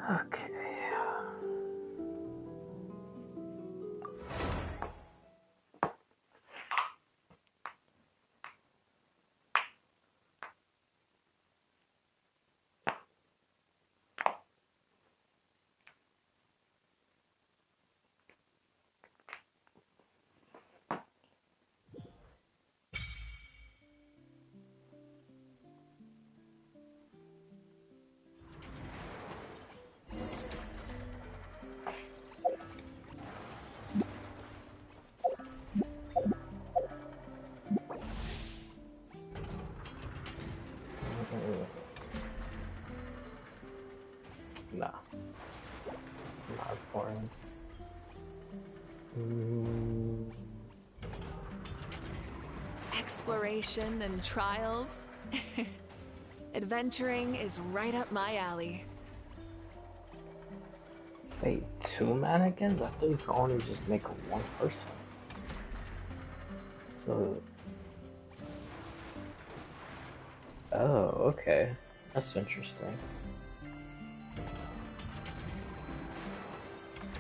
Okay. Nah, not important. Exploration and trials. Adventuring is right up my alley. Wait, 2 mannequins? I thought you could only just make one person. So... Oh, okay. That's interesting.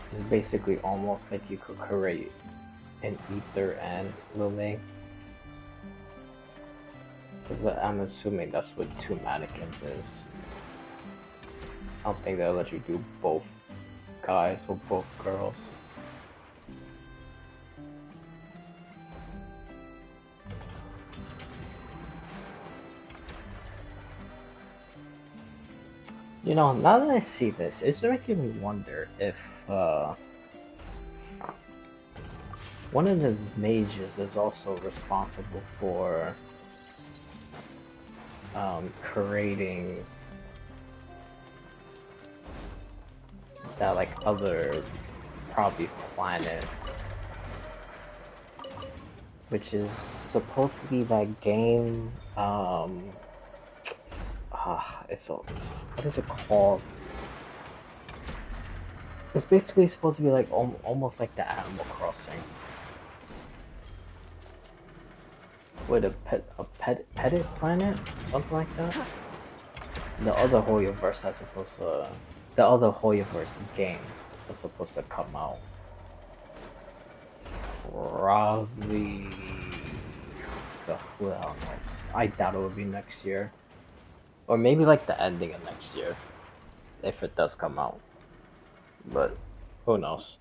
This is basically almost like you could create an ether and Lume. Because I'm assuming that's what 2 mannequins is. I don't think they'll let you do both guys or both girls. You know, now that I see this, it's making me wonder if one of the mages is also responsible for creating that like other probably planet, which is supposed to be that game. What is it called? It's basically supposed to be like almost like the Animal Crossing, with a petted planet, something like that. The other Hoyoverse that's supposed to, the other Hoyoverse game was supposed to come out probably. Who the hell knows? I doubt it would be next year. Or maybe like the ending of next year, if it does come out. But who knows?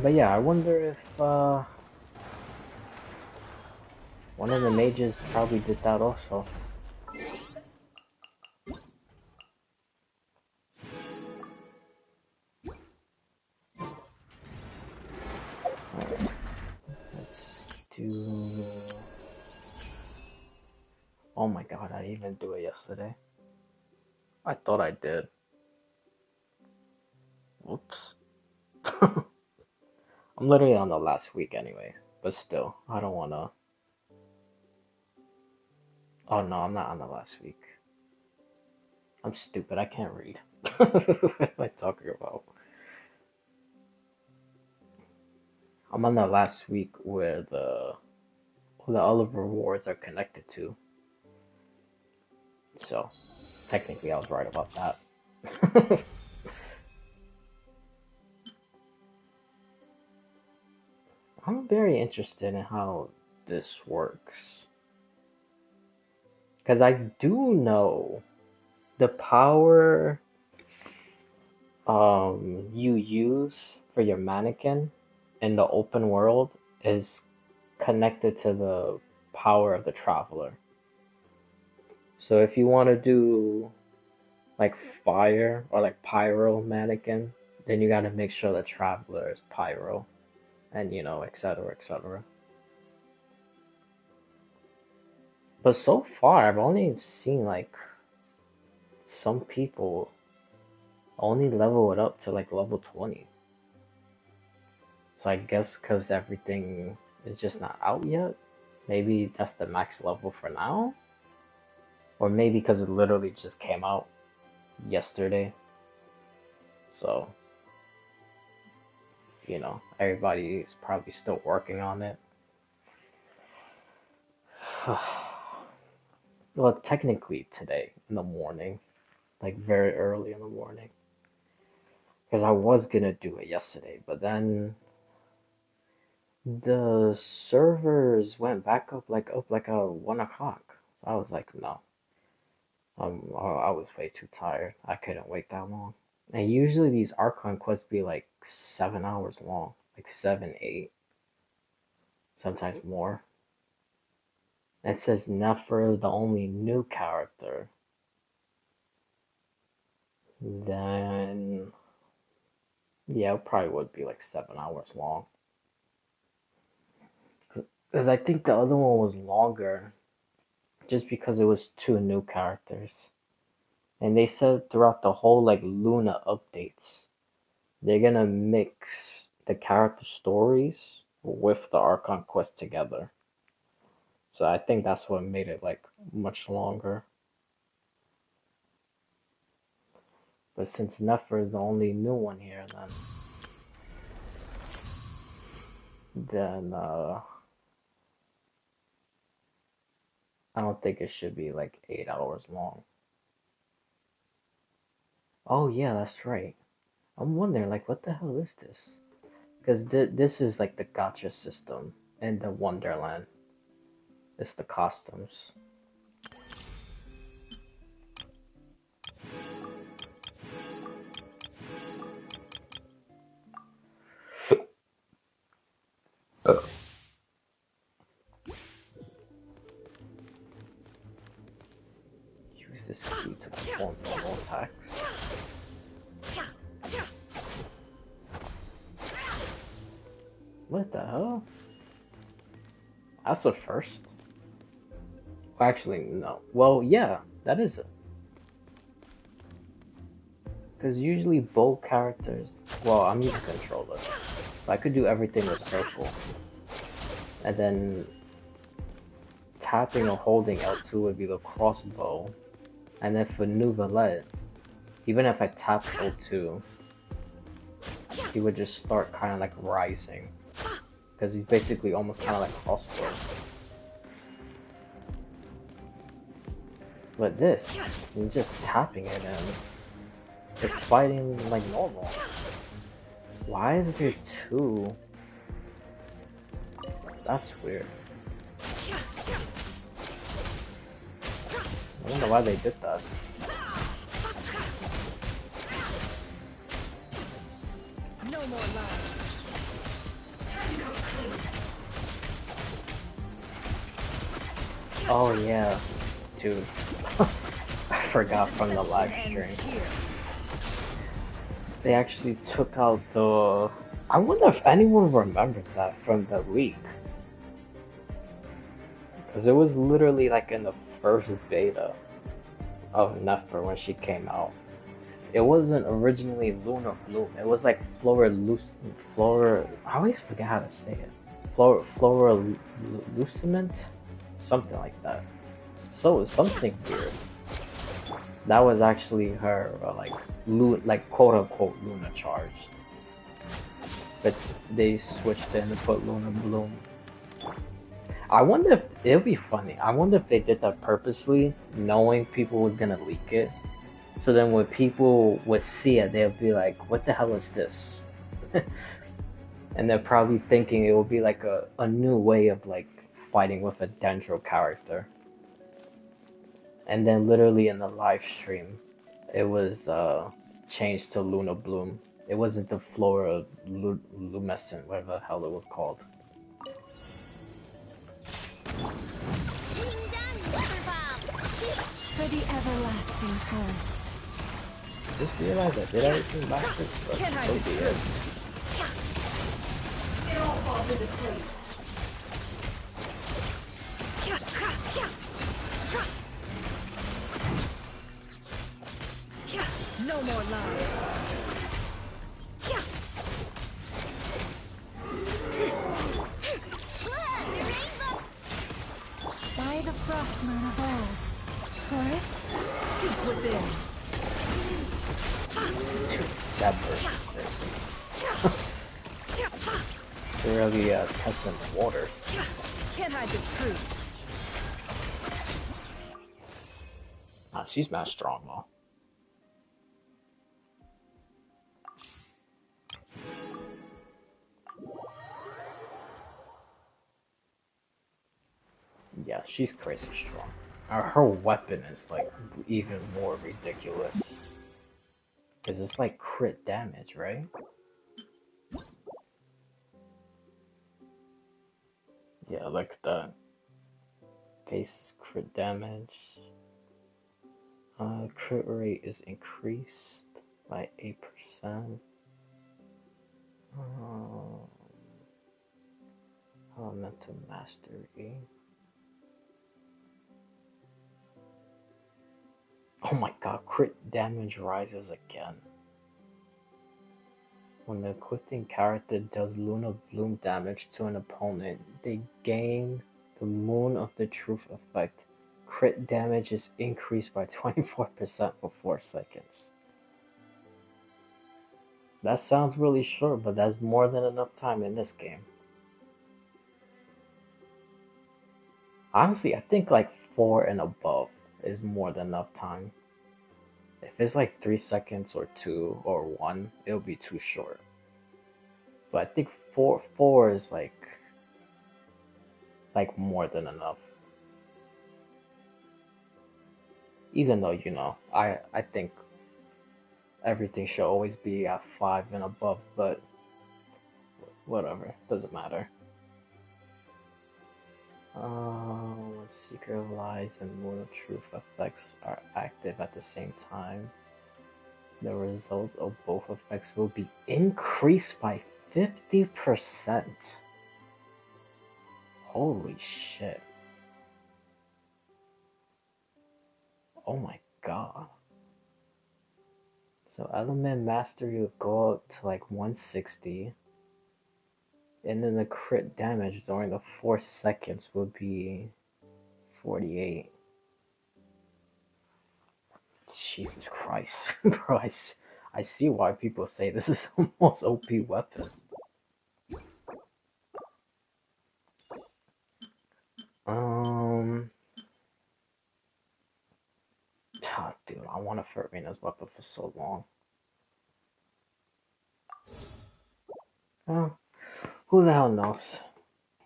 But yeah, I wonder if one of the mages probably did that also. Alright, let's do... Oh my god, I didn't even do it yesterday. I thought I did. Whoops. I'm literally on the last week anyways, but still, I don't wanna... Oh no, I'm not on the last week. I'm stupid, I can't read. What am I talking about? I'm on the last week where the all of the rewards are connected to. So, technically I was right about that. I'm very interested in how this works. Because I do know the power you use for your mannequin in the open world is connected to the power of the traveler. So if you want to do like fire or like pyro mannequin, then you got to make sure the traveler is pyro, and you know, etc., etc. But so far, I've only seen like some people only level it up to like level 20. So I guess because everything is just not out yet, maybe that's the max level for now. Or maybe because it literally just came out yesterday. So, everybody is probably still working on it. Well, technically today in the morning, like very early in the morning. Because I was gonna do it yesterday, but then the servers went back up like a 1 o'clock. I was like, no. I was way too tired. I couldn't wait that long. And usually these Archon quests be like 7 hours long, like 7, 8, sometimes more. It says Nefer is the only new character. Then, yeah, it probably would be like 7 hours long. Because I think the other one was longer, just because it was two new characters. And they said throughout the whole like Luna updates, they're gonna mix the character stories with the Archon quest together. So I think that's what made it like much longer. But since Nefer is the only new one here, then I don't think it should be like 8 hours long. Oh yeah, that's right. I'm wondering like what the hell is this? Because this is like the gacha system in the Wonderland. It's the costumes. Use this key to perform normal attacks. What the hell? That's a first. Actually, no. Well, yeah, that is it. Because usually both characters. Well, I'm using controller. So I could do everything with circle. And then tapping or holding L2 would be the crossbow. And then for Nouvelette, even if I tap L2, he would just start kind of like rising. Because he's basically almost kind of like crossbow. But this, he's just tapping it and it's fighting like normal. Why is there two? That's weird. I don't know why they did that. No more love. Oh yeah, dude. I forgot from the live stream. They actually took out the... I wonder if anyone remembered that from the leak. Because it was literally like in the first beta of Nefer when she came out. It wasn't originally Luna Bloom. It was like Flora... I always forget how to say it. Flora Luciment? Something like that. So, something weird. That was actually her, like quote-unquote Luna charge. But they switched it and put Luna Bloom. I wonder if, it would be funny, I wonder if they did that purposely, knowing people was gonna leak it. So then when people would see it, they'll be like, what the hell is this? And they're probably thinking it will be like a new way of like fighting with a Dendro character. And then literally in the live stream, it was changed to Luna Bloom. It wasn't the Flora Lumescent, whatever the hell it was called. For the everlasting thirst. Just realized I did everything backwards, but so be it. It all falls into place. No more lies. By the Frostmoon of old, forest, seek within. Dude, that burst is crazy. They're really testing the waters. Can't hide the truth. Nah, she's mad strong though. Yeah, she's crazy strong. Her weapon is like even more ridiculous. Cause it's like crit damage, right? Yeah, look at that. Base crit damage. Crit rate is increased by 8%. Uh, Elemental Mastery. Oh my god, crit damage rises again. When the equipping character does Lunar Bloom damage to an opponent, they gain the Moon of the Truth effect. Crit damage is increased by 24% for 4 seconds. That sounds really short, but that's more than enough time in this game. Honestly, I think like 4 and above is more than enough time. If it's like 3 seconds or 2 or 1, it'll be too short. But I think four is like more than enough. Even though, I think everything should always be at 5 and above, but whatever, doesn't matter. When Secret Lies and Moon of Truth effects are active at the same time, the results of both effects will be increased by 50%. Holy shit. Oh my god. So Element Mastery will go up to like 160. And then the crit damage during the 4 seconds will be 48. Jesus Christ. Bro, I see why people say this is the most OP weapon. Um, Dude, I want a Furina's weapon for so long. Oh, who the hell knows?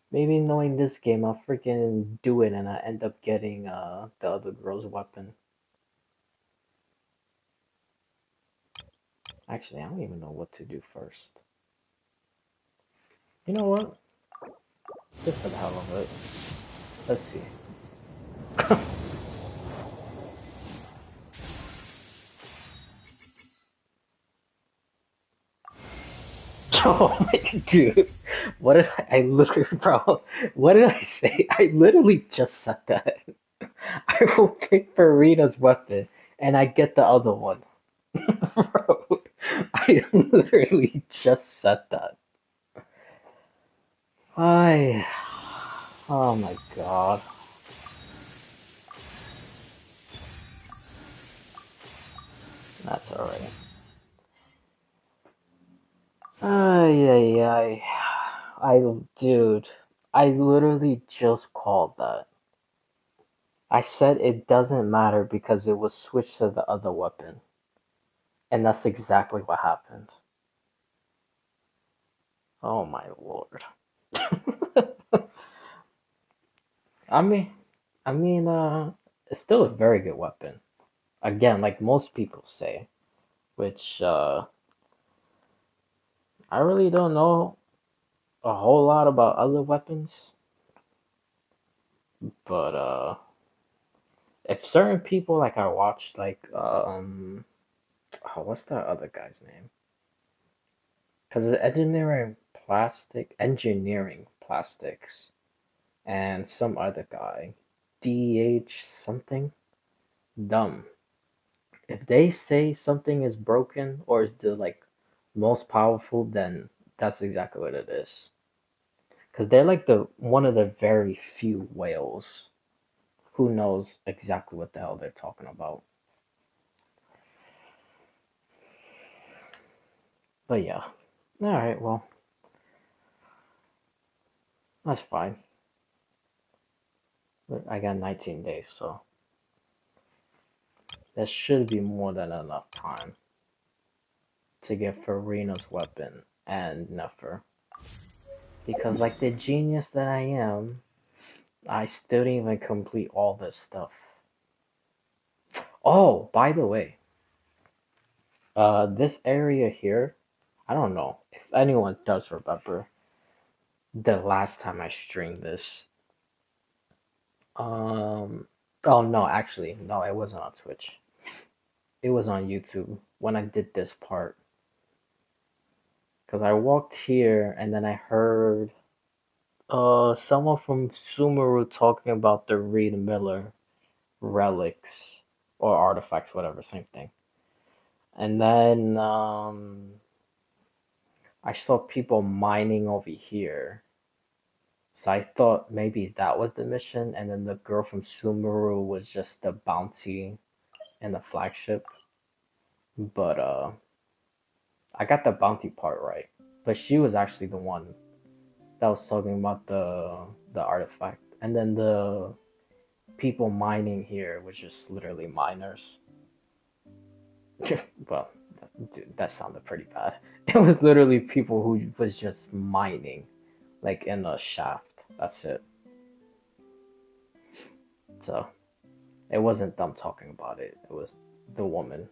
Maybe knowing this game, I'll freaking do it and I end up getting the other girl's weapon. Actually, I don't even know what to do first. You know what? Just for the hell of it. Let's see. Oh my dude. What did I literally, bro? What did I say? I literally just said that. I will pick Farina's weapon and I get the other one. Bro, I literally just said that. I. Oh my god. That's alright. Ay, ay, ay. Dude, I literally just called that. I said it doesn't matter because it was switched to the other weapon. And that's exactly what happened. Oh my lord. I mean, it's still a very good weapon. Again, like most people say, which I really don't know a whole lot about other weapons, but if certain people like I watched what's that other guy's name? Because engineering plastics, and some other guy, DH something dumb. If they say something is broken or is the like most powerful, then that's exactly what it is. Because they're like the one of the very few whales who knows exactly what the hell they're talking about. But yeah. Alright, well, that's fine. I got 19 days, so there should be more than enough time to get Farina's weapon and Nefer. Because, like the genius that I am, I still didn't even complete all this stuff. Oh, by the way, this area here, I don't know if anyone does remember the last time I streamed this. Um, oh no, actually, no, it wasn't on Twitch. It was on YouTube when I did this part. Because I walked here and then I heard someone from Sumeru talking about the Reed Miller relics or artifacts, whatever, same thing. And then I saw people mining over here. So I thought maybe that was the mission, and then the girl from Sumeru was just the bounty and the flagship. But I got the bounty part right. But she was actually the one that was talking about the artifact. And then the people mining here was just literally miners. Well, dude, that sounded pretty bad. It was literally people who was just mining, like in a shaft. That's it. So it wasn't them talking about it. It was the woman.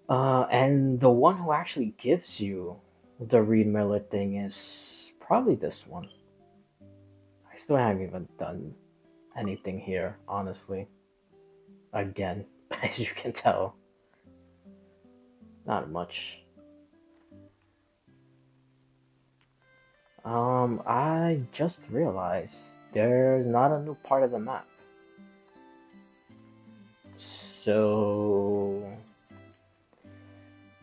And the one who actually gives you the Reed Miller thing is probably this one. I still haven't even done anything here, honestly. Again, as you can tell, not much. I just realized there's not a new part of the map. So,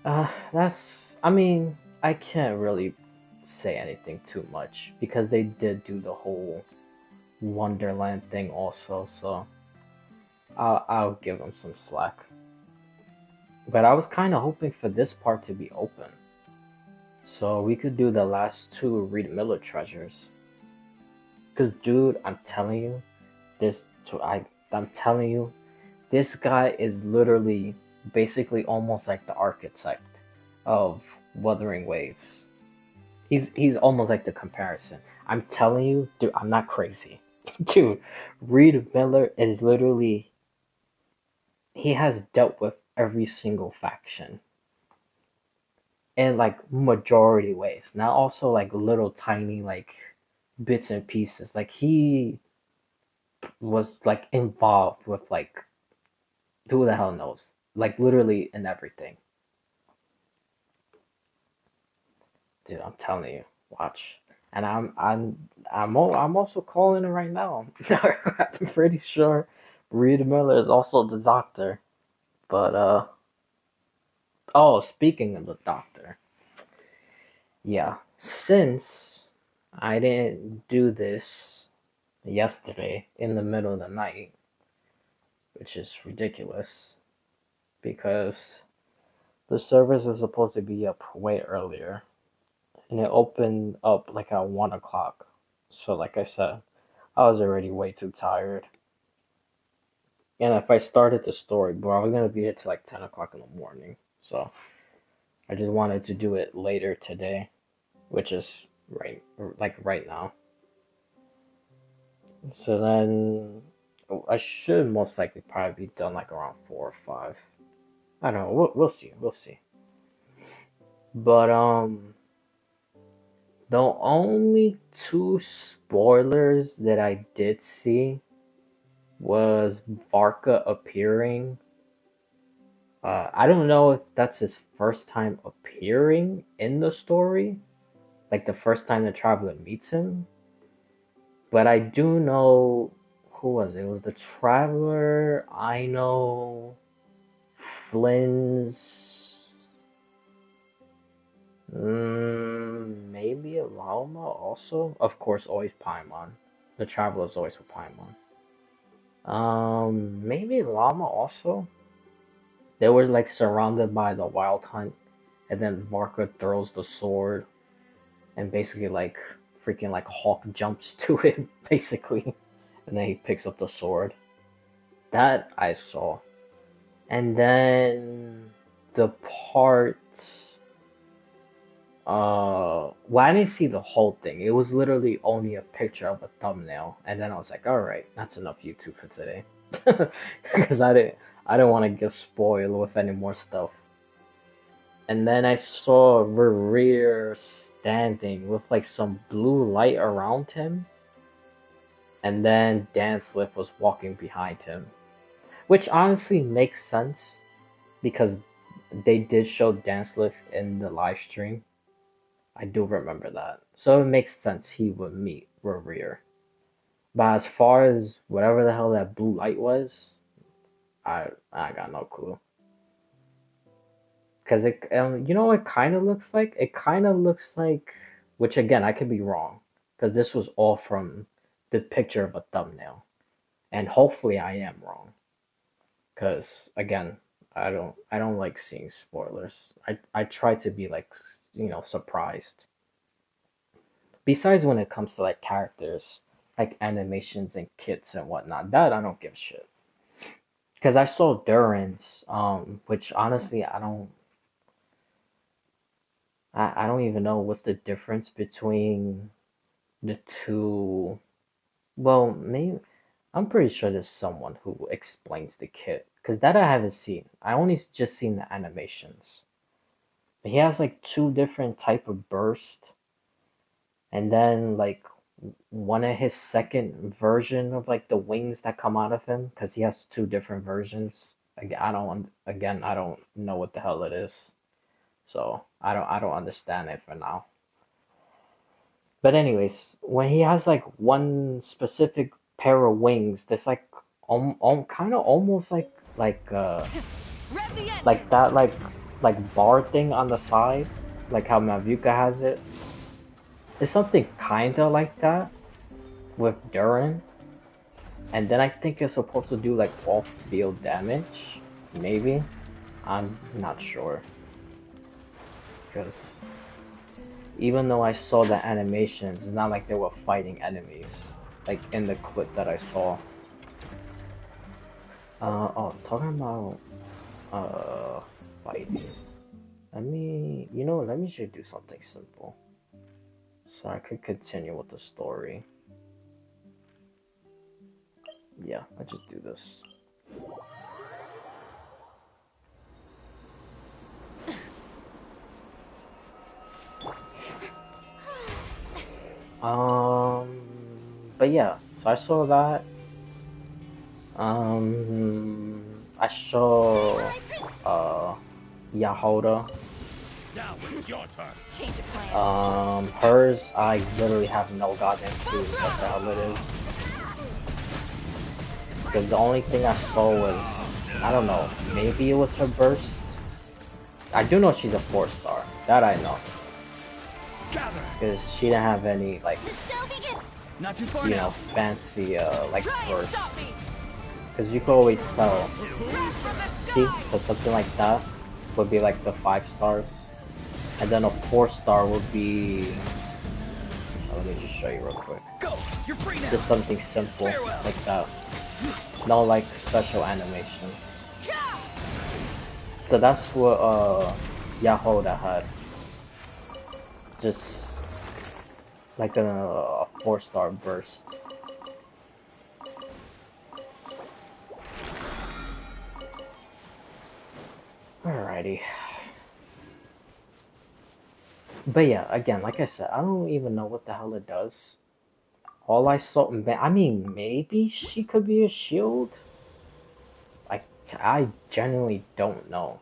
I mean, I can't really say anything too much because they did do the whole Wonderland thing also, so I'll give them some slack. But I was kind of hoping for this part to be open, so we could do the last two Reed Miller treasures. Cause dude, I'm telling you, this I'm telling you, this guy is literally basically almost like the architect of Wuthering Waves. He's almost like the comparison. I'm telling you, dude, I'm not crazy. Dude, Reed Miller is literally he has dealt with every single faction in like majority ways. Not also like little tiny like bits and pieces. Like he was like involved with like who the hell knows? Like literally in everything. Dude, I'm telling you, watch. And I'm also calling it right now. I'm pretty sure Reed Miller is also the doctor. But oh, speaking of the doctor, yeah, since I didn't do this yesterday in the middle of the night, which is ridiculous because the service is supposed to be up way earlier and it opened up like at 1 o'clock. So, like I said, I was already way too tired. And if I started the story, bro, I was gonna be here till like 10 o'clock in the morning. So, I just wanted to do it later today, which is right now. So then I should most likely probably be done like around 4 or 5. I don't know. We'll see. We'll see. But the only two spoilers that I did see was Varka appearing. I don't know if that's his first time appearing in the story, like the first time the traveler meets him. But I do know who was it? It was the traveler. I know Flynn's. Maybe a Llama also. Of course, always Paimon. The traveler is always with Paimon. Maybe Llama also. They were like surrounded by the Wild Hunt, and then Marco throws the sword, and basically like freaking like Hawk jumps to it, basically, and then he picks up the sword. That I saw. And then the part, well, I didn't see the whole thing. It was literally only a picture of a thumbnail, and then I was like, all right, that's enough YouTube for today, because I didn't want to get spoiled with any more stuff. And then I saw Rerir standing with like some blue light around him, and then Dan Slip was walking behind him, which honestly makes sense because they did show Dan Slip in the live stream. I do remember that. So it makes sense he would meet Rerir. But as far as whatever the hell that blue light was, I got no clue. Cause it, you know what it kind of looks like? It kind of looks like, which again I could be wrong, because this was all from the picture of a thumbnail, and hopefully I am wrong. Cause again, I don't like seeing spoilers. I try to be like, surprised. Besides when it comes to like characters, like animations and kits and whatnot, that I don't give a shit. Because I saw Duran's, which honestly I don't even know what's the difference between the two. Well, maybe I'm pretty sure there's someone who explains the kit, because that I haven't seen. I only just seen the animations. He has like two different type of burst, and then like one of his second version of like the wings that come out of him, because he has two different versions. Again, I don't know what the hell it is, so I don't understand it for now. But anyways, when he has like one specific pair of wings, that's like kind of almost Rev the like engines. that like bar thing on the side, like how Mavuka has it. It's something kind of like that with Duran, and then I think it's supposed to do like off field damage. Maybe, I'm not sure, because even though I saw the animations, it's not like they were fighting enemies, like in the clip that I saw. Oh, talking about fighting. Let me just do something simple, so I could continue with the story. Yeah, I just do this. Um, but yeah, so I saw that. I saw Yahoda. Now it's your turn. Change of plan. Hers, I literally have no goddamn clue what the hell it is. Because the only thing I saw was, I don't know, maybe it was her burst. I do know she's a 4-star. That I know. Gather. Because she didn't have any, like, The show begins. Not too far now. fancy, like, Try and burst. stop me. Because you could always tell. Wrath from the See? sky. So something like that would be like the 5 stars. And then a 4-star would be... let me just show you real quick. Go. You're free now. Just something simple Farewell. like that. No, like, special animation. So that's what Yahoda had. Just like a 4-star burst. Alrighty. But yeah, again, like I said, I don't even know what the hell it does. All I saw, I mean, maybe she could be a shield? I genuinely don't know.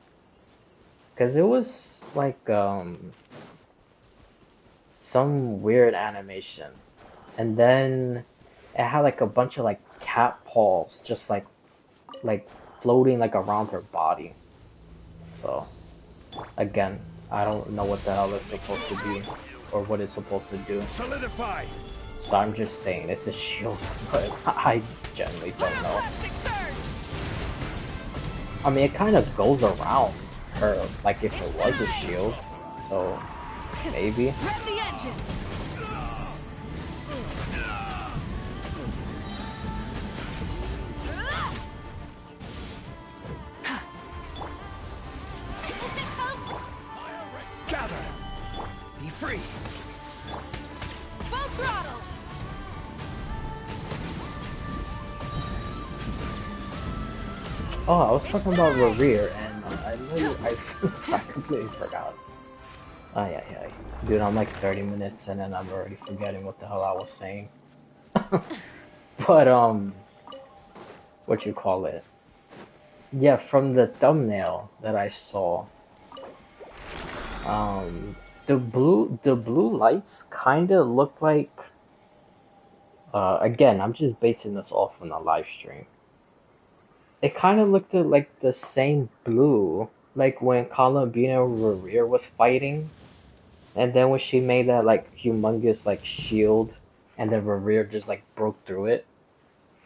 Because it was like, some weird animation. And then it had like a bunch of like cat paws just like floating like around her body. So again, I don't know what the hell it's supposed to be or what it's supposed to do. Solidify. So I'm just saying it's a shield, but I generally don't know. Pyroclastic surge! I mean, it kind of goes around her, like if it was a Incinerate! shield. So maybe. Rev the engines! Gather. Be free. Full throttles! Oh, I was talking about Rerir, and I know I completely forgot. Yeah. Dude, I'm like 30 minutes in and I'm already forgetting what the hell I was saying. But, what you call it? Yeah, from the thumbnail that I saw, um, the blue lights kind of look like, again, I'm just basing this off from the live stream. It kind of looked like the same blue, like when Columbina Rerir was fighting, and then when she made that like humongous like shield, and then Rerir just like broke through it.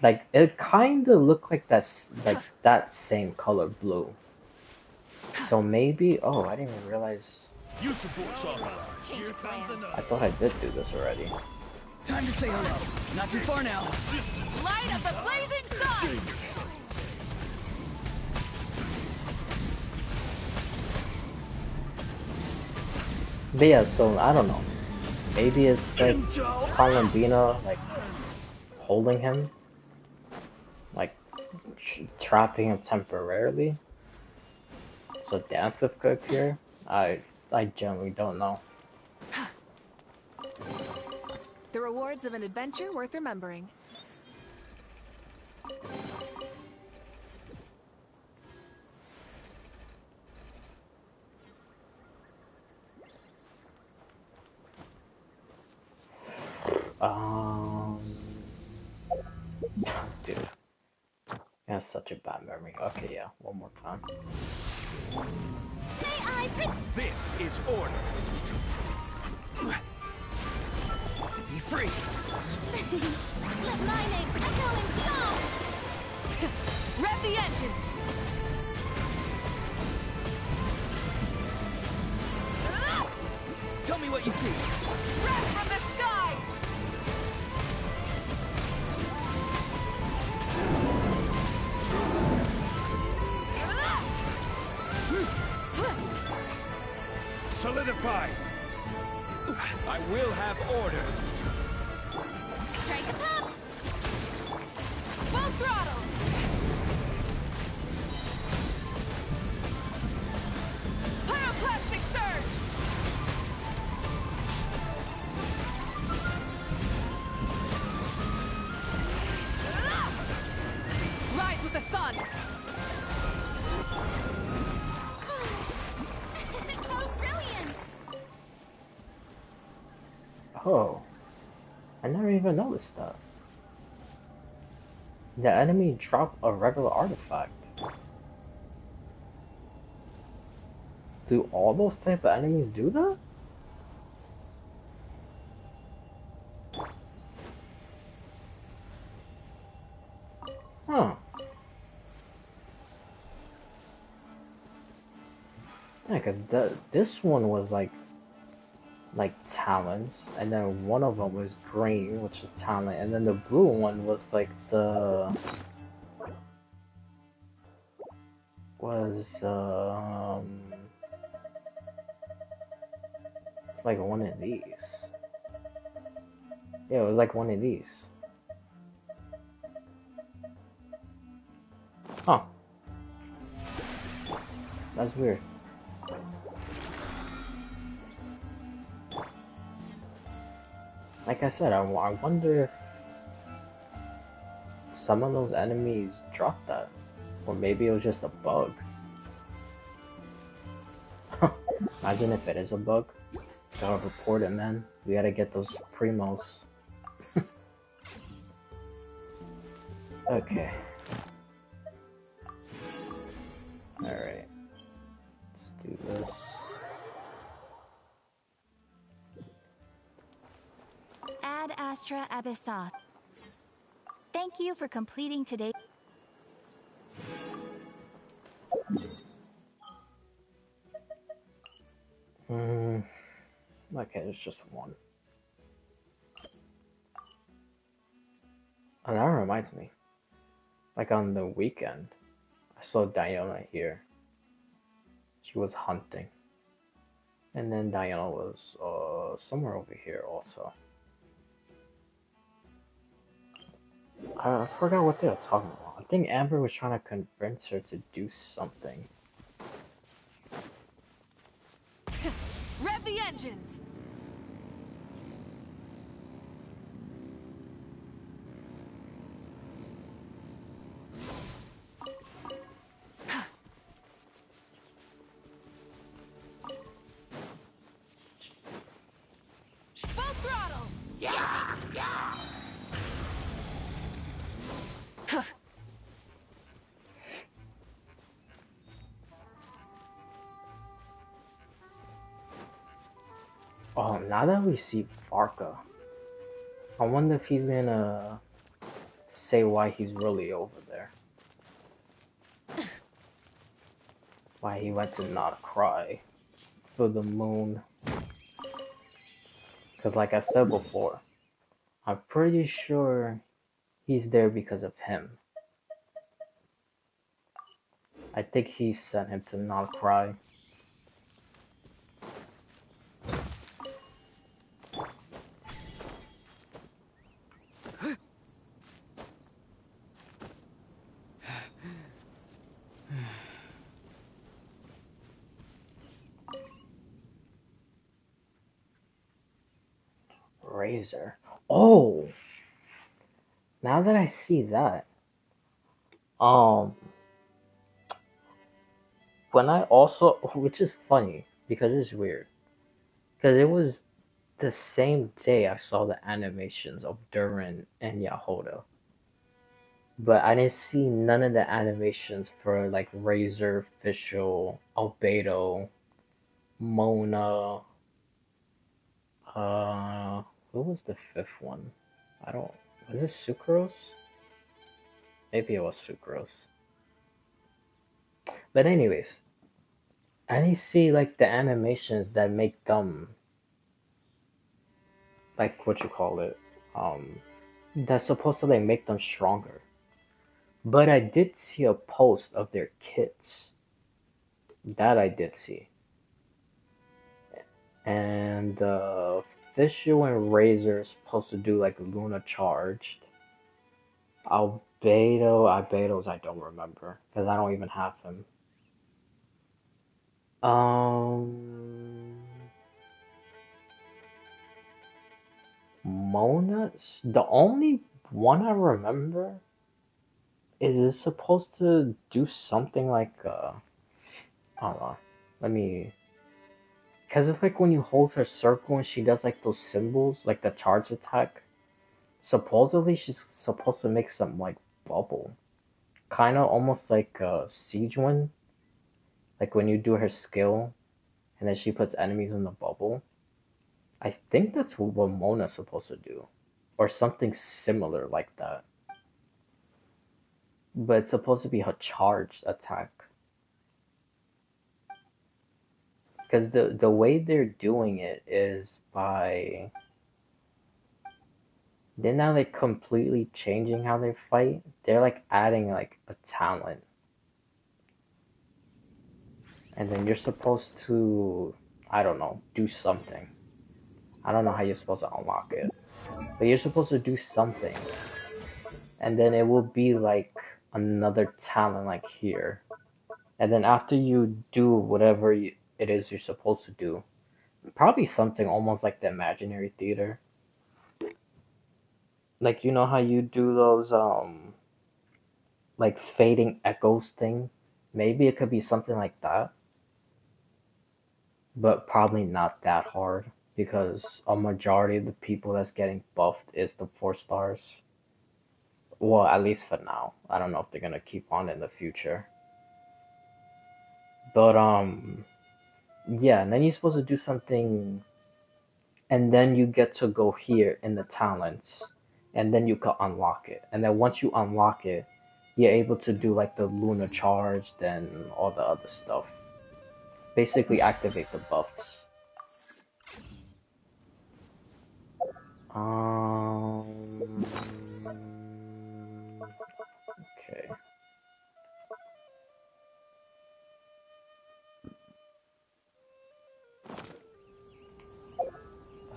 Like it kind of looked like that same color blue. So maybe. Oh, I didn't even realize. Use the force authorized. Change of plan. I thought I did do this already. Time to say hello. Not too far now. Light of the blazing sun! But yeah, so I don't know. Maybe it's like Columbina like holding him, like trapping him temporarily. So Dance could appear. I generally don't know. The rewards of an adventure worth remembering. Um, dude, that's such a bad memory. Okay, yeah, one more time. May I pick This is order. Be free. let my name echo in song! Rev the engines! Tell me what you see. Rev from the skies! Solidify. I will have order. Strike a pop! Full throttle! Pyroclastic surge! Rise with the sun! How brilliant! Oh, I never even noticed that. The enemy dropped a regular artifact. Do all those type of enemies do that? Huh. Yeah, cause this one was like talents, and then one of them was green, which is talent, and then the blue one was like was it's like one of these. Yeah, it was like one of these. Huh. That's weird. Like I said, I wonder if some of those enemies dropped that. Or maybe it was just a bug. Imagine if it is a bug. Gotta report it, man. We gotta get those primos. Okay. Alright. Let's do this. Add Astra Abyssoth. Thank you for completing today. Mm, okay, it's just one. And that reminds me, like on the weekend, I saw Diana here. She was hunting. And then Diana was somewhere over here also. I forgot what they were talking about. I think Amber was trying to convince her to do something. Rev the engines! Full throttle! Oh, now that we see Varka, I wonder if he's gonna say why he's really over there. Why he went to not cry for the moon. Because like I said before, I'm pretty sure he's there because of him. I think he sent him to not cry. Razor. Oh, now that I see that, um, when I also, which is funny because it's weird, because it was the same day I saw the animations of Durin and Yahoda, but I didn't see none of the animations for like Razor, Fischl, Albedo, Mona. Uh, what was the fifth one? I don't. Was it Sucrose? Maybe it was Sucrose. But anyways, I didn't see like the animations that make them like what you call it. Um, that's supposed to like make them stronger. But I did see a post of their kits. That I did see. And Fischl and Razor is supposed to do like Luna Charged. Albedo's I don't remember because I don't even have him. Um, Mona's the only one I remember is it supposed to do something like I don't know. Let me, because it's like when you hold her circle and she does like those symbols, like the charge attack. Supposedly she's supposed to make some like bubble, kind of almost like Siege One, like when you do her skill and then she puts enemies in the bubble. I think that's what Mona's supposed to do, or something similar like that. But it's supposed to be her charged attack. Because the way they're doing it is by they're not like completely changing how they fight. They're like adding like a talent, and then you're supposed to I don't know do something. I don't know how you're supposed to unlock it, but you're supposed to do something, and then it will be like another talent like here. And then after you do whatever it is you're supposed to do, probably something almost like the imaginary theater. Like you know how you do those like fading echoes thing? Maybe it could be something like that, but probably not that hard because a majority of the people that's getting buffed is the 4 stars. Well, at least for now. I don't know if they're gonna keep on in the future. But yeah, and then you're supposed to do something and then you get to go here in the talents, and then you can unlock it. And then once you unlock it, you're able to do like the lunar charge, then all the other stuff. Basically activate the buffs. Um, okay.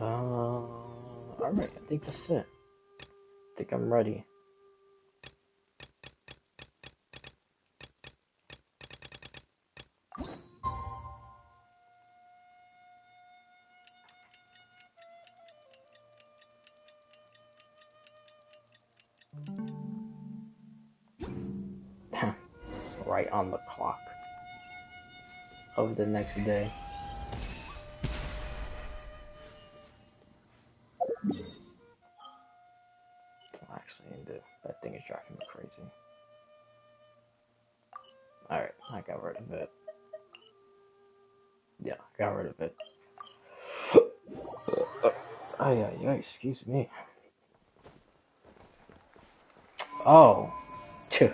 Alright, I think that's it. I think I'm ready. Right on the clock of the next day. Actually, that thing is driving me crazy. Alright, I got rid of it. Yeah, got rid of it. Yeah, excuse me. Oh, phew.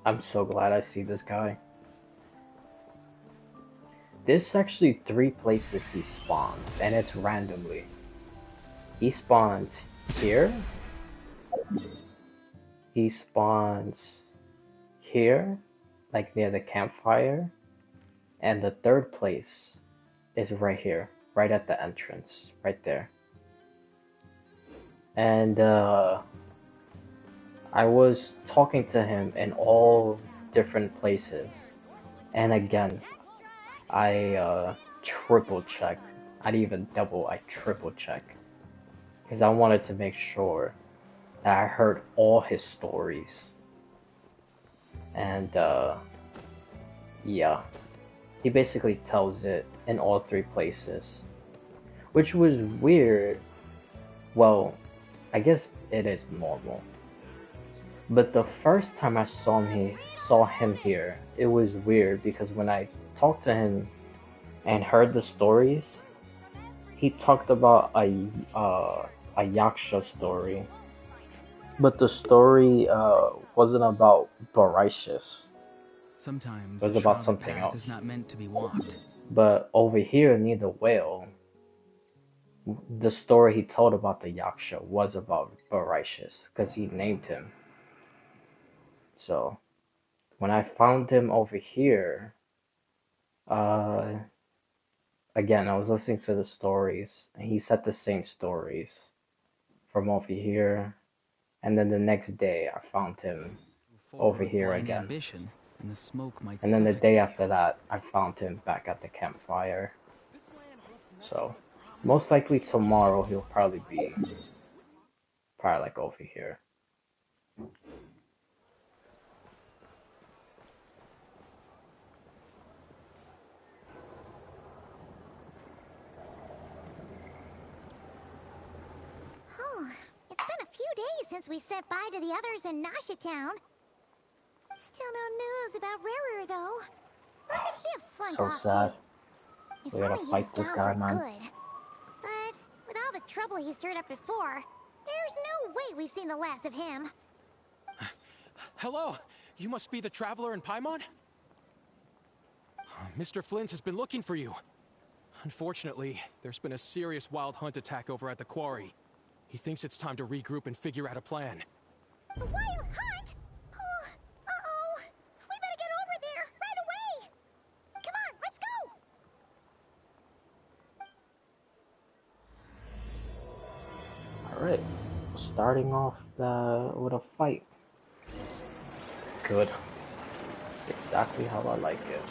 I'm so glad I see this guy. There's actually 3 places he spawns, and it's randomly. He spawns here. He spawns here, like near the campfire. And the 3rd place is right here, right at the entrance, right there. And I was talking to him in all different places. And again, I triple check. I'd even double, I triple check. Because I wanted to make sure that I heard all his stories. And yeah, he basically tells it in all 3 places. Which was weird. Well, I guess it is normal. But the first time I saw him here, it was weird because when I talked to him and heard the stories, he talked about a Yaksha story, but the story wasn't about Barishus. Sometimes It was a about shrouded something path is else. not meant to be walked. But over here near the whale, the story he told about the Yaksha was about Barishus because he named him. So when I found him over here, uh, again, I was listening to the stories, and he said the same stories from over here. And then the next day, I found him Move forward over with here blind again. ambition, and the smoke might And then the day suffocate after you. that, I found him back at the campfire. So most likely tomorrow he'll probably be like over here. It's been a few days since we said bye to the others in Nasha Town. Still no news about Rerir, though. Where could he have slunk So off sad. to? If We gotta only he was fight this gone guy, for man. good. But with all the trouble he stirred up before, there's no way we've seen the last of him. Hello, you must be the traveler in Paimon? Mr. Flynn has been looking for you. Unfortunately, there's been a serious wild hunt attack over at the quarry. He thinks it's time to regroup and figure out a plan. The wild hunt? Oh, uh-oh. We better get over there, right away. Come on, let's All right, starting off with a fight. Good. That's exactly how I like it.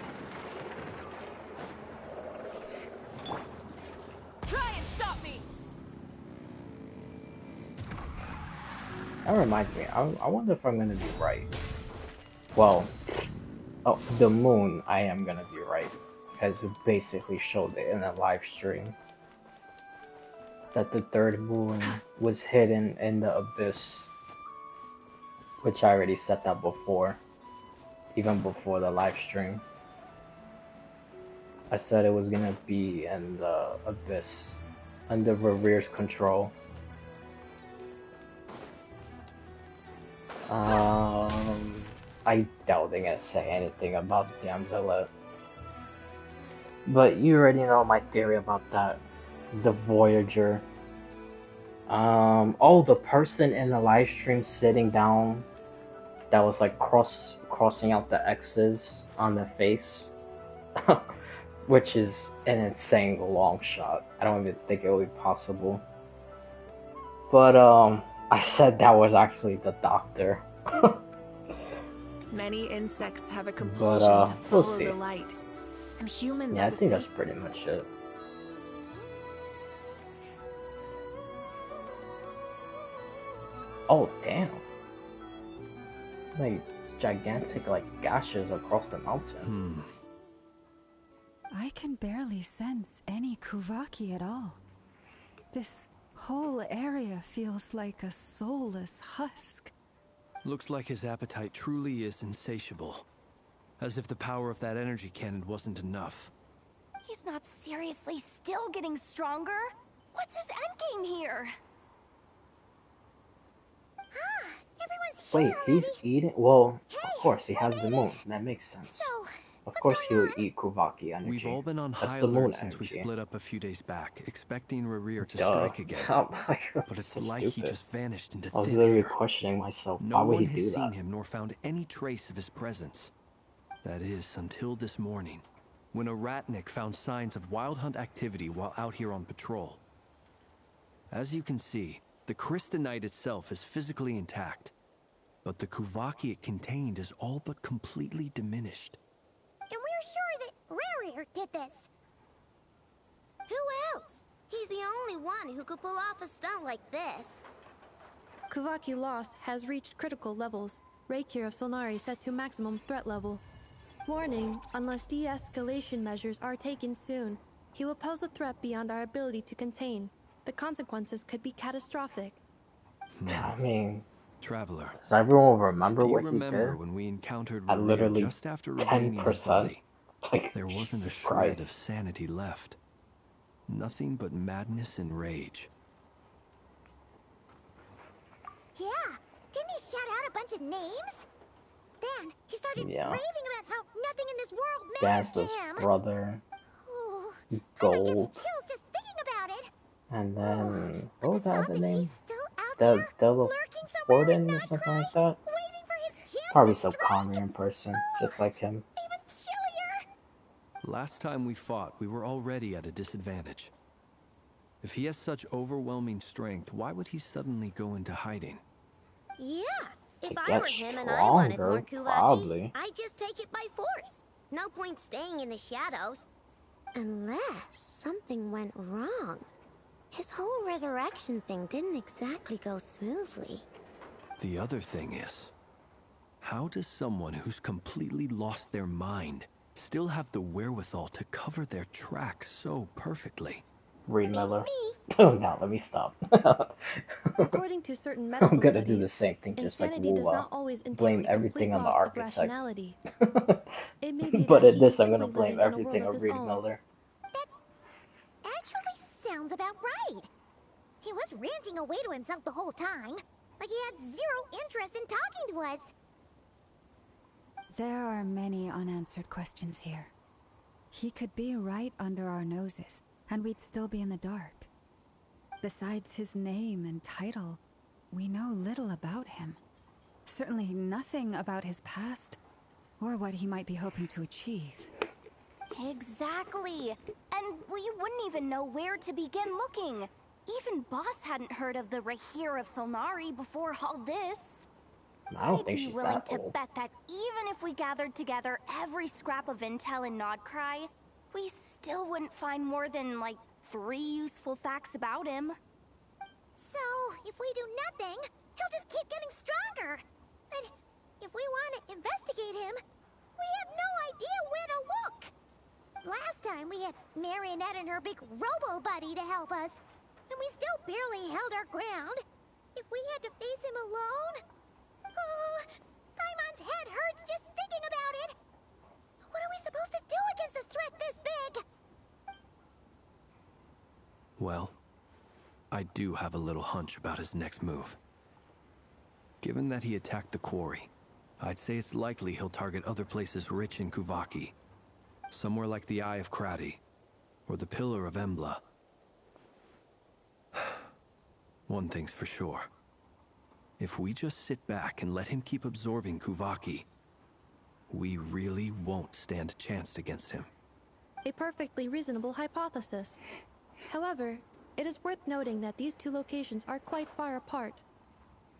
Try and stop me! That reminds me, I wonder if I'm gonna be right. Well, oh, the moon, I am gonna be right. Because it basically showed it in a live stream. That the 3rd moon was hidden in the abyss. Which I already said that before. Even before the live stream. I said it was gonna be in the abyss, under Rerir's control. I doubt they're gonna say anything about Damsel. But you already know my theory about that. The Voyager. Oh, the person in the live stream sitting down that was like crossing out the X's on their face. Which is an insane long shot. I don't even think it would be possible. But I said that was actually the doctor. Many insects have a But compulsion to we'll follow see. the light. And humans Yeah, are I the think same. that's pretty much it. Oh damn! Like gigantic like gashes across the mountain. I can barely sense any Kuvaki at all. This whole area feels like a soulless husk. Looks like his appetite truly is insatiable. As if the power of that energy cannon wasn't enough. He's not seriously still getting stronger? What's his endgame here? Everyone's Wait, here he's already. eating? Well, Hey, of course he what has made the it? moon. That makes sense. So, Of what's course going he'll on? eat Kuvaki energy. We've all been on That's high the moon alert since we energy. split up a few days back, expecting Rerir to Duh. strike again. But it's so like he stupid. just vanished into I was thin literally air. questioning myself. No Why would one he has do seen that? him nor found any trace of his presence. That is, until this morning, when a ratnik found signs of wild hunt activity while out here on patrol. As you can see, the crystalline itself is physically intact, but the Kuvaki it contained is all but completely diminished. And we're sure that Rerir did this. Who else? He's the only one who could pull off a stunt like this. Kuvaki loss has reached critical levels. Rerir of Solnari set to maximum threat level. Warning, unless de-escalation measures are taken soon, he will pose a threat beyond our ability to contain. The consequences could be catastrophic. I mean, Traveler, does everyone remember do you what he remember did? when we encountered At Rerir literally just after regaining his 10%. body? Like, There wasn't a Jesus shred of Christ. sanity left. Nothing but madness and rage. Yeah, didn't he shout out a bunch of names? Then he started Yeah. raving about how nothing in this world That's mattered his to him. brother, Oh, Gold, Hunter gets chills just thinking about it. and Oh, then what but was the the thought other that he's name? still out there, lurking somewhere in Warden or something Nightcry, like that. waiting for his chance Probably to some strike. Conrian person, just like him. Even chillier. Last time we fought, we were already at a disadvantage. If he has such overwhelming strength, why would he suddenly go into hiding? Yeah, if To I get were him and I wanted more stronger, Kuvaki, probably. I'd just take it by force. No point staying in the shadows. Unless something went wrong. His whole resurrection thing didn't exactly go smoothly. The other thing is, how does someone who's completely lost their mind still have the wherewithal to cover their tracks so perfectly? Reed Beats Miller. me. Oh no, let me stop. According to certain medical I'm gonna studies, do the same thing, just like insanity does Wuwa. not always entail Blame a complete everything on the loss of architect. rationality. It may be But that in he this, is I'm gonna simply blame living in a world everything of on his Reed own. Miller. Actually sounds about right. He was ranting away to himself the whole time. Like he had zero interest in talking to us. There are many unanswered questions here. He could be right under our noses, and we'd still be in the dark. Besides his name and title, we know little about him. Certainly nothing about his past, or what he might be hoping to achieve. Exactly. And we wouldn't even know where to begin looking. Even Boss hadn't heard of the Rerir of Solnari before all this. I don't I'd think be she's willing that to old. bet that even if we gathered together every scrap of intel in Nodcry, we still wouldn't find more than, like, 3 useful facts about him. So, if we do nothing, he'll just keep getting stronger. And if we want to investigate him, we have no idea where to look. Last time we had Marionette and her big robo-buddy to help us, and we still barely held our ground. If we had to face him alone... Oh, Paimon's head hurts just thinking about it. What are we supposed to do against a threat this big? Well, I do have a little hunch about his next move. Given that he attacked the quarry, I'd say it's likely he'll target other places rich in Kuvaki. Somewhere like the Eye of Krati, or the Pillar of Embla. One thing's for sure. If we just sit back and let him keep absorbing Kuvaki, we really won't stand a chance against him. A perfectly reasonable hypothesis. However, it is worth noting that these two locations are quite far apart.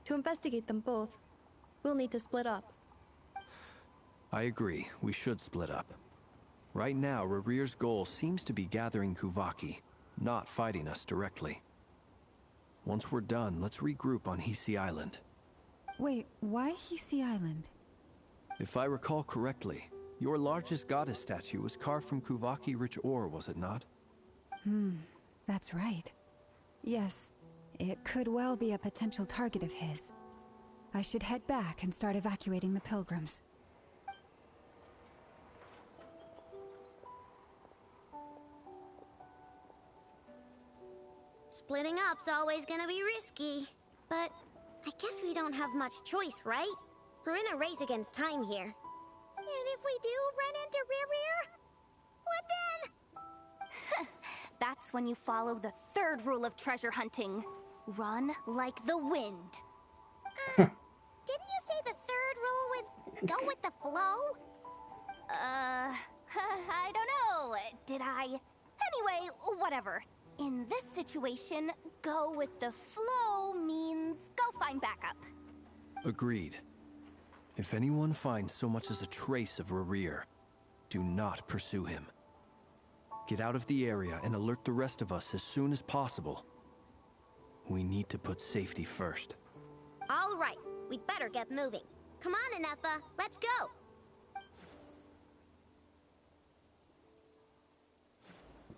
To investigate them both, we'll need to split up. I agree, we should split up. Right now, Rerir's goal seems to be gathering Kuvaki, not fighting us directly. Once we're done, let's regroup on Hisi Island. Wait, why Hisi Island? If I recall correctly, your largest goddess statue was carved from Kuvaki-rich ore, was it not? That's right. Yes, it could well be a potential target of his. I should head back and start evacuating the pilgrims. Splitting up's always gonna be risky. But I guess we don't have much choice, right? We're in a race against time here. And if we do run into Rerir, what then? That's when you follow the third rule of treasure hunting. Run like the wind. Didn't you say the third rule was go with the flow? I don't know. Did I? Anyway, whatever. In this situation, go with the flow means go find backup. Agreed. If anyone finds so much as a trace of Rerir, do not pursue him. Get out of the area and alert the rest of us as soon as possible. We need to put safety first. All right, we'd better get moving. Come on, Ineffa, let's go.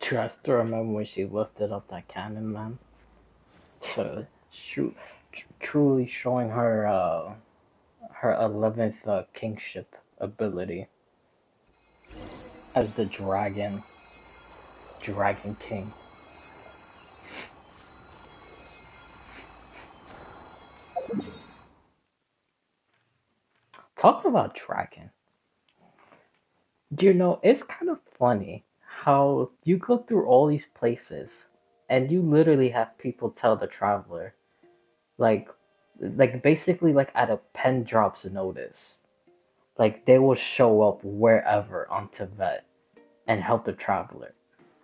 Just to remember when she lifted up that cannon, man. Truly showing her her 11th kingship ability as the Dragon King. Talking about dragon, do you know it's kind of funny how you go through all these places and you literally have people tell the traveler, like basically like at a pen drop's notice, like they will show up wherever on Tibet and help the traveler.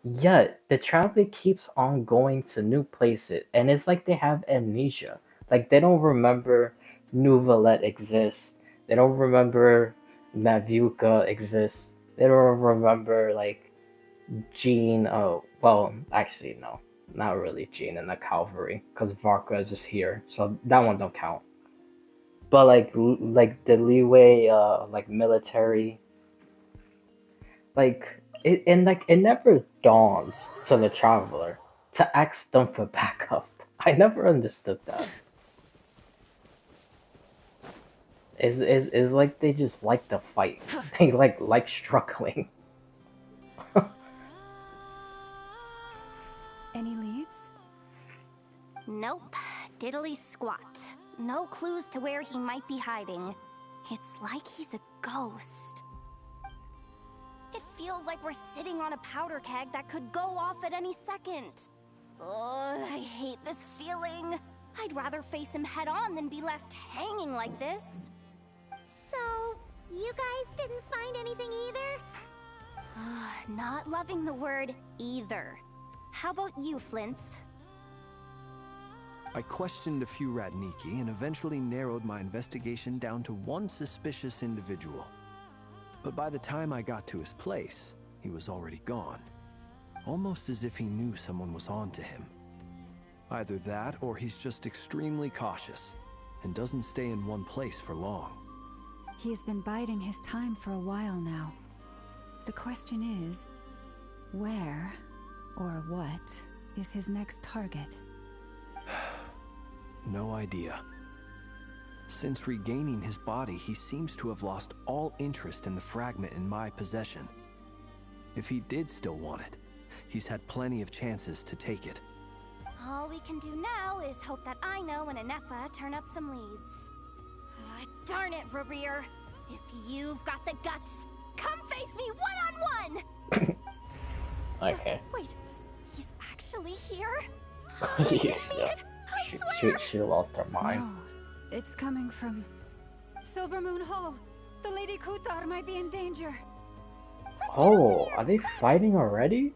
Yet the traveler keeps on going to new places, and it's like they have amnesia. Like they don't remember New Valette exists. They don't remember Mavuka exists. They don't remember like Jean. Oh, well, actually no, not really Jean and the Calvary, because Varka is just here, so that one don't count. But like the leeway, like military, like it, and like it never dawns to the traveler to ask them for backup. I never understood that. Is like they just like to fight. They like struggling. Any leads? Nope. Diddly squat. No clues to where he might be hiding. It's like he's a ghost. It feels like we're sitting on a powder keg that could go off at any second. Oh, I hate this feeling. I'd rather face him head on than be left hanging like this. So, you guys didn't find anything either? Not loving the word either. How about you, Flints? I questioned a few Ratniki and eventually narrowed my investigation down to one suspicious individual. But by the time I got to his place, he was already gone. Almost as if he knew someone was on to him. Either that, or he's just extremely cautious and doesn't stay in one place for long. He's been biding his time for a while now. The question is, where or what is his next target? No idea. Since regaining his body, he seems to have lost all interest in the fragment in my possession. If he did still want it, he's had plenty of chances to take it. All we can do now is hope that Aino and Anefa turn up some leads. Darn it, Rerir! If you've got the guts, come face me one-on-one! Okay. Wait, he's actually here? Yeah. She lost her mind. No, it's coming from Silver Moon Hall. The Lady Kutar might be in danger. Oh, are they fighting already?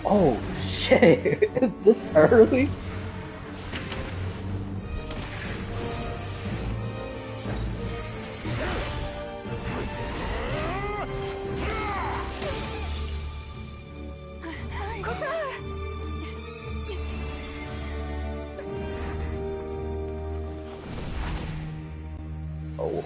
Oh shit, is this early? Oh.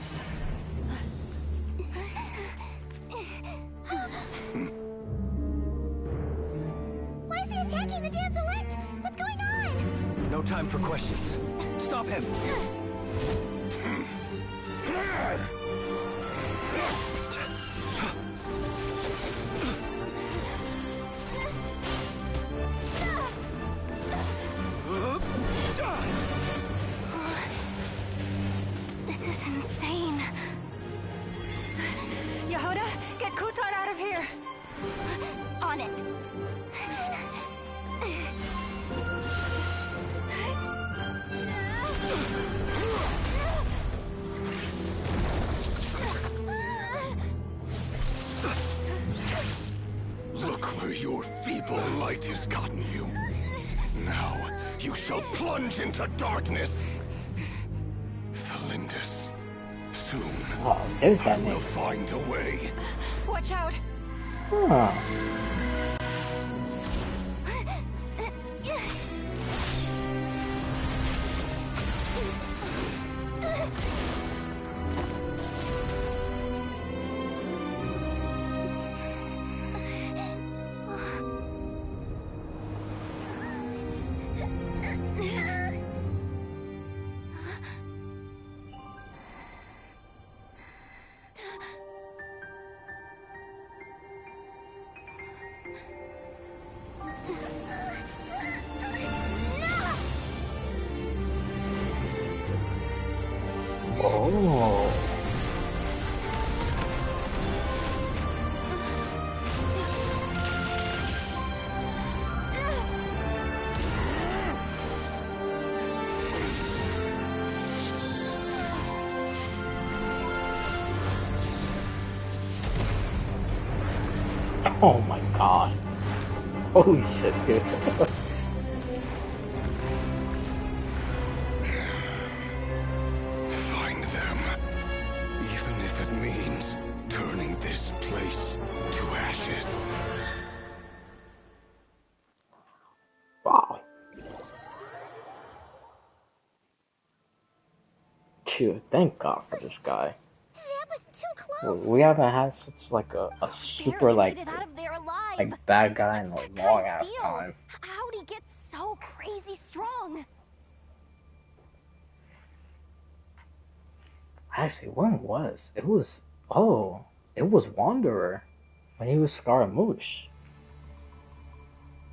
Why is he attacking the damn select? What's going on? No time for questions. Stop him! This is insane. Yehuda, get Kutar out of here! On it. Look where your feeble light has gotten you. Now, you shall plunge into darkness. Thalindus, soon, Oh, there's I that will name. find a way. Watch out! Huh. Oh. Oh my god. Holy shit, dude. Find them. Even if it means turning this place to ashes. Wow. Dude, thank God for this guy. That was too close. We haven't had such like a super Barely like made it out of there alive. bad guy in What's a that long guy's ass deal? time. How'd he get so crazy strong? Actually, when was it? It was Wanderer when he was Scaramouche.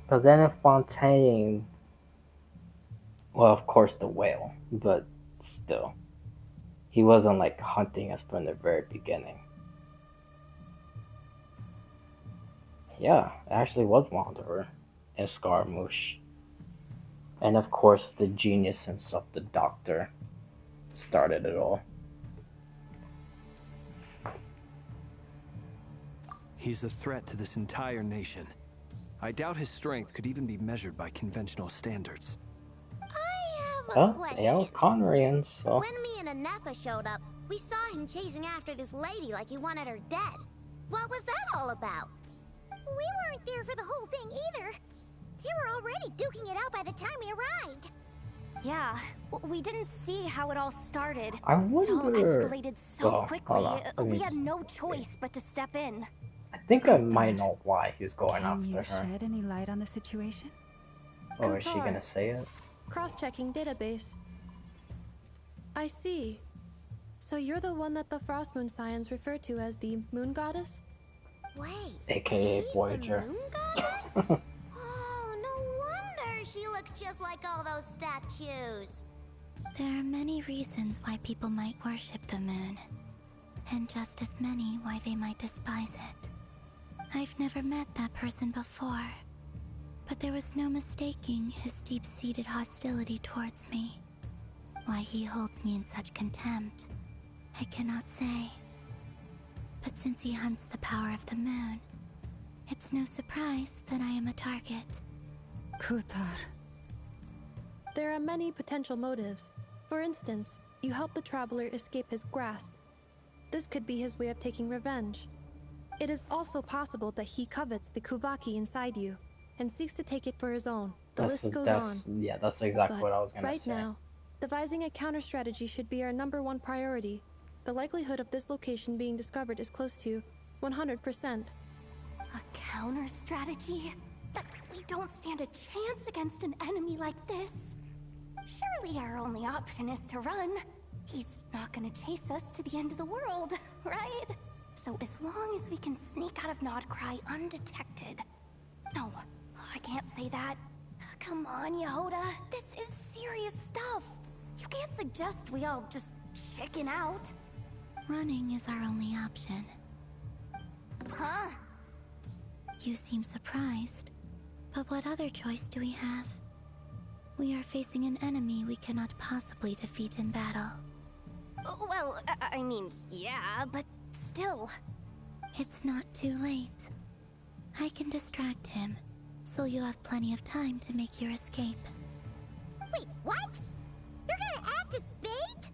But then Fontaine, well, of course the whale, but still, he wasn't like hunting us from the very beginning. Yeah, it actually was Wanderer and Scaramouche. And of course, the genius himself, the Doctor, started it all. He's a threat to this entire nation. I doubt his strength could even be measured by conventional standards. I have a Well, question. they are Conrians, so. When me and Anefa showed up, we saw him chasing after this lady like he wanted her dead. What was that all about? We weren't there for the whole thing either. They were already duking it out by the time we arrived. Yeah, we didn't see how it all started. I It all wonder. escalated so Oh, quickly. hold on. Let We me had just no see. choice but to step in. I think I might know why he's going Can you after her. shed any light on the situation? Or is she Kutar. gonna say it? Cross-checking database. I see. So you're the one that the Frost Moon Scions refer to as the Moon Goddess? Wait, aka she's Voyager. the moon goddess? Oh, no wonder she looks just like all those statues. There are many reasons why people might worship the moon, and just as many why they might despise it. I've never met that person before, but there was no mistaking his deep-seated hostility towards me. Why he holds me in such contempt, I cannot say. But since he hunts the power of the moon, it's no surprise that I am a target. Kutar. There are many potential motives. For instance, you help the traveler escape his grasp. This could be his way of taking revenge. It is also possible that he covets the Kuvaki inside you and seeks to take it for his own. The list goes on. Yeah, that's exactly But what I was gonna right say. now, devising a counter strategy should be our #1 priority. The likelihood of this location being discovered is close to 100%. A counter strategy? We don't stand a chance against an enemy like this. Surely our only option is to run. He's not gonna chase us to the end of the world, right? So as long as we can sneak out of Nodcry undetected. No, I can't say that. Come on, Yehoda. This is serious stuff. You can't suggest we all just chicken out. Running is our only option. Huh? You seem surprised. But what other choice do we have? We are facing an enemy we cannot possibly defeat in battle. Well, I mean, yeah, but still. It's not too late. I can distract him, so you'll have plenty of time to make your escape. Wait, what? You're gonna act as bait?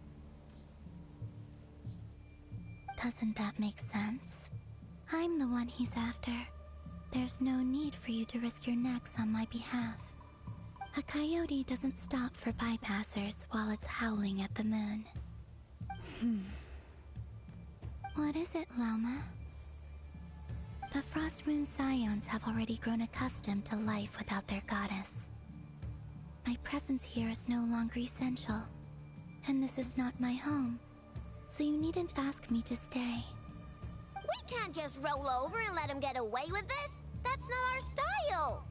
Doesn't that make sense? I'm the one he's after. There's no need for you to risk your necks on my behalf. A coyote doesn't stop for bypassers while it's howling at the moon. What is it, Lama? The Frost Moon Scions have already grown accustomed to life without their goddess. My presence here is no longer essential, and this is not my home, so you needn't ask me to stay. We can't just roll over and let him get away with this. That's not our style.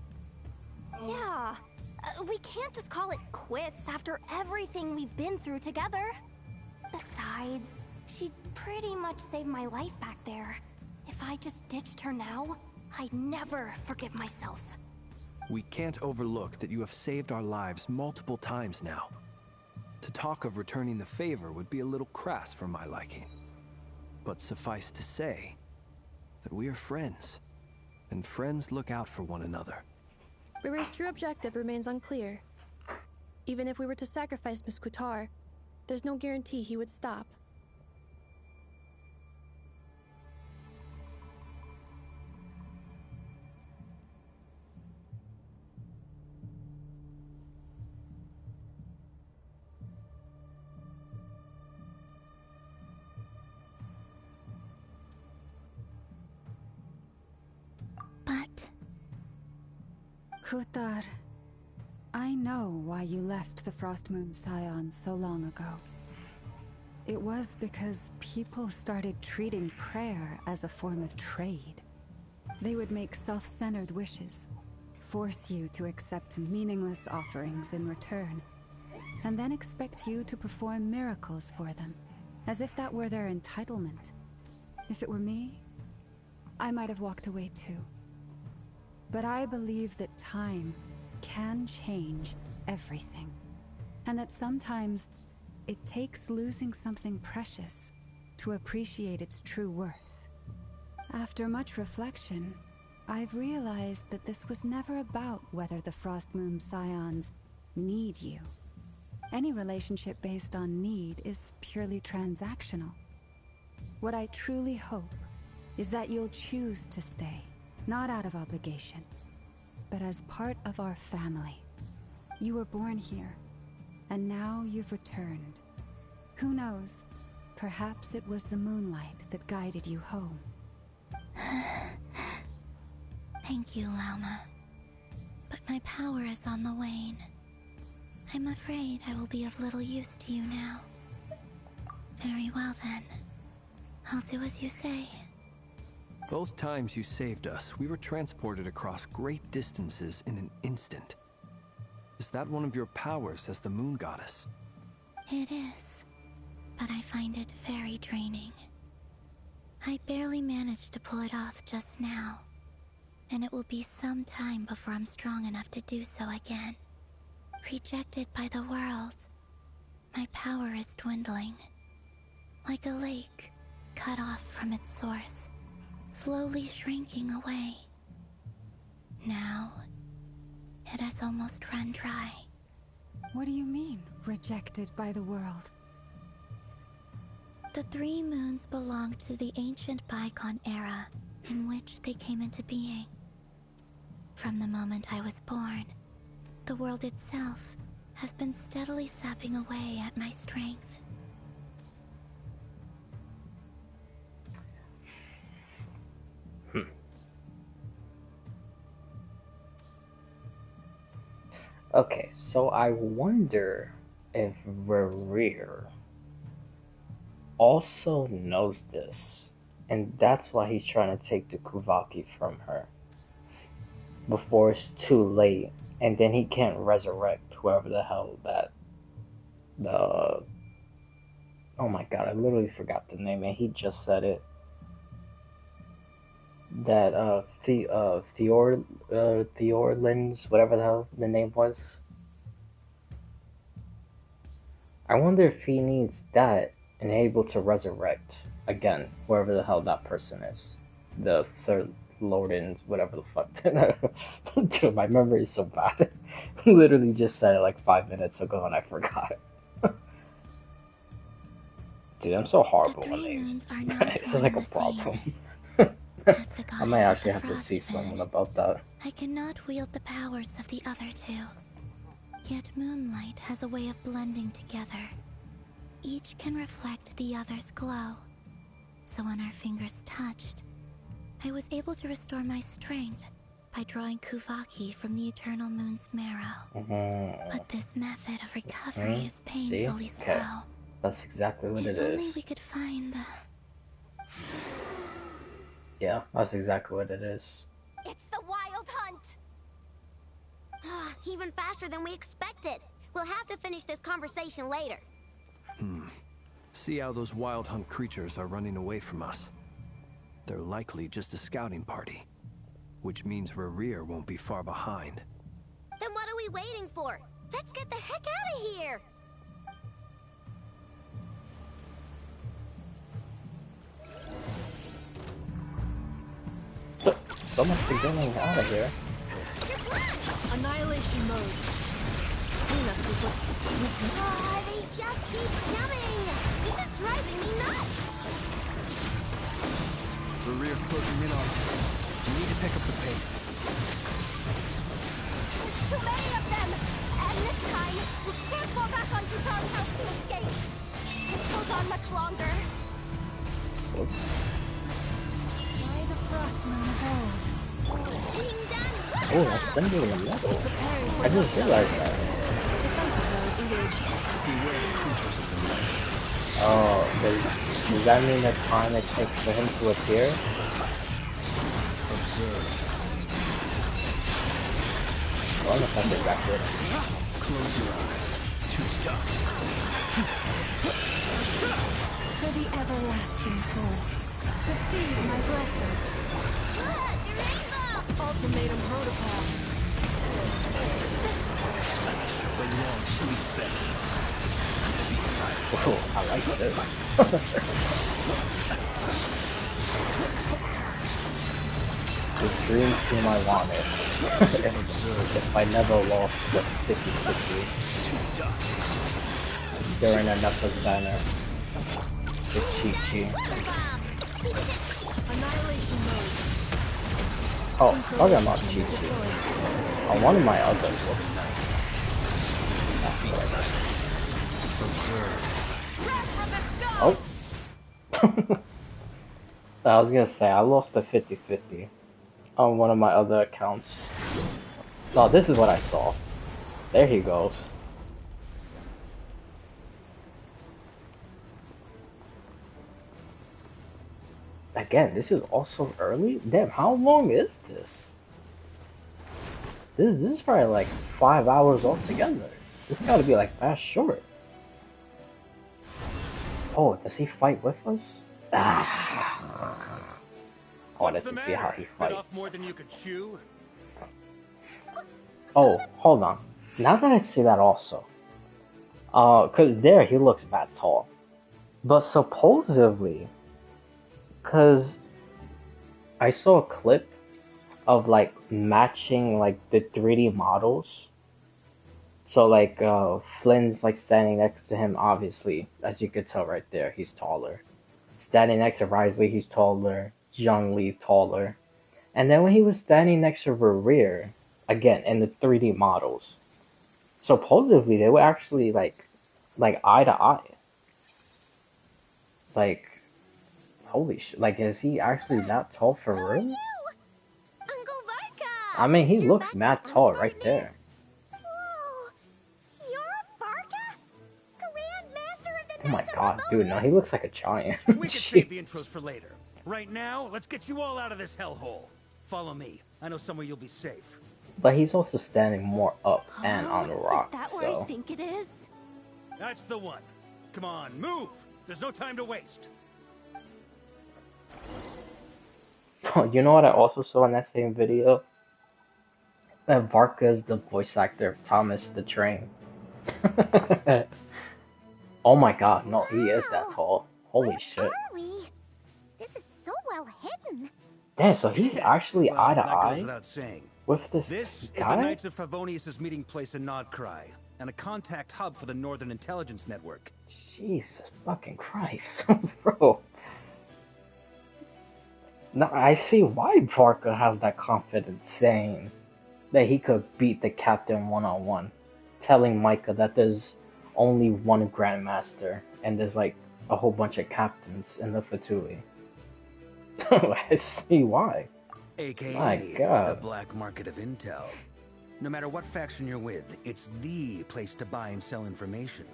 Yeah, we can't just call it quits after everything we've been through together. Besides, she'd pretty much saved my life back there. If I just ditched her now, I'd never forgive myself. We can't overlook that you have saved our lives multiple times now. To talk of returning the favor would be a little crass for my liking. But suffice to say that we are friends, and friends look out for one another. Rerir's true objective remains unclear. Even if we were to sacrifice Miss Kutar, there's no guarantee he would stop. But Kutar, I know why you left the Frost Moon Scions so long ago. It was because people started treating prayer as a form of trade. They would make self-centered wishes, force you to accept meaningless offerings in return, and then expect you to perform miracles for them, as if that were their entitlement. If it were me, I might have walked away too. But I believe that time can change everything, and that sometimes it takes losing something precious to appreciate its true worth. After much reflection, I've realized that this was never about whether the Frost Moon Scions need you. Any relationship based on need is purely transactional. What I truly hope is that you'll choose to stay, not out of obligation, but as part of our family. You were born here, and now you've returned. Who knows? Perhaps it was the moonlight that guided you home. thank you, Lauma. But my power is on the wane. I'm afraid I will be of little use to you now. Very well then. I'll do as you say. Both times you saved us, we were transported across great distances in an instant. Is that one of your powers as the moon goddess? It is, but I find it very draining. I barely managed to pull it off just now, and it will be some time before I'm strong enough to do so again. Rejected by the world, my power is dwindling. Like a lake, cut off from its source, slowly shrinking away. Now, it has almost run dry. What do you mean, rejected by the world? The 3 moons belonged to the ancient bygone era in which they came into being. From the moment I was born, the world itself has been steadily sapping away at my strength. Okay, so I wonder if Rerir also knows this, and that's why he's trying to take the Kuvaki from her before it's too late, and then he can't resurrect whoever the hell that the oh my god, I literally forgot the name, and he just said it. That Theorlin's, whatever the hell the name was. I wonder if he needs that and able to resurrect again, whoever the hell that person is. The third Lordins, whatever the fuck. Dude, my memory is so bad. Literally just said it like 5 minutes ago and I forgot. Dude, I'm so horrible with names. It's like a problem. I might actually have to see someone about that. I cannot wield the powers of the other 2. Yet moonlight has a way of blending together. Each can reflect the other's glow. So when our fingers touched, I was able to restore my strength by drawing Kuvaki from the eternal moon's marrow. But this method of recovery is painfully slow. That's exactly what it is. If only we could find the... Yeah, that's exactly what it is. It's the Wild Hunt! Even faster than we expected. We'll have to finish this conversation later. See how those Wild Hunt creatures are running away from us. They're likely just a scouting party, which means Rerir won't be far behind. Then what are we waiting for? Let's get the heck out of here! So much for getting out of here. Annihilation mode. Cleanups is what... They just keep coming! This is driving me nuts! Rerir's closing in on us. We need to pick up the pace. There's too many of them! And this time, we can't fall back on Tutar's house to escape. If this goes on much longer. Why the frost moon hold? Being done! Oh, that's Cinder in the middle. I just realized that. Beware the creatures of the night. Oh, does that mean the time it takes for him to appear? Observe. I don't know if that's exactly it. Close your eyes. To dust. For the everlasting forest. Receive my blessing. Look! Rainbow! Ultimatum protocol. The long, sweet beckons. Be silent. Oh, I like this. The dream team I wanted. If I never lost the 50-50 during an episode banner with Chi-Chi. Annihilation mode. Oh, talking about Chi-Chi. On one of my others. Oh. I was gonna say, I lost the 50-50 on one of my other accounts. Oh, this is what I saw. There he goes. I Again, this is also early? Damn, how long is this? This is probably like 5 hours altogether. This gotta be like fast short. Oh, does he fight with us? Ah. I wanted to see how he Bit off fights. more than you could chew? Oh, hold on. Now that I see that also. Cause there he looks bad tall. But supposedly, cause I saw a clip of like matching like the 3D models. So like Flynn's like standing next to him, obviously, as you could tell right there, he's taller. Standing next to Risley, he's taller. Zhongli taller. And then when he was standing next to Rerir, again in the 3D models, supposedly they were actually like eye to eye. Like holy shit! Like is he actually that tall for real? Uncle Varka! I mean, he You're looks back mad at tall Amsfort right then? there. Whoa! You're Varka? Grand Master of the Oh my Knights of god, dude, no, he looks like a giant. We could save the intros for later. Right now, let's get you all out of this hellhole. Follow me. I know somewhere you'll be safe. But he's also standing more up and on the Is rock, that where I so. think it is? That's the one. Come on, move! There's no time to waste. You know what I also saw in that same video? That Varka is the voice actor of Thomas the Train. Oh my god, no, he is that tall. Holy Where shit. are we? This is so well hidden. Damn, so he's actually Well, eye to that goes eye without saying. with this This is the guy? Knights of Favonius' meeting place in Nodcry, and a contact hub for the Northern Intelligence Network. Jesus fucking Christ, bro. Now I see why Varka has that confidence saying that he could beat the captain one-on-one, telling Micah that there's only one Grandmaster and there's like a whole bunch of captains in the Fatui. I see why. AKA My God. the black market of intel. No matter what faction you're with, it's the place to buy and sell information.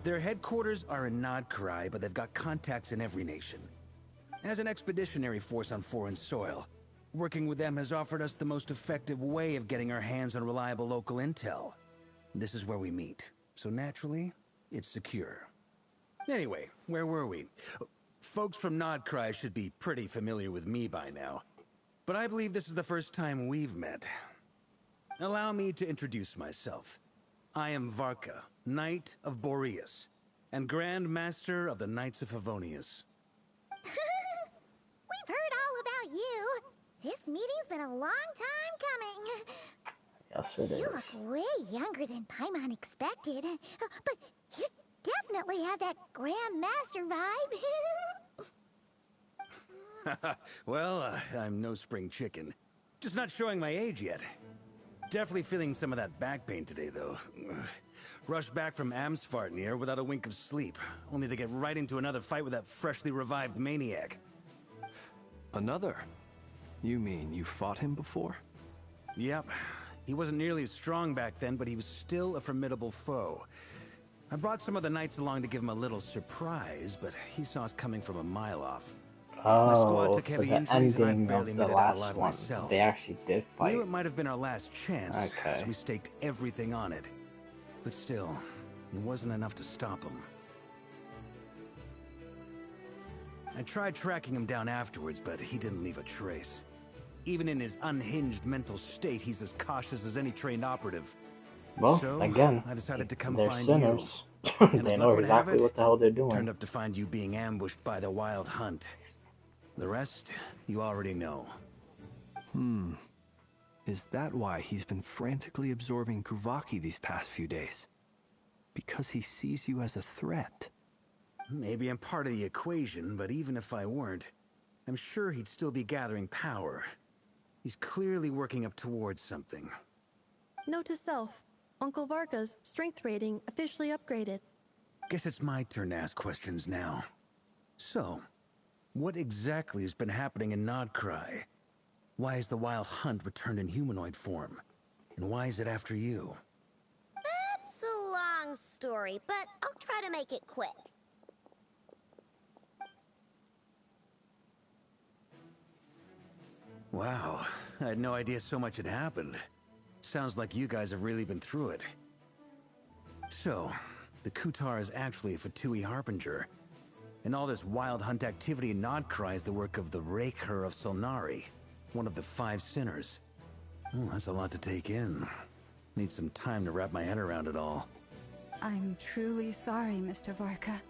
Their headquarters are in Nodcry, but they've got contacts in every nation. As an expeditionary force on foreign soil, working with them has offered us the most effective way of getting our hands on reliable local intel. This is where we meet, so naturally, it's secure. Anyway, where were we? Folks from Nodcry should be pretty familiar with me by now. But I believe this is the first time we've met. Allow me to introduce myself. I am Varka, Knight of Boreas, and Grand Master of the Knights of Favonius. We've heard all about you. This meeting's been a long time coming. Yes, it You is. look way younger than Paimon expected. But you definitely have that Grand Master vibe. Well, I'm no spring chicken. Just not showing my age yet. Definitely feeling some of that back pain today, though. Rushed back from Amsfort near without a wink of sleep, only to get right into another fight with that freshly revived maniac. Another? You mean you fought him before? Yep. He wasn't nearly as strong back then, but he was still a formidable foe. I brought some of the knights along to give him a little surprise, but he saw us coming from a mile off. My squad Oh, took so heavy the injuries and I ending barely of the made it out last alive one, myself. they actually did fight. Knew it might have been our last chance, Okay. so we staked everything on it. But still, it wasn't enough to stop him. I tried tracking him down afterwards, but he didn't leave a trace. Even in his unhinged mental state, he's as cautious as any trained operative. Well, So, again, I decided to come they're find sinners. you. And They as know luck would have exactly it, what the hell they're doing. turned up to find you being ambushed by the Wild Hunt. The rest, you already know. Is that why he's been frantically absorbing Kuvaki these past few days? Because he sees you as a threat? Maybe I'm part of the equation, but even if I weren't, I'm sure he'd still be gathering power. He's clearly working up towards something. Note to self, Uncle Varka's strength rating officially upgraded. Guess it's my turn to ask questions now. So, what exactly has been happening in Nodcry? Why is the Wild Hunt returned in humanoid form? And why is it after you? It's a long story, but I'll try to make it quick. Wow, I had no idea so much had happened. Sounds like you guys have really been through it. So, the Kutar is actually a Fatui Harbinger. And all this wild hunt activity in Nodcry is the work of the Rerir of Solnari, one of the 5 sinners. Oh, that's a lot to take in. Need some time to wrap my head around it all. I'm truly sorry, Mr. Varka.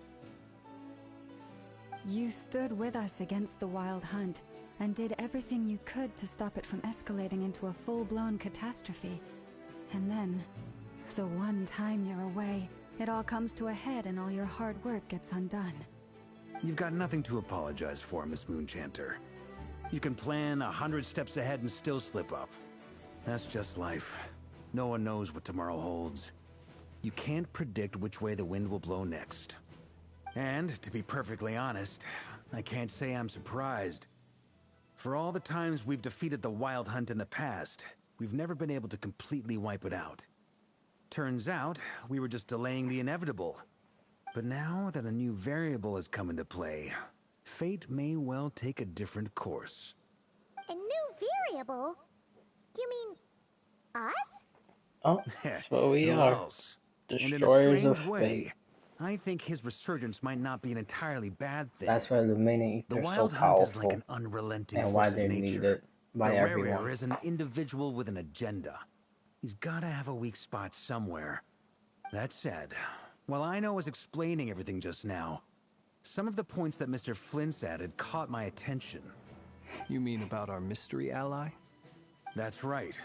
You stood with us against the Wild Hunt, and did everything you could to stop it from escalating into a full-blown catastrophe. And then, the one time you're away, it all comes to a head and all your hard work gets undone. You've got nothing to apologize for, Miss Moonchanter. You can plan 100 steps ahead and still slip up. That's just life. No one knows what tomorrow holds. You can't predict which way the wind will blow next. And, to be perfectly honest, I can't say I'm surprised. For all the times we've defeated the Wild Hunt in the past, we've never been able to completely wipe it out. Turns out, we were just delaying the inevitable. But now that a new variable has come into play, fate may well take a different course. A new variable? You mean us? Oh, that's what we Who are. else? And in a Destroyers of strange fate. way, I think his resurgence might not be an entirely bad thing. That's why the mini The are so Wild Hunt is like powerful an unrelenting and why force of they're nature. needed by The everyone. Rerir is an individual with an agenda. He's gotta have a weak spot somewhere. That said, while I was explaining everything just now, some of the points that Mr. Flint's added caught my attention. You mean about our mystery ally? That's right.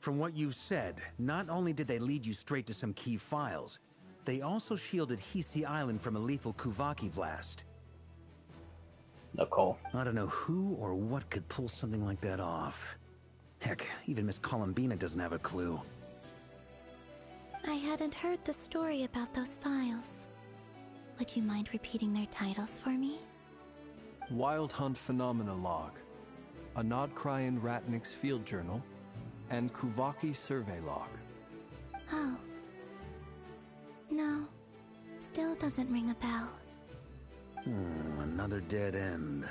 From what you've said, not only did they lead you straight to some key files, they also shielded Hisi Island from a lethal Kuvaki blast. Nicole. I don't know who or what could pull something like that off. Heck, even Miss Columbina doesn't have a clue. I hadn't heard the story about those files. Would you mind repeating their titles for me? Wild Hunt Phenomena Log, a Nodcryan Ratnik's Field Journal, and Kuvaki Survey Log. Oh. No. Still doesn't ring a bell. Another dead end.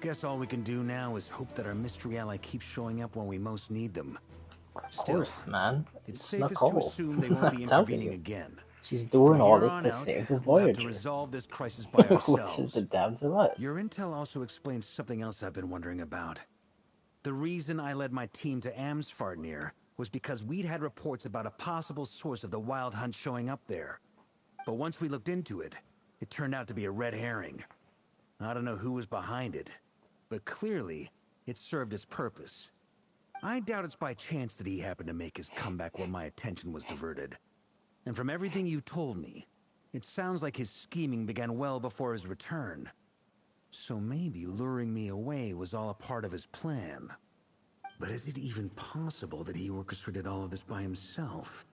Guess all we can do now is hope that our mystery ally keeps showing up when we most need them. Of course, man. It's It's safest Nicole. to assume they won't be I'm telling intervening you. again. She's doing From all here this on to out, save the we'll have to Voyager. resolve this crisis by ourselves. Which is the damn delight. Your intel also explains something else I've been wondering about. The reason I led my team to Amsfarnir was because we'd had reports about a possible source of the Wild Hunt showing up there. But once we looked into it, it turned out to be a red herring. I don't know who was behind it, but clearly, it served its purpose. I doubt it's by chance that he happened to make his comeback while my attention was diverted. And from everything you told me, it sounds like his scheming began well before his return. So maybe luring me away was all a part of his plan. But is it even possible that he orchestrated all of this by himself?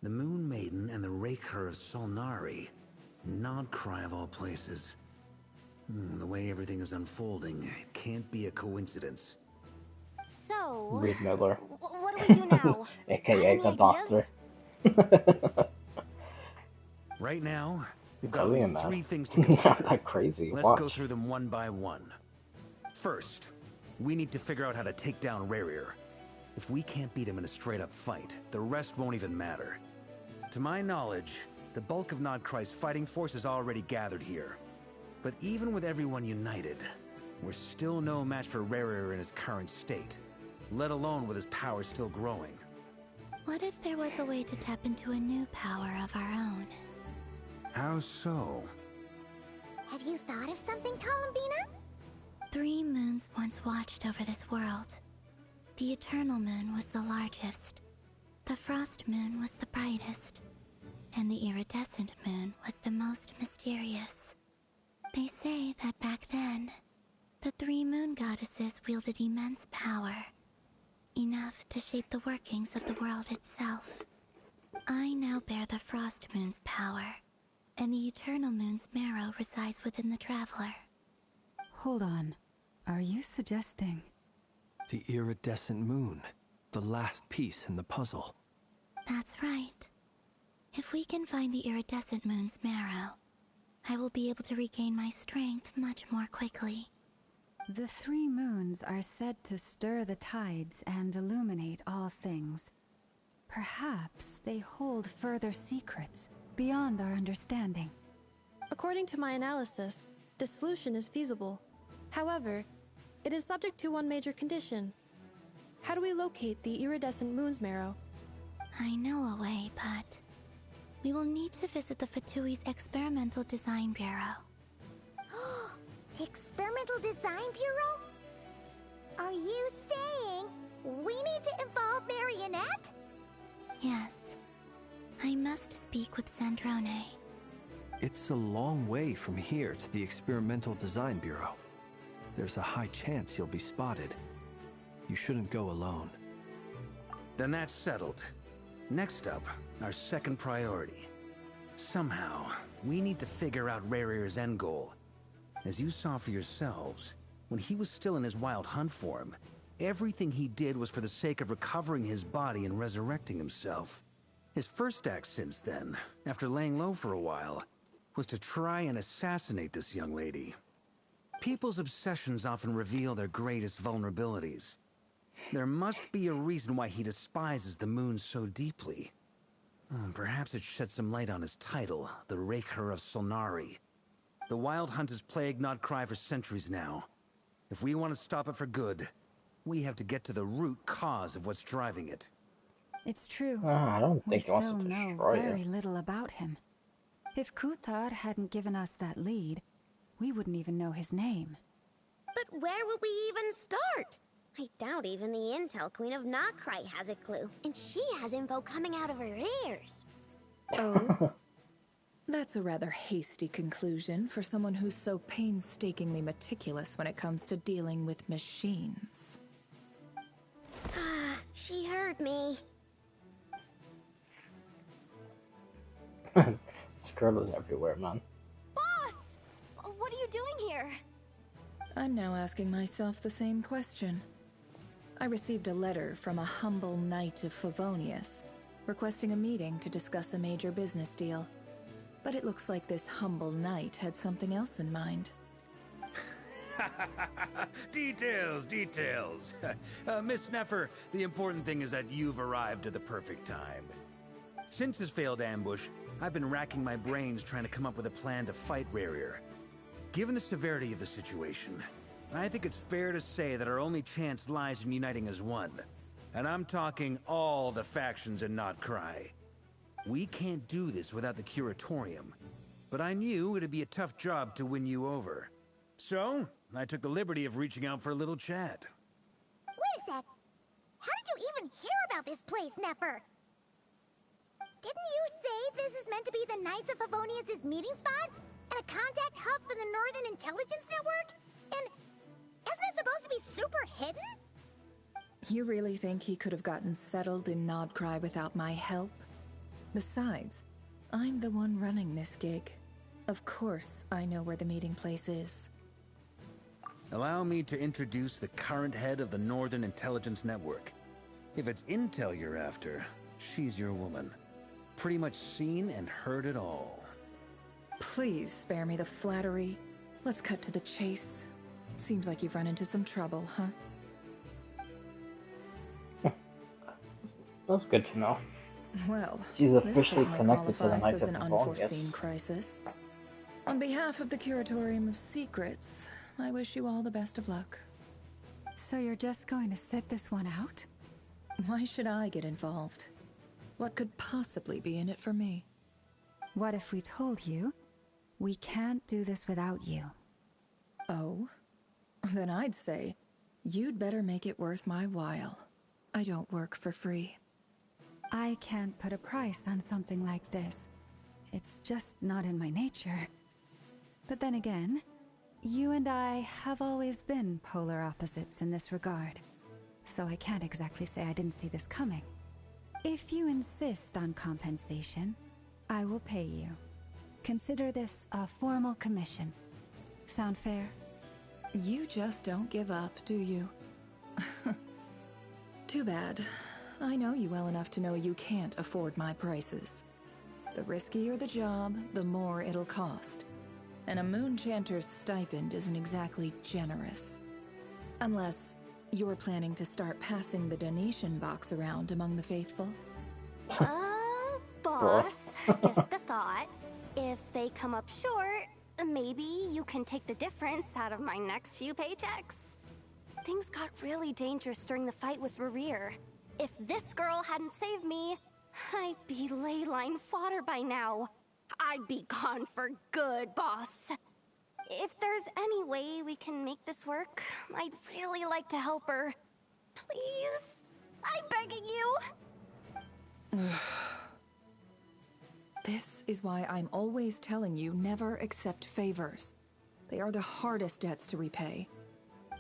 The Moon Maiden and the Rerir of Solnari. Nodcry of all places. The way everything is unfolding, it can't be a coincidence. So... Reed Miller. What do we do now? AKA Got the any Doctor. Right now, we've got Tell at me, least man. 3 things to consider. Not crazy. Let's Watch. go through them one by one. First, we need to figure out how to take down Rerir. If we can't beat him in a straight-up fight, the rest won't even matter. To my knowledge, the bulk of Nodcry's fighting force is already gathered here. But even with everyone united, we're still no match for Rerir in his current state, let alone with his power still growing. What if there was a way to tap into a new power of our own? How so? Have you thought of something, Columbina? 3 moons once watched over this world. The Eternal Moon was the largest. The Frost Moon was the brightest. And the Iridescent Moon was the most mysterious. They say that back then, the 3 moon goddesses wielded immense power. Enough to shape the workings of the world itself. I now bear the Frost Moon's power, and the Eternal Moon's marrow resides within the Traveler. Hold on. Are you suggesting... The iridescent moon, the last piece in the puzzle. That's right. If we can find the Iridescent Moon's marrow, I will be able to regain my strength much more quickly. The 3 moons are said to stir the tides and illuminate all things. Perhaps they hold further secrets beyond our understanding. According to my analysis, the solution is feasible. However, it is subject to one major condition. How do we locate the iridescent moon's marrow? I know a way, but we will need to visit the Fatui's Experimental Design Bureau. The Experimental Design Bureau? Are you saying we need to involve Marionette? Yes. I must speak with Sandrone. It's a long way from here to the Experimental Design Bureau. There's a high chance you'll be spotted. You shouldn't go alone. Then that's settled. Next up, our second priority. Somehow, we need to figure out Rerir's end goal. As you saw for yourselves, when he was still in his wild hunt form, everything he did was for the sake of recovering his body and resurrecting himself. His first act since then, after laying low for a while, was to try and assassinate this young lady. People's obsessions often reveal their greatest vulnerabilities. There must be a reason why he despises the moon so deeply. Perhaps it sheds some light on his title, the Rerir of Solnari. The Wild Hunt has plagued Nodcry for centuries now. If we want to stop it for good, we have to get to the root cause of what's driving it. It's true. I don't We think he wants still to know destroy very it. little about him. If Kuthar hadn't given us that lead, we wouldn't even know his name. But where would we even start? I doubt even the Intel Queen of Notcry has a clue, and she has info coming out of her ears. Oh? That's a rather hasty conclusion for someone who's so painstakingly meticulous when it comes to dealing with machines. She heard me. This girl is everywhere, man. Boss! What are you doing here? I'm now asking myself the same question. I received a letter from a humble knight of Favonius, requesting a meeting to discuss a major business deal. But it looks like this humble knight had something else in mind. Details, details. Miss Sneffer, the important thing is that you've arrived at the perfect time. Since his failed ambush, I've been racking my brains trying to come up with a plan to fight Rerir. Given the severity of the situation, I think it's fair to say that our only chance lies in uniting as one. And I'm talking all the factions in Notcry. We can't do this without the Curatorium, but I knew it'd be a tough job to win you over. So, I took the liberty of reaching out for a little chat. Wait a sec. How did you even hear about this place, Neffer? Didn't you say this is meant to be the Knights of Favonius' meeting spot? And a contact hub for the Northern Intelligence Network? And isn't it supposed to be super hidden? You really think he could have gotten settled in Nodcry without my help? Besides, I'm the one running this gig. Of course I know where the meeting place is. Allow me to introduce the current head of the Northern Intelligence Network. If it's intel you're after, she's your woman. Pretty much seen and heard it all. Please spare me the flattery. Let's cut to the chase. Seems like you've run into some trouble, huh? That's good to know. Well, She's this officially certainly connected to the qualifies Knights as of an Favonius. unforeseen crisis. On behalf of the Curatorium of Secrets, I wish you all the best of luck. So you're just going to sit this one out? Why should I get involved? What could possibly be in it for me? What if we told you we can't do this without you? Oh? Then I'd say, you'd better make it worth my while. I don't work for free. I can't put a price on something like this. It's just not in my nature. But then again, you and I have always been polar opposites in this regard. So I can't exactly say I didn't see this coming. If you insist on compensation, I will pay you. Consider this a formal commission. Sound fair? You just don't give up, do you? Too bad. I know you well enough to know you can't afford my prices. The riskier the job, the more it'll cost. And a Moonchanter's stipend isn't exactly generous. Unless you're planning to start passing the donation box around among the faithful. Boss, just a thought. If they come up short, maybe you can take the difference out of my next few paychecks. Things got really dangerous during the fight with Rerir. If this girl hadn't saved me, I'd be ley line fodder by now. I'd be gone for good, boss. If there's any way we can make this work, I'd really like to help her. Please? I'm begging you. This is why I'm always telling you never accept favors. They are the hardest debts to repay.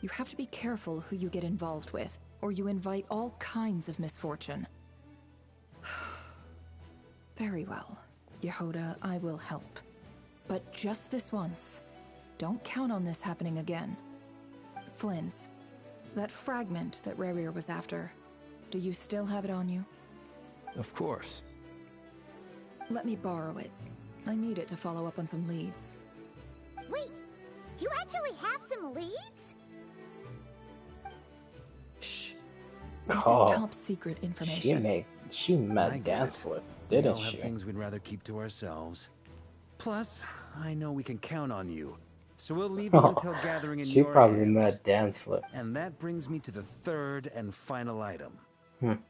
You have to be careful who you get involved with, or you invite all kinds of misfortune. Very well, Yehoda, I will help. But just this once. Don't count on this happening again. Flynn's, that fragment that Rerir was after, do you still have it on you? Of course. Let me borrow it. I need it to follow up on some leads. Wait, you actually have some leads? Shh. This is top secret information. She met Danslip, didn't we all she? have things we'd rather keep to ourselves. Plus, I know we can count on you. So we'll leave the intel gathering in your hands. She probably met Danslip. And that brings me to the third and final item.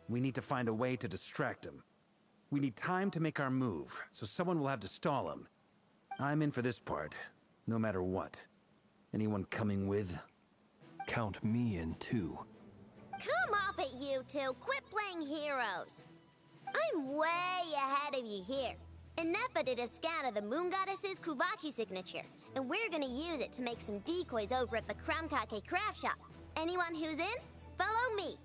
We need to find a way to distract him. We need time to make our move, so someone will have to stall him. I'm in for this part, no matter what. Anyone coming with? Count me in too. Come off it, you two. Quit playing heroes. I'm way ahead of you here. Nefa did a scan of the Moon Goddess's Kuvaki signature, and we're gonna use it to make some decoys over at the Kramkake craft shop. Anyone who's in, follow me.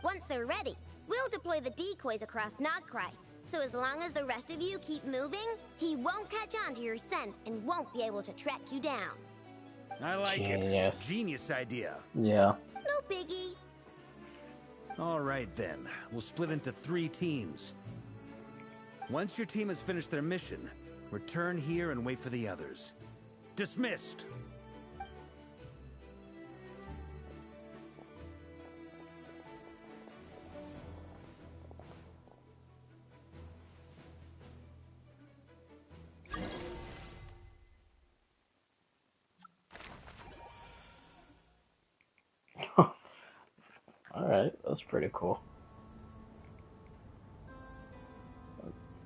Once they're ready, we'll deploy the decoys across Nagcry. So as long as the rest of you keep moving, he won't catch on to your scent and won't be able to track you down. I like it. Genius idea. Yeah. No biggie. All right then, we'll split into 3 teams. Once your team has finished their mission, return here and wait for the others. Dismissed! Alright, that's pretty cool.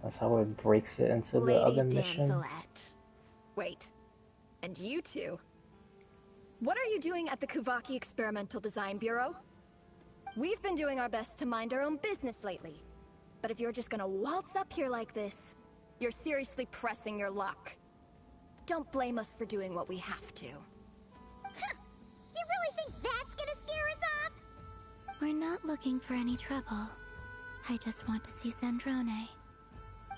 That's how it breaks it into the other missions. Wait, and you two? What are you doing at the Kuvaki Experimental Design Bureau? We've been doing our best to mind our own business lately. But if you're just gonna waltz up here like this, you're seriously pressing your luck. Don't blame us for doing what we have to. Huh. You really think that's gonna scare us off? We're not looking for any trouble. I just want to see Zandrone.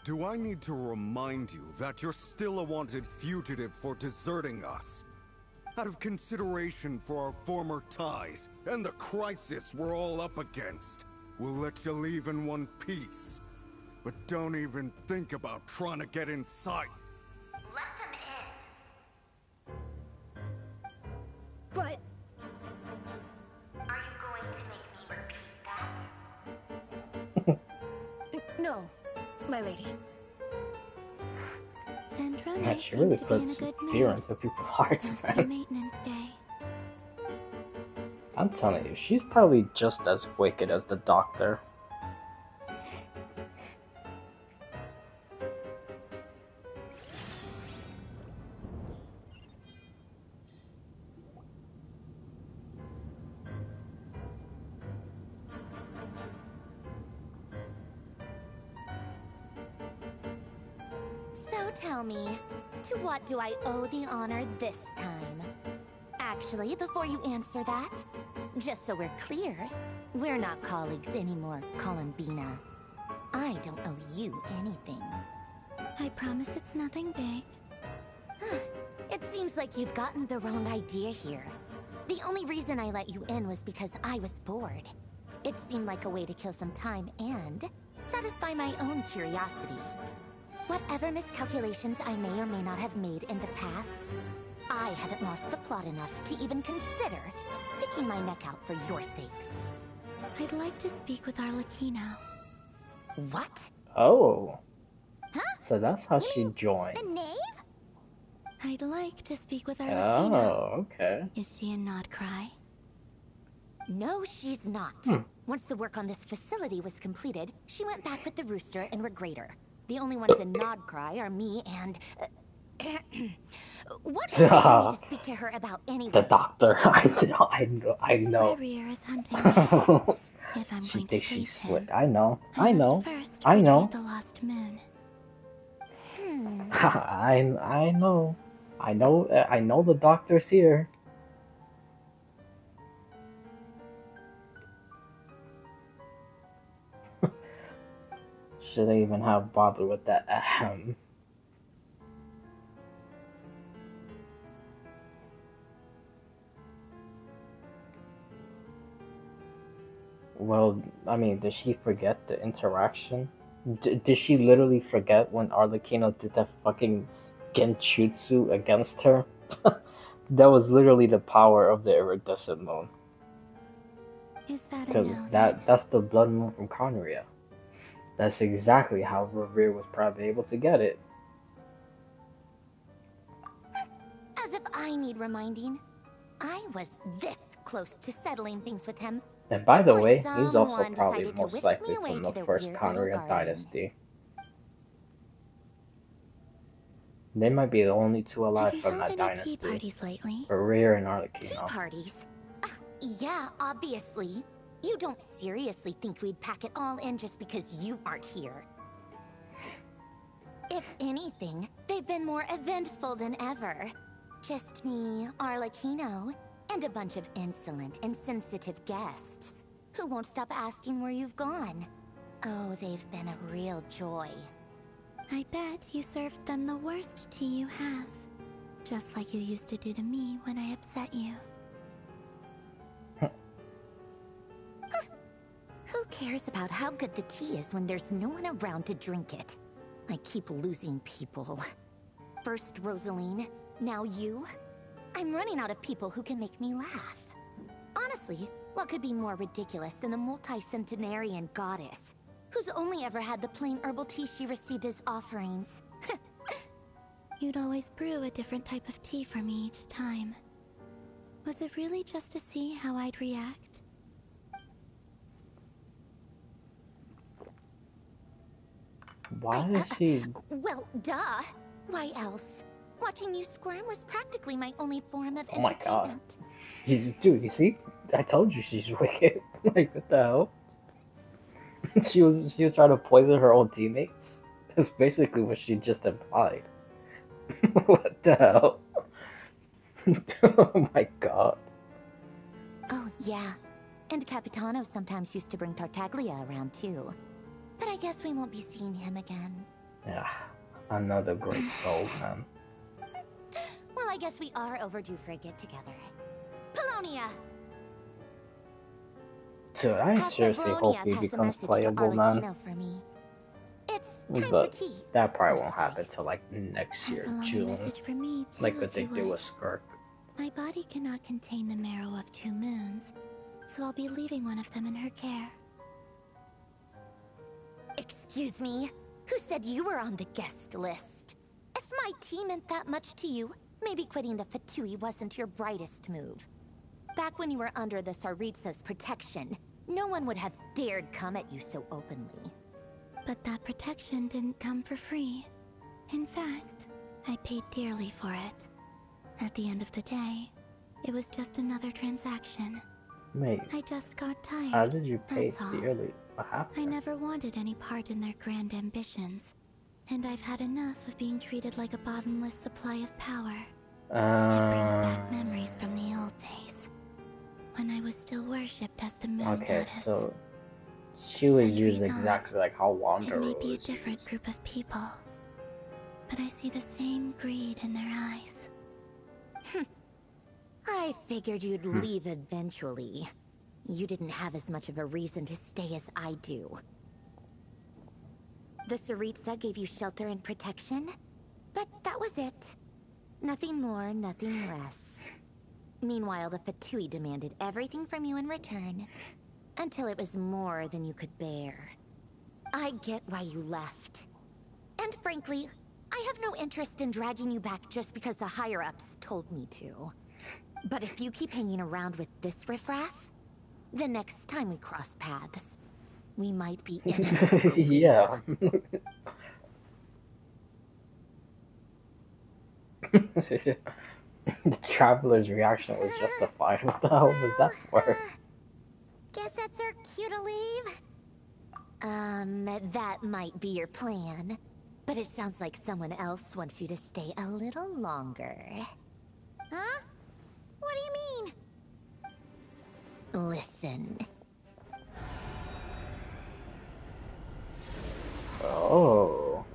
Do I need to remind you that you're still a wanted fugitive for deserting us? Out of consideration for our former ties and the crisis we're all up against, we'll let you leave in one piece. But don't even think about trying to get inside. Let them in. But... Are you going to make me repeat that? No, my lady. Zandrone Yeah, she seems really to be in a puts good fear mood. into people's hearts, Must be man. maintenance day. I'm telling you, she's probably just as wicked as the doctor. So tell me, to what do I owe the honor this time? Actually, before you answer that, just so we're clear, we're not colleagues anymore, Columbina. I don't owe you anything. I promise it's nothing big. It seems like you've gotten the wrong idea here. The only reason I let you in was because I was bored. It seemed like a way to kill some time and satisfy my own curiosity. Whatever miscalculations I may or may not have made in the past, I haven't lost the plot enough to even consider sticking my neck out for your sakes. I'd like to speak with Arlecchino. What? Oh. Huh? So that's how she joined. The knave? I'd like to speak with Arlecchino. Oh, okay. Is she in Nodcry? No, she's not. Once the work on this facility was completed, she went back with the Rooster and Rerir. The only ones in Nodcry are me and... what is it you need to speak to her about anyway? The doctor. I know. Rerir is hunting me. If I'm She going to thinks she's face slick. him, I know. I know. First retrieve the lost moon. I know. I know the doctor's here. Shouldn't even have bothered with that ahem. Well, I mean, did she forget the interaction? Did she literally forget when Arlecchino did that fucking genjutsu against her? That was literally the power of the iridescent moon. Is that a Because no, that's the blood moon from Conria. That's exactly how Rerir was probably able to get it. As if I need reminding. I was this close to settling things with him. And by the way, he's also someone probably decided to most whisk likely me away from to the their first weird little Conria garden. dynasty. They might be the only two alive from that dynasty. Tea parties lately? Rerir and Arlecchino. Tea parties? Yeah, obviously. You don't seriously think we'd pack it all in just because you aren't here. If anything, they've been more eventful than ever. Just me, Arlecchino, and a bunch of insolent and sensitive guests who won't stop asking where you've gone. Oh, they've been a real joy. I bet you served them the worst tea you have. Just like you used to do to me when I upset you. Who cares about how good the tea is when there's no one around to drink it? I keep losing people. First Rosaline, now you. I'm running out of people who can make me laugh. Honestly, what could be more ridiculous than the multi-centenarian goddess, who's only ever had the plain herbal tea she received as offerings? You'd always brew a different type of tea for me each time. Was it really just to see how I'd react? Why is she... Well, duh. Why else? Watching you squirm was practically my only form of entertainment. Oh my god. Dude, you see? I told you she's wicked. Like, what the hell? She was trying to poison her own teammates? That's basically what she just implied. What the hell? Oh my god. Oh, yeah. And Capitano sometimes used to bring Tartaglia around, too. But I guess we won't be seeing him again. Yeah, another great soul, man. Well, I guess we are overdue for a get-together. Polonia! Dude, I seriously hope he becomes playable, man. For me. It's time for But tea. that probably won't happen till like next year, June. For me too, Like what they did with Skirk. My body cannot contain the marrow of 2 moons, so I'll be leaving one of them in her care. Excuse me? Who said you were on the guest list? If my tea meant that much to you, maybe quitting the Fatui wasn't your brightest move. Back when you were under the Tsaritsa's protection, no one would have dared come at you so openly. But that protection didn't come for free. In fact, I paid dearly for it. At the end of the day, it was just another transaction. Mate, I just got tired. how did you pay that's all. dearly? What happened? I never wanted any part in their grand ambitions, and I've had enough of being treated like a bottomless supply of power. It brings back memories from the old days, when I was still worshipped as the moon Okay, goddess. so she was Centuries used on, exactly like how It Wanderer may be a was different used. group of people, but I see the same greed in their eyes. I figured you'd leave eventually. You didn't have as much of a reason to stay as I do. The Tsaritsa gave you shelter and protection, but that was it. Nothing more, nothing less. Meanwhile, the Fatui demanded everything from you in return, until it was more than you could bear. I get why you left. And frankly, I have no interest in dragging you back just because the higher-ups told me to. But if you keep hanging around with this riffraff, the next time we cross paths, we might be enemies for real. Yeah. The traveler's reaction was justified. What the hell was that for? Guess that's our cue to leave. That might be your plan. But it sounds like someone else wants you to stay a little longer. Huh? What do you mean? Listen. Oh.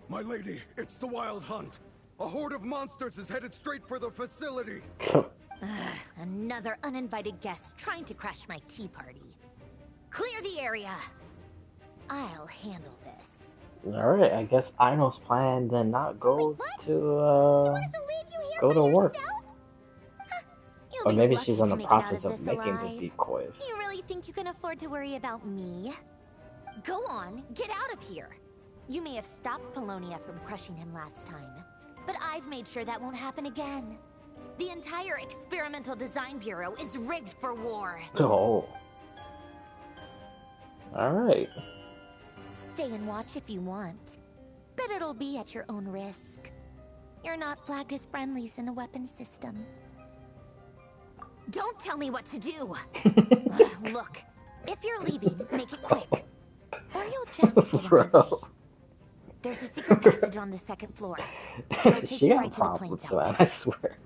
My lady, it's the Wild Hunt. A horde of monsters is headed straight for the facility. Another uninvited guest trying to crash my tea party. Clear the area. I'll handle this. Alright, I guess Ino's plan did not go to, go to work. Or maybe she's in the process of making the decoys. You really think you can afford to worry about me? Go on, get out of here. You may have stopped Polonia from crushing him last time, but I've made sure that won't happen again. The entire Experimental Design Bureau is rigged for war. Oh. Alright. Stay and watch if you want, but it'll be at your own risk. You're not flagged as friendlies in a weapons system. Don't tell me what to do! Look, if you're leaving, make it quick. Or you'll just get in my way. There's a secret passage on the second floor. It'll take She you got right to the problems, planes man, out I there. swear.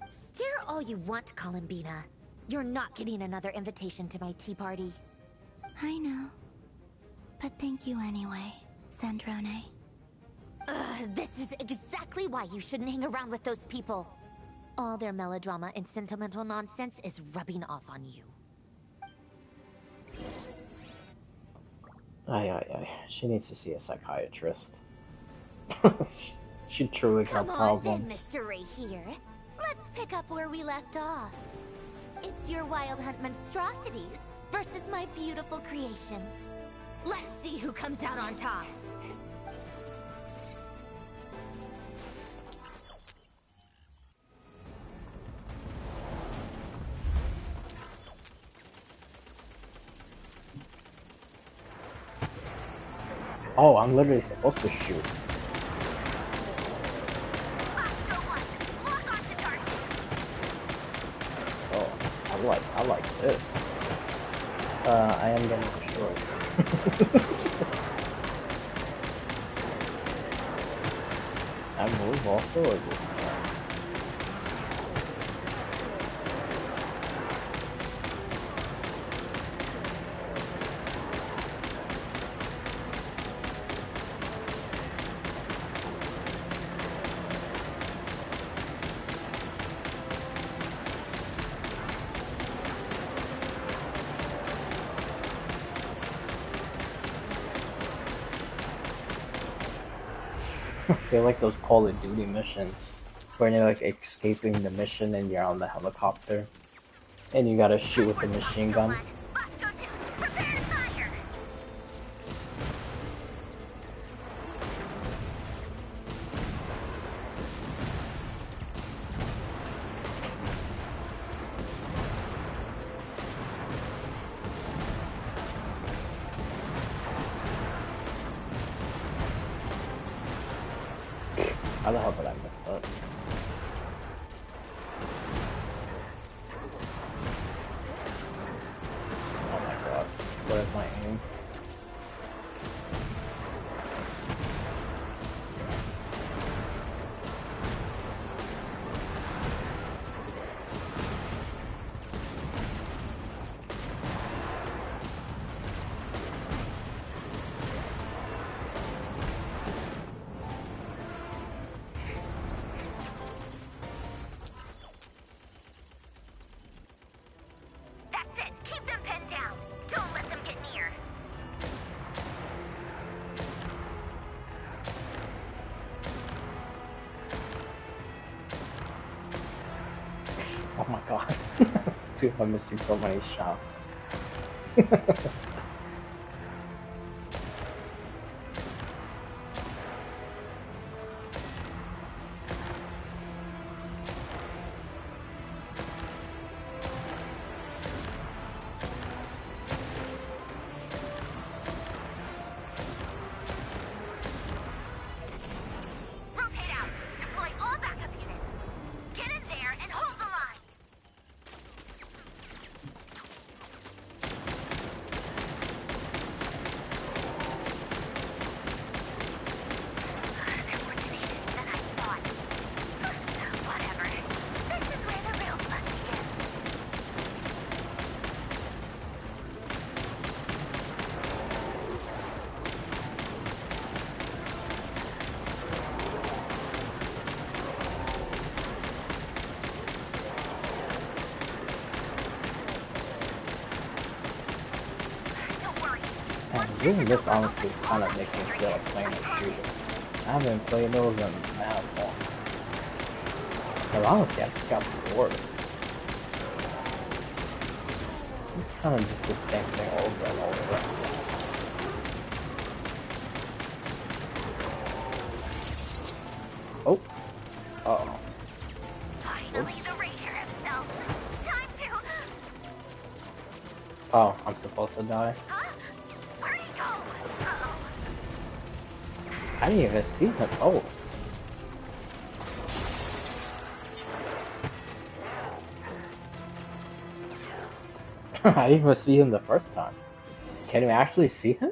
Stare all you want, Columbina. You're not getting another invitation to my tea party. I know. But thank you anyway, Sandrone. This is exactly why you shouldn't hang around with those people. All their melodrama and sentimental nonsense is rubbing off on you. Aye. She needs to see a psychiatrist. She truly got Come on problems. then, Mr. Rerir. Let's pick up where we left off. It's your Wild Hunt monstrosities versus my beautiful creations. Let's see who comes out on top. Oh, I'm literally supposed to shoot. Oh, I like this. I am getting destroyed. I move also, or just I feel like those Call of Duty missions where you're like escaping the mission and you're on the helicopter and you gotta shoot with the machine gun. How the hell did I miss that? Oh my god, what is my aim? Dude, I'm missing so many shots. Rotate out. Deploy all backup units. Get in there and hold the line. They're more tenacious than I thought. Whatever. This is where the real fun begins. Don't worry. And doing this honestly kind of makes me feel like playing a shooter. I haven't played those in that long. But honestly, I just got bored. It's kind of just the same thing over and over. Oh. Uh-oh. Finally, the Rerir himself. Time to... Oh, I'm supposed to die? Huh? Where'd he go? Uh-oh. I didn't even see him. Oh. I didn't even see him the first time. Can you actually see him?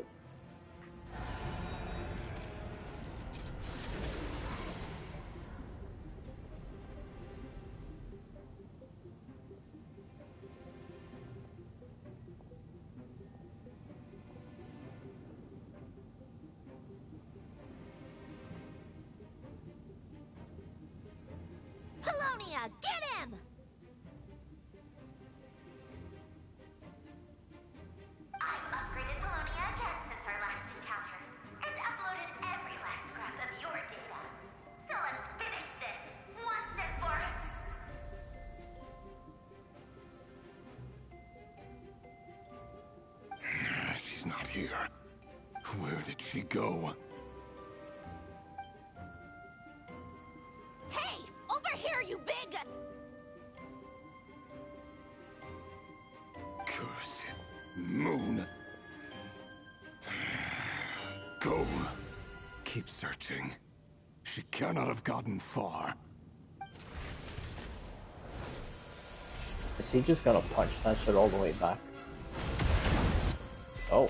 Polonia, get him! I've upgraded Polonia again since our last encounter, and uploaded every last scrap of your data. So let's finish this, once and for... She's not here. Where did she go? Hey! Over here, you big... Cursed moon. Go. Keep searching. She cannot have gotten far. Is he just gonna punch that shit all the way back? Oh.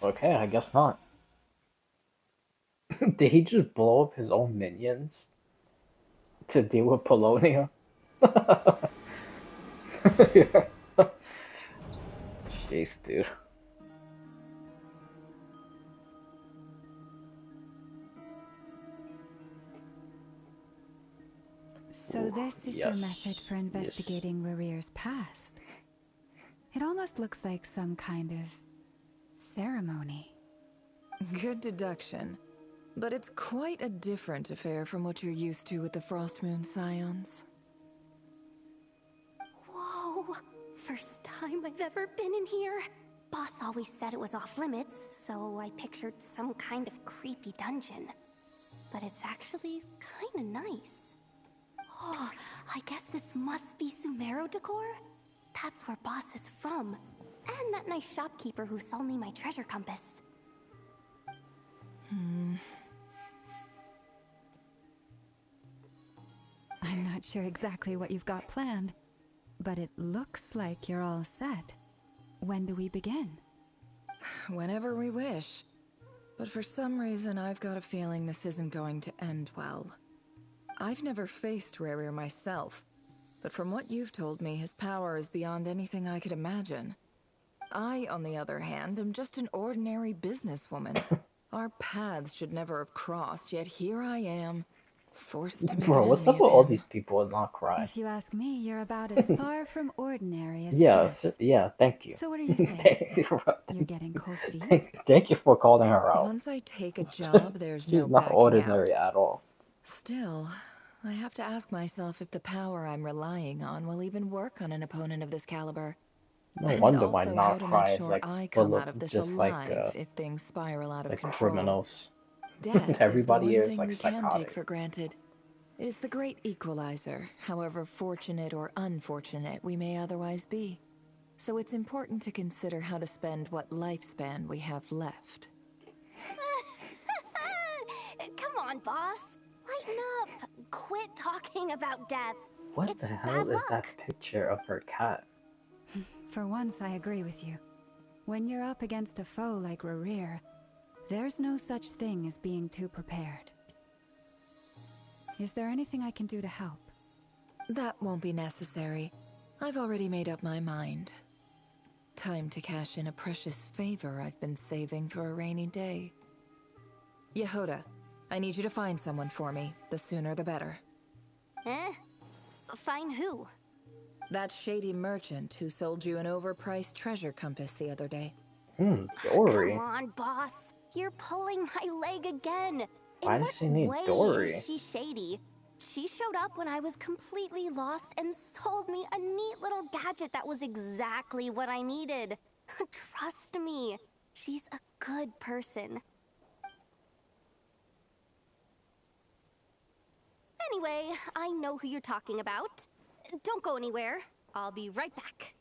Okay, I guess not. Did he just blow up his own minions to deal with Polonia? Jeez, dude. So this is your method for investigating Rerir's past. It almost looks like some kind of ceremony. Good deduction. But it's quite a different affair from what you're used to with the Frostmoon Scions. Whoa! First time I've ever been in here. Boss always said it was off limits, so I pictured some kind of creepy dungeon. But it's actually kinda nice. Oh, I guess this must be Sumero decor? That's where Boss is from. And that nice shopkeeper who sold me my treasure compass. I'm not sure exactly what you've got planned, but it looks like you're all set. When do we begin? Whenever we wish. But for some reason, I've got a feeling this isn't going to end well. I've never faced Rerir myself, but from what you've told me, his power is beyond anything I could imagine. I, on the other hand, am just an ordinary businesswoman. Our paths should never have crossed, yet here I am, forced to make Bro, an what's enemy up with of all him. these people and not cry? If you ask me, you're about as far from ordinary as it Yeah, gets. yeah, thank you. So what are you saying? You're getting cold feet? Thank you for calling her out. Once I take a job, there's She's no not backing ordinary out. at all. Still, I have to ask myself if the power I'm relying on will even work on an opponent of this caliber. No And wonder why also how to make Notcry is sure like I come full out of of this just alive if things spiral out of like control. criminals. Death is the Everybody one here is thing like we can take psychotic. for granted. It is the great equalizer, however fortunate or unfortunate we may otherwise be. So it's important to consider how to spend what lifespan we have left. Come on, boss. Lighten up. Quit talking about death. What It's the hell bad is luck. that picture of her cat? For once, I agree with you. When you're up against a foe like Rerir, there's no such thing as being too prepared. Is there anything I can do to help? That won't be necessary. I've already made up my mind. Time to cash in a precious favor I've been saving for a rainy day. Yehoda, I need you to find someone for me. The sooner the better. Eh? Find who? That shady merchant who sold you an overpriced treasure compass the other day. Dory. Come on, boss. You're pulling my leg again. Why In does what she need way Dory? is she shady? She showed up when I was completely lost and sold me a neat little gadget that was exactly what I needed. Trust me, she's a good person. Anyway, I know who you're talking about. Don't go anywhere. I'll be right back.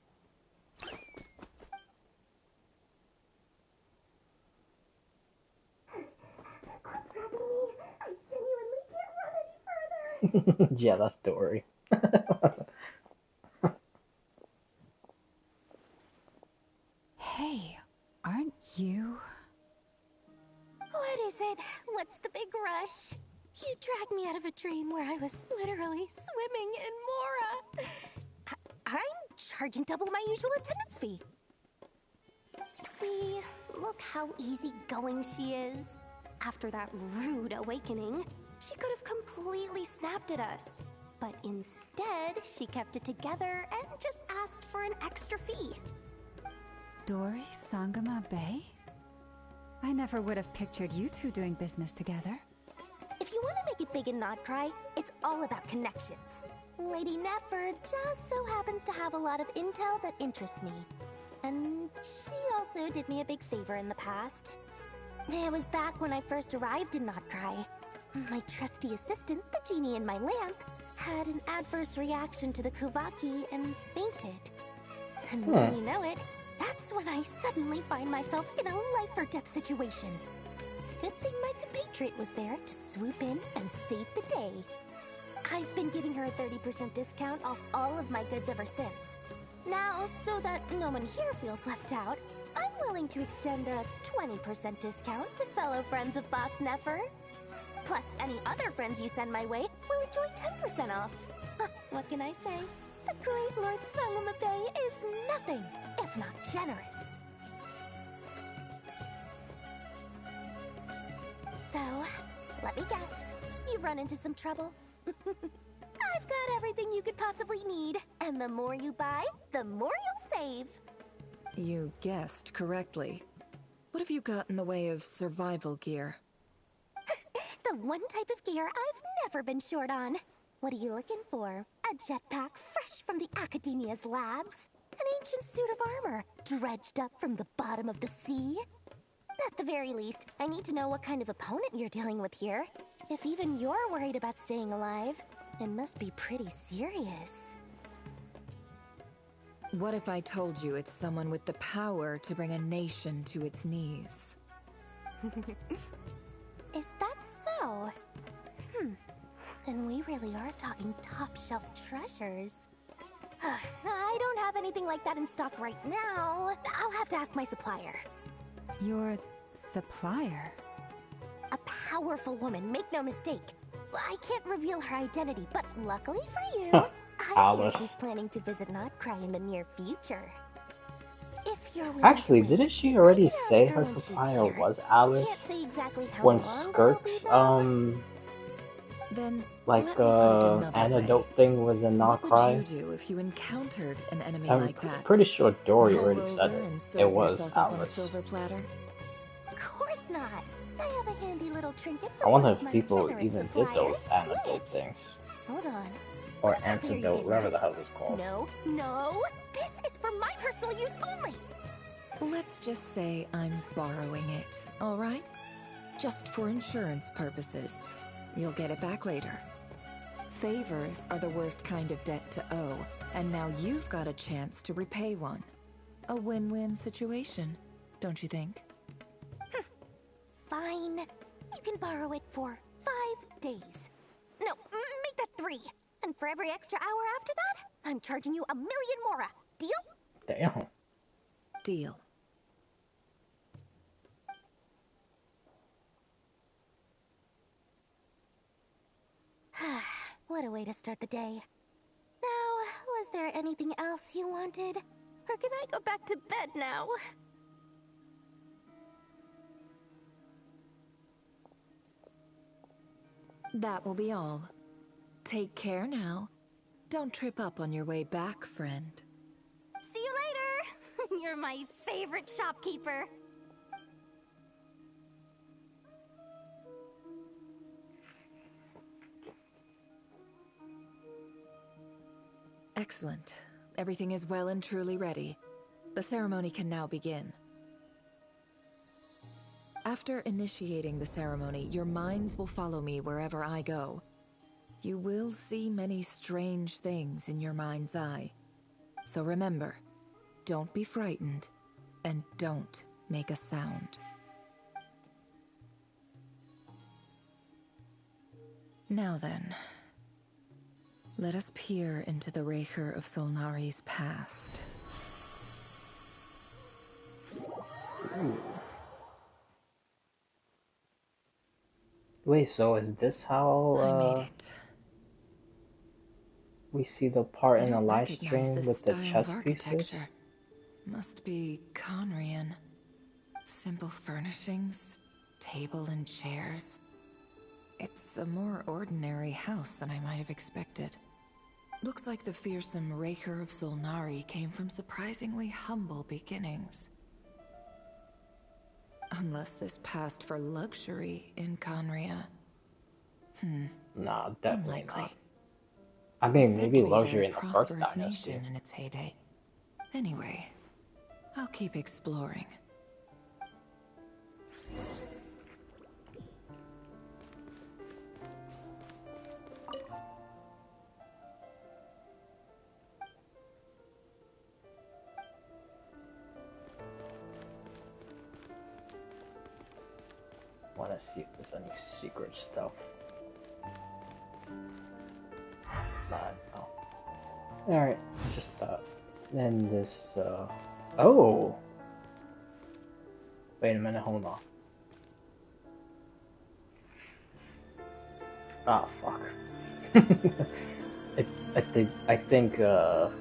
Yeah, that's Dory. Hey, aren't you? What is it? What's the big rush? You dragged me out of a dream where I was literally swimming in Mora. I'm charging double my usual attendance fee. See, look how easygoing she is. After that rude awakening, she could have completely snapped at us. But instead, she kept it together and just asked for an extra fee. Dory Sangama Bay? I never would have pictured you two doing business together. If you want to make it big and not cry, it's all about connections. Lady Nefer just so happens to have a lot of intel that interests me. And she also did me a big favor in the past. It was back when I first arrived in Notcry. My trusty assistant, the genie in my lamp, had an adverse reaction to the Kuvaki and fainted. And when you know it, that's when I suddenly find myself in a life-or-death situation. Good thing my compatriot was there to swoop in and save the day. I've been giving her a 30% discount off all of my goods ever since. Now, so that no one here feels left out, I'm willing to extend a 20% discount to fellow friends of Boss Nefer. Plus, any other friends you send my way will enjoy 10% off. What can I say? The great Lord Sangama Bay is nothing if not generous. So, let me guess. You've run into some trouble? I've got everything you could possibly need. And the more you buy, the more you'll save. You guessed correctly. What have you got in the way of survival gear? The one type of gear I've never been short on. What are you looking for? A jetpack fresh from the Academia's labs? An ancient suit of armor dredged up from the bottom of the sea? At the very least, I need to know what kind of opponent you're dealing with here. If even you're worried about staying alive, it must be pretty serious. What if I told you it's someone with the power to bring a nation to its knees? Is that so? Then we really are talking top-shelf treasures. I don't have anything like that in stock right now. I'll have to ask my supplier. Your supplier? A powerful woman, make no mistake. I can't reveal her identity, but luckily for you, I hear she's planning to visit Notcry in the near future. If you're willing Actually, to wait, didn't she already I can say ask her her when she's supplier here. was Alice? Can't say exactly how When long I'll be Skirk's, though. Then like, let me put it another antidote way. thing was in What would Notcry? you do if you encountered an enemy I'm like that? pretty sure Dory Roll already over said it. and It serve was yourself up on a Alice. silver platter? Of course not. I have a handy little trinket I from wonder one of if my people generous even did suppliers. those antidote Which, things. Hold on. Or What exactly are you antidote, getting whatever at? the hell it's called. No, no! This is for my personal use only! Let's just say I'm borrowing it, all right? Just for insurance purposes. You'll get it back later. Favors are the worst kind of debt to owe, and now you've got a chance to repay one. A win-win situation, don't you think? Fine. You can borrow it for 5 days. No, make that 3. And for every extra hour after that, I'm charging you 1,000,000 mora. Deal? Damn. Deal. What a way to start the day. Now, was there anything else you wanted? Or can I go back to bed now? That will be all. Take care now. Don't trip up on your way back, friend. See you later! You're my favorite shopkeeper. Excellent. Everything is well and truly ready. The ceremony can now begin. After initiating the ceremony, your minds will follow me wherever I go. You will see many strange things in your mind's eye. So remember, don't be frightened, and don't make a sound. Now then, let us peer into the Rerir of Solnari's past. Ooh. Wait, so is this how I made it. we see the part in the live recognize stream this with the style chess of pieces? architecture. Must be Conrian. Simple furnishings, table and chairs. It's a more ordinary house than I might have expected. Looks like the fearsome Rerir of Solnari came from surprisingly humble beginnings. Unless this passed for luxury in Conria. Nah, definitely Unlikely. not. I mean, Said maybe to be a luxury very in the first prosperous dynasty. nation in its heyday. Anyway, I'll keep exploring. Wanna see if there's any secret stuff. Nah, no. Alright, just that. Then this, oh! Wait a minute, hold on. Ah, fuck. I think, I'm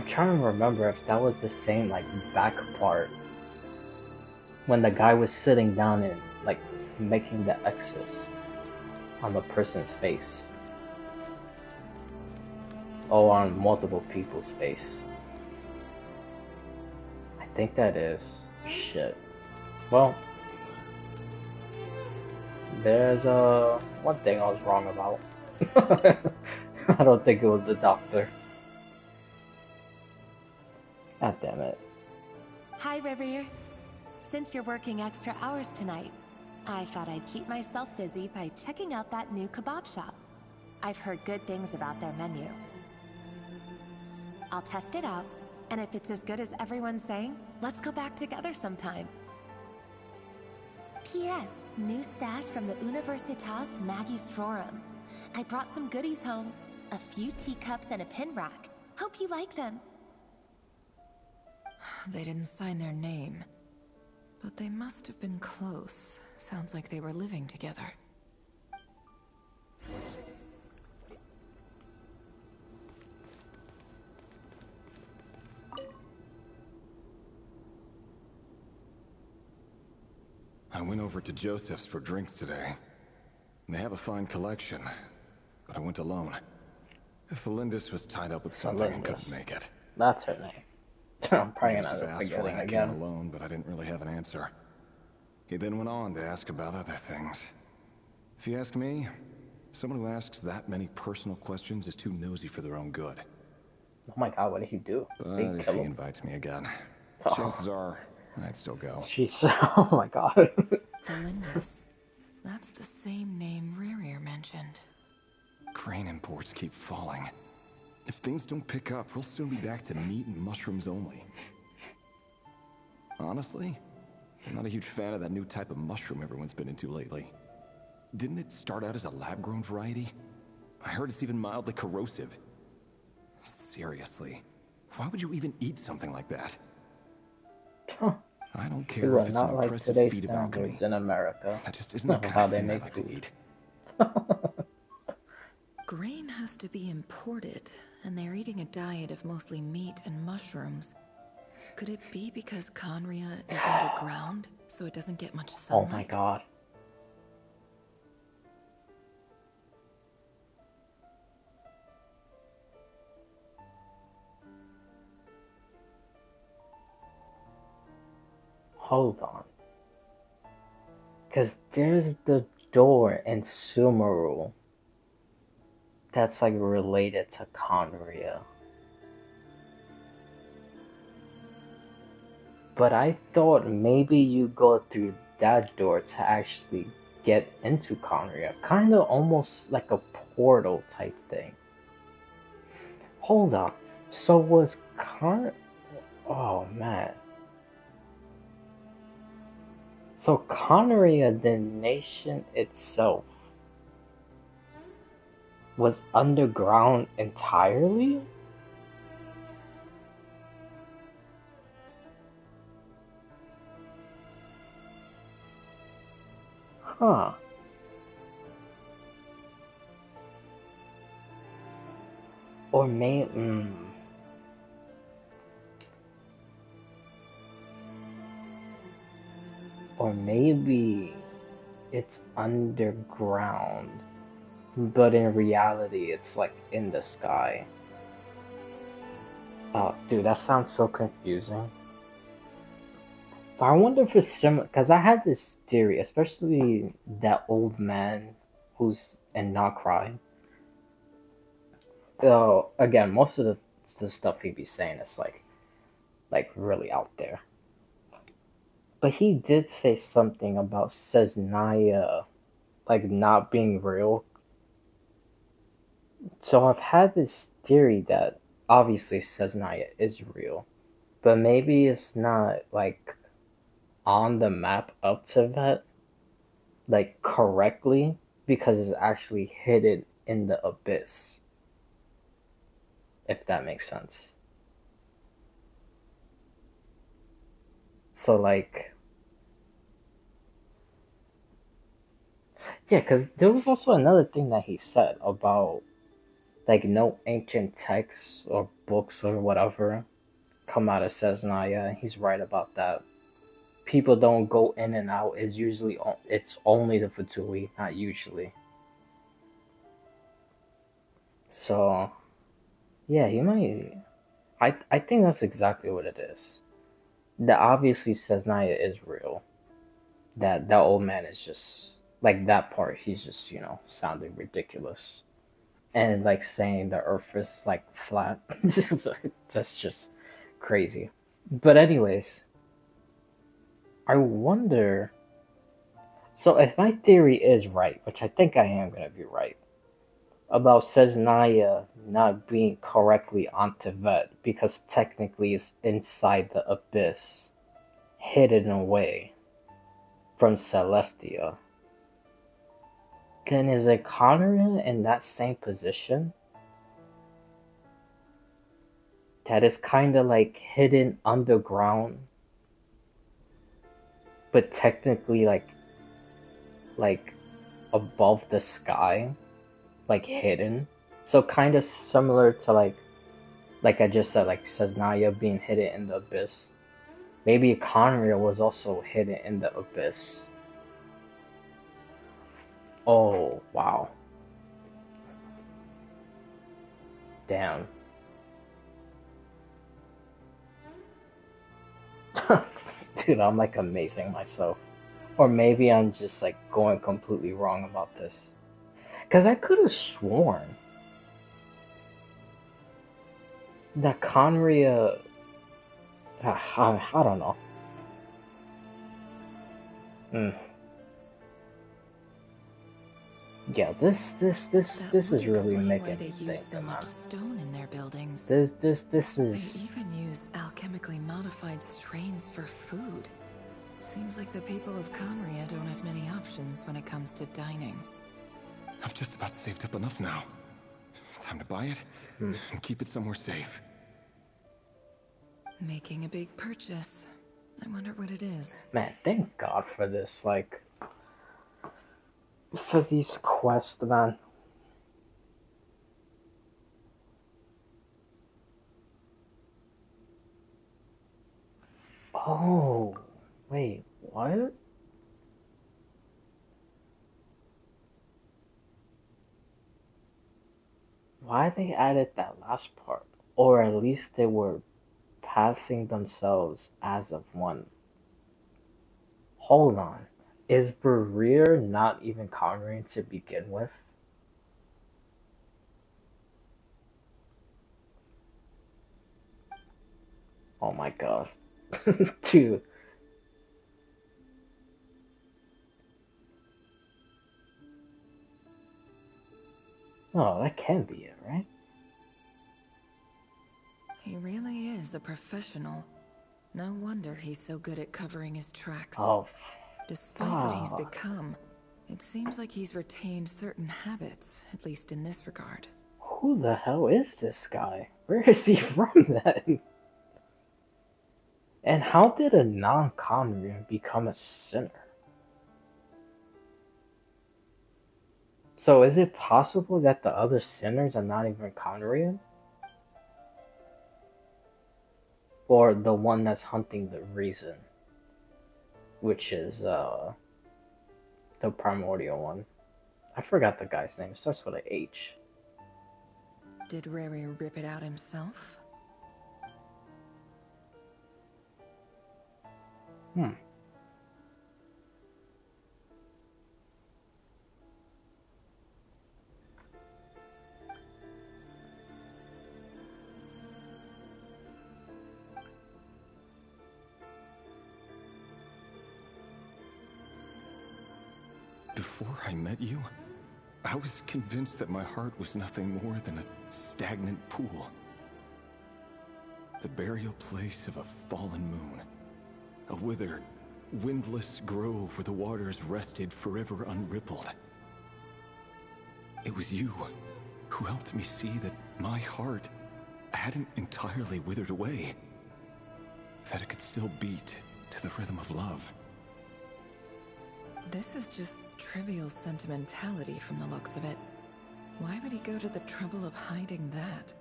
trying to remember if that was the same, like, back part. When the guy was sitting down and, like, making the X's on the person's face. Or on multiple people's face. I think that is. Shit. Well, there's one thing I was wrong about. I don't think it was the doctor. God damn it. Hi, Rerir. Since you're working extra hours tonight, I thought I'd keep myself busy by checking out that new kebab shop. I've heard good things about their menu. I'll test it out, and if it's as good as everyone's saying, let's go back together sometime. P.S. New stash from the Universitas Magistrorum. I brought some goodies home. A few teacups and a pin rack. Hope you like them. They didn't sign their name. But they must have been close. Sounds like they were living together. I went over to Joseph's for drinks today. They have a fine collection, but I went alone. Felindis was tied up with something and couldn't make it. That's her name. I'm probably Joseph gonna asked forget why it I again. came alone, but I didn't really have an answer. He then went on to ask about other things. If you ask me, someone who asks that many personal questions is too nosy for their own good. Oh my god, what did he do? But Did he if kill he him? invites me again, Oh. chances are I'd still go. Jeez, oh my god. Delindus. That's the same name Rerir mentioned. Grain imports keep falling. If things don't pick up, we'll soon be back to meat and mushrooms only. Honestly, I'm not a huge fan of that new type of mushroom everyone's been into lately. Didn't it start out as a lab-grown variety? I heard it's even mildly corrosive. Seriously, why would you even eat something like that? Huh. I don't We care are if it's not an like impressive today's feat of alchemy. standards in America. That just isn't the Of kind how of they thing I make like food. to eat. Grain has to be imported, and they're eating a diet of mostly meat and mushrooms. Could it be because Conria is underground, so it doesn't get much sunlight? Oh my god. Hold on. Because there's the door in Sumeru that's like related to Conria. But I thought maybe you go through that door to actually get into Conria. Kinda almost like a portal type thing. Hold on. So was Oh man. So Conria, the nation itself, was underground entirely? Huh. Or Or maybe it's underground, but in reality it's like in the sky. Oh, dude, that sounds so confusing. But I wonder if it's similar, because I had this theory, especially that old man who's in Not Cry. Again, most of the stuff he be saying is like really out there. But he did say something about Cesnaya like not being real. So I've had this theory that obviously Cesnaya is real, but maybe it's not like on the map of Tibet like correctly because it's actually hidden in the abyss. If that makes sense. So like yeah, because there was also another thing that he said about like no ancient texts or books or whatever come out of Cesnaya. He's right about that. People don't go in and out. It's only the Fatui, not usually. So yeah, he might. I think that's exactly what it is. That obviously Cesnaya is real. That old man is just like that part. He's just sounding ridiculous and like saying the Earth is like flat. That's just crazy. But anyways, I wonder. So if my theory is right, which I think I am gonna be right, about Cesnaya not being correctly on Tibet because technically it's inside the abyss, hidden away from Celestia, then is Conria in that same position? That is kind of like hidden underground, but technically like above the sky, like hidden. So kind of similar to like I just said, like Cesnaya being hidden in the abyss. Maybe Conria was also hidden in the abyss. Oh wow, damn. Dude, I'm like amazing myself. Or maybe I'm just like going completely wrong about this. Because I could have sworn that Conria. I don't know. Mm. Yeah, this is really making me They use think, so much man. stone in their buildings. This They is. even use alchemically modified strains for food. Seems like the people of Conria don't have many options when it comes to dining. I've just about saved up enough now. Time to buy it and keep it somewhere safe. Making a big purchase. I wonder what it is. Man, thank God for this. Like, for these quests, man. Oh, wait, what? Why they added that last part? Or at least they were passing themselves as of one. Hold on. Is Rerir not even Conjuring to begin with? Oh my god. Dude. Oh, that can be it, right? He really is a professional. No wonder he's so good at covering his tracks. Oh, despite what he's become, it seems like he's retained certain habits, at least in this regard. Who the hell is this guy? Where is he from then? And how did a non-Conrian become a sinner? So is it possible that the other sinners are not even Conrian? Or the one that's hunting the reason? Which is the primordial one. I forgot the guy's name. It starts with an H. Did Rerir rip it out himself? Before I met you, I was convinced that my heart was nothing more than a stagnant pool. The burial place of a fallen moon. A withered, windless grove where the waters rested forever unrippled. It was you who helped me see that my heart hadn't entirely withered away. That it could still beat to the rhythm of love. This is just trivial sentimentality from the looks of it. Why would he go to the trouble of hiding that?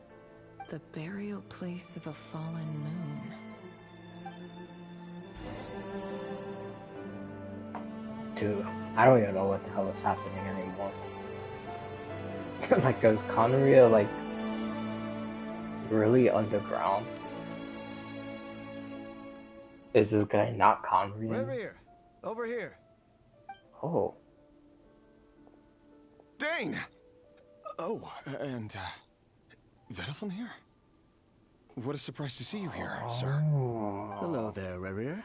The burial place of a fallen moon. Dude, I don't even know what the hell is happening anymore. Like, is Conria, like, really underground? Is this guy not Conrian? Rerir, over here. Oh. Dane! Oh, and, Vedelfin here? What a surprise to see you here, sir. Hello there, Rerir.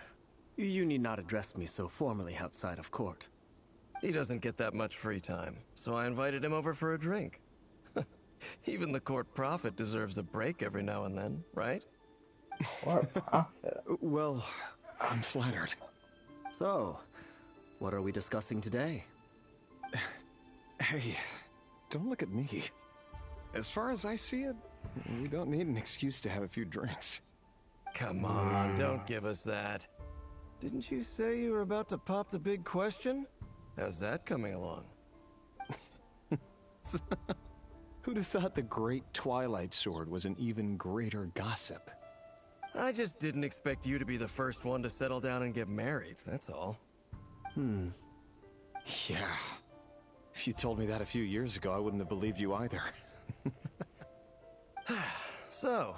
You need not address me so formally outside of court. He doesn't get that much free time, so I invited him over for a drink. Even the court prophet deserves a break every now and then, right? Court prophet? Well, I'm flattered. So, what are we discussing today? Hey, don't look at me. As far as I see it, we don't need an excuse to have a few drinks. Come on, don't give us that. Didn't you say you were about to pop the big question? How's that coming along? Who'd have thought the great Twilight Sword was an even greater gossip? I just didn't expect you to be the first one to settle down and get married, that's all. Yeah. If you told me that a few years ago, I wouldn't have believed you either. So,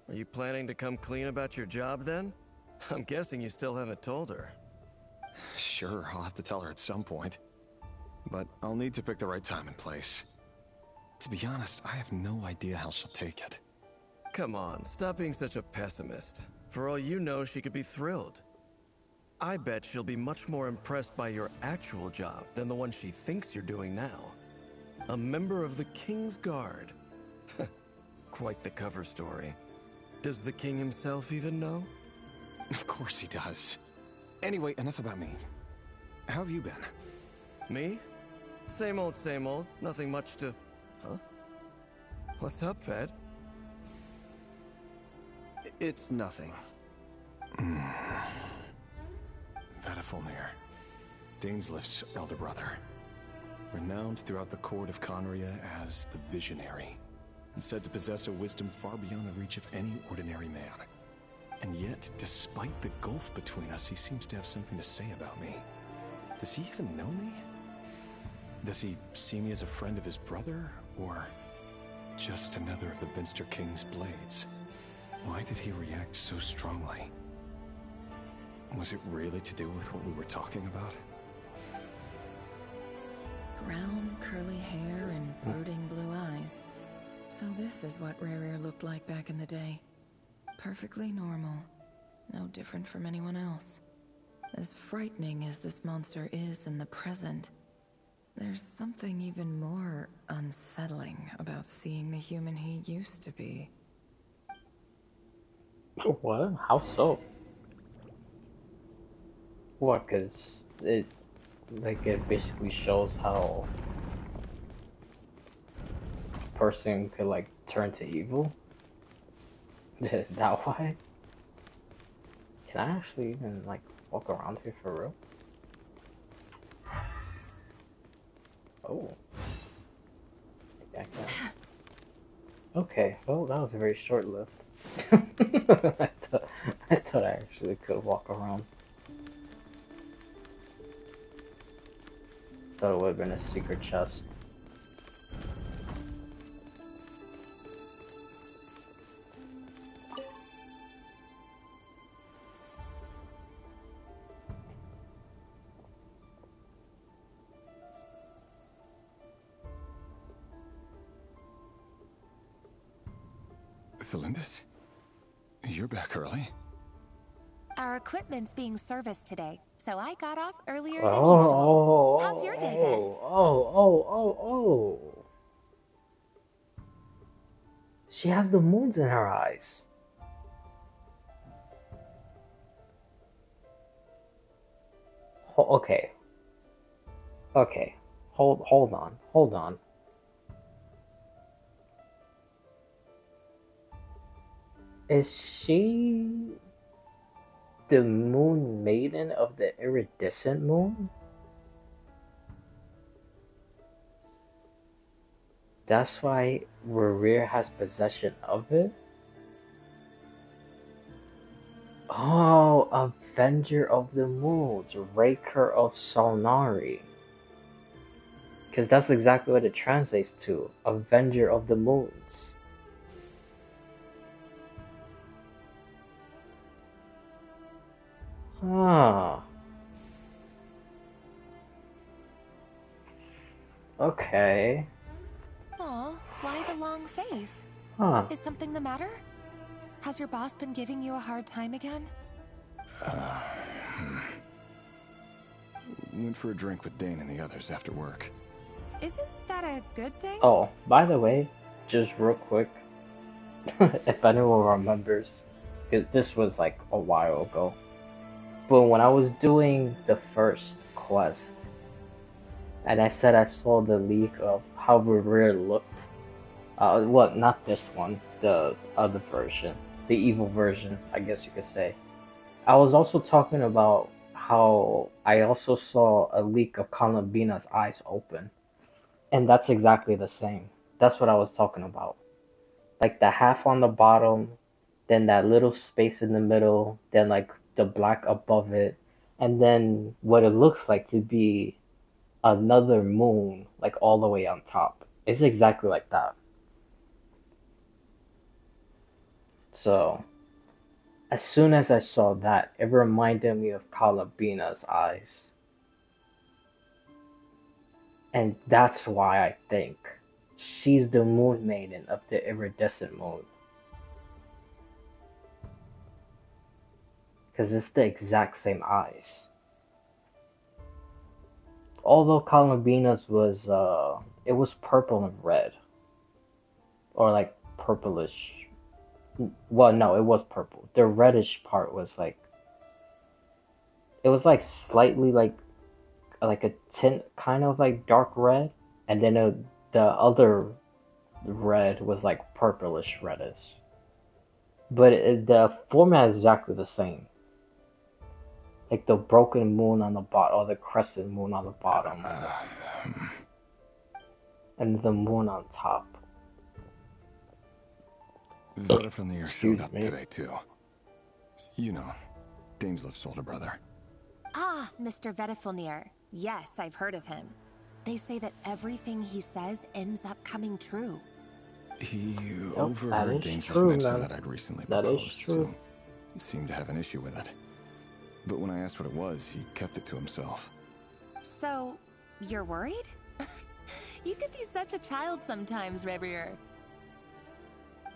are you planning to come clean about your job then? I'm guessing you still haven't told her. Sure, I'll have to tell her at some point. But I'll need to pick the right time and place. To be honest, I have no idea how she'll take it. Come on, stop being such a pessimist. For all you know, she could be thrilled. I bet she'll be much more impressed by your actual job than the one she thinks you're doing now. A member of the King's Guard. Quite the cover story. Does the king himself even know? Of course he does. Anyway, enough about me. How have you been? Me? Same old, same old. Nothing much to... Huh? What's up, Fed? It's nothing. Vadafulnir, Dainslift's elder brother. Renowned throughout the court of Conria as the Visionary, and said to possess a wisdom far beyond the reach of any ordinary man. And yet, despite the gulf between us, he seems to have something to say about me. Does he even know me? Does he see me as a friend of his brother, or just another of the Vinster King's blades? Why did he react so strongly? Was it really to do with what we were talking about? Brown, curly hair and brooding blue eyes. So this is what Rerir looked like back in the day. Perfectly normal. No different from anyone else. As frightening as this monster is in the present, there's something even more unsettling about seeing the human he used to be. What? How so? What? Cause it basically shows how a person could like turn to evil. Is that why? Can I actually even like walk around here for real? Oh. Maybe I can. Okay, well that was very short-lived. I thought I actually could walk around. Thought it would have been a secret chest. Felindis? You're back early? Our equipment's being serviced today, so I got off earlier Oh, than usual. oh, How's your day been? oh. She has the moons in her eyes. Okay. Okay. Hold on. Is she the moon maiden of the iridescent moon? That's why Rerir has possession of it? Oh, Avenger of the Moons, Raker of Solnari. Because that's exactly what it translates to, Avenger of the Moons. Ah. Okay. Aw, why the long face? Huh. Is something the matter? Has your boss been giving you a hard time again? Went for a drink with Dane and the others after work. Isn't that a good thing? Oh, by the way, just real quick, if anyone remembers, 'cause this was like a while ago, but when I was doing the first quest, and I said I saw the leak of how Rerir looked, well, not this one, the other version, the evil version, I guess you could say. I was also talking about how I also saw a leak of Columbina's eyes open. And that's exactly the same. That's what I was talking about. Like the half on the bottom, then that little space in the middle, then like the black above it, and then what it looks like to be another moon, like all the way on top. It's exactly like that. So, As soon as I saw that, it reminded me of Calabina's eyes. And that's why I think she's the moon maiden of the iridescent moon. Because it's the exact same eyes. Although Calabina's was, it was purple and red. Or like purplish. Well, no, it was purple. The reddish part was like, it was like slightly like a tint, kind of like dark red. And then the other red was like purplish reddish. But the format is exactly the same. Like the broken moon on the bottom, or the crescent moon on the bottom. And the moon on top. Vedifnir showed up today too. You know, Daneslif's older brother. Ah, Mr. Vedifnir. Yes, I've heard of him. They say that everything he says ends up coming true. He overheard Daneslif mention that I'd recently proposed, so he seemed to have an issue with it. But when I asked what it was, he kept it to himself. So, you're worried? You could be such a child sometimes, Rerir.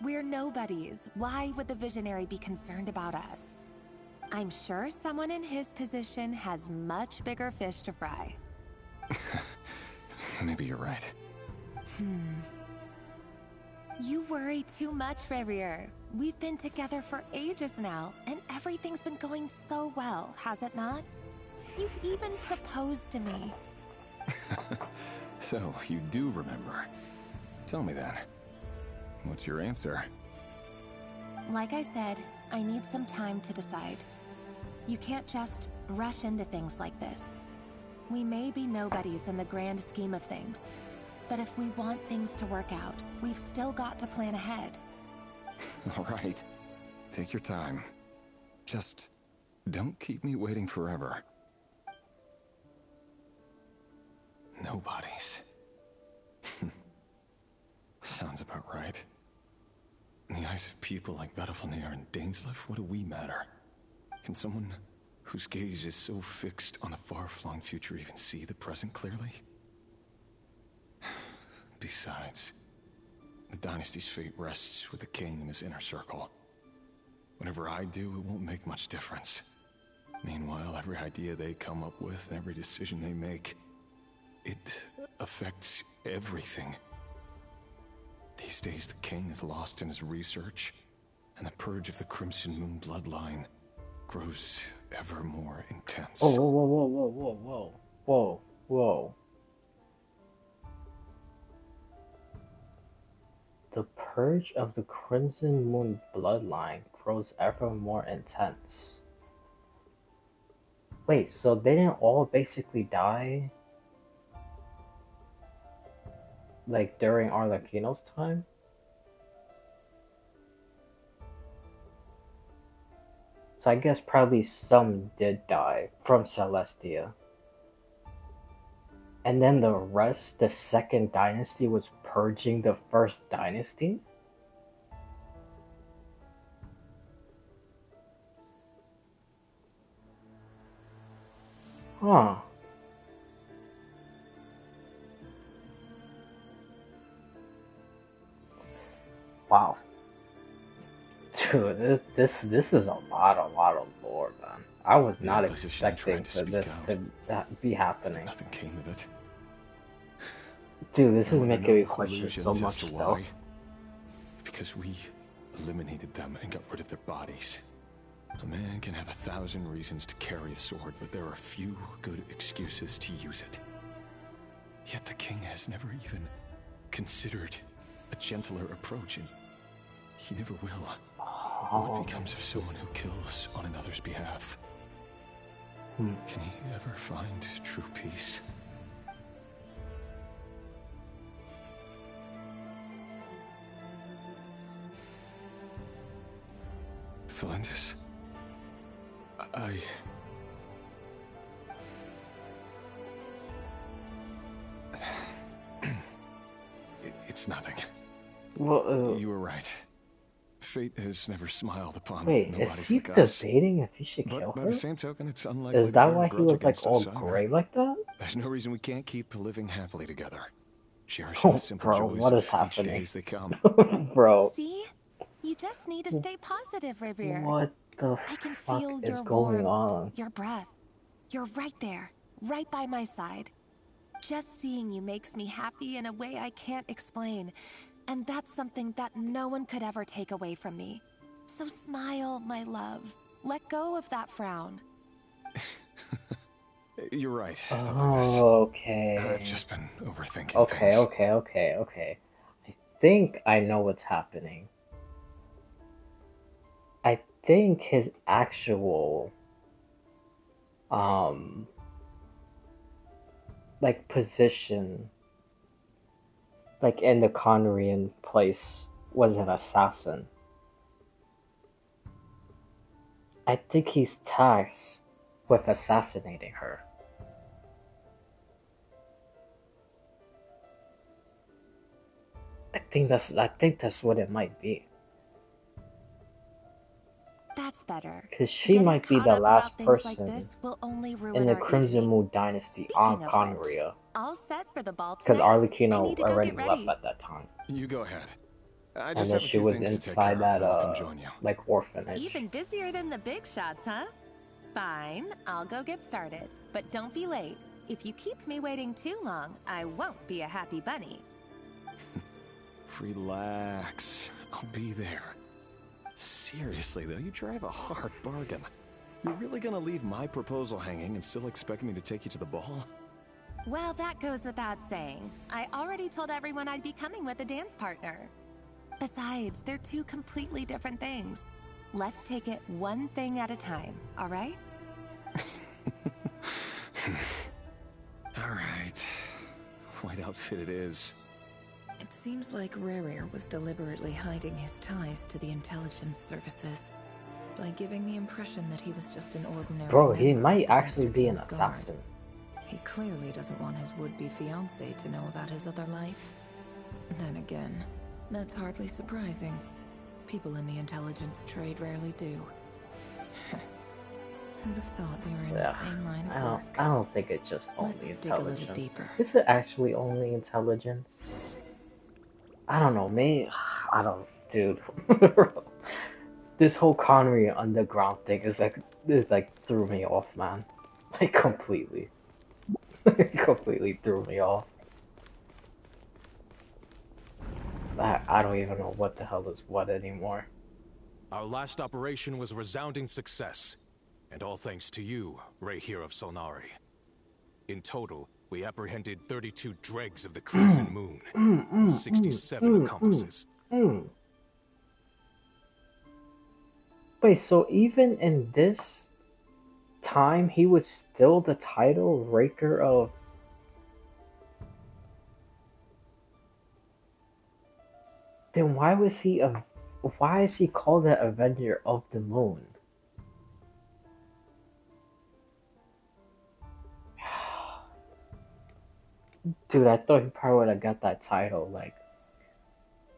We're nobodies. Why would the Visionary be concerned about us? I'm sure someone in his position has much bigger fish to fry. Maybe you're right. You worry too much, Rerir. We've been together for ages now, and everything's been going so well, has it not? You've even proposed to me. So, you do remember. Tell me then. What's your answer? Like I said, I need some time to decide. You can't just rush into things like this. We may be nobodies in the grand scheme of things, but if we want things to work out, we've still got to plan ahead. All right. Take your time. Just don't keep me waiting forever. Nobodies. Sounds about right. In the eyes of people like Vedifnir and Daneslif, what do we matter? Can someone whose gaze is so fixed on a far-flung future even see the present clearly? Besides, the dynasty's fate rests with the king and his inner circle. Whatever I do, it won't make much difference. Meanwhile, every idea they come up with and every decision they make, it affects everything. These days, the king is lost in his research, and the purge of the Crimson Moon bloodline grows ever more intense. Oh, whoa, whoa, whoa, whoa, whoa, whoa, whoa. The purge of the Crimson Moon bloodline grows ever more intense. Wait, so they didn't all basically die? Like during Arlecchino's time? So I guess probably some did die from Celestia. And then the rest, the second dynasty was purging the first dynasty? Huh. Wow. Dude, this is a lot of lore, man. I was not expecting for this to be happening. Nothing came of it. Dude, this is making me question so much stuff. Because we eliminated them and got rid of their bodies. A man can have 1,000 reasons to carry a sword, but there are few good excuses to use it. Yet the king has never even considered a gentler approach, and he never will. What becomes of someone who kills on another's behalf? Can he ever find true peace? Thelendis, It's nothing. Well, you were right. Fate has never smiled upon Wait, is nobodies he like us. debating if he should But kill by her? the same token, it's unlikely Is to that bear a why he grudge was like against all us either. gray like that? There's no reason we can't keep living happily together. Cherishing Oh, the simple bro, joys what of is each happening? day as they come. Bro, See? You just need to stay positive, Rerir. what the I can fuck feel is your going warmth, on? your breath. You're right there, right by my side. Just seeing you makes me happy in a way I can't explain. And that's something that no one could ever take away from me. So smile, my love. Let go of that frown. You're right. Okay. I've just been overthinking Okay, things. okay. I think I know what's happening. I think his actual like position like in the Conrian place was an assassin. I think he's tasked with assassinating her. I think that's what it might be. That's better. Because she Getting might be caught the up last about things like person this will only ruin in the our Crimson evening. Moon Dynasty on Speaking of which, Conria. all set for the ball Because tonight. I Arlecchino need to go already get left ready. at that time. You go ahead. I And just then have a she few was things to take care inside of, that then I'll come join you. like orphanage. Even busier than the big shots, huh? Fine, I'll go get started. But don't be late. If you keep me waiting too long, I won't be a happy bunny. Relax. I'll be there. Seriously, though, you drive a hard bargain. You're really gonna leave my proposal hanging and still expect me to take you to the ball? Well, that goes without saying. I already told everyone I'd be coming with a dance partner. Besides, they're two completely different things. Let's take it one thing at a time, all right? All right. White outfit it is. It seems like Rerir was deliberately hiding his ties to the intelligence services by giving the impression that he was just an ordinary Bro, he member might of the actually Vester be an King's Guard. assassin. He clearly doesn't want his would-be fiancée to know about his other life. Then again, that's hardly surprising. People in the intelligence trade rarely do. Who'd have thought we were in the same line of work? I don't think it's just only Let's dig a little intelligence. deeper. Is it actually only intelligence? I don't know, maybe. I don't, dude. This whole Connery underground thing is like threw me off, man. Like completely. It completely threw me off. I don't even know what the hell is what anymore. Our last operation was a resounding success, and all thanks to you, Rerir of Solnari. In total, we apprehended 32 dregs of the Crimson Moon, and 67 accomplices. Wait, so even in this time, he was still the title Raker of... Then why is he called the Avenger of the Moon? Dude, I thought he probably would have got that title like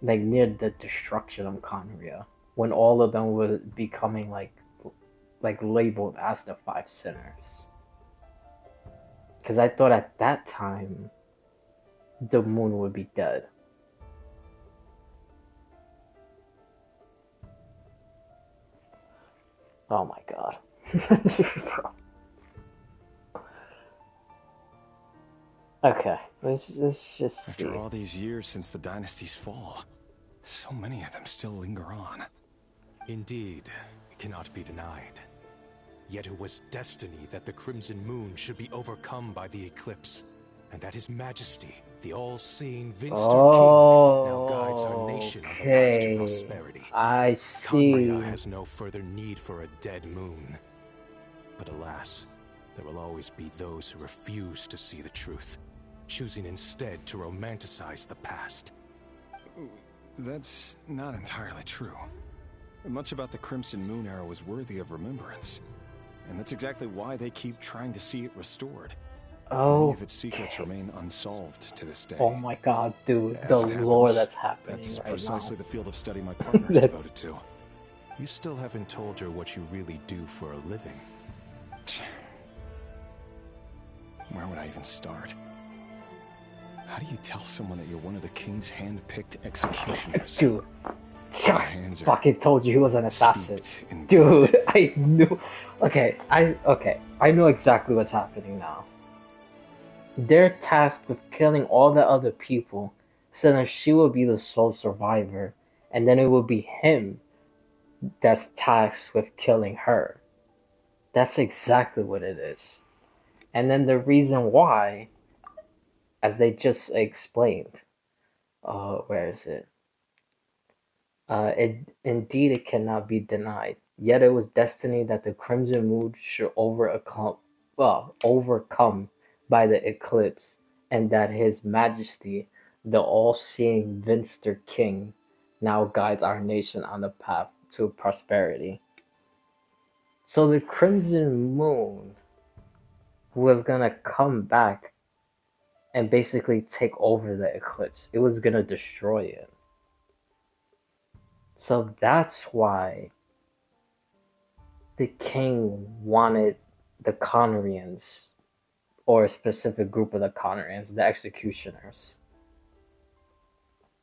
near the destruction of Conria, when all of them were becoming like labeled as the Five Sinners. Because I thought at that time the moon would be dead. Oh my god. Okay, let's just see. After all these years since the dynasty's fall, so many of them still linger on. Indeed, it cannot be denied. Yet it was destiny that the Crimson Moon should be overcome by the eclipse, and that His Majesty, the all-seeing Vinster King, now guides our nation on the path to prosperity. I see. Conria has no further need for a dead moon. But alas, there will always be those who refuse to see the truth, choosing instead to romanticize the past. That's not entirely true. Much about the Crimson Moon era was worthy of remembrance. And that's exactly why they keep trying to see it restored. Many Oh, of its secrets remain unsolved to this day. oh my god, dude, the As it lore happens, that's happening that's right precisely now. the field of study my partner is That's... devoted to. You still haven't told her what you really do for a living. Where would I even start? How do you tell someone that you're one of the king's hand-picked executioners? Dude, Your hands are fucking told you he was an assassin. steeped in Dude, I knew. Okay, I know exactly what's happening now. They're tasked with killing all the other people, so that she will be the sole survivor, and then it will be him that's tasked with killing her. That's exactly what it is. And then the reason why, as they just explained, where is it? Indeed, it cannot be denied. Yet it was destiny that the Crimson Moon should overcome by the eclipse, and that His Majesty, the all-seeing Vinster King, now guides our nation on the path to prosperity. So the Crimson Moon was gonna come back and basically take over the eclipse. It was gonna destroy it. So that's why the king wanted the Conrians, or a specific group of the Conrians, the executioners,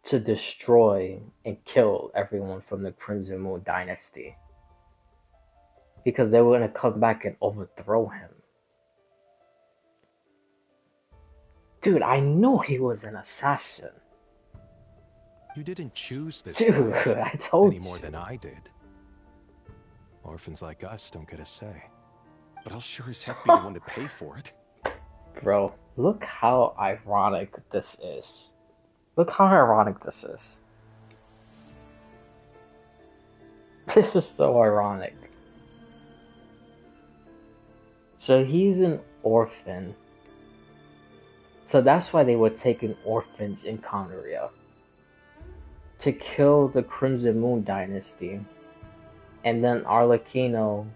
to destroy and kill everyone from the Crimson Moon dynasty. Because they were going to come back and overthrow him. Dude, I know he was an assassin. You didn't choose this Dude, life I told any more than I did. Orphans like us don't get a say. But I'll sure as heck be the one to pay for it. Bro, look how ironic this is. Look how ironic this is. This is so ironic. So he's an orphan. So that's why they were taking orphans in Conria. To kill the Crimson Moon dynasty. And then Arlecchino,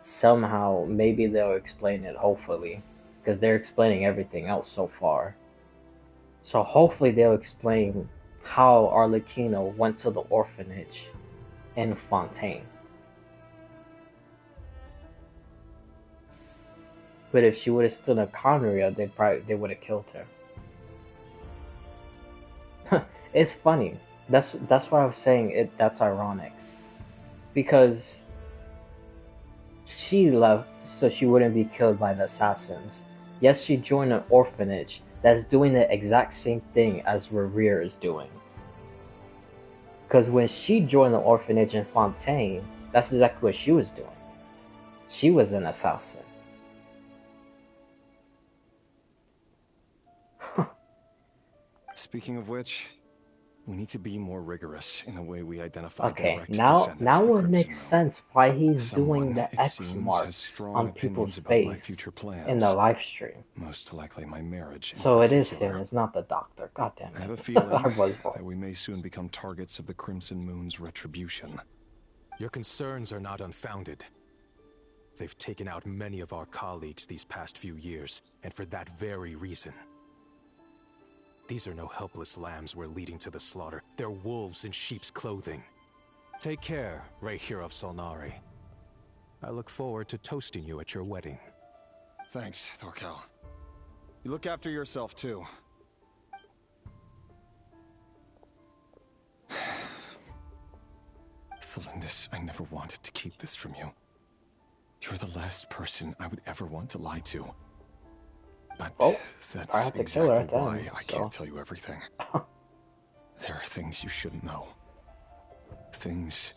somehow, maybe they'll explain it, hopefully. Because they're explaining everything else so far. So hopefully they'll explain how Arlecchino went to the orphanage in Fontaine. But if she would have stood in Conria, they would have killed her. It's funny. That's why I was saying that's ironic. Because she left so she wouldn't be killed by the assassins. Yes, she joined an orphanage that's doing the exact same thing as Rerir is doing. Because when she joined the orphanage in Fontaine, that's exactly what she was doing. She was an assassin. Speaking of which, we need to be more rigorous in the way we identify Okay, direct now descendants of the it Crimson makes Moon. sense why he's Someone, doing the it X seems, has marks strong on opinions people's about my face future plans. in the live stream. Most likely my marriage in So it is particular. him, it's not the doctor. God damn it. I have a feeling I was wrong. that we may soon become targets of the Crimson Moon's retribution. Your concerns are not unfounded. They've taken out many of our colleagues these past few years, and for that very reason. These are no helpless lambs we're leading to the slaughter. They're wolves in sheep's clothing. Take care, Rerir of Solnari. I look forward to toasting you at your wedding. Thanks, Thorkel. You look after yourself, too. Thelindis, I never wanted to keep this from you. You're the last person I would ever want to lie to. But that's exactly why I can't tell you everything. There are things you shouldn't know. Things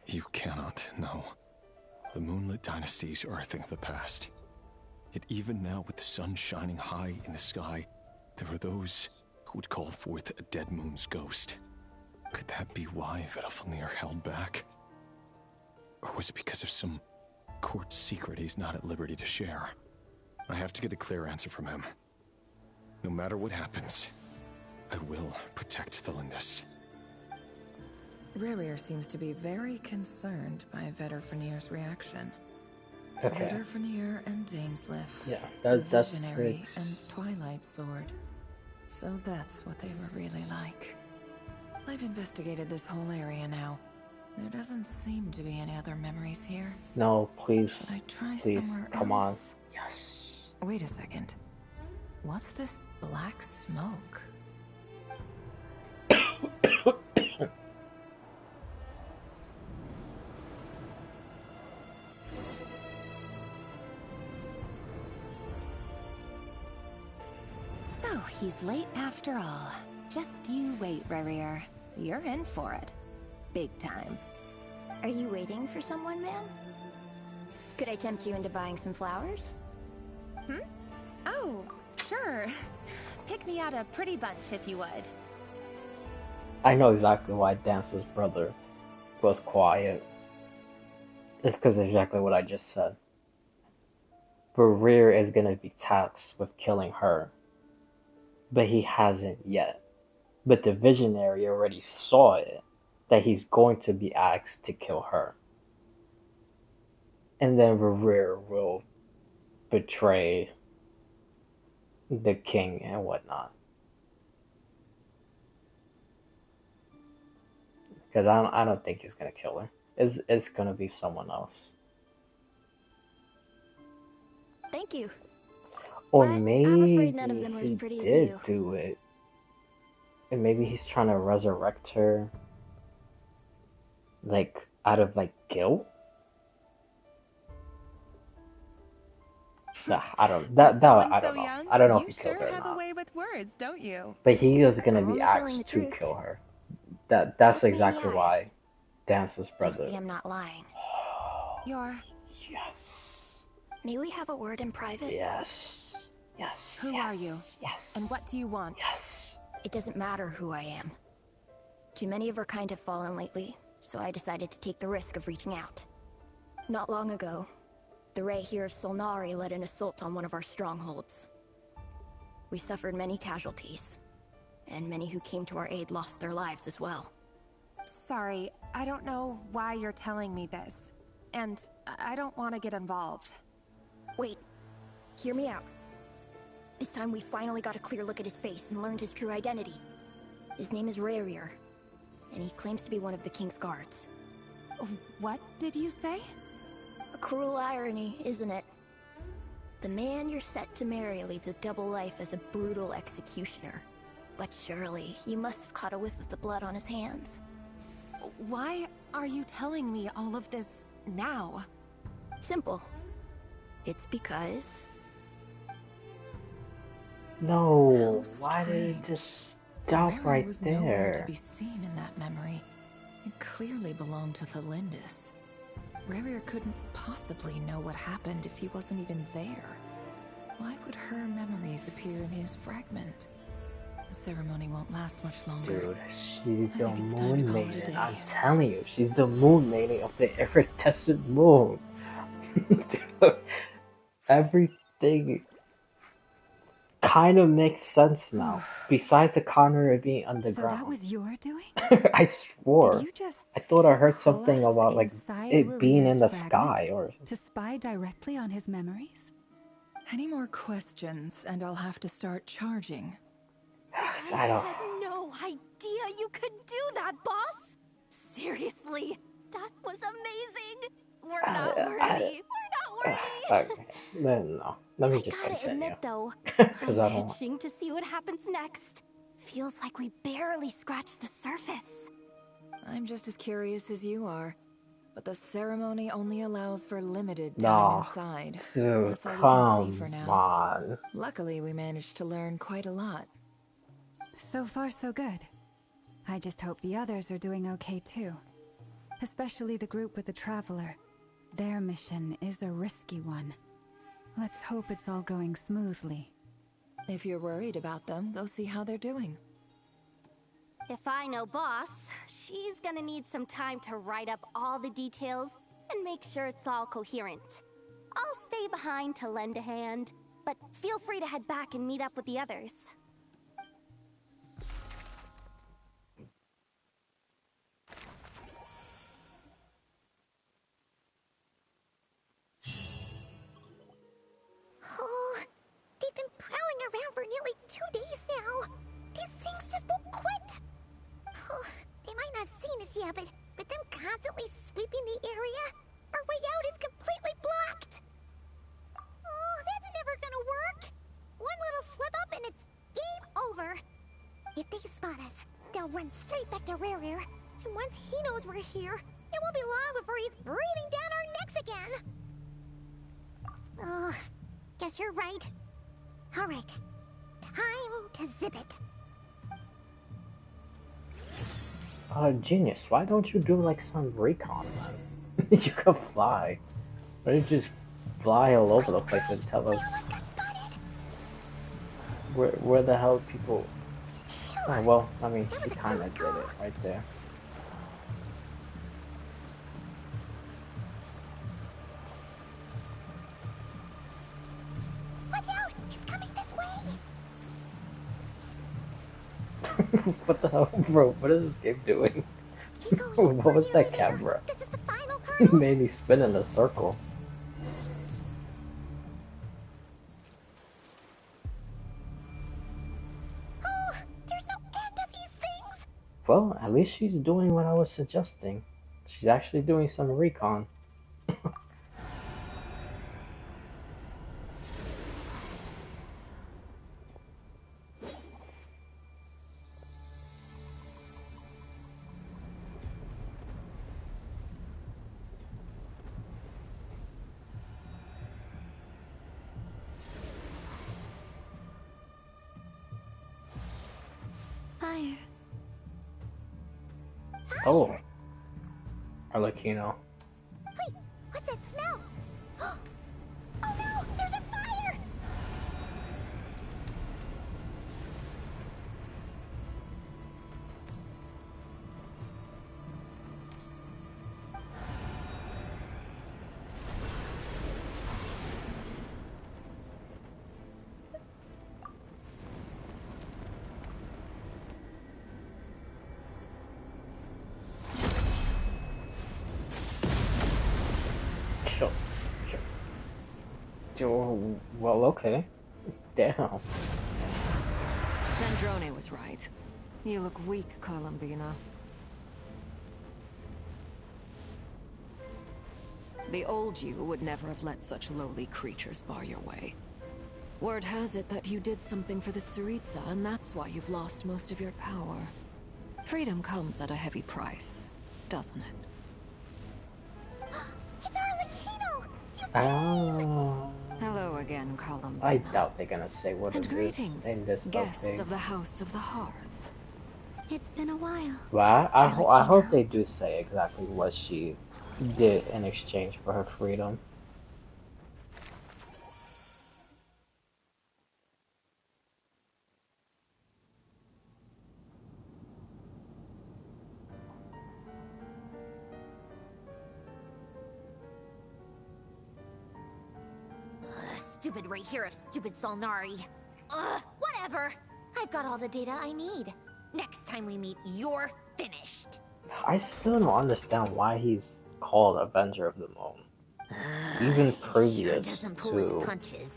you cannot know. The Moonlit dynasties are a thing of the past. Yet even now, with the sun shining high in the sky, there are those who would call forth a dead moon's ghost. Could that be why Vedalfnir held back? Or was it because of some court secret he's not at liberty to share? I have to get a clear answer from him. No matter what happens, I will protect Thelindis. Rerir seems to be very concerned by Vedalfnir's reaction. Okay. Vitterfenir and Dainsliff. Yeah, The that's Visionary six. and Twilight Sword. So that's what they were really like. I've investigated this whole area now. There doesn't seem to be any other memories here. No, please. Should I try Please, somewhere come else? on. Yes. Wait a second. What's this black smoke? So, he's late after all. Just you wait, Rerir. You're in for it. Big time. Are you waiting for someone, ma'am? Could I tempt you into buying some flowers? Oh, sure. Pick me out a pretty bunch if you would. I know exactly why Dance's brother was quiet. It's because exactly what I just said. Rerir is gonna be tasked with killing her, but he hasn't yet. But the Visionary already saw it, that he's going to be asked to kill her. And then Rerir will betray the king and whatnot. Because I don't think he's gonna kill her. It's gonna be someone else. Thank you. Or But maybe I'm afraid none of them are as he pretty as did you. do it. And maybe he's trying to resurrect her, like, out of, like, guilt? Nah, I don't, that, I don't know. I don't know if he killed her or have a not. way with words, don't you? But he is gonna I'm be only telling the asked to truth. kill her. That's Look me in the exactly why eyes. Dance's You brother. see, I'm not lying. You're... Yes. May we have a word in private? Yes. Yes. Who yes, are you? Yes. And what do you want? Yes. It doesn't matter who I am. Too many of our kind have fallen lately, so I decided to take the risk of reaching out. Not long ago, the Rerir of Solnari led an assault on one of our strongholds. We suffered many casualties, and many who came to our aid lost their lives as well. Sorry, I don't know why you're telling me this. And I don't want to get involved. Wait, hear me out. This time we finally got a clear look at his face and learned his true identity. His name is Rerir, and he claims to be one of the king's guards. What did you say? A cruel irony, isn't it? The man you're set to marry leads a double life as a brutal executioner. But surely, you must have caught a whiff of the blood on his hands. Why are you telling me all of this now? Simple. It's because... No, How why did it strange. just stop Rerir right was nowhere to there? be seen in that memory. It clearly belonged to the Lindis. Rerir couldn't possibly know what happened if he wasn't even there. Why would her memories appear in his fragment? The ceremony won't last much longer. Dude, she's I the think it's time to moon call it a maiden. day. I'm telling you, she's the moon maiden of the iridescent moon. Dude, everything kind of makes sense now. Besides the corner of being So underground. that was your doing? I swore. Did you just I thought I heard pull something us about like inside it being in Rerir's the fragment sky or to spy directly on his memories? Any more questions, and I'll have to start charging. I don't. had no idea you could do that, boss! Seriously, that was amazing! We're not worthy! We're not worthy! Okay. No, let me just Gotta continue. admit though, Because I I'm don't. itching to see what happens next. Feels like we barely scratched the surface. I'm just as curious as you are. But the ceremony only allows for limited time No, inside. dude, That's all we can see come for now. on. Luckily, we managed to learn quite a lot. So far, so good. I just hope the others are doing okay too. Especially the group with the Traveler. Their mission is a risky one. Let's hope it's all going smoothly. If you're worried about them, go see how they're doing. If I know boss, she's gonna need some time to write up all the details and make sure it's all coherent. I'll stay behind to lend a hand, but feel free to head back and meet up with the others. run straight back to Rerir. And once he knows we're here, it won't be long before he's breathing down our necks again. Oh, guess you're right. Alright, time to zip it. Genius, why don't you do like some recon then? You could fly. Why don't you just fly all over the place and tell us where the hell people... Oh, well, I mean, he kinda did it right there. Watch out! He's coming this way! What the hell, bro? What is this game doing? What was that camera? This is the final It made me spin in a circle. Oh, there's no end to these things! Well, at least she's doing what I was suggesting. She's actually doing some recon. Fire. Oh. Arlecchino. Wait, what's that smell? Oh no, there's a fire! Sure. Well, okay. Damn. Sandrone was right. You look weak, Columbina. The old you would never have let such lowly creatures bar your way. Word has it that you did something for the Tsaritsa, and that's why you've lost most of your power. Freedom comes at a heavy price, doesn't it? It's Arlecchino! Ah. Hello again, Columbina. I doubt they're gonna say what And it is greetings, in this guests update. of the House of the Hearth. It's been a while. Well, I hope they do say exactly what she did in exchange for her freedom. Stupid Rerir of stupid Solnari. Ugh, whatever. I've got all the data I need. Next time we meet, you're finished. I still don't understand why he's called Avenger of the Moon. Even previous Sure doesn't pull his to punches.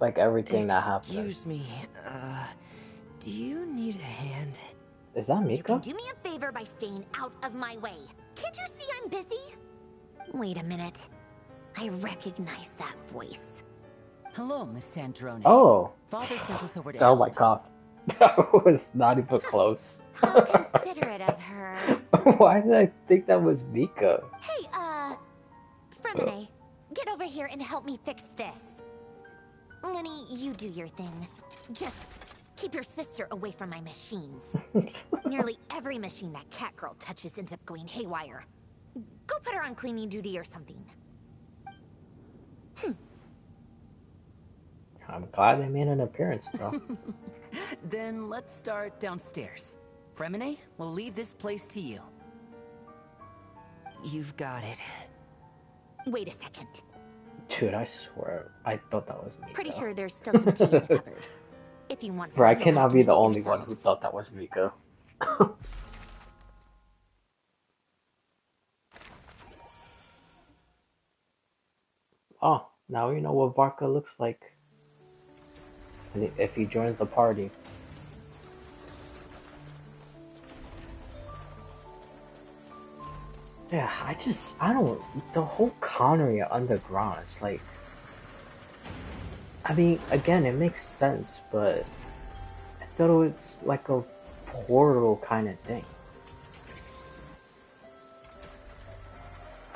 like everything that happened. Excuse me, do you need a hand? Is that You Mika? can do me a favor by staying out of my way. Can't you see I'm busy? Wait a minute. I recognize that voice. Hello, Miss Sandrone. Oh. Father sent us over to Oh help. my god. That was not even close. How considerate of her. Why did I think that was Mika? Hey, Fremine, get over here and help me fix this. Lenny, you do your thing. Just keep your sister away from my machines. Nearly every machine that cat girl touches ends up going haywire. Go put her on cleaning duty or something. I'm glad they made an appearance though. Then let's start downstairs. Fremine, we'll leave this place to you. You've got it. Wait a second. Dude, I swear, I thought that was Mika. Pretty sure there's still some tea in the cupboard. If you want some, Bro, I you'll have cannot to be make the it only one yourselves. who thought that was Mika. Oh, now you know what Barca looks like. If he joins the party. Yeah, I don't, the whole Connery underground, it's like, I mean, again, it makes sense, but I thought it was like a portal kind of thing.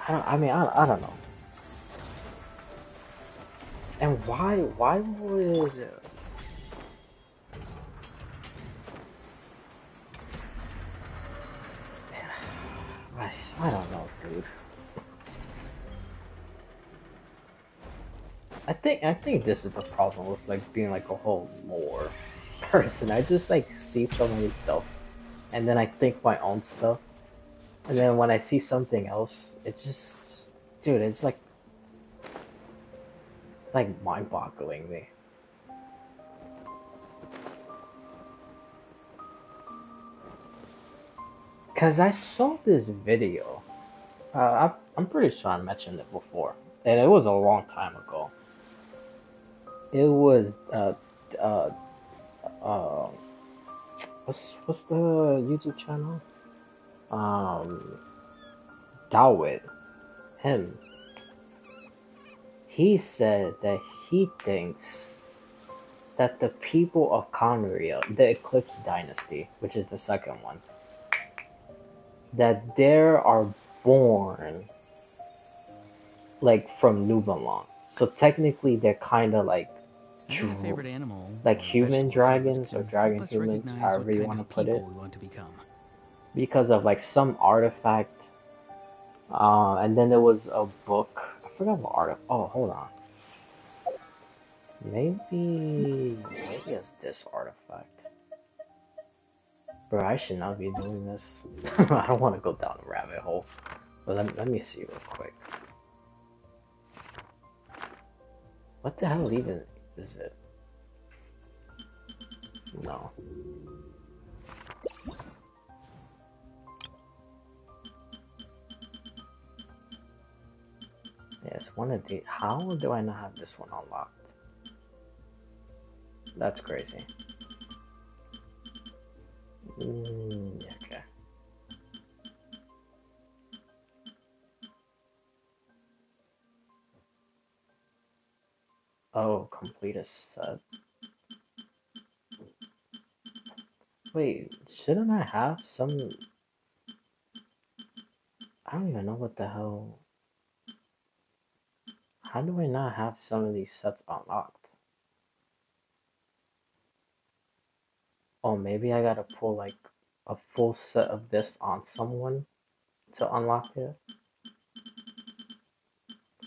I don't know. And why would I don't know, dude. I think this is the problem with like being like a whole lore person. I just like see so many stuff, and then I think my own stuff, and then when I see something else, it's just, dude, it's like mind-boggling me. Cause I saw this video. I'm pretty sure I mentioned it before, and it was a long time ago. It was uh what's the YouTube channel? Dawit, him. He said that he thinks that the people of Conria, the Eclipse Dynasty, which is the second one, that they are born like from Nubalon. So technically, they're kind of like Maybe a favorite animal, like or human vegetable food dragons or can dragon help us humans, recognize however what you kind want to of put it, people we want to become. because of like some artifact. And then there was a book. I forgot what artifact. Oh, hold on. Maybe it's this artifact. Bro, I should not be doing this. I don't want to go down a rabbit hole. But let me see real quick. What the hell even is it? No. Yes, one of the. How do I not have this one unlocked? That's crazy. Okay. Oh, complete a set. Wait, shouldn't I have some? I don't even know what the hell. How do I not have some of these sets unlocked? Oh, maybe I gotta pull like a full set of this on someone to unlock it?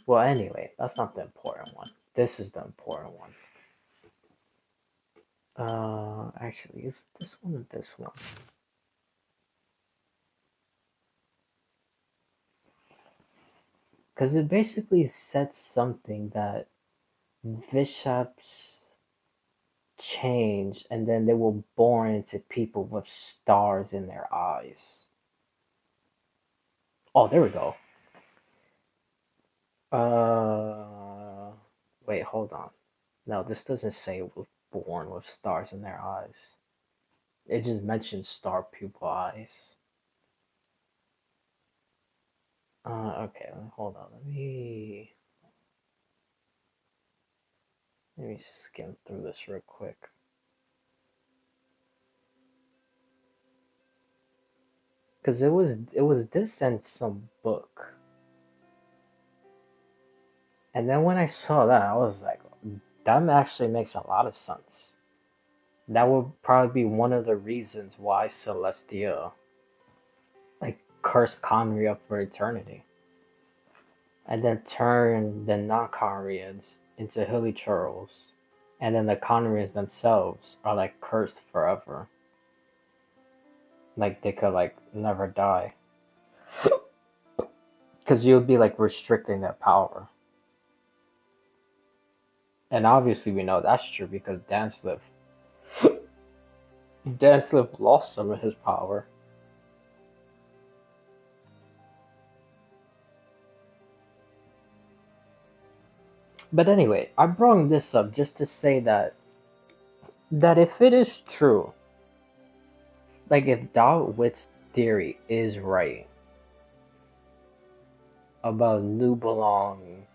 Well, anyway, that's not the important one. This is the important one. Actually, is it this one or this one? Because it basically sets something that bishops change and then they were born into people with stars in their eyes. Oh, there we go. Wait, hold on. No, this doesn't say it was born with stars in their eyes. It just mentions star pupil eyes. Okay, hold on. Let me skim through this real quick. Cause it was this and some book. And then when I saw that, I was like, that actually makes a lot of sense. That would probably be one of the reasons why Celestia like cursed Conry up for eternity. And then turned the non-Conrians into hilly churls. And then the Conrians themselves are like cursed forever. Like they could like never die. Because you would be like restricting their power. And obviously we know that's true because Danslip lost some of his power. But anyway, I brought this up just to say that if it is true, like if Dao Witt's theory is right about New Belong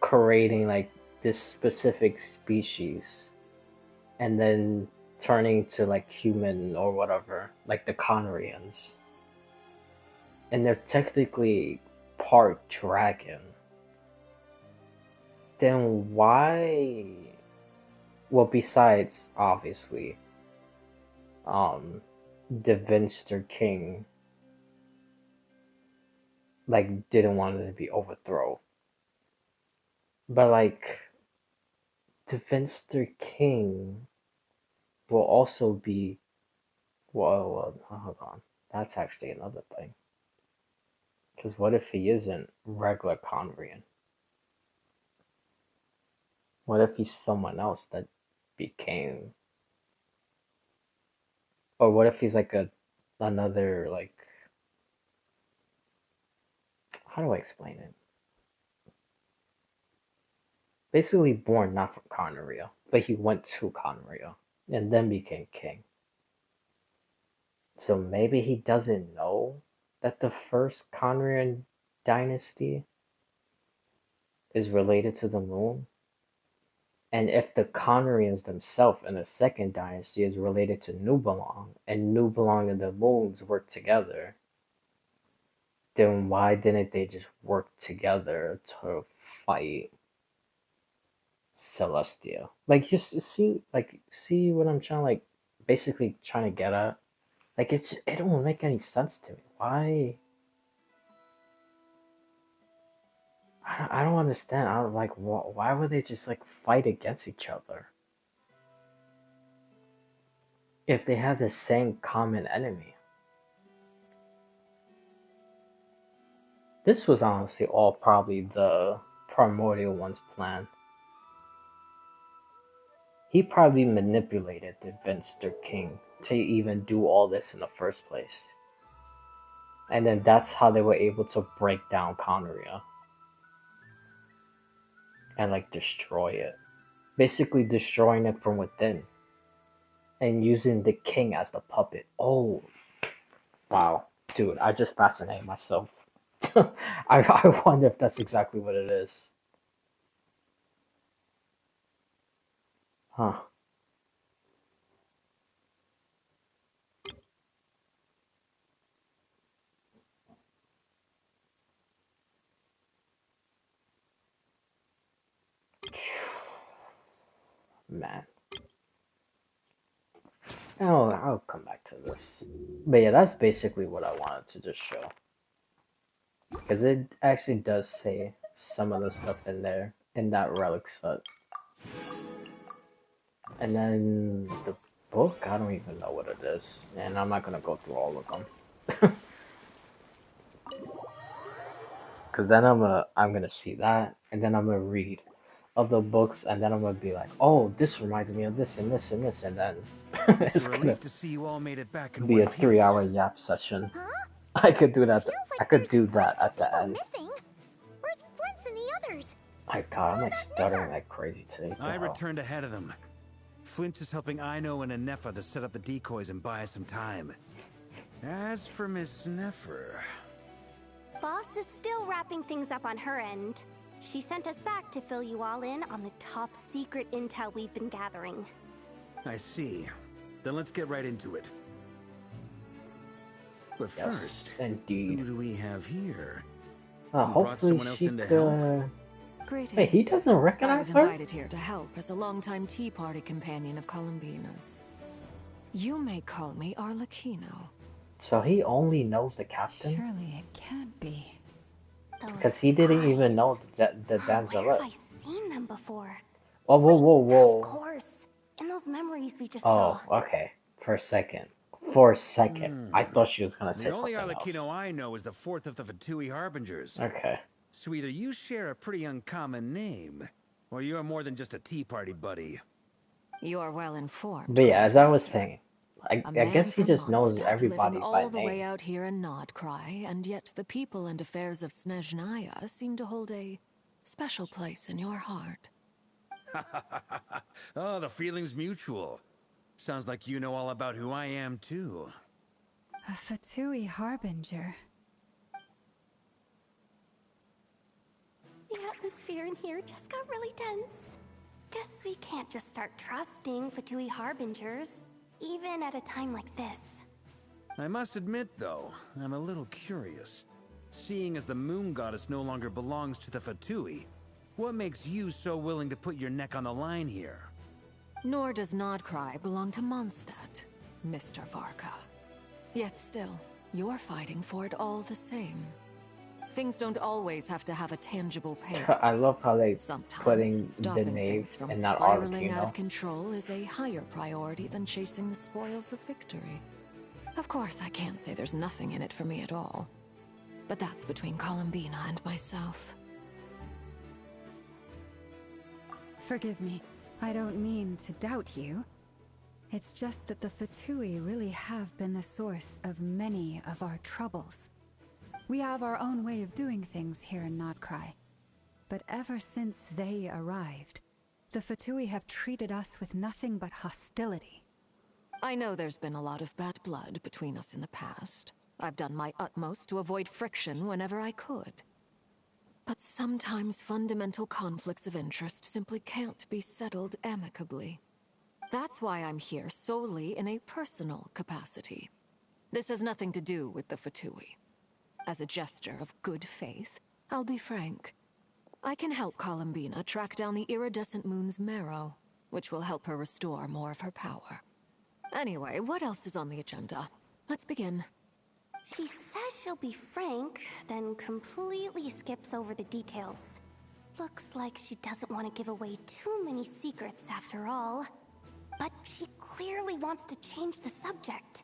creating like this specific species and then turning to like human or whatever, like the Conrians. And they're technically part dragon. Then why? Well, besides obviously, the Vinster King like didn't want it to be overthrown, but like the Vinster King will also be well. Hold on, that's actually another thing. Because what if he isn't regular Conrian? What if he's someone else that became, or what if he's like another like, how do I explain it? Basically born not from Conria, but he went to Conria and then became king. So maybe he doesn't know that the first Conrian dynasty is related to the moon. And if the Conrians themselves in the second dynasty is related to Nubelong, and Nubelong and the moons work together, then why didn't they just work together to fight Celestia? Like, just see what I'm trying, like, basically trying to get at. Like, it don't make any sense to me. Why? I don't understand. I don't like why would they just like fight against each other if they have the same common enemy? This was honestly all probably the Primordial One's plan. He probably manipulated the Vinster King to even do all this in the first place. And then that's how they were able to break down Conria and like destroy it. Basically destroying it from within. And using the king as the puppet. Oh, wow. Dude, I just fascinate myself. I wonder if that's exactly what it is. Huh. Man. I'll come back to this. But yeah, that's basically what I wanted to just show. Because it actually does say some of the stuff in there, in that relic set. And then the book, I don't even know what it is. And I'm not going to go through all of them. Because then I'm gonna see that, and then I'm gonna read other books, and then I'm gonna be like, oh, this reminds me of this and this and this, and then It's it's a gonna relief to see you all made it back in be one a piece. 3 hour yap session. I could do that. I could do that at the end. Missing? Where's Flint's and the others? My God, I'm like stuttering like crazy today. I returned ahead of them. Flint is helping Ino and Anefa to set up the decoys and buy some time. As for Miss Nefer... Boss is still wrapping things up on her end. She sent us back to fill you all in on the top secret intel we've been gathering. I see. Then let's get right into it. But Yes, first, indeed. who do we have here? Hopefully she could... Greetings. Wait, he doesn't I recognize was her? invited here to help as a longtime Tea Party companion of Columbina's. You may call me Arlecchino. So he only knows the captain? Surely it can't be. Because he didn't even know the Where have damselette. I seen them before? Oh, whoa. Of course. In those memories we just Oh, saw. okay. For a second. I thought she was gonna say The only something else. Arlecchino I know is the fourth of the Fatui Harbingers. Okay. So either you share a pretty uncommon name, or you're more than just a Tea Party buddy. You're well informed. But yeah, as I was Grandmaster. saying, I A guess man he from just knows Mondstadt everybody living by all the name. way out here in Nodcry, and yet the people and affairs of Snezhnaya seem to hold a special place in your heart. Oh, the feeling's mutual. Sounds like you know all about who I am, too. A Fatui Harbinger. The atmosphere in here just got really tense. Guess we can't just start trusting Fatui Harbingers. even at a time like this. I must admit, though, I'm a little curious. Seeing as the moon goddess no longer belongs to the Fatui, what makes you so willing to put your neck on the line here? Nor does Nodcry belong to Mondstadt, Mr. Varka. Yet still, you're fighting for it all the same. Things don't always have to have a tangible payoff. I love how they Sometimes putting the stopping name things from and not spiraling out Arlecchino. of control is a higher priority than chasing the spoils of victory. Of course, I can't say there's nothing in it for me at all. But that's between Columbina and myself. Forgive me. I don't mean to doubt you. It's just that the Fatui really have been the source of many of our troubles. We have our own way of doing things here in Nodcry. But ever since they arrived, the Fatui have treated us with nothing but hostility. I know there's been a lot of bad blood between us in the past. I've done my utmost to avoid friction whenever I could. But sometimes fundamental conflicts of interest simply can't be settled amicably. That's why I'm here solely in a personal capacity. This has nothing to do with the Fatui. As a gesture of good faith, I'll be frank. I can help Columbina track down the iridescent moon's marrow, which will help her restore more of her power. Anyway, what else is on the agenda? Let's begin. She says she'll be frank, then completely skips over the details. Looks like she doesn't want to give away too many secrets after all. But she clearly wants to change the subject.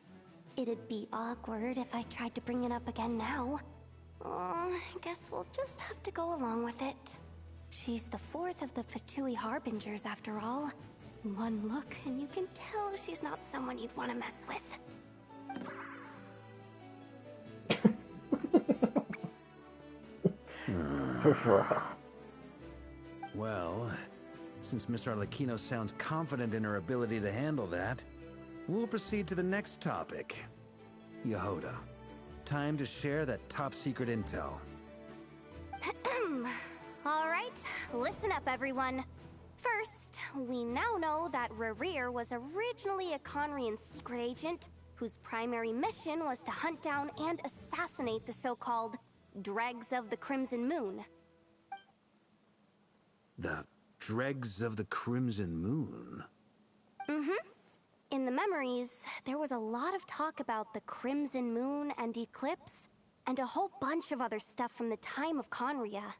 It'd be awkward if I tried to bring it up again now. I guess we'll just have to go along with it. She's the fourth of the Fatui Harbingers after all. One look and you can tell she's not someone you'd want to mess with. Well, since Miss Arlecchino sounds confident in her ability to handle that, we'll proceed to the next topic. Yehoda, time to share that top-secret intel. Alright, listen up everyone. First, we now know that Rerir was originally a Conrian secret agent whose primary mission was to hunt down and assassinate the so-called Dregs of the Crimson Moon. The Dregs of the Crimson Moon? In the memories, there was a lot of talk about the Crimson Moon and Eclipse, and a whole bunch of other stuff from the time of Conria.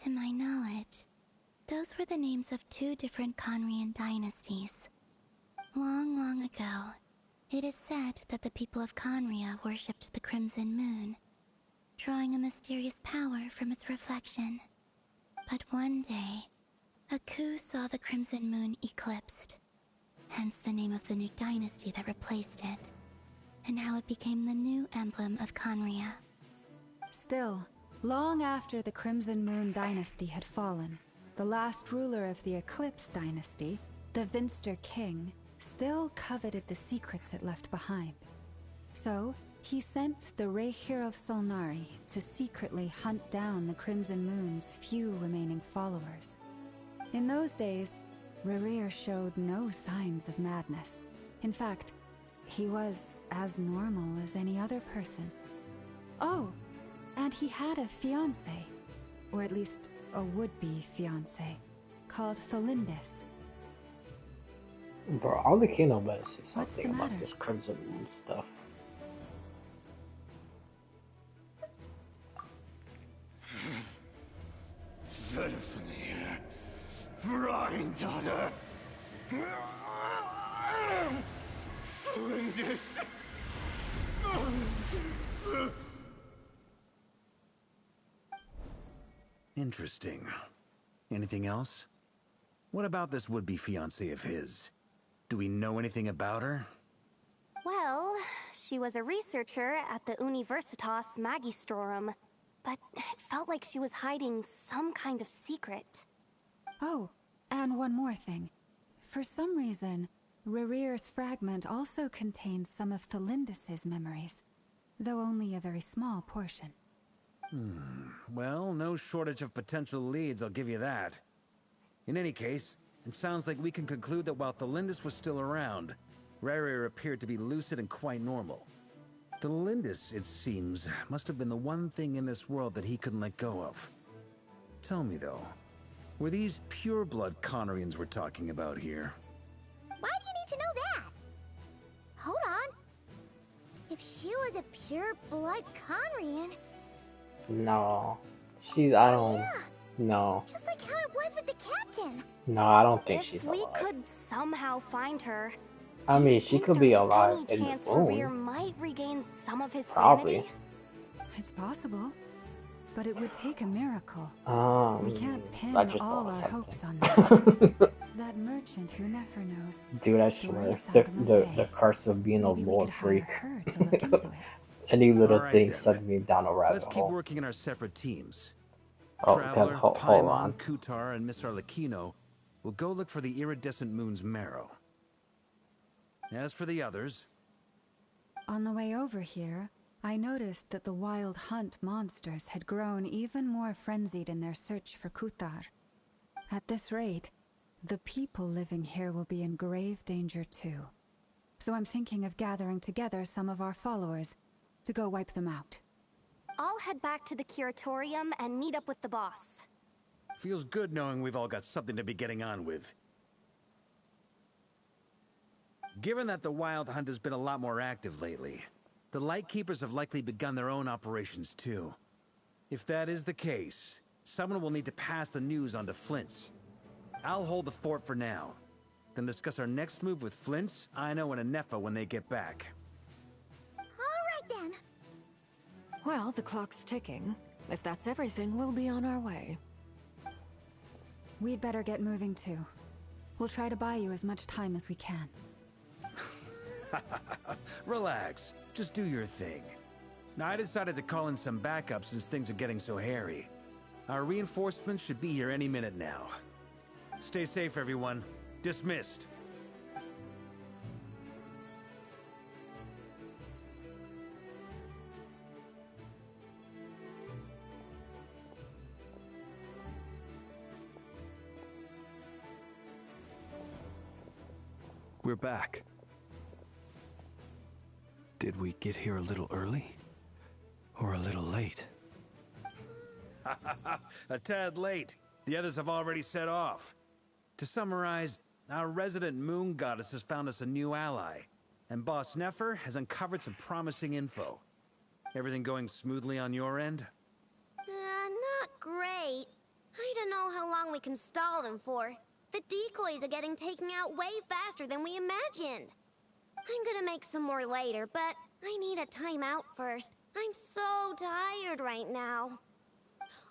To my knowledge, those were the names of two different Conrian dynasties. Long, long ago, it is said that the people of Conria worshipped the Crimson Moon, drawing a mysterious power from its reflection. But one day, a coup saw the Crimson Moon eclipsed, hence the name of the new dynasty that replaced it, and how it became the new emblem of Conria. Still, long after the Crimson Moon dynasty had fallen, the last ruler of the Eclipse dynasty, the Vinster King, still coveted the secrets it left behind. So, he sent the Rerir of Solnari to secretly hunt down the Crimson Moon's few remaining followers. In those days, Rerir showed no signs of madness. In fact, he was as normal as any other person. Oh, and he had a fiancé, or at least a would-be fiancé, called Tholindis. Bro, Arlecchino better say What's something the about matter? this Crimson Moon stuff. Stephanie, Granddaughter, Flinders. Interesting. Anything else? What about this would-be fiancé of his? Do we know anything about her? Well, she was a researcher at the Universitas Magistrorum, but it felt like she was hiding some kind of secret. Oh, and one more thing. For some reason, Rerir's fragment also contains some of Tholindis' memories, though only a very small portion. Well, no shortage of potential leads, I'll give you that. In any case, it sounds like we can conclude that while Thelindis was still around, Rerir appeared to be lucid and quite normal. Thelindis, it seems, must have been the one thing in this world that he couldn't let go of. Tell me though, were these pure-blood Conorians we're talking about here? Why do you need to know that? Hold on. If she was a pure-blood Conrian... No. I don't... Yeah. No. Just like how it was with the captain. No, I don't think If she's we alive. could somehow find her, I do you mean, she think could be there's alive any in the chance Rerir moon. might regain some of his Probably. sanity? It's possible, but it would take a miracle. We can't pin I just all thought our of hopes on something. that. That merchant who never knows. Dude, I swear, the curse of being a lore freak. Any little All right, thing then. sends me down a rabbit Let's keep hole. working in our separate teams. Oh, Traveler, hold Paimon, on. Kutar, and Miss Arlecchino will go look for the iridescent moon's marrow. As for the others... On the way over here, I noticed that the wild hunt monsters had grown even more frenzied in their search for Kutar. At this rate, the people living here will be in grave danger too. So I'm thinking of gathering together some of our followers to go wipe them out. I'll head back to the curatorium and meet up with the boss. Feels good knowing we've all got something to be getting on with. Given that the Wild Hunt has been a lot more active lately, the Lightkeepers have likely begun their own operations too. If that is the case, someone will need to pass the news on to Flint's. I'll hold the fort for now, then discuss our next move with Flint's, Aino, and Anefa when they get back. Alright then. Well, the clock's ticking. If that's everything, we'll be on our way. We'd better get moving too. We'll try to buy you as much time as we can. Relax. Just do your thing. Now, I decided to call in some backup since things are getting so hairy. Our reinforcements should be here any minute now. Stay safe, everyone. Dismissed. We're back. Did we get here a little early? Or a little late? A tad late. The others have already set off. To summarize, our resident moon goddess has found us a new ally, and Boss Nefer has uncovered some promising info. Everything going smoothly on your end? Not great. I don't know how long we can stall them for. The decoys are getting taken out way faster than we imagined. I'm gonna make some more later, but I need a timeout first. I'm so tired right now.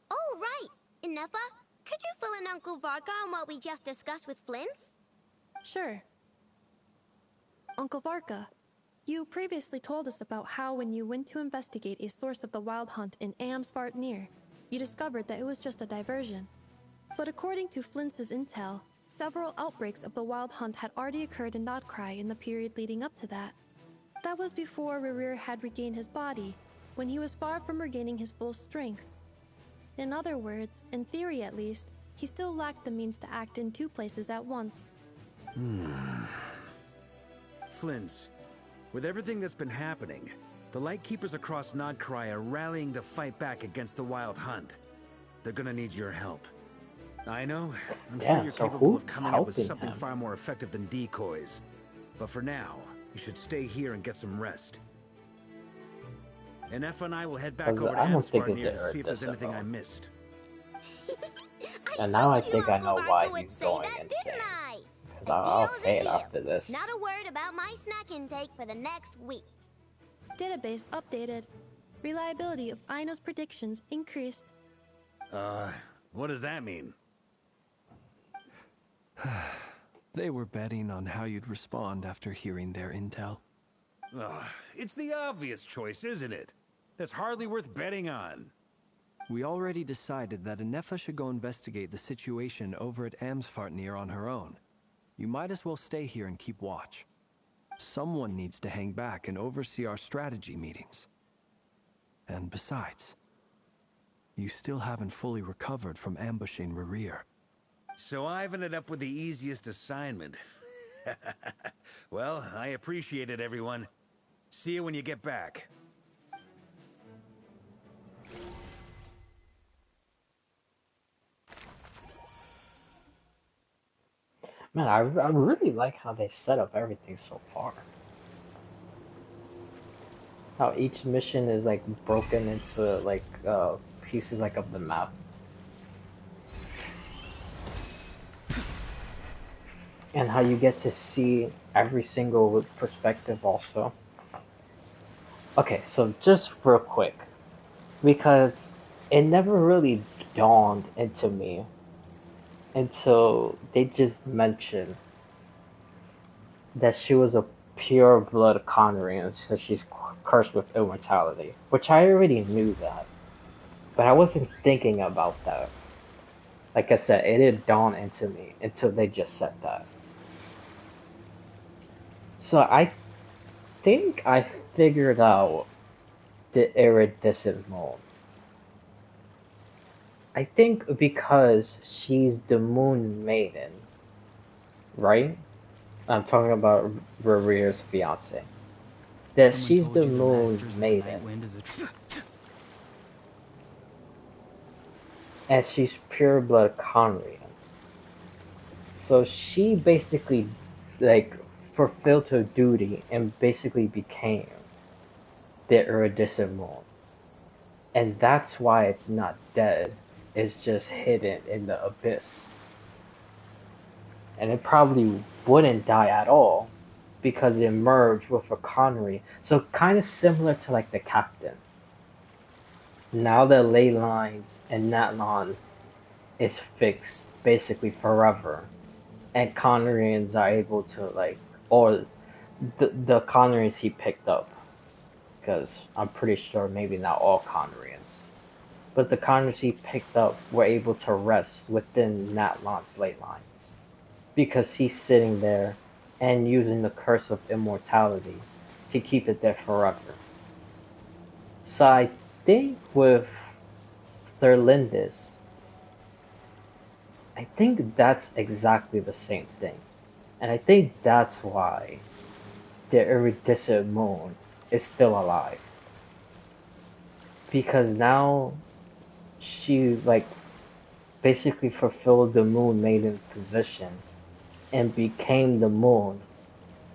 Oh, right! Inefa, could you fill in Uncle Varka on what we just discussed with Flint's? Sure. Uncle Varka, you previously told us about how when you went to investigate a source of the Wild Hunt in Rerir, you discovered that it was just a diversion. But according to Flint's intel, several outbreaks of the Wild Hunt had already occurred in Nodcry in the period leading up to that. That was before Rerir had regained his body, when he was far from regaining his full strength. In other words, in theory at least, he still lacked the means to act in two places at once. Flint's, with everything that's been happening, the Lightkeepers across Nodcry are rallying to fight back against the Wild Hunt. They're gonna need your help. I know, I'm sure you're capable of coming up with something far more effective than decoys. But for now, you should stay here and get some rest. And Efa and I will head back over to Amsvarnir to see if there's anything I missed. And now I think I know why he's going insane. Because I'll say it after this. Not a word about my snack intake for the next week. Database updated. Reliability of Aino's predictions increased. What does that mean? They were betting on how you'd respond after hearing their intel. It's the obvious choice, isn't it? That's hardly worth betting on. We already decided that Anefa should go investigate the situation over at Amsvarnir on her own. You might as well stay here and keep watch. Someone needs to hang back and oversee our strategy meetings. And besides, you still haven't fully recovered from ambushing Rerir. So I've ended up with the easiest assignment. Well, I appreciate it, everyone. See you when you get back. Man, I really like how they set up everything so far. How each mission is like broken into like pieces like of the map. And how you get to see every single perspective also. Okay, so just real quick, because it never really dawned into me until they just mentioned that she was a pure blood Conrian, so she's cursed with immortality, which I already knew that, but I wasn't thinking about that. Like I said, it didn't dawn into me until they just said that. So I think I figured out the iridescent moon. I think because she's the moon maiden, right? I'm talking about Rerir's fiance. That Someone she's told the you the moon Masters of the Night maiden, Wind is a and she's pure blood Conrian. So she basically like fulfilled her duty and basically became the iridescent moon. And that's why it's not dead. It's just hidden in the abyss. And it probably wouldn't die at all because it merged with a Connery. So kind of similar to like the Captain. Now the ley lines and Natlon is fixed basically forever, and Conrians are able to like, or the Conrians he picked up, because I'm pretty sure maybe not all Conrians, but the Conrians he picked up were able to rest within Natlon's ley lines, because he's sitting there and using the curse of immortality to keep it there forever. So I think with Thurlindis, I think that's exactly the same thing. And I think that's why the iridescent moon is still alive. Because now she like basically fulfilled the moon maiden position and became the moon,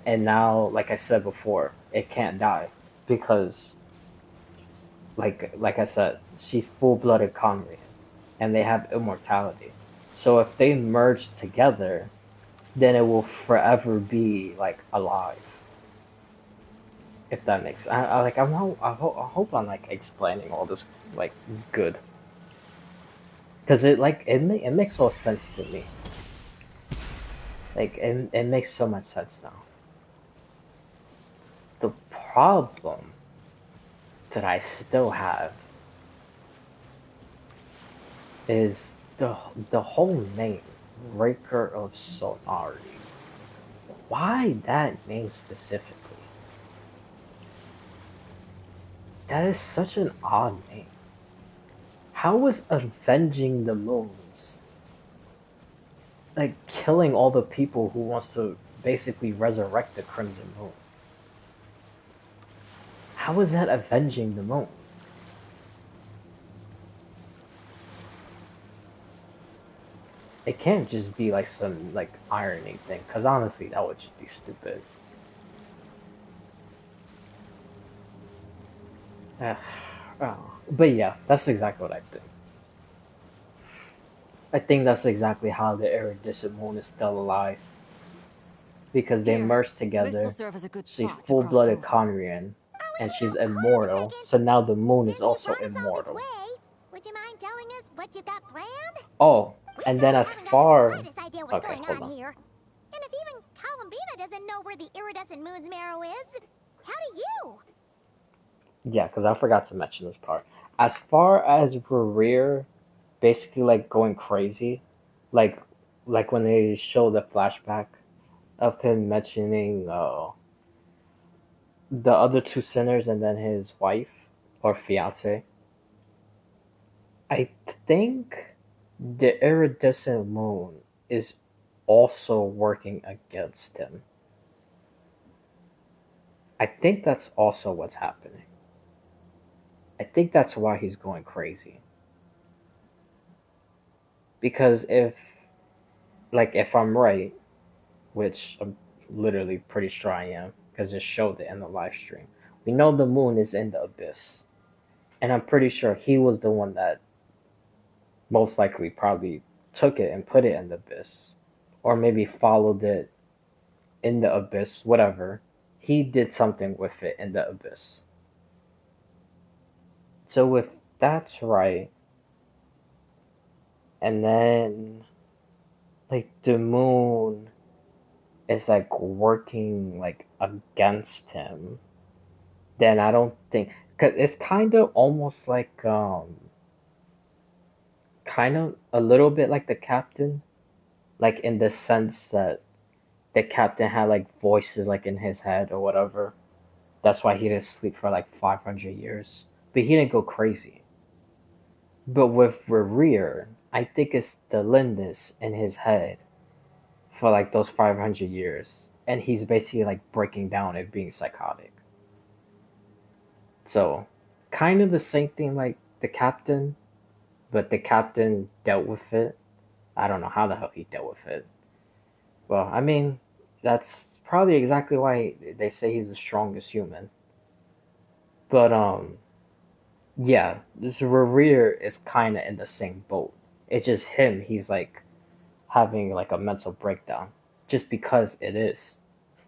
and now like I said before, it can't die because like I said, she's full blooded Conrian and they have immortality. So if they merge together, then it will forever be like alive. If that makes, I like I hope I'm like explaining all this like good, because it makes all sense to me. Like it makes so much sense now. The problem that I still have is the whole name, Breaker of Sonari. Why that name specifically? That is such an odd name. How was Avenging the Moons like killing all the people who wants to basically resurrect the Crimson Moon? How is that avenging the moon? It can't just be like some like irony thing, because honestly that would just be stupid. But yeah, that's exactly what I think. I think that's exactly how the iridescent moon is still alive. Because they Here, merged this will together. serve as a good She's spot to cross full-blooded over. Conrian, and she's immortal. So now the moon is also immortal. Would you mind telling us what you got planned? Oh, We and still then as haven't got far, the slightest idea what's okay, going hold on on. here. And if even Columbina doesn't know where the iridescent moon's marrow is, how do you? Yeah, because I forgot to mention this part. As far as Rerir basically like going crazy, like like when they show the flashback of him mentioning the other two sinners and then his wife or fiance, I think the iridescent moon is also working against him. I think that's also what's happening. I think that's why he's going crazy. Because if I'm right, which I'm literally pretty sure I am, because it showed it in the live stream, we know the moon is in the abyss. And I'm pretty sure he was the one that most likely probably took it and put it in the abyss. Or maybe followed it in the abyss, whatever. He did something with it in the abyss. So if that's right, and then like the moon is like working like against him, then I don't think, cause it's kind of almost like kind of a little bit like the captain, like in the sense that the captain had like voices like in his head or whatever. That's why he didn't sleep for like 500 years, but he didn't go crazy. But with Rerir, I think it's the Lindis in his head for like those 500 years, and he's basically like breaking down and being psychotic. So, kind of the same thing like the captain, but the captain dealt with it. I don't know how the hell he dealt with it. Well, I mean, that's probably exactly why they say he's the strongest human. But yeah, this Rerir is kind of in the same boat. It's just him. He's like having like a mental breakdown, just because it is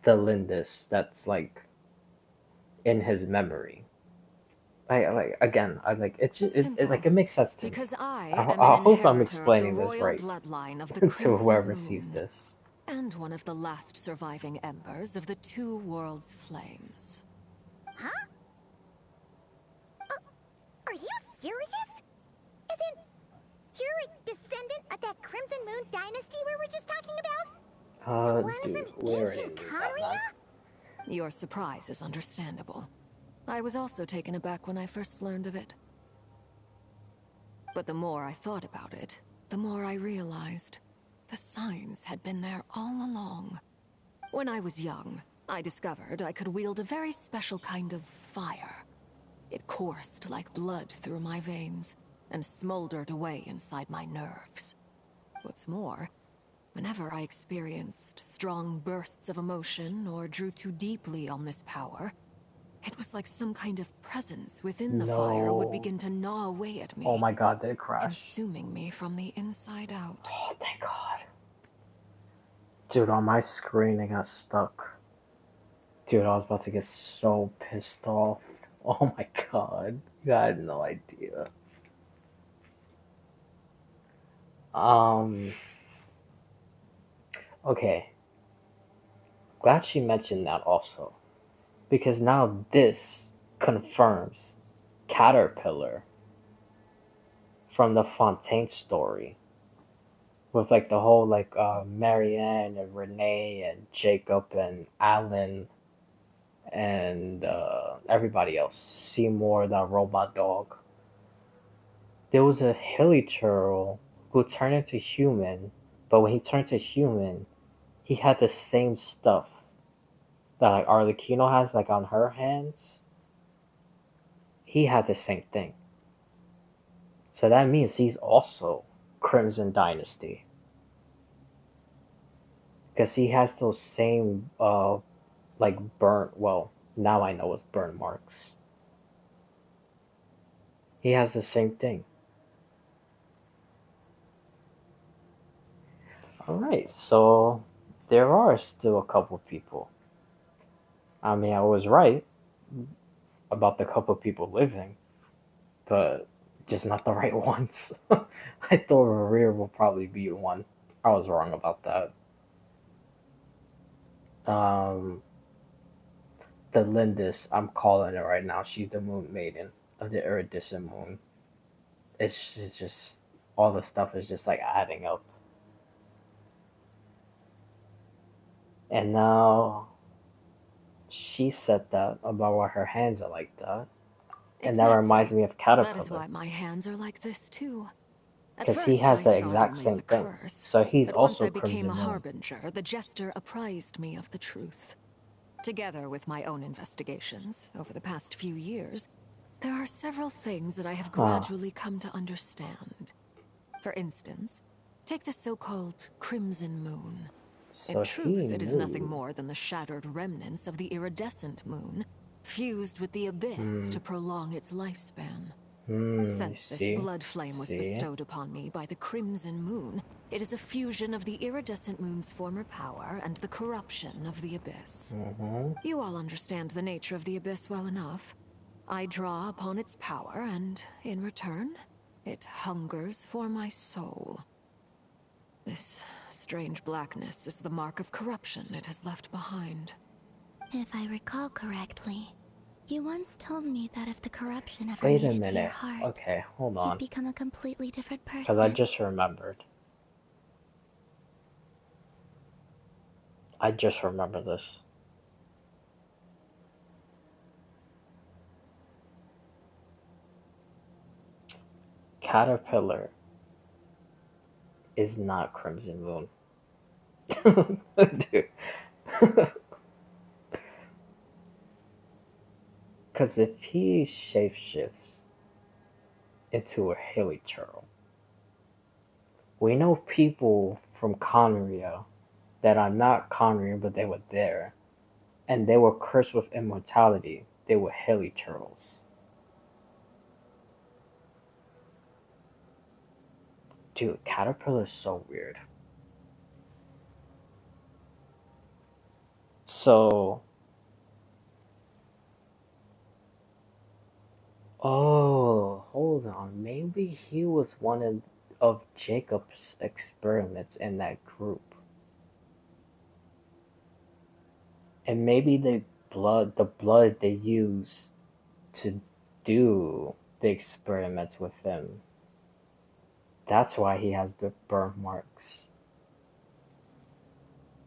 the Lindis that's like in his memory. Like again, I like it like it makes sense to me. Because I I, am I an hope I'm inheritor of the explaining this royal right bloodline of the to Crimson whoever sees Moon, this. and one of the last surviving embers of the two worlds' flames. Huh? Are you serious? Isn't you're a descendant of that Crimson Moon dynasty we were just talking about? The one Dude, from where ancient is Conria? Your surprise is understandable. I was also taken aback when I first learned of it. But the more I thought about it, the more I realized the signs had been there all along. When I was young, I discovered I could wield a very special kind of fire. It coursed like blood through my veins and smoldered away inside my nerves. What's more, whenever I experienced strong bursts of emotion or drew too deeply on this power, it was like some kind of presence within the fire would No. begin to gnaw away at me. Oh my god, did it crash? Consuming me from the inside out. Oh, thank god. Dude, on my screen it got stuck. Dude, I was about to get so pissed off. Oh my god. You had no idea. Okay. Glad she mentioned that also. Because now this confirms Caterpillar from the Fontaine story. With like the whole like Marianne and Renee and Jacob and Alan and everybody else. Seymour, that robot dog. There was a hilly churl who turned into human, but when he turned to human, he had the same stuff that like Arlecchino has like on her hands. He had the same thing. So that means he's also Crimson Dynasty. Because he has those same like burn, well, now I know it's burn marks. He has the same thing. Alright, so there are still a couple people. I mean, I was right about the couple people living, but just not the right ones. I thought Rerir will probably be one. I was wrong about that. Um, the Lindis, I'm calling it right now. She's the Moon Maiden of the iridescent moon. It's just all the stuff is just like adding up. And now she said that about why her hands are like that. And that reminds me of Caterpillar. That is why my hands are like this too. At Because he first, has I the saw it exact only as same a thing. curse. So he's But once also I became a Crimson Moon. harbinger, the jester apprised me of the truth. Together with my own investigations over the past few years, there are several things that I have gradually come to understand. For instance, take the so-called Crimson Moon. In So he truth, it is nothing knew. more than the shattered remnants of the iridescent moon, fused with the abyss to prolong its lifespan. Since this blood flame was bestowed upon me by the Crimson Moon, it is a fusion of the iridescent moon's former power and the corruption of the abyss. You all understand the nature of the abyss well enough. I draw upon its power, and in return, it hungers for my soul. This strange blackness is the mark of corruption it has left behind. If I recall correctly, you once told me that if the corruption ever Wait made a it to your minute. heart, Okay, hold you'd on. become a completely different person. Because I just remembered. I just remember this. Caterpillar is not Crimson Moon. Dude. Because if he shapeshifts into a hilichurl, we know people from Conria that are not Conria, but they were there, and they were cursed with immortality. They were hilichurls. Dude, Caterpillar is so weird. So, oh, hold on. Maybe he was one of Jacob's experiments in that group. And maybe the blood they used to do the experiments with him. That's why he has the burn marks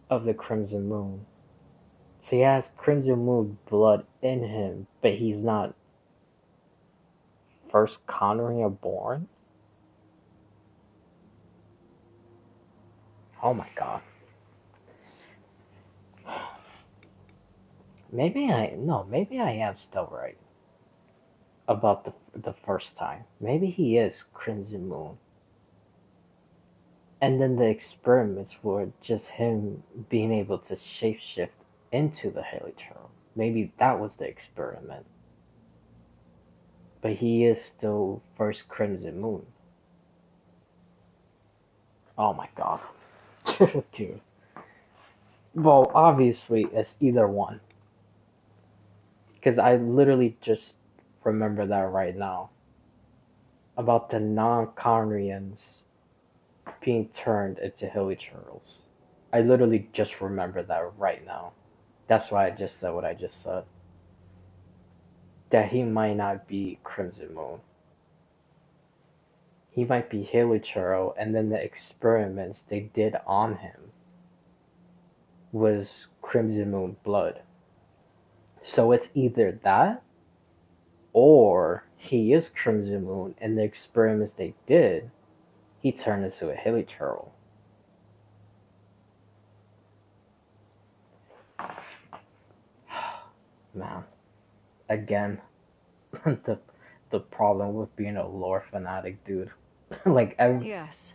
of the Crimson Moon. So he has Crimson Moon blood in him, but he's not first Conria born? Oh my god. Maybe I am still right about the first time. Maybe he is Crimson Moon. And then the experiments were just him being able to shapeshift into the hilichurl. Maybe that was the experiment. But he is still first Crimson Moon. Oh my god. Dude. Well, obviously it's either one. Because I literally just remember that right now. About the non-Conrians being turned into hilichurls. I literally just remember that right now. That's why I just said what I just said. That he might not be Crimson Moon. He might be hilichurl, and then the experiments they did on him was Crimson Moon blood. So it's either that, or he is Crimson Moon, and the experiments they did, he turned into a hilichurl. Man, again, the problem with being a lore fanatic, dude. Like Yes.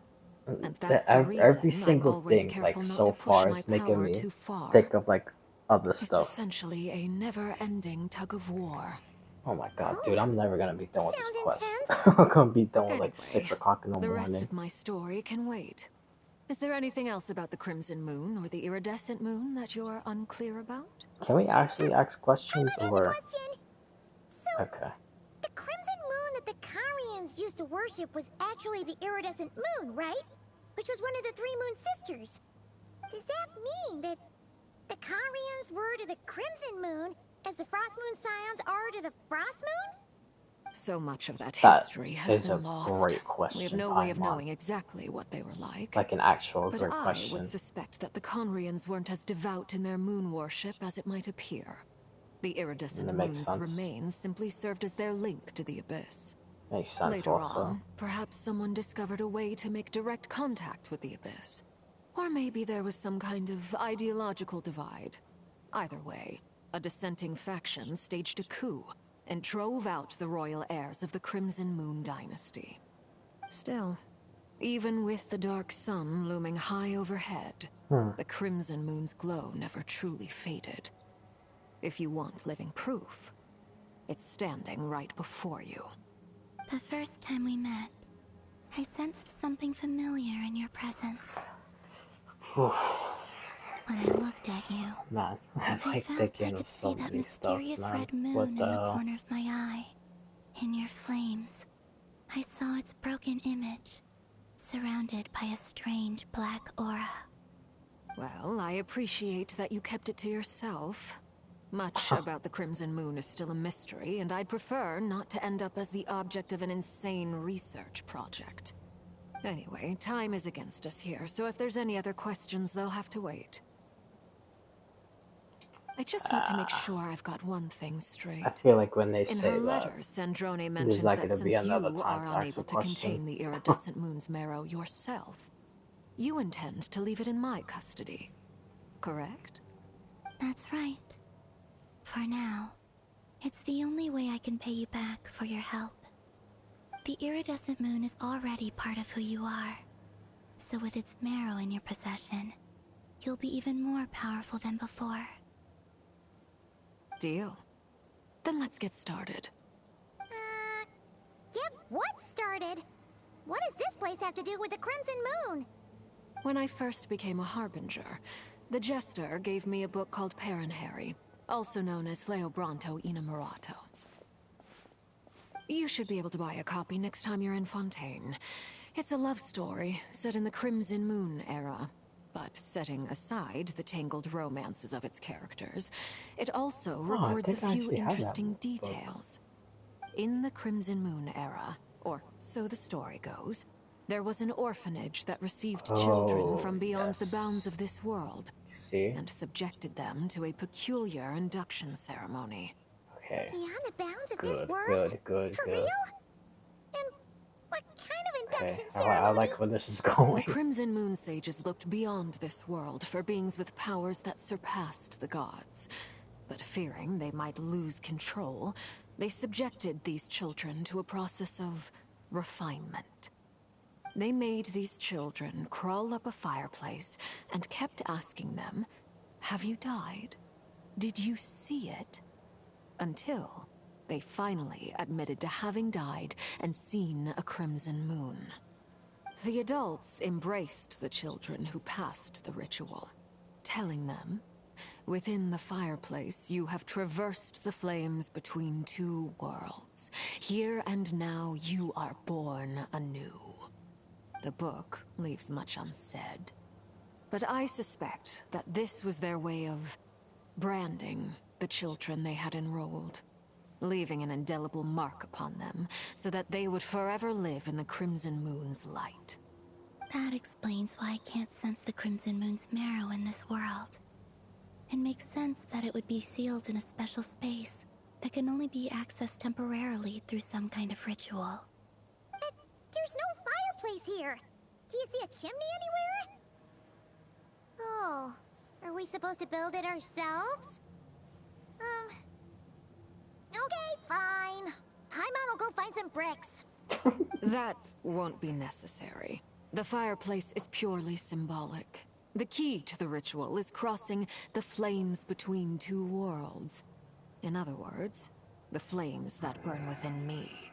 And that's the reason every I'm single always thing, careful like not so to push far, my is making power me too far. think of like other It's stuff. essentially a never-ending tug of war. Oh my god, dude, I'm never gonna be done with this quest. Intense. I'm gonna be done with like Anyway, 6 o'clock in the the morning. rest of my story can wait. Is there anything else about the Crimson Moon or the Iridescent Moon that you're unclear about? Can we actually ask questions or? Question. So, Okay. the Crimson Moon that the Carians used to worship was actually the iridescent moon, right? Which was one of the three moon sisters. Does that mean that the Carians were to the Crimson Moon as the Frost Moon Scions are to the Frost Moon? So much of that That history has is a been lost. great We have question, no way of Paimon. knowing exactly what they were like. Like an actual But great I question. would suspect that the Conrians weren't as devout in their moon worship as it might appear. The iridescent That makes moon's sense. remains simply served as their link to the abyss. Makes sense Later also. on, perhaps someone discovered a way to make direct contact with the Abyss. Or maybe there was some kind of ideological divide. Either way, a dissenting faction staged a coup and drove out the royal heirs of the Crimson Moon dynasty. Still, even with the dark sun looming high overhead, the Crimson Moon's glow never truly faded. If you want living proof, it's standing right before you. The first time we met, I sensed something familiar in your presence. When I looked at you, Man, I I like felt thinking I of could so see that many stuff, mysterious man. red moon What in the the hell? corner of my eye. In your flames, I saw its broken image, surrounded by a strange black aura. Well, I appreciate that you kept it to yourself. Much about the Crimson Moon is still a mystery, and I'd prefer not to end up as the object of an insane research project. Anyway, time is against us here, so if there's any other questions, they'll have to wait. I just want to make sure I've got one thing straight. I feel like when they In say her that, letter, Sandrone there's mentioned not that going to be since another you time are to ask a unable to question. contain the iridescent moon's marrow yourself, you intend to leave it in my custody, correct? That's right. For now, it's the only way I can pay you back for your help. The iridescent moon is already part of who you are. So with its marrow in your possession, you'll be even more powerful than before. Deal. Then let's get started. Get what started? What does this place have to do with the Crimson Moon? When I first became a Harbinger, the Jester gave me a book called Parenheri, also known as Leobranto Inamorato. You should be able to buy a copy next time you're in Fontaine. It's a love story set in the Crimson Moon era, but setting aside the tangled romances of its characters, it also I records a think I few actually have that interesting book. details. In the Crimson Moon era, or so the story goes, there was an orphanage that received children from beyond the bounds of this world, and subjected them to a peculiar induction ceremony. Okay. Beyond the bounds of Good, this world? good. For real? And what kind of induction I ceremony? like where this is going. The Crimson Moon Sages looked beyond this world for beings with powers that surpassed the gods. But fearing they might lose control, they subjected these children to a process of refinement. They made these children crawl up a fireplace and kept asking them, "Have you died? Did you see it?" Until they finally admitted to having died and seen a crimson moon. The adults embraced the children who passed the ritual, telling them, "Within the fireplace, you have traversed the flames between two worlds. Here and now, you are born anew." The book leaves much unsaid, but I suspect that this was their way of branding the children they had enrolled, leaving an indelible mark upon them so that they would forever live in the Crimson Moon's light. That explains why I can't sense the Crimson Moon's marrow in this world. It makes sense that it would be sealed in a special space that can only be accessed temporarily through some kind of ritual. But there's no fireplace here! Do you see a chimney anywhere? Oh, are we supposed to build it ourselves? Okay, fine. Paimon will go find some bricks. That won't be necessary. The fireplace is purely symbolic. The key to the ritual is crossing the flames between two worlds. In other words, the flames that burn within me.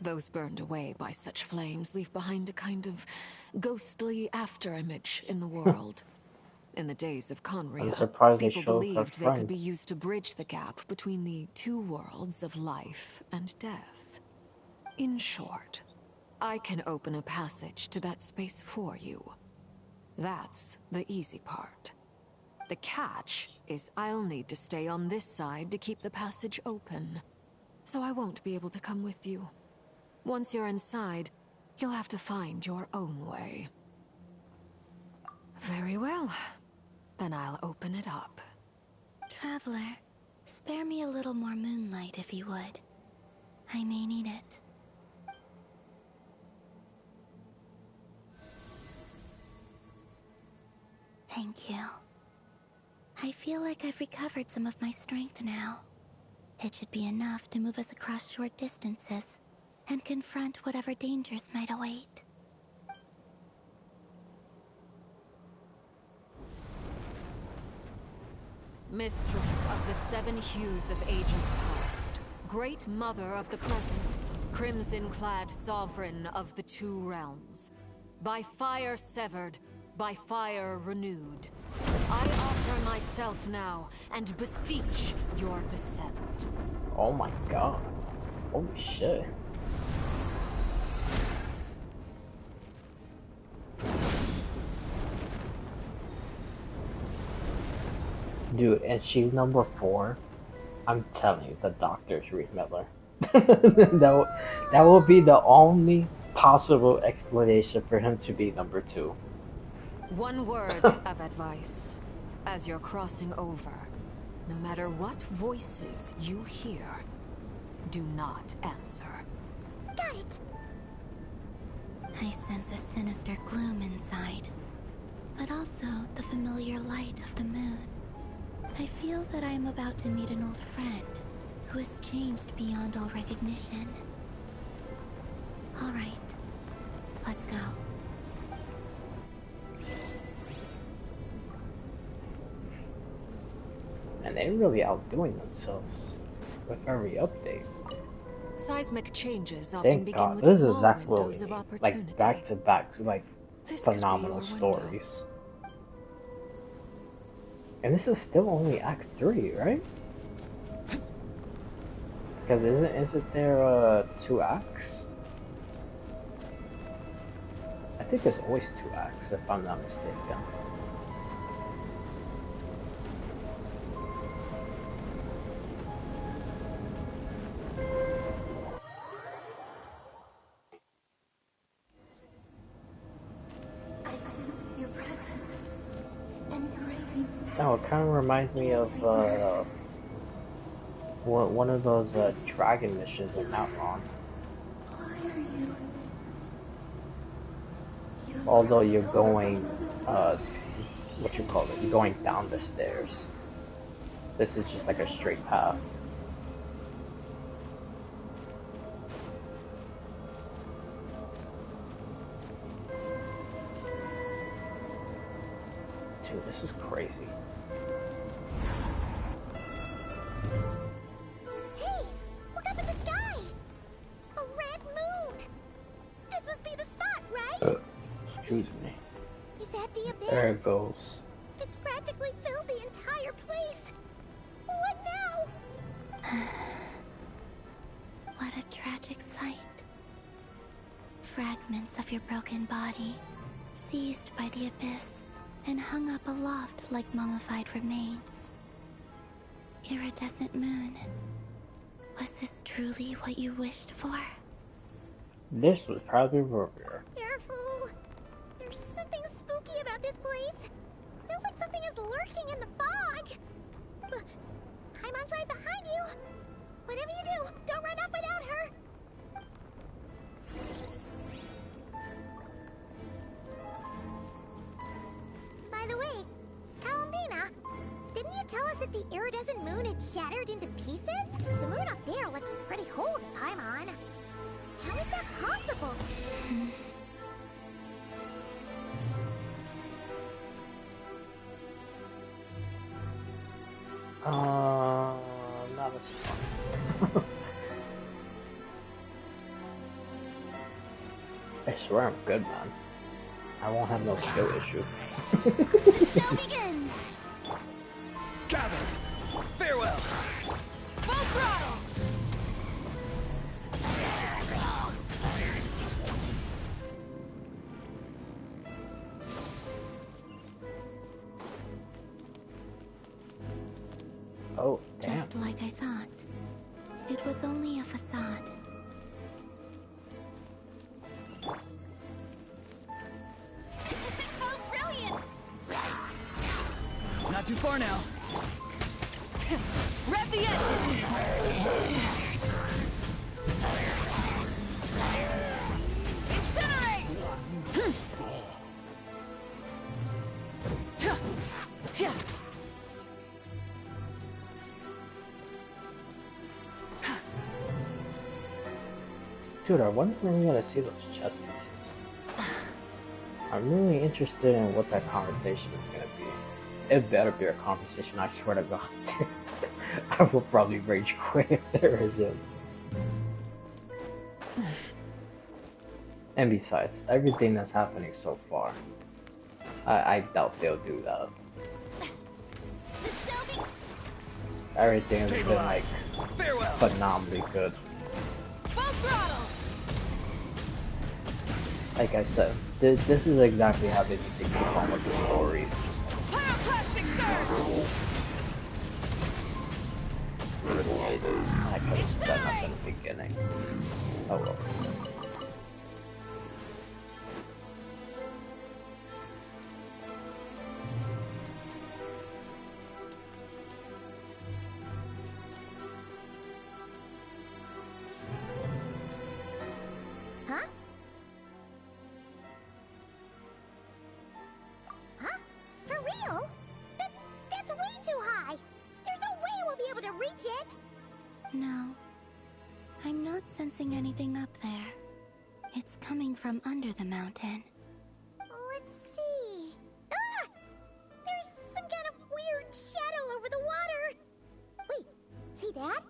Those burned away by such flames leave behind a kind of ghostly afterimage in the world. In the days of I'm Conria, surprised they people showed her believed they could friend. be used to bridge the gap between the two worlds of life and death. In short, I can open a passage to that space for you. That's the easy part. The catch is I'll need to stay on this side to keep the passage open, so I won't be able to come with you. Once you're inside, you'll have to find your own way. Very well. Then I'll open it up. Traveler, spare me a little more moonlight if you would. I may need it. Thank you. I feel like I've recovered some of my strength now. It should be enough to move us across short distances and confront whatever dangers might await. Mistress of the seven hues of ages past, great mother of the present, crimson-clad sovereign of the two realms, by fire severed, by fire renewed, I offer myself now and beseech your descent. Oh my god. Holy shit. Dude, and she's number 4. I'm telling you, the doctor's Reed Miller. that will be the only possible explanation for him to be number 2. One word of advice. As you're crossing over, no matter what voices you hear, do not answer. Got it! I sense a sinister gloom inside, but also the familiar light of the moon. I feel that I am about to meet an old friend who has changed beyond all recognition. All right, let's go. And they're really outdoing themselves with every update. Seismic changes often Thank begin God, with this is small exactly what windows we of need. opportunity. Like back to back, like This could be phenomenal your window. stories. And this is still only Act 3, right? Because isn't there 2 acts? I think there's always 2 acts, if I'm not mistaken. Oh, it kind of reminds me of one of those dragon missions in Outrun. Although you're going, what you call it, you're going down the stairs. This is just like a straight path. Dude, this is crazy. Hey! Look up at the sky! A red moon! This must be the spot, right? Excuse me. Is that the abyss? There it goes. It's practically filled the entire place! What now? What a tragic sight. Fragments of your broken body, seized by the abyss, and hung up aloft like mummified remains. Iridescent moon. Was this truly what you wished for? This was probably Rerir. Careful! There's something spooky about this place. Feels like something is lurking in the fog. Paimon's right behind you. Whatever you do, don't run off without her. By the way, Kalambina, didn't you tell us that the iridescent moon had shattered into pieces? The moon up there looks pretty holy, Paimon. How is that possible? Not as fun. I swear I'm good, man. I won't have no skill issue. The show begins! Gather! Farewell! Full throttle! Oh, damn. Just like I thought. It was only a facade. Oh, brilliant! Not too far now. Rev the engine! Incinerate! Dude, I wonder when we're gonna see those chess pieces. I'm really interested in what that conversation is gonna be. It better be a conversation, I swear to God. I will probably rage quit if there isn't. And besides, everything that's happening so far, I doubt they'll do that. Everything has been like phenomenally good. Like I said, this is exactly how they need to keep on with the stories. I could have done that in the beginning. Oh well. Huh? Huh? For real? That's way too high! There's no way we'll be able to reach it! No. I'm not sensing anything up there. It's coming from under the mountain. Let's see... Ah! There's some kind of weird shadow over the water! Wait, see that?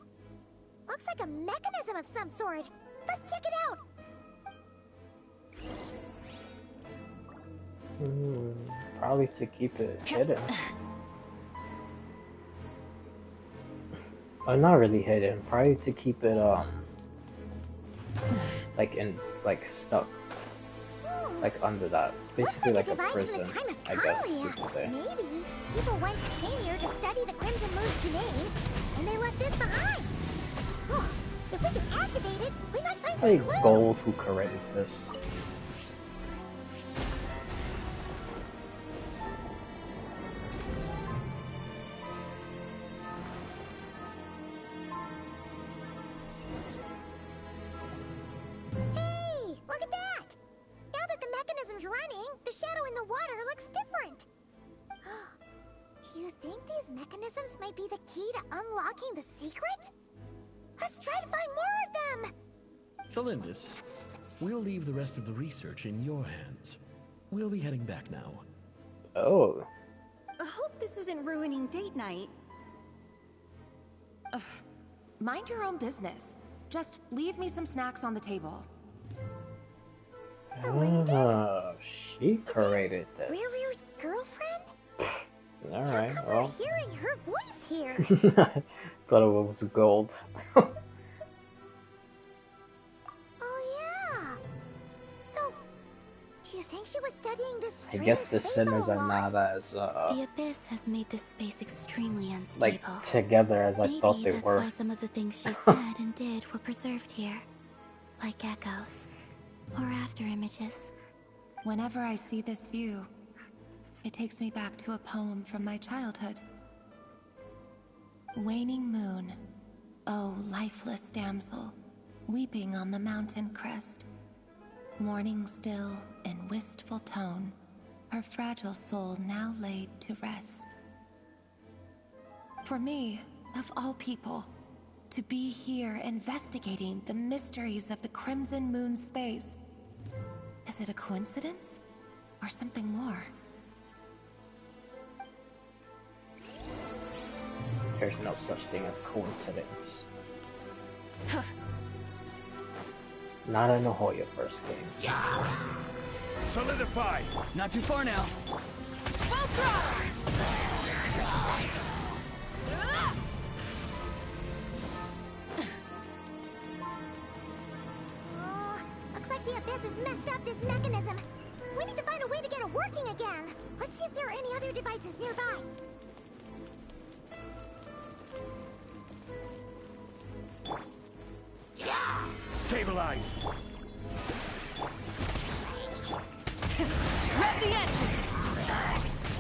Looks like a mechanism of some sort. Let's check it out! Probably to keep it hidden. Oh, not really hidden. Probably to keep it like stuck, like under that. Basically like a prison, I guess you could say. Maybe people once came here to study the Crimson Moon's domain, and they left this behind. Oh, if we can activate it, we might find some Like clues. Gold who created this. Hey, look at that! Now that the mechanism's running, the shadow in the water looks different. Do you think these mechanisms might be the key to unlocking the secret? Let's try to find more of them! Felindis, we'll leave the rest of the research in your hands. We'll be heading back now. Oh. I hope this isn't ruining date night. Ugh. Mind your own business. Just leave me some snacks on the table. Ah, she created this. Rerir's girlfriend? Alright, How come well. we're hearing her voice here? Thought it was gold. Oh yeah. So, do you think she was studying this I strange guess the space sinners a are lot? not as The abyss has made this space extremely unstable. like together as I thought Maybe they that's were. why some of the things she said and did were preserved here. Like echoes. Or after images. Whenever I see this view, it takes me back to a poem from my childhood. Waning moon, oh lifeless damsel, weeping on the mountain crest, mourning still in wistful tone, her fragile soul now laid to rest. For me, of all people, to be here investigating the mysteries of the Crimson Moon space, is it a coincidence or something more? There's no such thing as coincidence. Not in the Hoya first game. Solidify! Not too far now. Looks like the abyss has messed up this mechanism. We need to find a way to get it working again. Let's see if there are any other devices nearby. Stabilize! Rev the engines!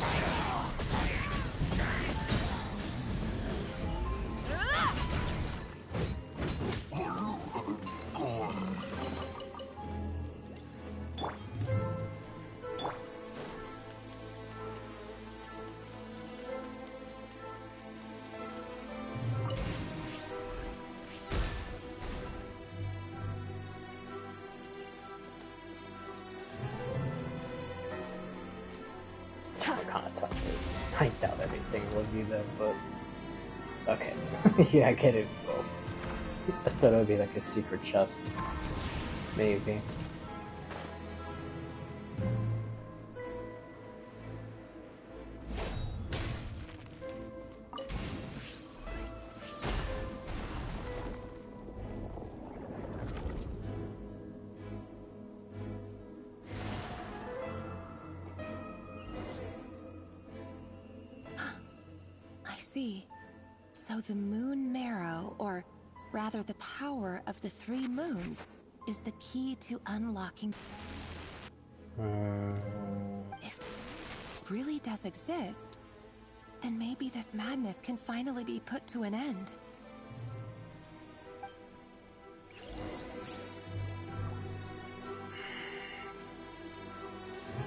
I doubt anything will be there, but okay. Yeah, I get it. Well, I thought it would be like a secret chest, maybe. See. So the moon marrow, or rather the power of the 3 moons, is the key to unlocking... If it really does exist, then maybe this madness can finally be put to an end.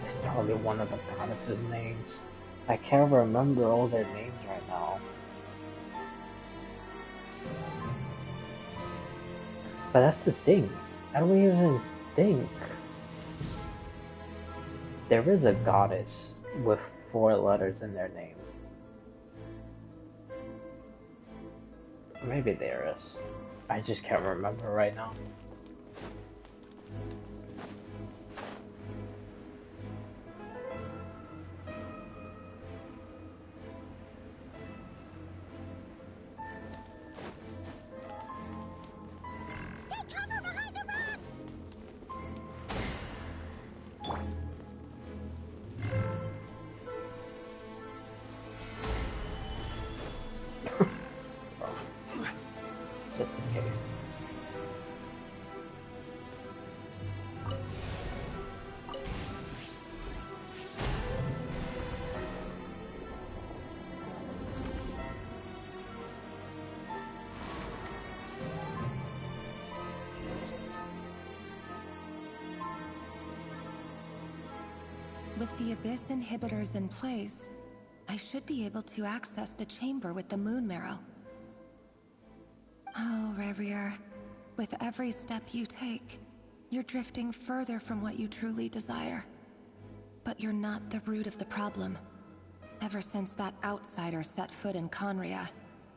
It's probably one of the goddesses' names. I can't remember all their names right now. But that's the thing. I don't even think there is a goddess with 4 letters in their name. Maybe there is. I just can't remember right now. Just in case. With the Abyss inhibitors in place, I should be able to access the chamber with the moon marrow. Oh, Rerir, with every step you take, you're drifting further from what you truly desire. But you're not the root of the problem. Ever since that outsider set foot in Conria,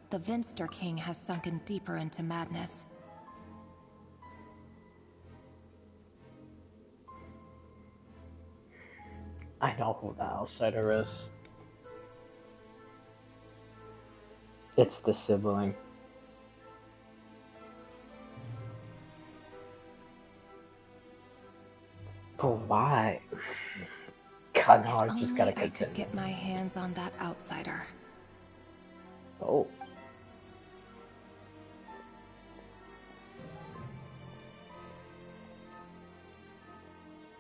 the Vinster King has sunken deeper into madness. I know who the outsider is. It's the sibling. But why? God, no, I just gotta I could continue. get my hands on that outsider. Oh.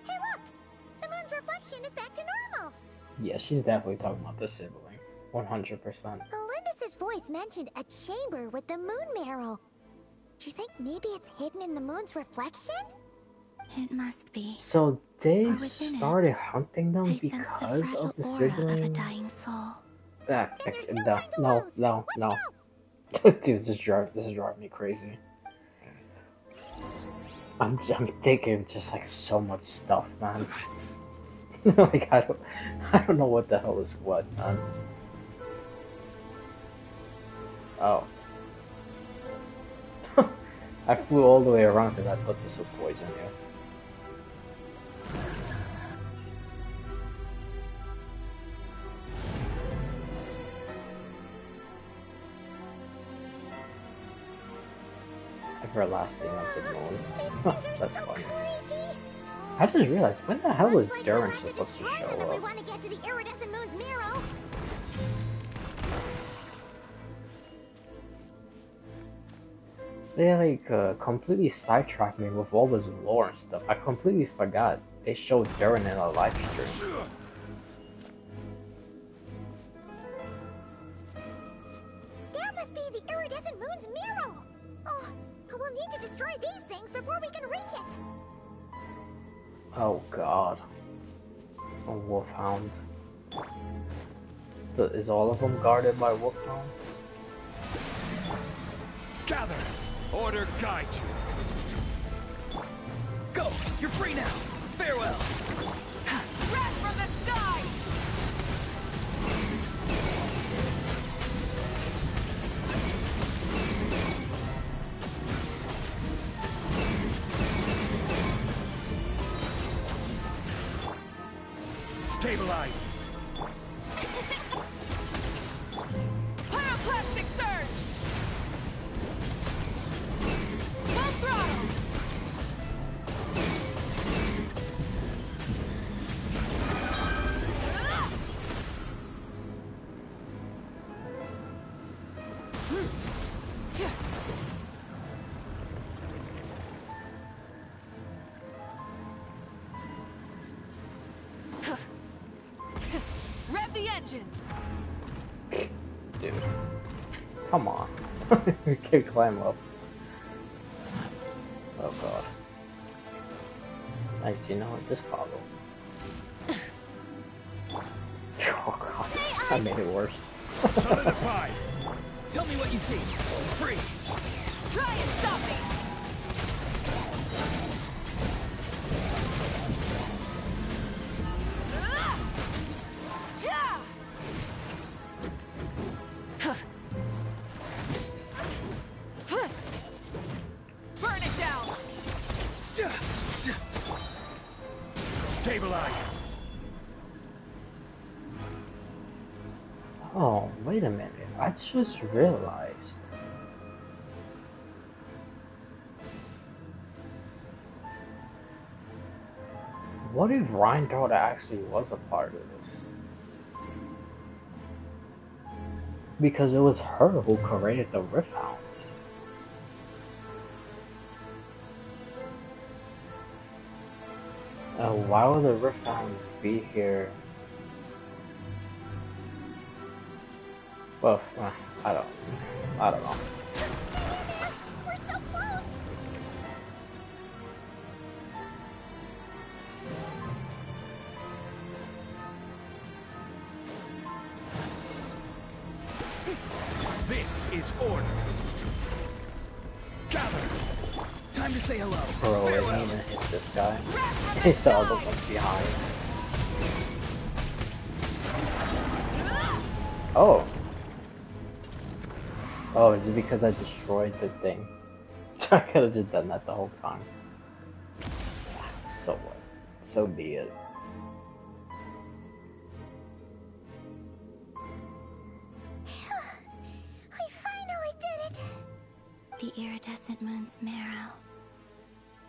Hey look! The moon's reflection is back to normal! Yeah, she's definitely talking about the sibling. 100%. Elendis's voice mentioned a chamber with the moon marrow. Do you think maybe it's hidden in the moon's reflection? It must be. So they For within started it, hunting them I sense the because fragile of the aura sibling? of a dying soul. No. Dude, this is driving me crazy. I'm thinking just like so much stuff, man. Like I don't know what the hell is what, man. Oh. I flew all the way around because I thought this would poison you. Everlasting of the moon. That's funny. I just realized, when the hell was Durin supposed to show up? We want to get to the iridescent moon's marrow. They like completely sidetracked me with all this lore and stuff. I completely forgot they showed Durin in a live stream. That must be the iridescent moon's marrow. Oh, we'll need to destroy these things before we can reach it. Oh god. A wolfhound. Is all of them guarded by wolfhounds? Gather! Order guide you! Go! You're free now! Farewell! Rat from the sky! Stabilize! Pyroclastic surge! Full throttle! Rev the engines! Dude. Come on. We can climb up. Oh god. Nice, you know what? Just follow. Oh god. That made it worse. Solidify! Tell me what you see. Free! Try and stop me! Burn it down! Stabilize! Oh, wait a minute. I just realized. What if Rheingold actually was a part of this? Because it was her who created the Rift Hounds. Why would the Rift Hounds be here? Well, I don't know. We're so close! This is order! Gather! Time to say hello! Bro, I didn't even hit this guy. Hit the other one behind. Oh! Oh, is it because I destroyed the thing? I could have just done that the whole time. So what? So be it. I finally did it! The iridescent moon's marrow,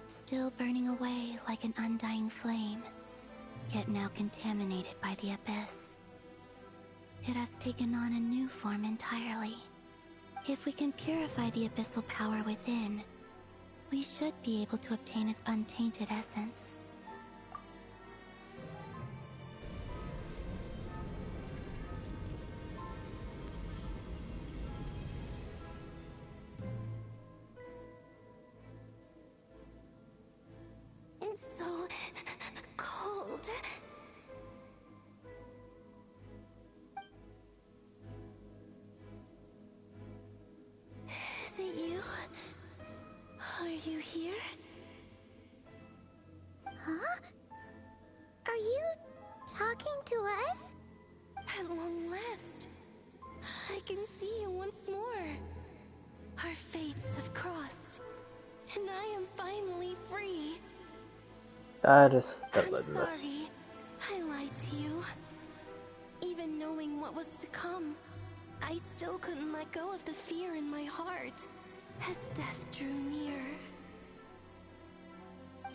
still burning away like an undying flame, yet now contaminated by the abyss. It has taken on a new form entirely. If we can purify the abyssal power within, we should be able to obtain its untainted essence. It's so cold. Is it you? Are you here? Huh? Are you talking to us? At long last, I can see you once more. Our fates have crossed, and I am finally free. That is I'm delicious. sorry, I lied to you. Even knowing what was to come, I still couldn't let go of the fear in my heart as death drew near.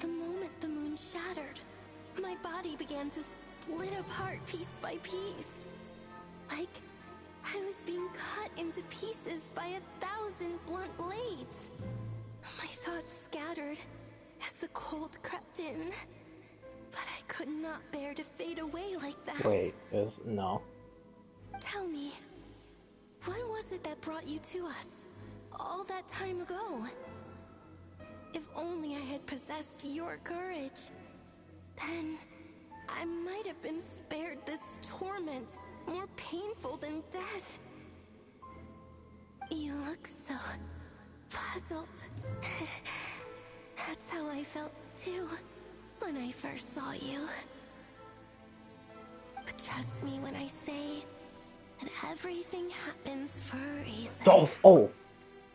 The moment the moon shattered, my body began to split apart piece by piece. Like I was being cut into pieces by 1,000 blunt blades. My thoughts scattered as the cold crept in. But I could not bear to fade away like that. Wait, no. Tell me, what was it that brought you to us all that time ago? If only I had possessed your courage, then I might have been spared this torment more painful than death. You look so puzzled. That's how I felt too when I first saw you. But trust me when I say that everything happens for a reason. Oh!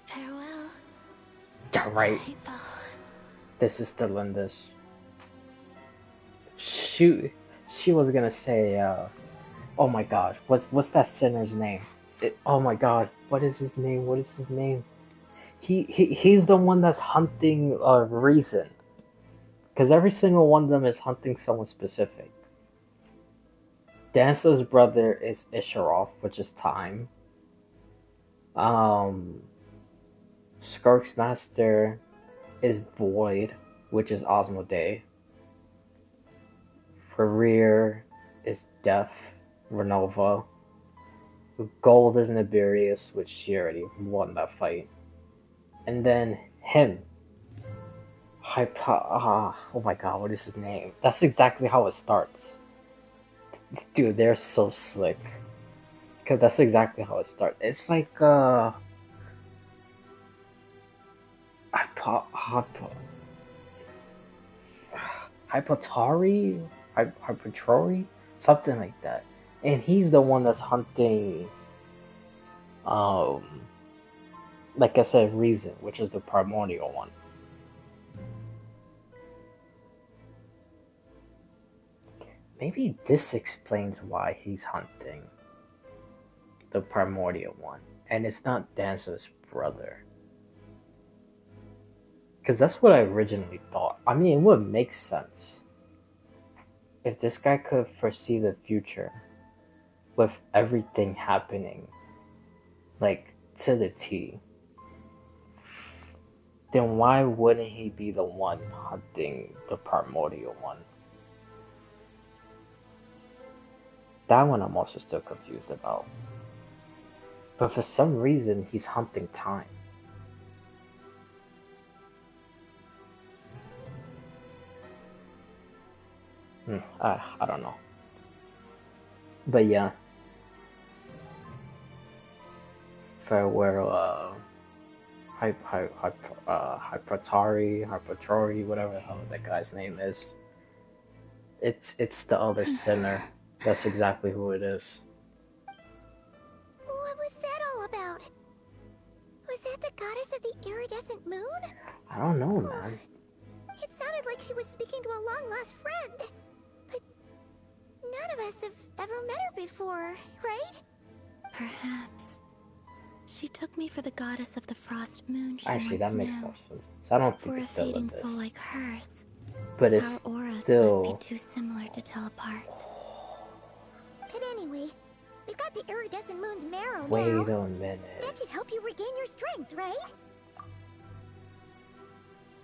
Farewell. Yeah, right. Hypo. This is the Lindis. Shoot. she was gonna say, oh my god, what's that sinner's name? Oh my god, what is his name? What is his name? He's the one that's hunting Reason. Because every single one of them is hunting someone specific. Dance's brother is Isharoth, which is time. Skark's master is Void, which is Osmodee. Rerir is Death, Renova. Gold is Nibirius, which she already won that fight. And then him. Oh my god, what is his name? That's exactly how it starts. Dude, they're so slick. Because that's exactly how it starts. It's like, Hypotari? Hypertori? Something like that. And he's the one that's hunting, like I said, Reason, which is the primordial one. Maybe this explains why he's hunting the primordial one. And it's not Dance's brother. Because that's what I originally thought. I mean, it would make sense. If this guy could foresee the future with everything happening, like, to the T, then why wouldn't he be the one hunting the primordial one? That one I'm also still confused about. But for some reason, he's hunting time. I don't know. But yeah. Farewell, Hypertori, whatever the hell that guy's name is. It's the other sinner. That's exactly who it is. What was that all about? Was that the goddess of the iridescent moon? I don't know, man. It sounded like she was speaking to a long-lost friend. But none of us have ever met her before, right? Perhaps. She took me for the goddess of the frost moon. Actually, that makes more sense. So I don't think for it's a still fading in this. soul like hers. But it's our auras still... must be too similar to tell apart. But anyway, we've got the iridescent moon's marrow now. Wait a minute. That should help you regain your strength, right?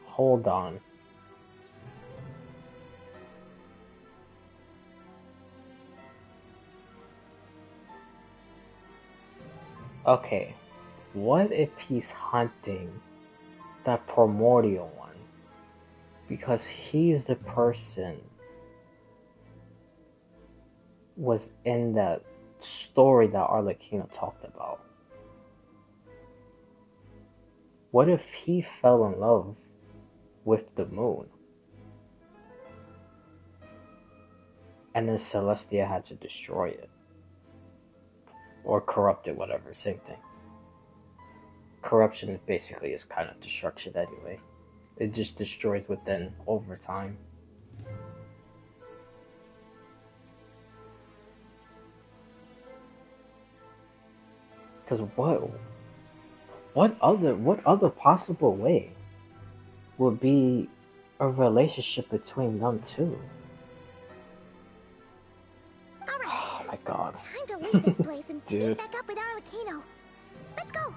Hold on. Okay, what if he's hunting that primordial one? Because he's the person was in that story that Arlecchino talked about. What if he fell in love with the moon? And then Celestia had to destroy it. Or corrupt it, whatever, same thing. Corruption basically is kind of destruction anyway. It just destroys within over time. Because what other possible way would be a relationship between them two? Oh my god. Time to leave this place and Dude. meet back up with Arlecchino. Let's go.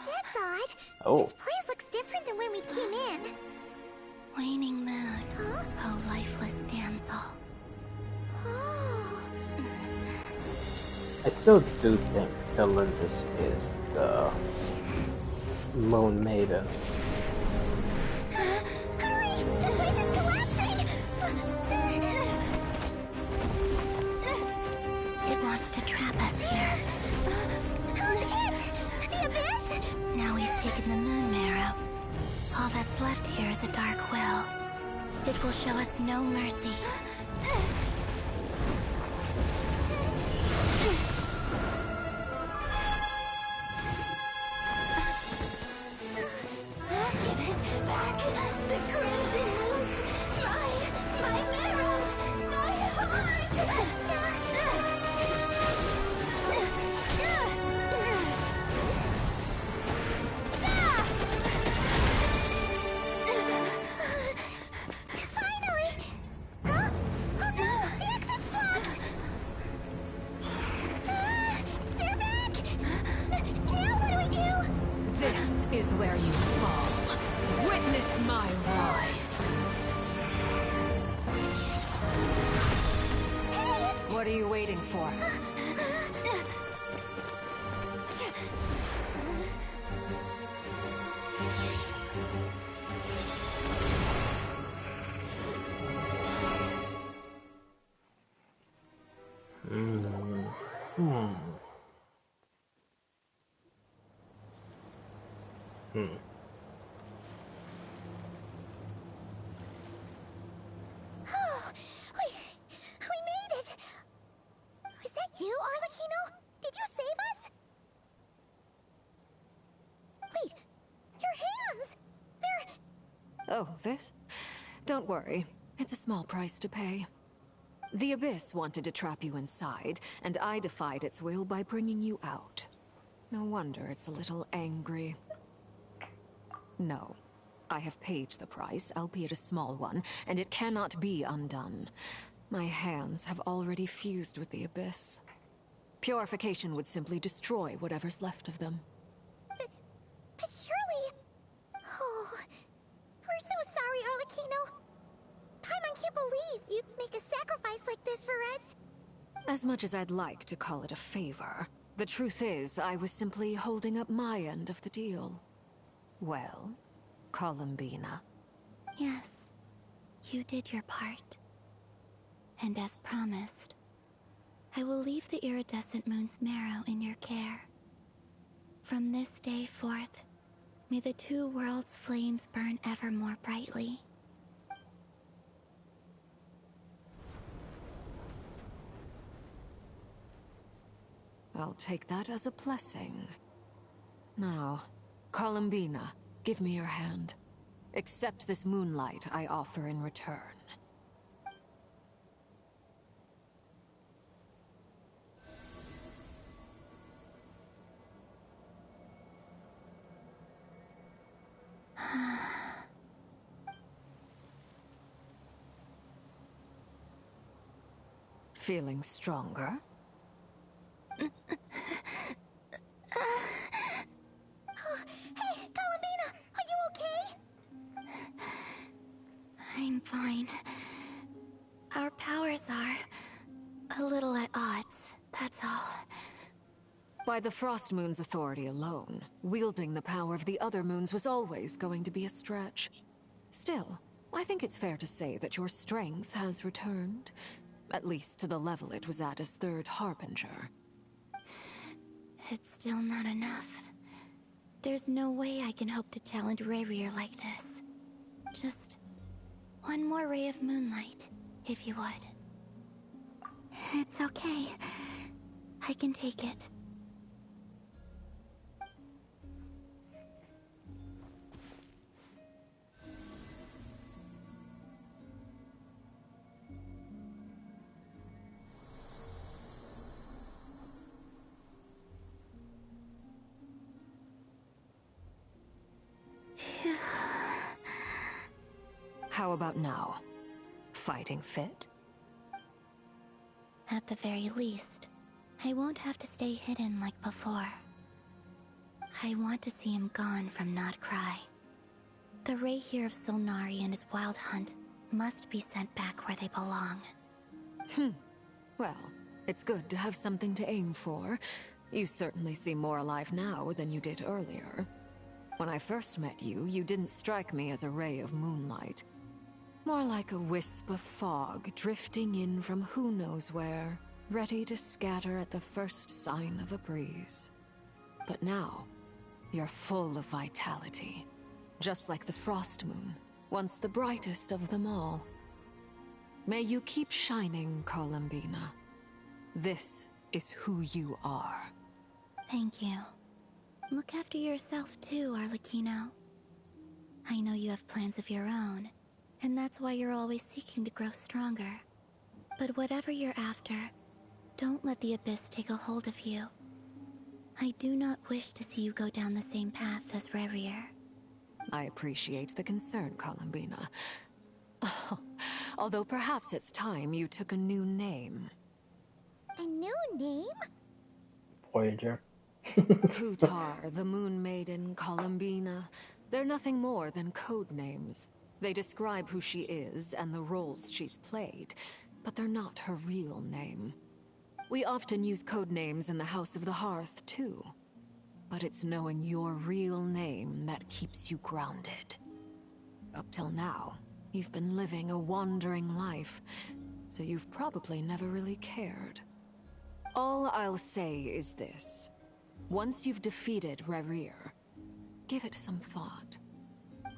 That's odd. Oh. This place looks different than when we came in. Waning moon, oh lifeless damsel. Oh. I still do think Delindis is the Moon Maiden. Hurry! The place is collapsing! It wants to trap us here. Who's it? The Abyss? Now we've taken the moon marrow. All that's left here is a dark will. It will show us no mercy. you fall. Witness my rise. What are you waiting for? We made it! Was that you, Arlecchino? Did you save us? Wait, your hands! They're... Oh, this? Don't worry. It's a small price to pay. The Abyss wanted to trap you inside, and I defied its will by bringing you out. No wonder it's a little angry. No. I have paid the price, albeit a small one, and it cannot be undone. My hands have already fused with the Abyss. Purification would simply destroy whatever's left of them. But surely... Oh... We're so sorry, Arlecchino. Paimon can't believe you'd make a sacrifice like this for us. As much as I'd like to call it a favor, the truth is I was simply holding up my end of the deal. Well, Columbina. Yes, you did your part. And as promised, I will leave the iridescent moon's marrow in your care. From this day forth, may the two worlds' flames burn ever more brightly. I'll take that as a blessing. Now, Columbina, give me your hand. Accept this moonlight I offer in return. Feeling stronger? Hey, Columbina, are you okay? I'm fine. Our powers are a little at odds, that's all. By the Frost Moon's authority alone, wielding the power of the other moons was always going to be a stretch. Still, I think it's fair to say that your strength has returned. At least to the level it was at as Third Harbinger. It's still not enough. There's no way I can hope to challenge Rerir like this. Just one more ray of moonlight, if you would. It's okay. I can take it. How about now? Fighting fit? At the very least, I won't have to stay hidden like before. I want to see him gone from Notcry. The Rerir of Solnari and his wild hunt must be sent back where they belong. Well, it's good to have something to aim for. You certainly seem more alive now than you did earlier. When I first met you, you didn't strike me as a ray of moonlight. More like a wisp of fog drifting in from who knows where, ready to scatter at the first sign of a breeze. But now, you're full of vitality. Just like the Frost Moon, once the brightest of them all. May you keep shining, Columbina. This is who you are. Thank you. Look after yourself too, Arlecchino. I know you have plans of your own, and that's why you're always seeking to grow stronger. But whatever you're after, don't let the Abyss take a hold of you. I do not wish to see you go down the same path as Rerir. I appreciate the concern, Columbina. Although perhaps it's time you took a new name. A new name? Voyager. Kutar, the Moon Maiden, Columbina, they're nothing more than code names. They describe who she is and the roles she's played, but they're not her real name. We often use code names in the House of the Hearth, too. But it's knowing your real name that keeps you grounded. Up till now, you've been living a wandering life, so you've probably never really cared. All I'll say is this. Once you've defeated Rerir, give it some thought.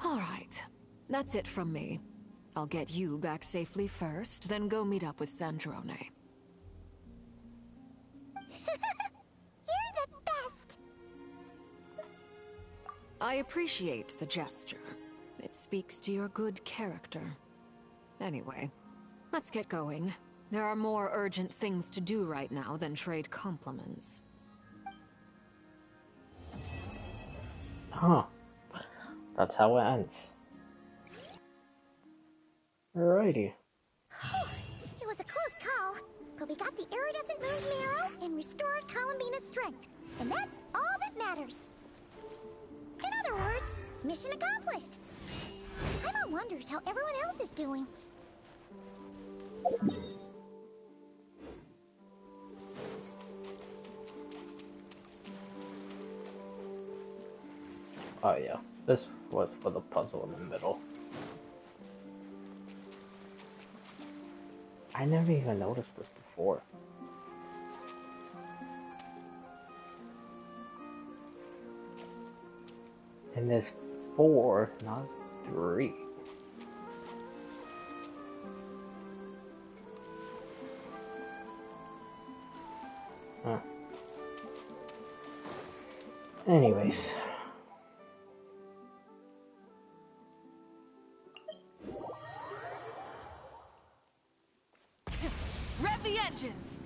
All right, that's it from me. I'll get you back safely first, then go meet up with Sandrone. You're the best! I appreciate the gesture. It speaks to your good character. Anyway, let's get going. There are more urgent things to do right now than trade compliments. Huh. That's how it ends. Alrighty. It was a close call, but we got the iridescent moon's marrow and restored Columbina's strength. And that's all that matters. In other words, mission accomplished. Paimon wonders how everyone else is doing. Oh yeah, this was for the puzzle in the middle. I never even noticed this before. And there's 4, not 3. Huh. Anyways. Rev the engines!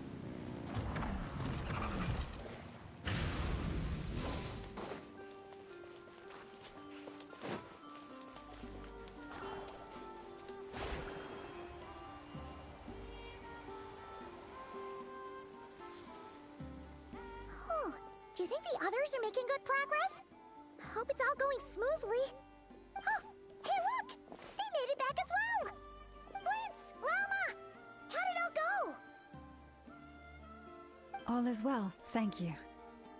Oh, do you think the others are making good progress? Hope it's all going smoothly. Oh, hey look! They made it back as well! Flintz! Lama! How did it all go? All is well, thank you.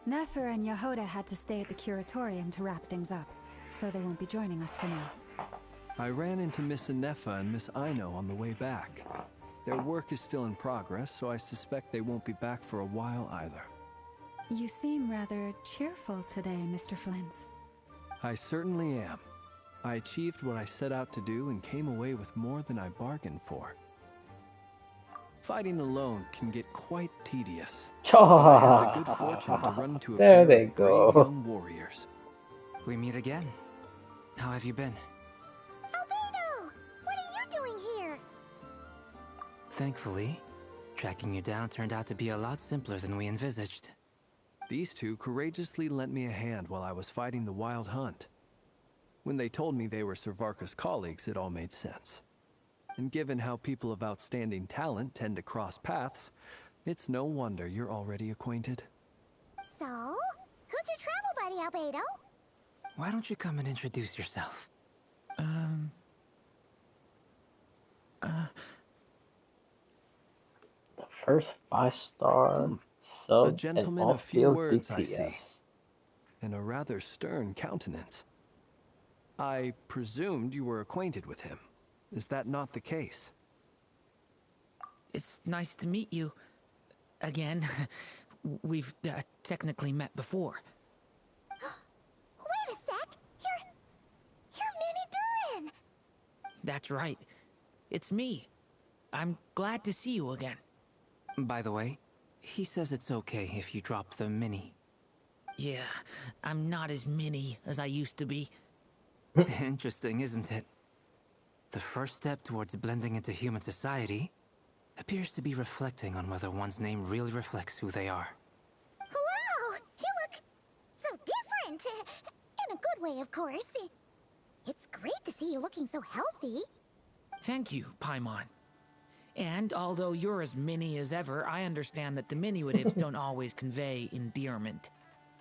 Nefer and Yehuda had to stay at the curatorium to wrap things up, so they won't be joining us for now. I ran into Miss Anefa and Miss Aino on the way back. Their work is still in progress, so I suspect they won't be back for a while either. You seem rather cheerful today, Mr. Flintz. I certainly am. I achieved what I set out to do and came away with more than I bargained for. Fighting alone can get quite tedious. But I had the good fortune to run into a There pair they of brave go. young warriors. We meet again. How have you been? Albedo! What are you doing here? Thankfully, tracking you down turned out to be a lot simpler than we envisaged. These two courageously lent me a hand while I was fighting the Wild Hunt. When they told me they were Servarka's colleagues, it all made sense. And given how people of outstanding talent tend to cross paths, it's no wonder you're already acquainted. So, who's your travel buddy, Albedo? Why don't you come and introduce yourself? The first 5-star sub A gentleman and of few off-field words, I see. DPS. And a rather stern countenance. I presumed you were acquainted with him. Is that not the case? It's nice to meet you. Again. We've technically met before. Wait a sec! You're Minnie Durin! That's right. It's me. I'm glad to see you again. By the way, he says it's okay if you drop the mini. Yeah, I'm not as mini as I used to be. Interesting, isn't it? The first step towards blending into human society appears to be reflecting on whether one's name really reflects who they are. Wow! You look so different! In a good way, of course. It's great to see you looking so healthy. Thank you, Paimon. And although you're as mini as ever, I understand that diminutives don't always convey endearment.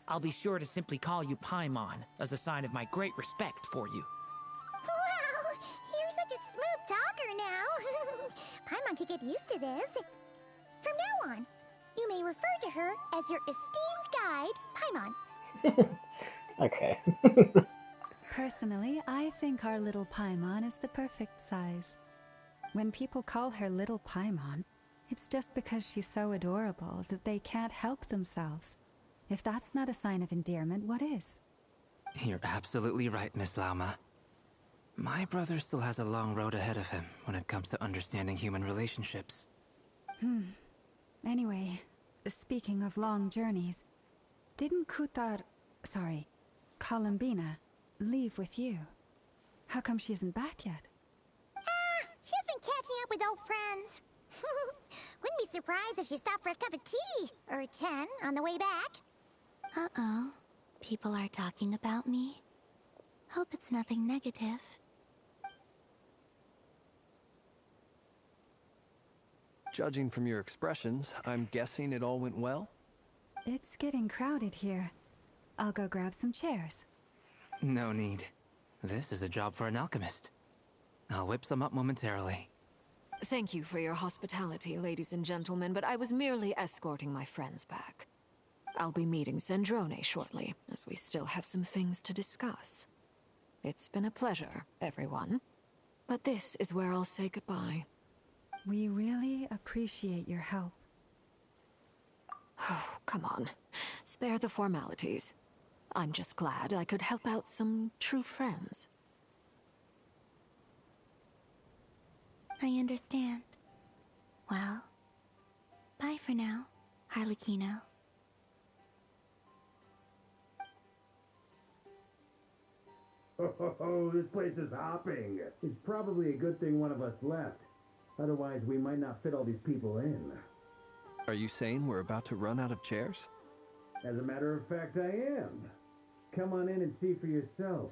I'll be sure to simply call you Paimon, as a sign of my great respect for you. Wow, you're such a smooth talker now. Paimon could get used to this. From now on, you may refer to her as your esteemed guide, Paimon. Okay. Personally, I think our little Paimon is the perfect size. When people call her Little Paimon, it's just because she's so adorable that they can't help themselves. If that's not a sign of endearment, what is? You're absolutely right, Miss Lauma. My brother still has a long road ahead of him when it comes to understanding human relationships. Anyway, speaking of long journeys, didn't Columbina, leave with you? How come she isn't back yet? She's been catching up with old friends. Wouldn't be surprised if she stopped for a cup of tea or 10 on the way back. Uh-oh. People are talking about me. Hope it's nothing negative. Judging from your expressions, I'm guessing it all went well? It's getting crowded here. I'll go grab some chairs. No need. This is a job for an alchemist. I'll whip some up momentarily. Thank you for your hospitality, ladies and gentlemen, but I was merely escorting my friends back. I'll be meeting Zendrone shortly, as we still have some things to discuss. It's been a pleasure, everyone. But this is where I'll say goodbye. We really appreciate your help. Oh, come on. Spare the formalities. I'm just glad I could help out some true friends. I understand. Well, bye for now, Harlequino. Oh, this place is hopping. It's probably a good thing one of us left. Otherwise, we might not fit all these people in. Are you saying we're about to run out of chairs? As a matter of fact, I am. Come on in and see for yourself.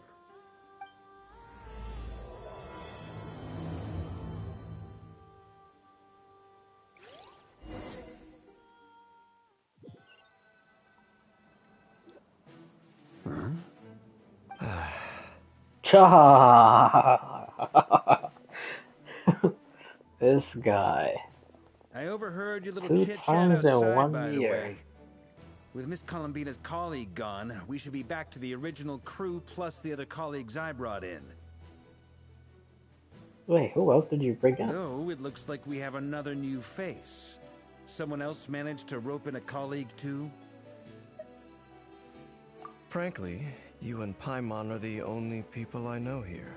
Cha! This guy. I overheard your little 2 chit-chat times in outside, 1 by the year. way. With Miss Columbina's colleague gone, we should be back to the original crew plus the other colleagues I brought in. Wait, who else did you bring in? Though, it looks like we have another new face. Someone else managed to rope in a colleague too? Frankly, you and Paimon are the only people I know here.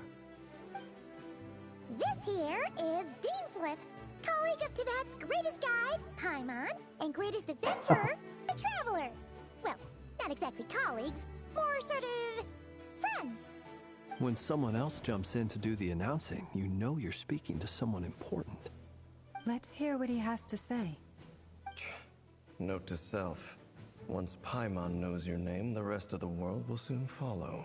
This here is Deansliff, colleague of Tibet's greatest guide, Paimon, and greatest adventurer, the Traveler. Well, not exactly colleagues, more sort of friends. When someone else jumps in to do the announcing, you know you're speaking to someone important. Let's hear what he has to say. Note to self. Once Paimon knows your name, the rest of the world will soon follow.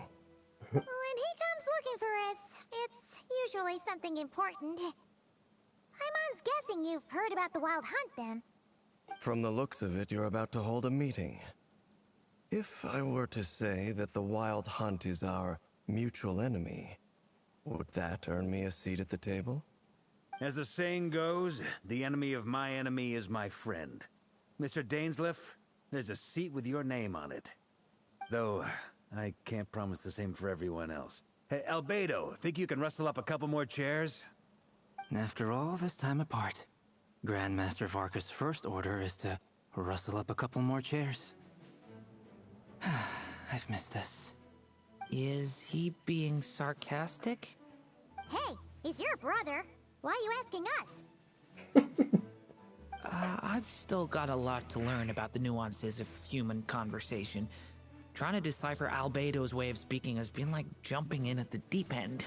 When he comes looking for us, it's usually something important. Paimon's guessing you've heard about the Wild Hunt, then. From the looks of it, you're about to hold a meeting. If I were to say that the Wild Hunt is our mutual enemy, would that earn me a seat at the table? As the saying goes, the enemy of my enemy is my friend. Mr. Dainsliff, there's a seat with your name on it. Though, I can't promise the same for everyone else. Hey, Albedo, think you can rustle up a couple more chairs? After all this time apart, Grandmaster Varka's first order is to rustle up a couple more chairs. I've missed this. Is he being sarcastic? Hey, he's your brother. Why are you asking us? I've still got a lot to learn about the nuances of human conversation. Trying to decipher Albedo's way of speaking has been like jumping in at the deep end.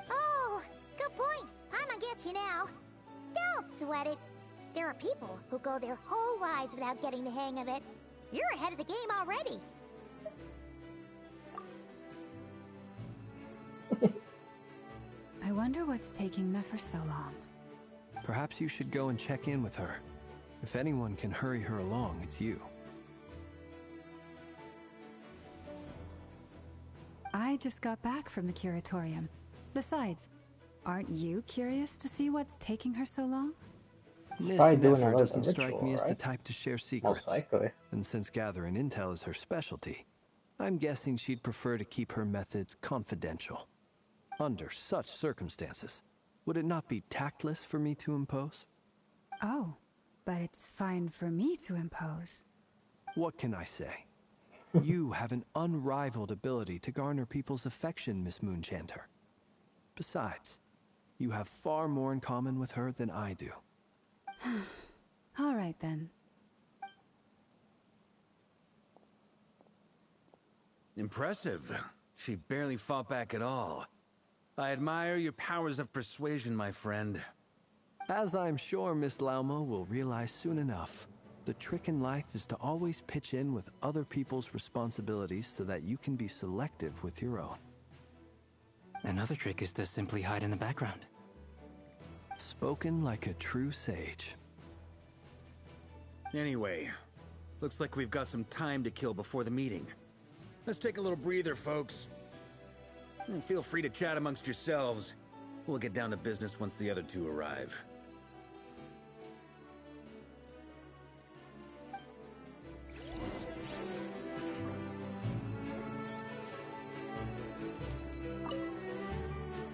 Oh, good point. Paimon gets you now. Don't sweat it. There are people who go their whole lives without getting the hang of it. You're ahead of the game already. I wonder what's taking Nefer so long. Perhaps you should go and check in with her. If anyone can hurry her along, it's you. I just got back from the curatorium. Besides, aren't you curious to see what's taking her so long? She's Miss probably doing Nefer another doesn't strike me ritual, as the right? type to share Most secrets. likely. And since gathering intel is her specialty, I'm guessing she'd prefer to keep her methods confidential. Under such circumstances, would it not be tactless for me to impose? Oh, but it's fine for me to impose. What can I say? You have an unrivaled ability to garner people's affection, Miss Moonchanter. Besides, you have far more in common with her than I do. All right then. Impressive. She barely fought back at all. I admire your powers of persuasion, my friend. As I'm sure Miss Lauma will realize soon enough, the trick in life is to always pitch in with other people's responsibilities so that you can be selective with your own. Another trick is to simply hide in the background. Spoken like a true sage. Anyway, looks like we've got some time to kill before the meeting. Let's take a little breather, folks. And feel free to chat amongst yourselves. We'll get down to business once the other two arrive.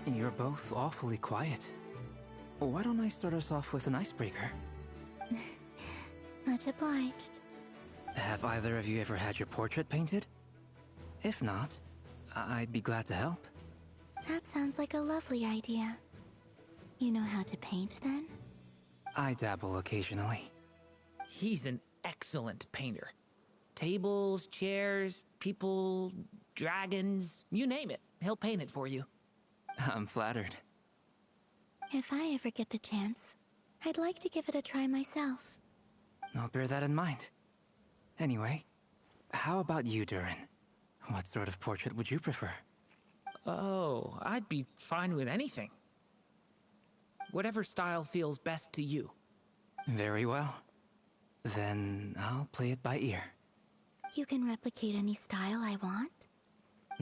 You're both awfully quiet. Why don't I start us off with an icebreaker? Much obliged. Have either of you ever had your portrait painted? If not, I'd be glad to help. That sounds like a lovely idea. You know how to paint, then? I dabble occasionally. He's an excellent painter. Tables, chairs, people, dragons, you name it. He'll paint it for you. I'm flattered. If I ever get the chance, I'd like to give it a try myself. I'll bear that in mind. Anyway, how about you, Durin? What sort of portrait would you prefer? Oh, I'd be fine with anything. Whatever style feels best to you. Very well. Then I'll play it by ear. You can replicate any style I want?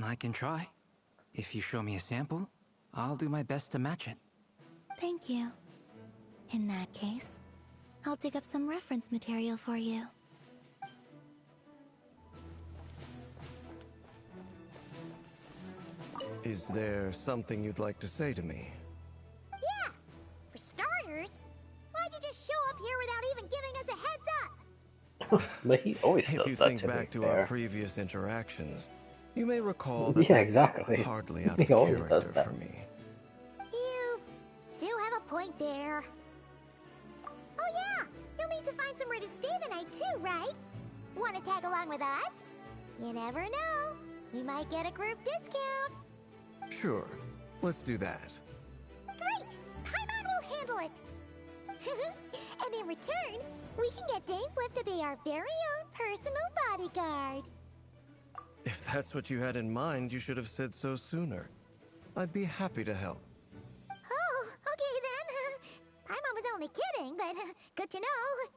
I can try. If you show me a sample, I'll do my best to match it. Thank you. In that case, I'll dig up some reference material for you. Is there something you'd like to say to me? Yeah! For starters, why'd you just show up here without even giving us a heads up? But he always does If you that, think to be back to fair. our previous interactions, you may recall that Yeah, that's exactly. hardly out He of always does character that. for me. You do have a point there. Oh yeah! You'll need to find somewhere to stay the night too, right? Wanna tag along with us? You never know. We might get a group discount. Sure, let's do that. Great! Paimon will handle it! And in return, we can get Dainslift to be our very own personal bodyguard. If that's what you had in mind, you should have said so sooner. I'd be happy to help. Oh, okay then. Paimon was only kidding, but good to know.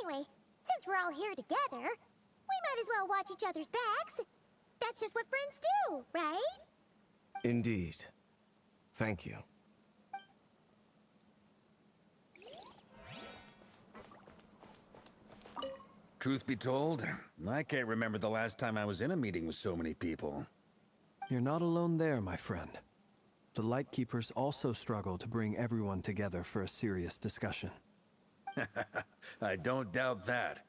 Anyway, since we're all here together, we might as well watch each other's backs. That's just what friends do, right? Indeed. Thank you. Truth be told, I can't remember the last time I was in a meeting with so many people. You're not alone there, my friend. The Lightkeepers also struggle to bring everyone together for a serious discussion. I don't doubt that.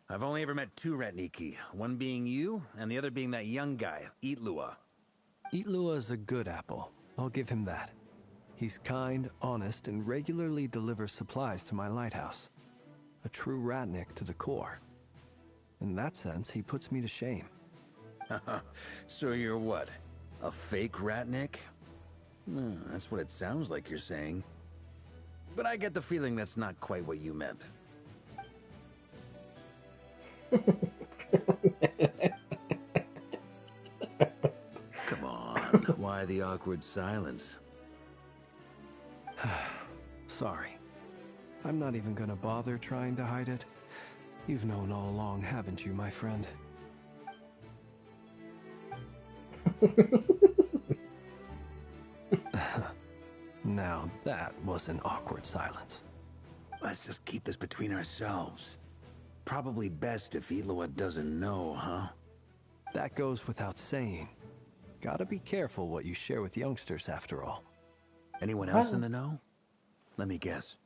I've only ever met two Ratniki, one being you, and the other being that young guy, Itlua. Itlua is a good apple. I'll give him that. He's kind, honest, and regularly delivers supplies to my lighthouse. A true Ratnik to the core. In that sense, he puts me to shame. So you're what? A fake Ratnik? That's what it sounds like you're saying. But I get the feeling that's not quite what you meant. Come on, why the awkward silence? Sorry. I'm not even gonna bother trying to hide it. You've known all along, haven't you, my friend? Now that was an awkward silence. Let's just keep this between ourselves. Probably best if Eloa doesn't know, huh? That goes without saying. Gotta be careful what you share with youngsters, after all. Anyone else in the know? Let me guess.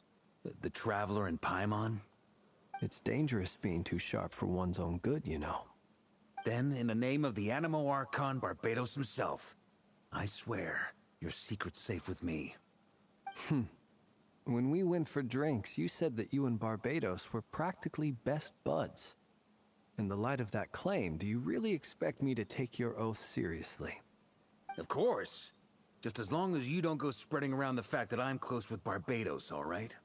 The Traveler and Paimon? It's dangerous being too sharp for one's own good, you know. Then, in the name of the Animo Archon Barbados himself, I swear, your secret's safe with me. When we went for drinks, you said that you and Barbados were practically best buds. In the light of that claim, do you really expect me to take your oath seriously? Of course. Just as long as you don't go spreading around the fact that I'm close with Barbados, all right?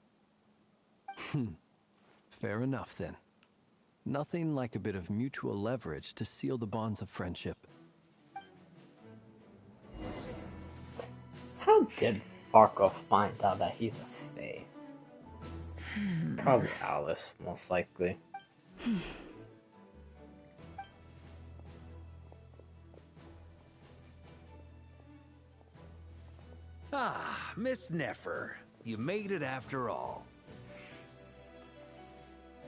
Fair enough, then. Nothing like a bit of mutual leverage to seal the bonds of friendship. How did Farco find out that he's a Fae? Probably Alice, most likely. Ah, Miss Nefer. You made it after all.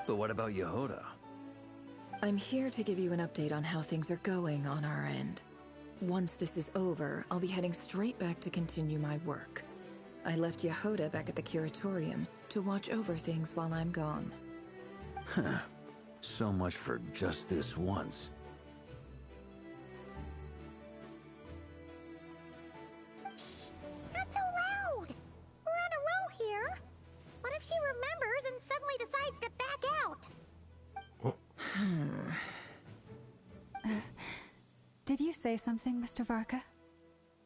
But what about Yehoda? I'm here to give you an update on how things are going on our end. Once this is over, I'll be heading straight back to continue my work. I left Yehoda back at the Curatorium to watch over things while I'm gone. Huh. So much for just this once. Shh! Not so loud! We're on a roll here. What if she remembers and suddenly decides to back out? Did you say something, Mr. Varka?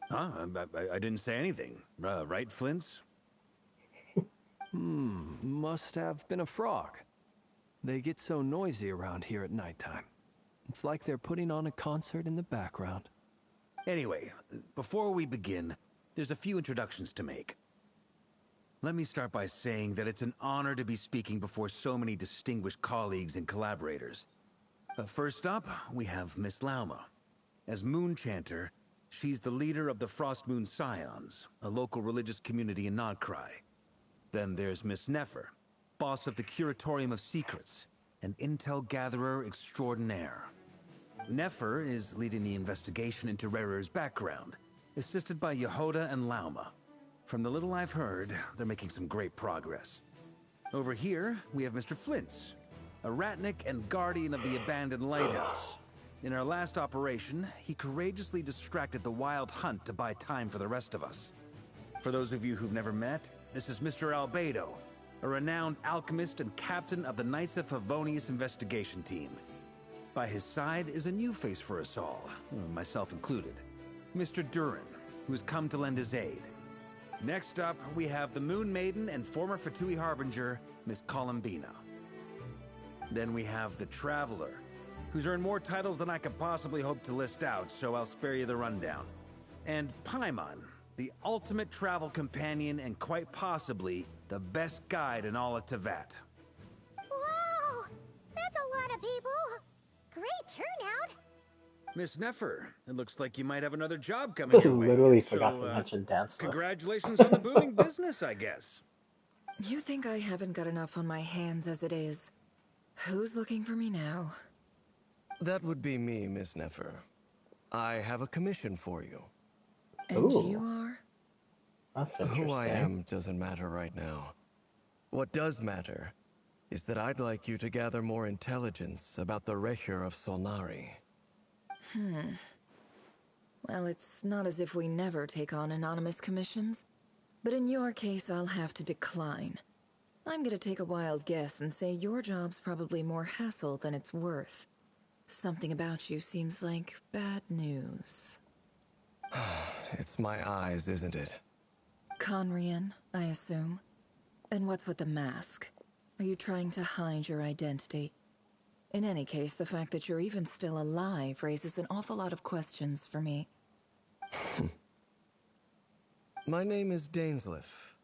Huh? I didn't say anything. Right, Flints? Must have been a frog. They get so noisy around here at nighttime. It's like they're putting on a concert in the background. Anyway, before we begin, there's a few introductions to make. Let me start by saying that it's an honor to be speaking before so many distinguished colleagues and collaborators. First up, we have Miss Lauma. As Moon Chanter, she's the leader of the Frost Moon Scions, a local religious community in Nodcry. Then there's Miss Nefer, boss of the Curatorium of Secrets, an intel gatherer extraordinaire. Nefer is leading the investigation into Rerir's background, assisted by Yehoda and Lauma. From the little I've heard, they're making some great progress. Over here, we have Mr. Flintz, a Ratnik and guardian of the abandoned lighthouse. In our last operation, he courageously distracted the Wild Hunt to buy time for the rest of us. For those of you who've never met, this is Mr. Albedo, a renowned alchemist and captain of the Knights of Favonius investigation team. By his side is a new face for us all, myself included, Mr. Durin, who has come to lend his aid. Next up, we have the Moon Maiden and former Fatui Harbinger, Miss Columbina. Then we have the Traveler, who's earned more titles than I could possibly hope to list out, so I'll spare you the rundown. And Paimon, the ultimate travel companion and quite possibly the best guide in all of Tevat. Whoa! That's a lot of people! Great turnout! Miss Nefer, it looks like you might have another job coming your way. Literally forgot to mention dance. Congratulations on the booming business, I guess. You think I haven't got enough on my hands as it is? Who's looking for me now? That would be me, Miss Nefer. I have a commission for you. And you are? That's interesting. Who I am doesn't matter right now. What does matter is that I'd like you to gather more intelligence about the Rerir of Solnari. Well, it's not as if we never take on anonymous commissions. But in your case, I'll have to decline. I'm gonna take a wild guess and say your job's probably more hassle than it's worth. Something about you seems like bad news. It's my eyes, isn't it? Conrian, I assume. And what's with the mask? Are you trying to hide your identity? In any case, the fact that you're even still alive raises an awful lot of questions for me. My name is Dainsleif.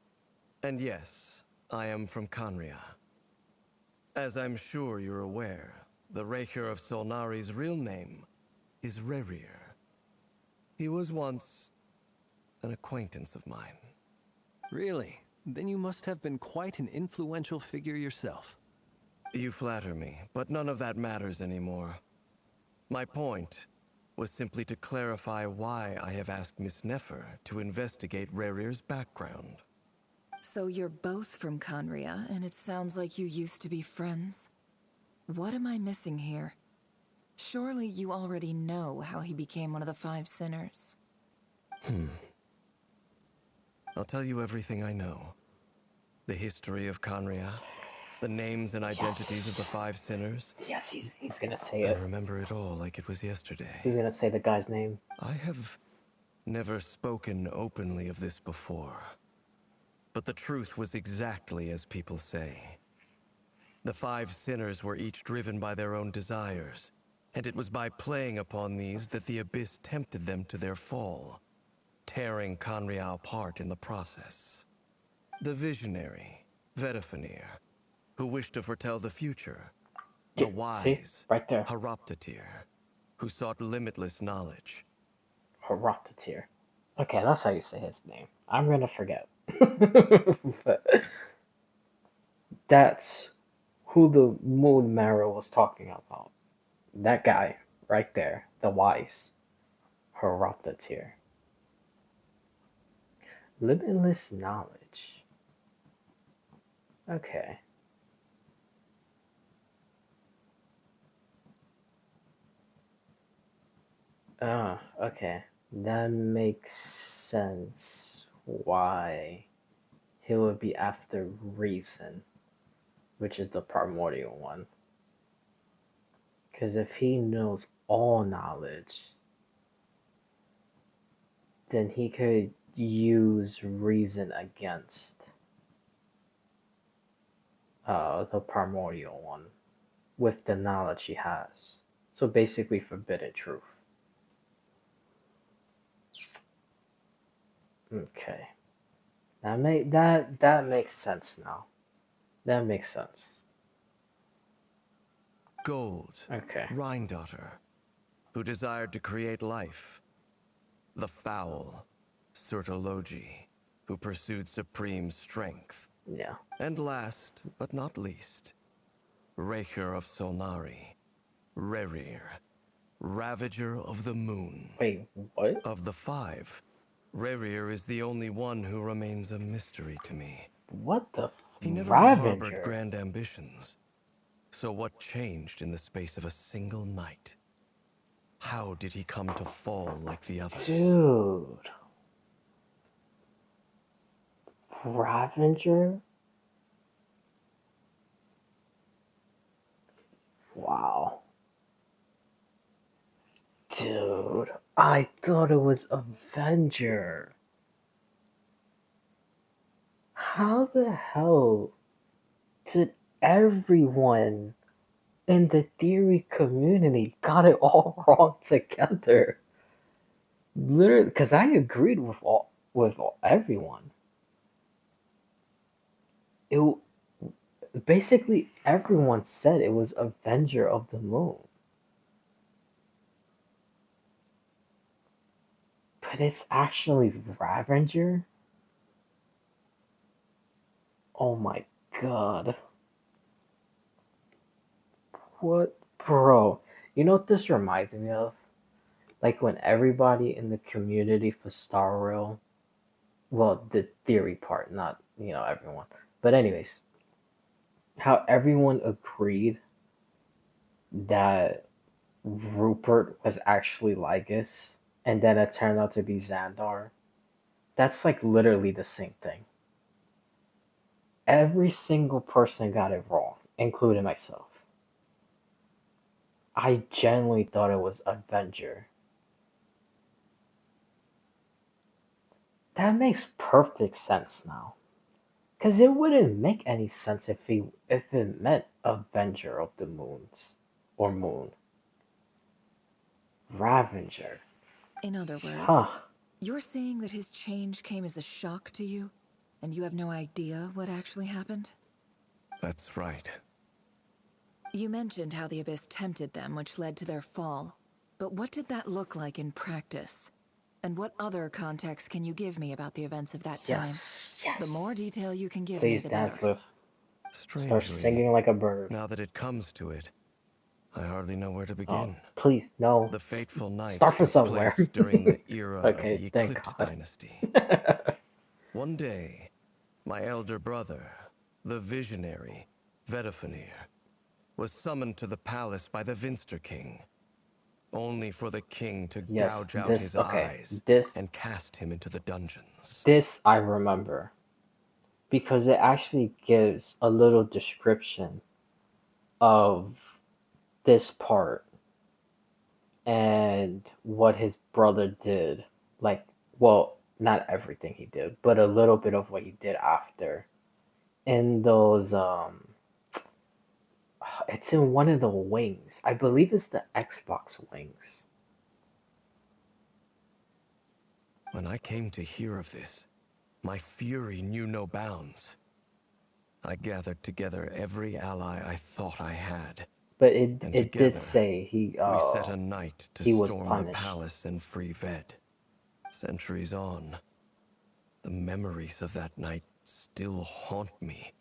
And yes, I am from Conria. As I'm sure you're aware, the Rerir of Solnari's real name is Rerir. He was once an acquaintance of mine. Really? Then you must have been quite an influential figure yourself. You flatter me, but none of that matters anymore. My point was simply to clarify why I have asked Miss Nefer to investigate Rerir's background. So you're both from Conria, and it sounds like you used to be friends. What am I missing here? Surely you already know how he became one of the Five Sinners. I'll tell you everything I know. The history of Conria, the names and identities of the Five Sinners. Yes, he's gonna say I it. remember it all like it was yesterday. He's gonna say the guy's name. I have never spoken openly of this before. But the truth was exactly as people say. The Five Sinners were each driven by their own desires, and it was by playing upon these that the Abyss tempted them to their fall, tearing Conria apart in the process. The visionary, Vedafenir, who wished to foretell the future. The wise, right there. Horoptatir, who sought limitless knowledge. Horoptatir. Okay, that's how you say his name. I'm gonna forget. But that's who the Moon Marrow was talking about. That guy, right there. The wise. Horoptatir. Limitless knowledge. Okay. Okay. That makes sense why he would be after reason, which is the primordial one. Because if he knows all knowledge, then he could use reason against the primordial one with the knowledge he has. So basically forbidden truth. Okay. That makes sense now. That makes sense. Gold, Okay. Rhine-daughter, who desired to create life. The foul, Sertologi, who pursued supreme strength. Yeah. And last, but not least, Rerir of Solnari, Rerir, Ravager of the Moon. Wait, what? Of the five, Rerir is the only one who remains a mystery to me. What the He never harbored Ravager? grand ambitions. So what changed in the space of a single night? How did he come to fall like the others? Dude. Ravager? Wow. Dude, I thought it was Avenger. How the hell did everyone in the theory community got it all wrong together? Literally, because I agreed with everyone. It basically everyone said it was Avenger of the Moon. But it's actually Ravager? Oh my god. What? Bro, you know what this reminds me of? Like when everybody in the community for Star Rail, well, the theory part, not, everyone. But anyways, how everyone agreed that Rupert was actually Lygus, and then it turned out to be Xandar. That's like literally the same thing. Every single person got it wrong, including myself. I genuinely thought it was Avenger. That makes perfect sense now. Because it wouldn't make any sense if it meant Avenger of the Moons. Or Moon. Ravager. In other words, Huh. you're saying that his change came as a shock to you, and you have no idea what actually happened? That's right. You mentioned how the Abyss tempted them, which led to their fall. But what did that look like in practice? And what other context can you give me about the events of that time? Yes, yes. The more detail you can give me, Please the dance better. with. Start Strangely, singing like a bird. now that it comes to it, I hardly know where to Oh, begin. please, no. The fateful night Start from took somewhere. place during the era of Okay, the thank Eclipse God. Dynasty. One day, my elder brother, the visionary, Vedafenir, was summoned to the palace by the Vinster King, only for the king to Yes, gouge out this, his okay, eyes this, and cast him into the dungeons. this I remember. Because it actually gives a little description of this part and what his brother did. Like, well, not everything he did, but a little bit of what he did after. In those, it's in one of the wings. I believe it's the Xbox wings. When I came to hear of this, my fury knew no bounds. I gathered together every ally I thought I had. But And it did together, say we set a night to he was storm the punished. palace and free Ved. Centuries on, the memories of that night still haunt me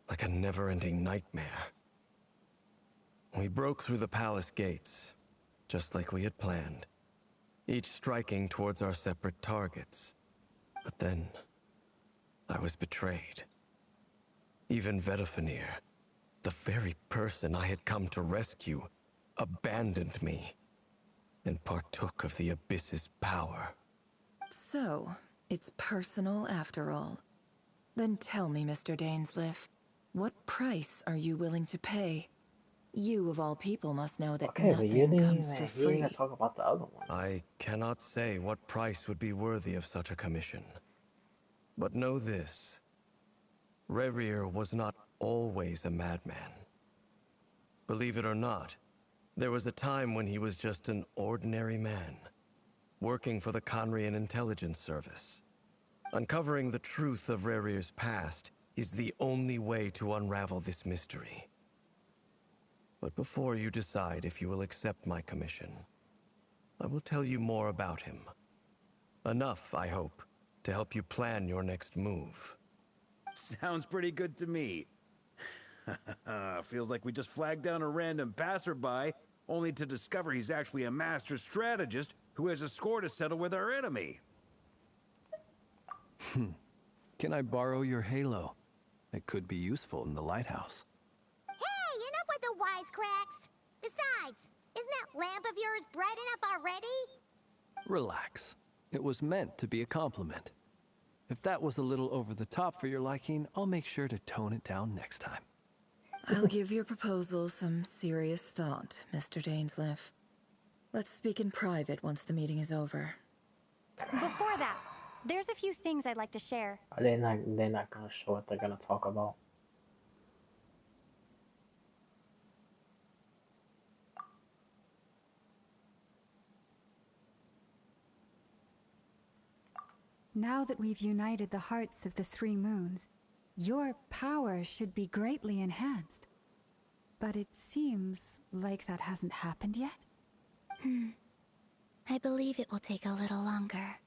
like a never-ending nightmare. We broke through the palace gates, just like we had planned, each striking towards our separate targets. But then, I was betrayed. Even Vedafenir, the very person I had come to rescue, abandoned me and partook of the Abyss's power. So, it's personal after all. Then tell me, Mr. Dainsleif, what price are you willing to pay? You, of all people, must know that Okay, but you nothing didn't comes even, for you didn't even free. talk about the other ones. I cannot say what price would be worthy of such a commission. But know this. Rerir was not always a madman. Believe it or not, there was a time when he was just an ordinary man, working for the Conrian Intelligence Service. Uncovering the truth of Rerir's past is the only way to unravel this mystery. But before you decide if you will accept my commission, I will tell you more about him. Enough, I hope, to help you plan your next move. Sounds pretty good to me. Feels like we just flagged down a random passerby, only to discover he's actually a master strategist who has a score to settle with our enemy. Can I borrow your halo? It could be useful in the lighthouse. Hey, enough with the wisecracks! Besides, isn't that lamp of yours bright enough already? Relax. It was meant to be a compliment. If that was a little over the top for your liking, I'll make sure to tone it down next time. I'll give your proposal some serious thought, Mr. Dainsleif. Let's speak in private once the meeting is over. Before that, there's a few things I'd like to share. They're not gonna show what they're gonna talk about. Now that we've united the hearts of the three moons, your power should be greatly enhanced. But it seems like that hasn't happened yet. I believe it will take a little longer.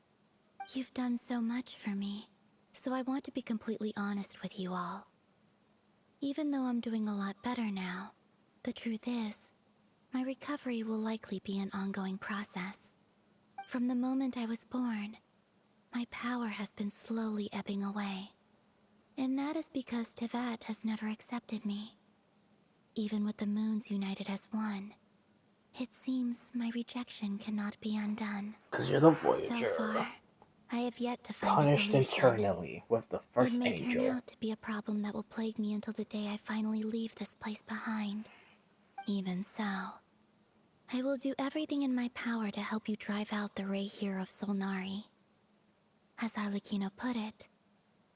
You've done so much for me, so I want to be completely honest with you all. Even though I'm doing a lot better now, the truth is, my recovery will likely be an ongoing process. From the moment I was born, my power has been slowly ebbing away. And that is because Tevat has never accepted me. Even with the moons united as one, it seems my rejection cannot be undone. 'Cause you're the Voyager. So far, I have yet to find Punished a solution. internally with the It first may turn angel. out to be a problem that will plague me until the day I finally leave this place behind. Even so, I will do everything in my power to help you drive out the Rerir of Solnari. As Arlecchino put it,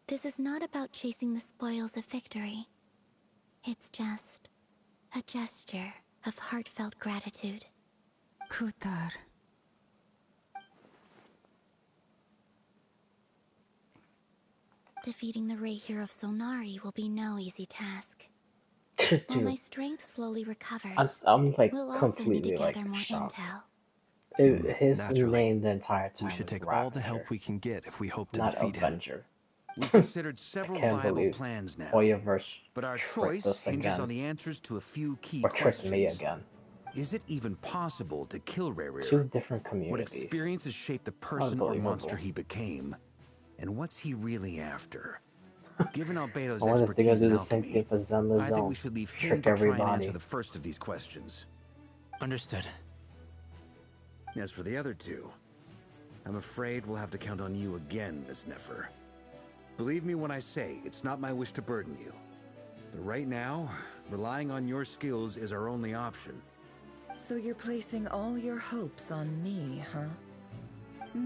this is not about chasing the spoils of victory. It's just a gesture of heartfelt gratitude. Kutar. Defeating the Rerir of Solnari will be no easy task. While Dude, my strength slowly recovers, I'm like we'll also need to completely like gather more shocked. intel. His Naturally. name the entire time We should was take all the Ravager, help we can get if we hope to not defeat him. Avenger. We've considered I several can't viable believe plans now, Hoyoverse but our tricked choice us hinges again. on the answers to a few key Or tricked me questions. again. Is it even possible to kill Rerir? 2 different What communities. experiences shaped the person or monster Unbelievable. he became? And what's he really after? Given Albedo's I wonder if they're gonna expertise in do the same alchemy, thing for Zenless I think we Zone. should leave him Trick to try and everybody. answer the first of these questions. Understood. As for the other two, I'm afraid we'll have to count on you again, Miss Nefer. Believe me when I say it's not my wish to burden you. But right now, relying on your skills is our only option. So you're placing all your hopes on me, huh?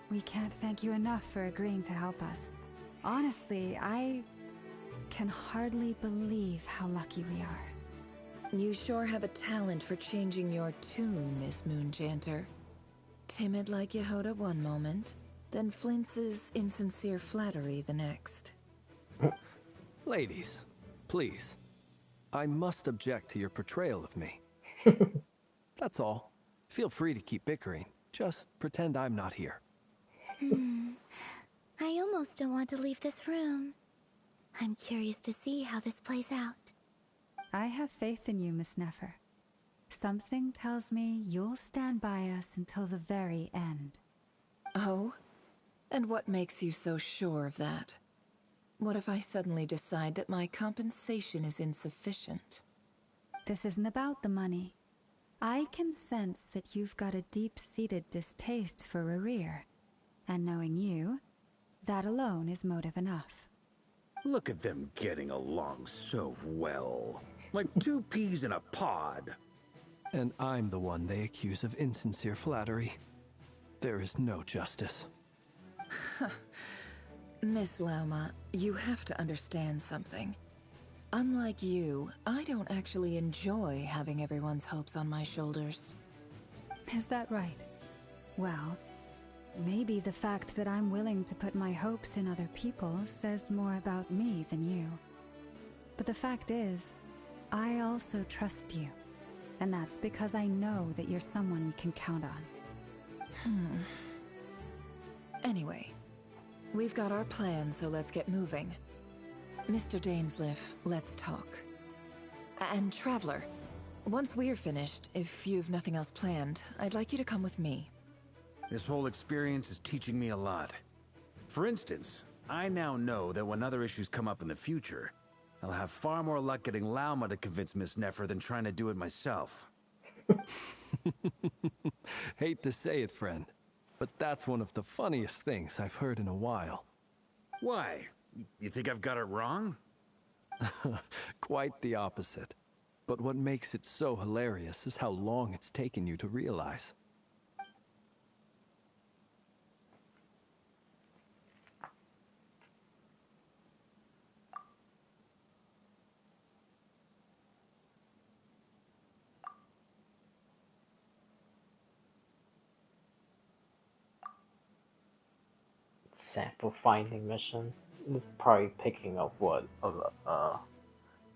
We can't thank you enough for agreeing to help us. Honestly, I can hardly believe how lucky we are. You sure have a talent for changing your tune, Miss Moonjanter. Timid like Yehoda one moment, then flinches insincere flattery the next. Ladies, please. I must object to your portrayal of me. That's all. Feel free to keep bickering. Just pretend I'm not here. I almost don't want to leave this room. I'm curious to see how this plays out. I have faith in you, Miss Nefer. Something tells me you'll stand by us until the very end. Oh? And what makes you so sure of that? What if I suddenly decide that my compensation is insufficient? This isn't about the money. I can sense that you've got a deep-seated distaste for Rerir. And knowing you, that alone is motive enough. Look at them getting along so well. Like 2 peas in a pod. And I'm the one they accuse of insincere flattery. There is no justice. Miss Lauma, you have to understand something. Unlike you, I don't actually enjoy having everyone's hopes on my shoulders. Is that right? Well, maybe the fact that I'm willing to put my hopes in other people says more about me than you. But the fact is, I also trust you. And that's because I know that you're someone we can count on. Anyway, we've got our plan, so let's get moving. Mr. Dainsliff, let's talk. And Traveler, once we're finished, if you've nothing else planned, I'd like you to come with me. This whole experience is teaching me a lot. For instance, I now know that when other issues come up in the future, I'll have far more luck getting Lauma to convince Miss Nefer than trying to do it myself. Hate to say it, friend, but that's one of the funniest things I've heard in a while. Why? You think I've got it wrong? Quite the opposite. But what makes it so hilarious is how long it's taken you to realize. Sample finding mission. This is probably picking up what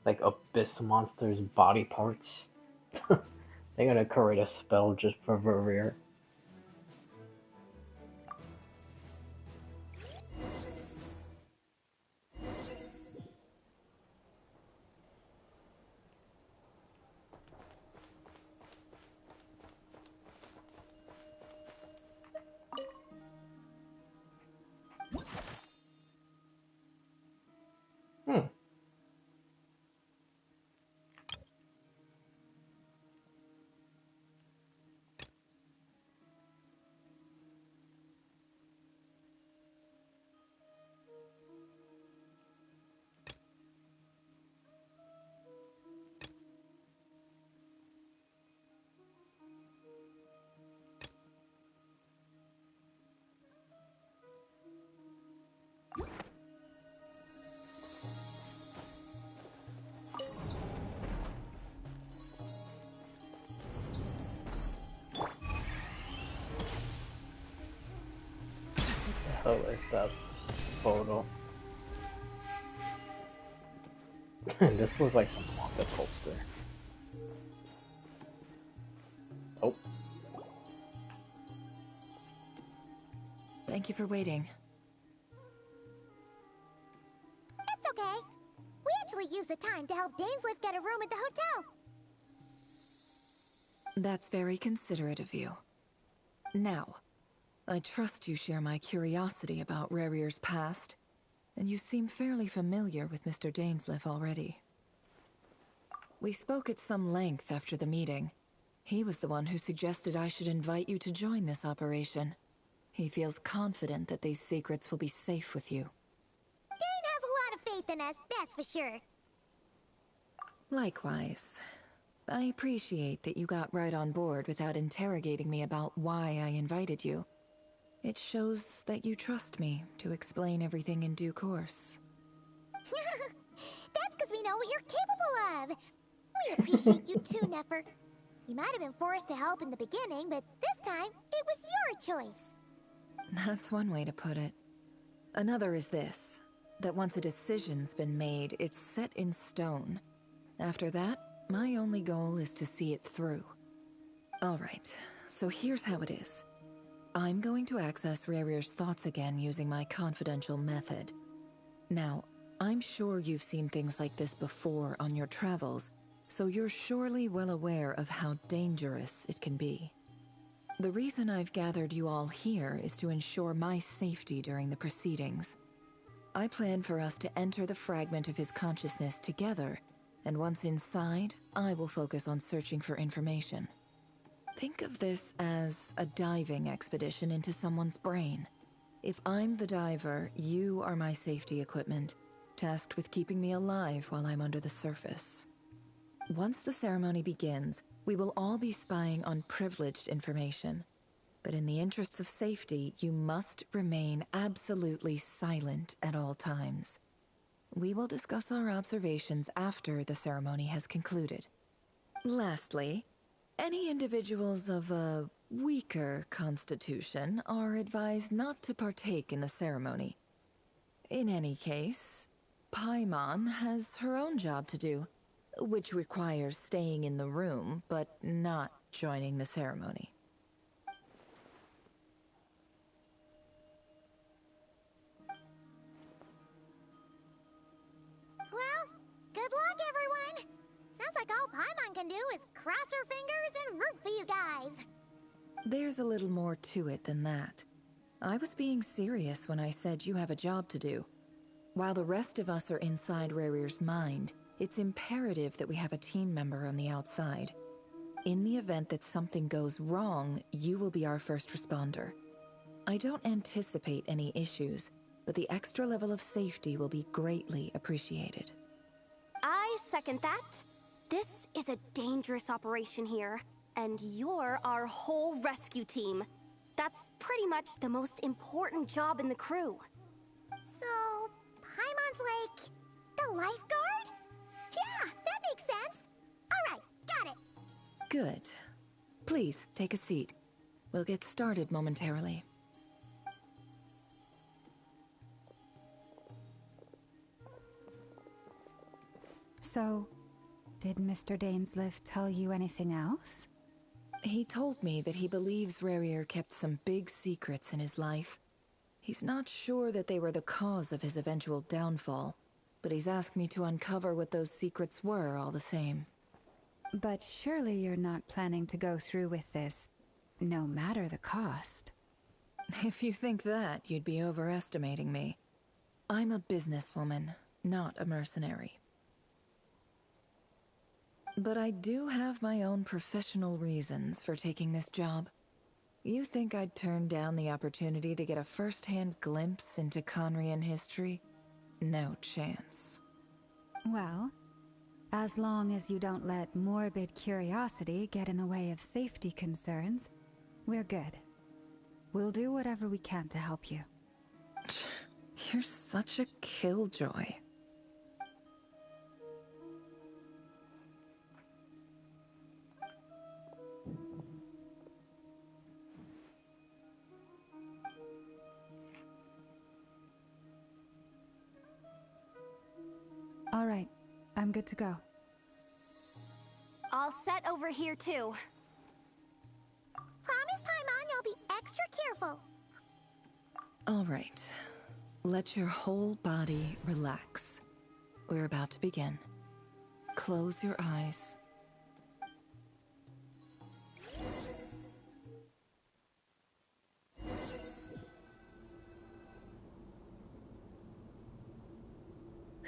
like abyss monsters' body parts. They're gonna create a spell just for Rerir. What the hell is that photo? This looks like some manga poster. Oh. Thank you for waiting. It's okay. We actually used the time to help Dainsliff get a room at the hotel. That's very considerate of you. Now, I trust you share my curiosity about Rerir's past, and you seem fairly familiar with Mr. Dainsliff already. We spoke at some length after the meeting. He was the one who suggested I should invite you to join this operation. He feels confident that these secrets will be safe with you. Dane has a lot of faith in us, that's for sure. Likewise. I appreciate that you got right on board without interrogating me about why I invited you. It shows that you trust me to explain everything in due course. That's because we know what you're capable of. We appreciate you too, Nefer. You might have been forced to help in the beginning, but this time, it was your choice. That's one way to put it. Another is this, that once a decision's been made, it's set in stone. After that, my only goal is to see it through. Alright, so here's how it is. I'm going to access Rerir's thoughts again using my confidential method. Now, I'm sure you've seen things like this before on your travels, so you're surely well aware of how dangerous it can be. The reason I've gathered you all here is to ensure my safety during the proceedings. I plan for us to enter the fragment of his consciousness together, and once inside, I will focus on searching for information. Think of this as a diving expedition into someone's brain. If I'm the diver, you are my safety equipment, tasked with keeping me alive while I'm under the surface. Once the ceremony begins, we will all be spying on privileged information. But in the interests of safety, you must remain absolutely silent at all times. We will discuss our observations after the ceremony has concluded. Lastly, any individuals of a weaker constitution are advised not to partake in the ceremony. In any case, Paimon has her own job to do, which requires staying in the room, but not joining the ceremony. Well, good luck, everyone. Sounds like all Paimon can do is cross her fingers and root for you guys. There's a little more to it than that. I was being serious when I said you have a job to do. While the rest of us are inside Rerir's mind, it's imperative that we have a team member on the outside. In the event that something goes wrong, you will be our first responder. I don't anticipate any issues, but the extra level of safety will be greatly appreciated. I second that. This is a dangerous operation here, and you're our whole rescue team. That's pretty much the most important job in the crew. So, Paimon's like the lifeguard? Yeah, that makes sense. All right, got it. Good. Please, take a seat. We'll get started momentarily. So, did Mr. Dainsliff tell you anything else? He told me that he believes Rerir kept some big secrets in his life. He's not sure that they were the cause of his eventual downfall, but he's asked me to uncover what those secrets were all the same. But surely you're not planning to go through with this, no matter the cost. If you think that, you'd be overestimating me. I'm a businesswoman, not a mercenary. But I do have my own professional reasons for taking this job. You think I'd turn down the opportunity to get a first-hand glimpse into Conrian history? No chance. Well, as long as you don't let morbid curiosity get in the way of safety concerns, we're good. We'll do whatever we can to help you. You're such a killjoy. All right, I'm good to go. All set over here, too. Promise, Paimon, you'll be extra careful. All right. Let your whole body relax. We're about to begin. Close your eyes.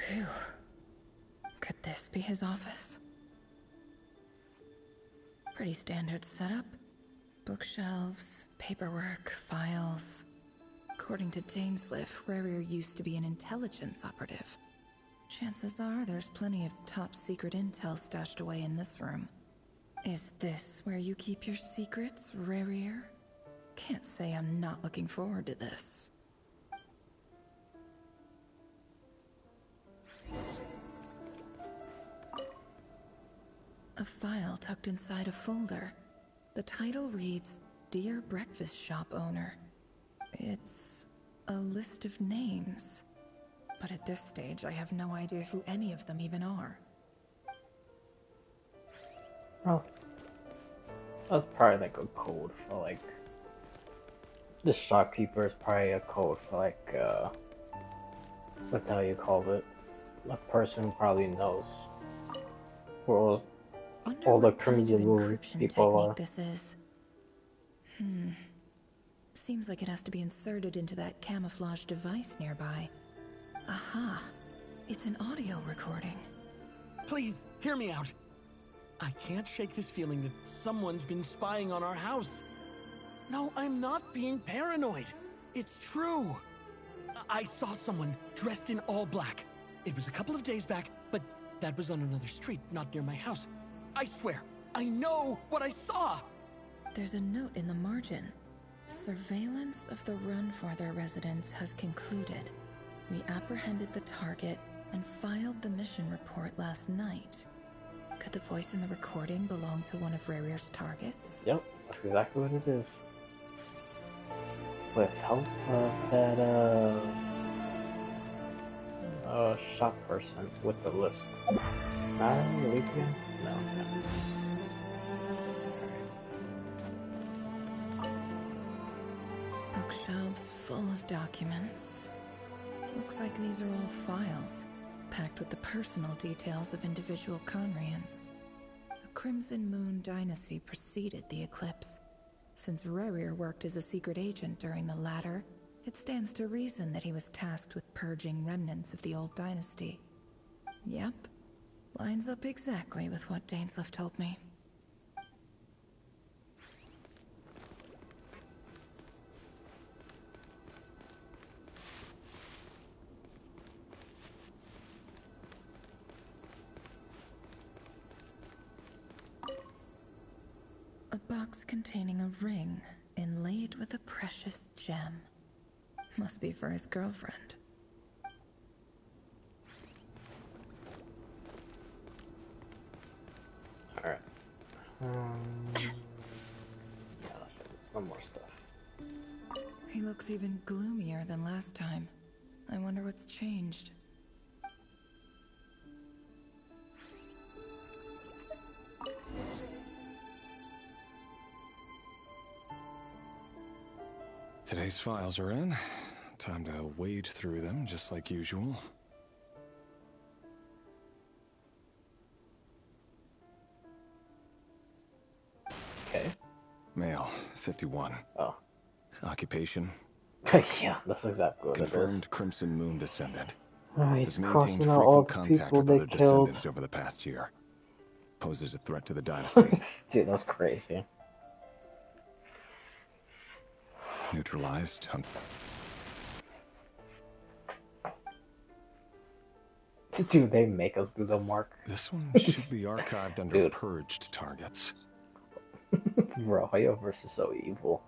Phew. Could this be his office? Pretty standard setup. Bookshelves, paperwork, files. According to Dainsliff, Rerir used to be an intelligence operative. Chances are there's plenty of top secret intel stashed away in this room. Is this where you keep your secrets, Rerir? Can't say I'm not looking forward to this. A file tucked inside a folder. The title reads, Dear Breakfast Shop Owner. It's a list of names. But at this stage, I have no idea who any of them even are. Oh. That's probably like a code for like... The shopkeeper is probably a code for like, what the hell you call it? A person who probably knows who all the Crimson Moon people are. This is. Seems like it has to be inserted into that camouflage device nearby. Aha. It's an audio recording. Please, hear me out. I can't shake this feeling that someone's been spying on our house. No, I'm not being paranoid. It's true. I saw someone dressed in all black. It was a couple of days back, but that was on another street, not near my house. I swear, I know what I saw. There's a note in the margin. Surveillance of the run for their residence has concluded. We apprehended the target and filed the mission report last night. Could the voice in the recording belong to one of Rerir's targets? Yep, that's exactly what it is. With help of that, shop person with the list. Really? No. Bookshelves full of documents. Looks like these are all files, packed with the personal details of individual Conrians. The Crimson Moon dynasty preceded the eclipse. Since Rerir worked as a secret agent during the latter, it stands to reason that he was tasked with purging remnants of the old dynasty. Yep, lines up exactly with what Dainsliff told me. A box containing a ring inlaid with a precious gem. Must be for his girlfriend. Alright. Yeah, there's no more stuff. He looks even gloomier than last time. I wonder what's changed. Today's files are in. Time to wade through them, just like usual. Okay. Male, 51. Oh. Occupation? Yeah, that's exactly what Confirmed it is. Crimson Moon descendant. He's Has maintained crossing out all frequent the contact people with they other killed. descendants over the past year. Poses a threat to the dynasty. Dude, that's crazy. Neutralized. Dude, they make us do the mark. This one should be archived under purged targets. Bro, your verse is so evil.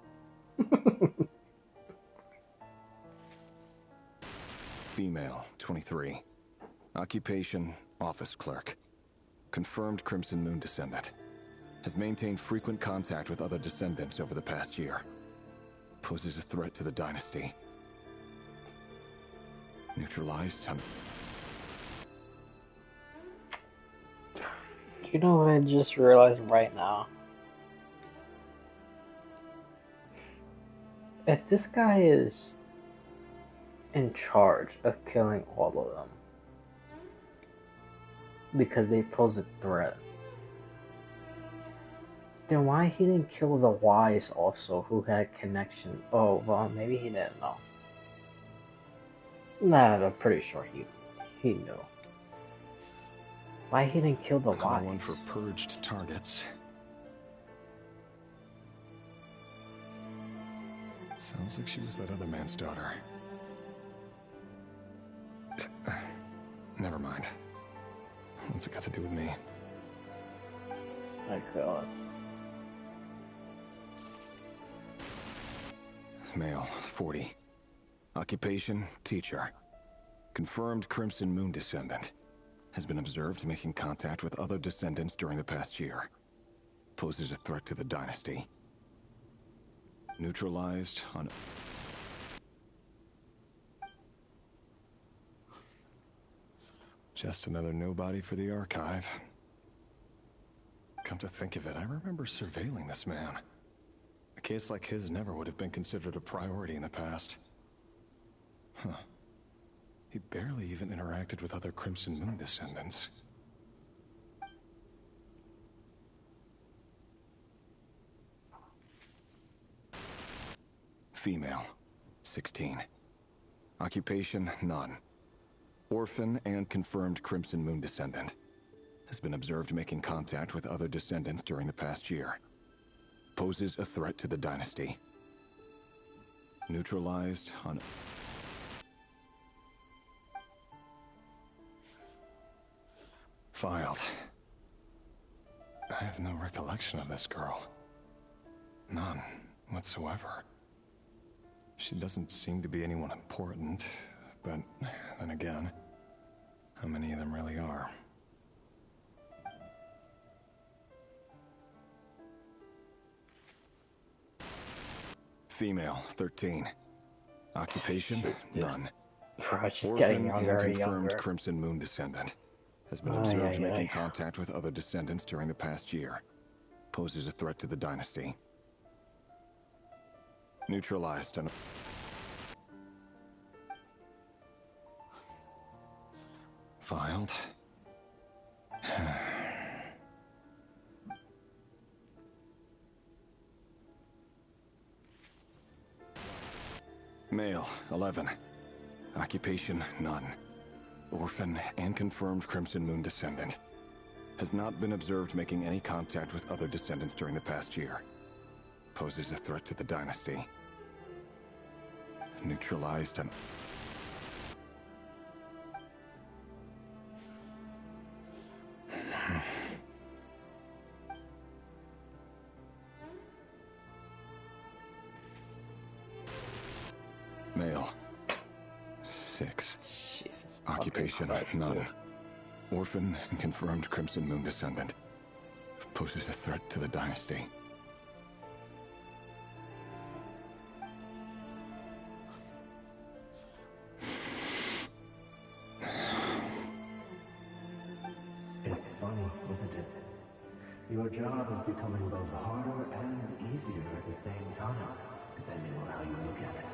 Female, 23. Occupation, office clerk. Confirmed Crimson Moon descendant. Has maintained frequent contact with other descendants over the past year. Poses a threat to the dynasty. Neutralized. You know what I just realized right now? If this guy is in charge of killing all of them because they pose a threat. Then why he didn't kill the wise also who had connection? Oh, well, maybe he didn't know. Nah, I'm pretty sure he knew. Why he didn't kill the Another wise? one for purged targets. Sounds like she was that other man's daughter. Never mind. What's it got to do with me? My God. Male, 40. Occupation, teacher. Confirmed Crimson Moon descendant. Has been observed making contact with other descendants during the past year. Poses a threat to the dynasty. Neutralized on... Just another nobody for the archive. Come to think of it, I remember surveilling this man. A case like his never would have been considered a priority in the past. Huh. He barely even interacted with other Crimson Moon descendants. Female, 16. Occupation, none. Orphan and confirmed Crimson Moon descendant. Has been observed making contact with other descendants during the past year. Poses a threat to the dynasty. Neutralized on... Filed. I have no recollection of this girl. None whatsoever. She doesn't seem to be anyone important, but then again, how many of them really are? Female, 13. Occupation, none. Bro, she's Orphan getting younger and and confirmed younger. Crimson Moon descendant. Has been observed making contact with other descendants during the past year. Poses a threat to the dynasty. Neutralized on... Filed. Male, 11. Occupation, none. Orphan and confirmed Crimson Moon descendant. Has not been observed making any contact with other descendants during the past year. Poses a threat to the dynasty. Neutralized on... Male. 6. Jesus. Occupation, Christ, none. dude. Orphan and confirmed Crimson Moon descendant. Poses a threat to the dynasty. It's funny, isn't it? Your job is becoming both harder and easier at the same time, depending on how you look at it.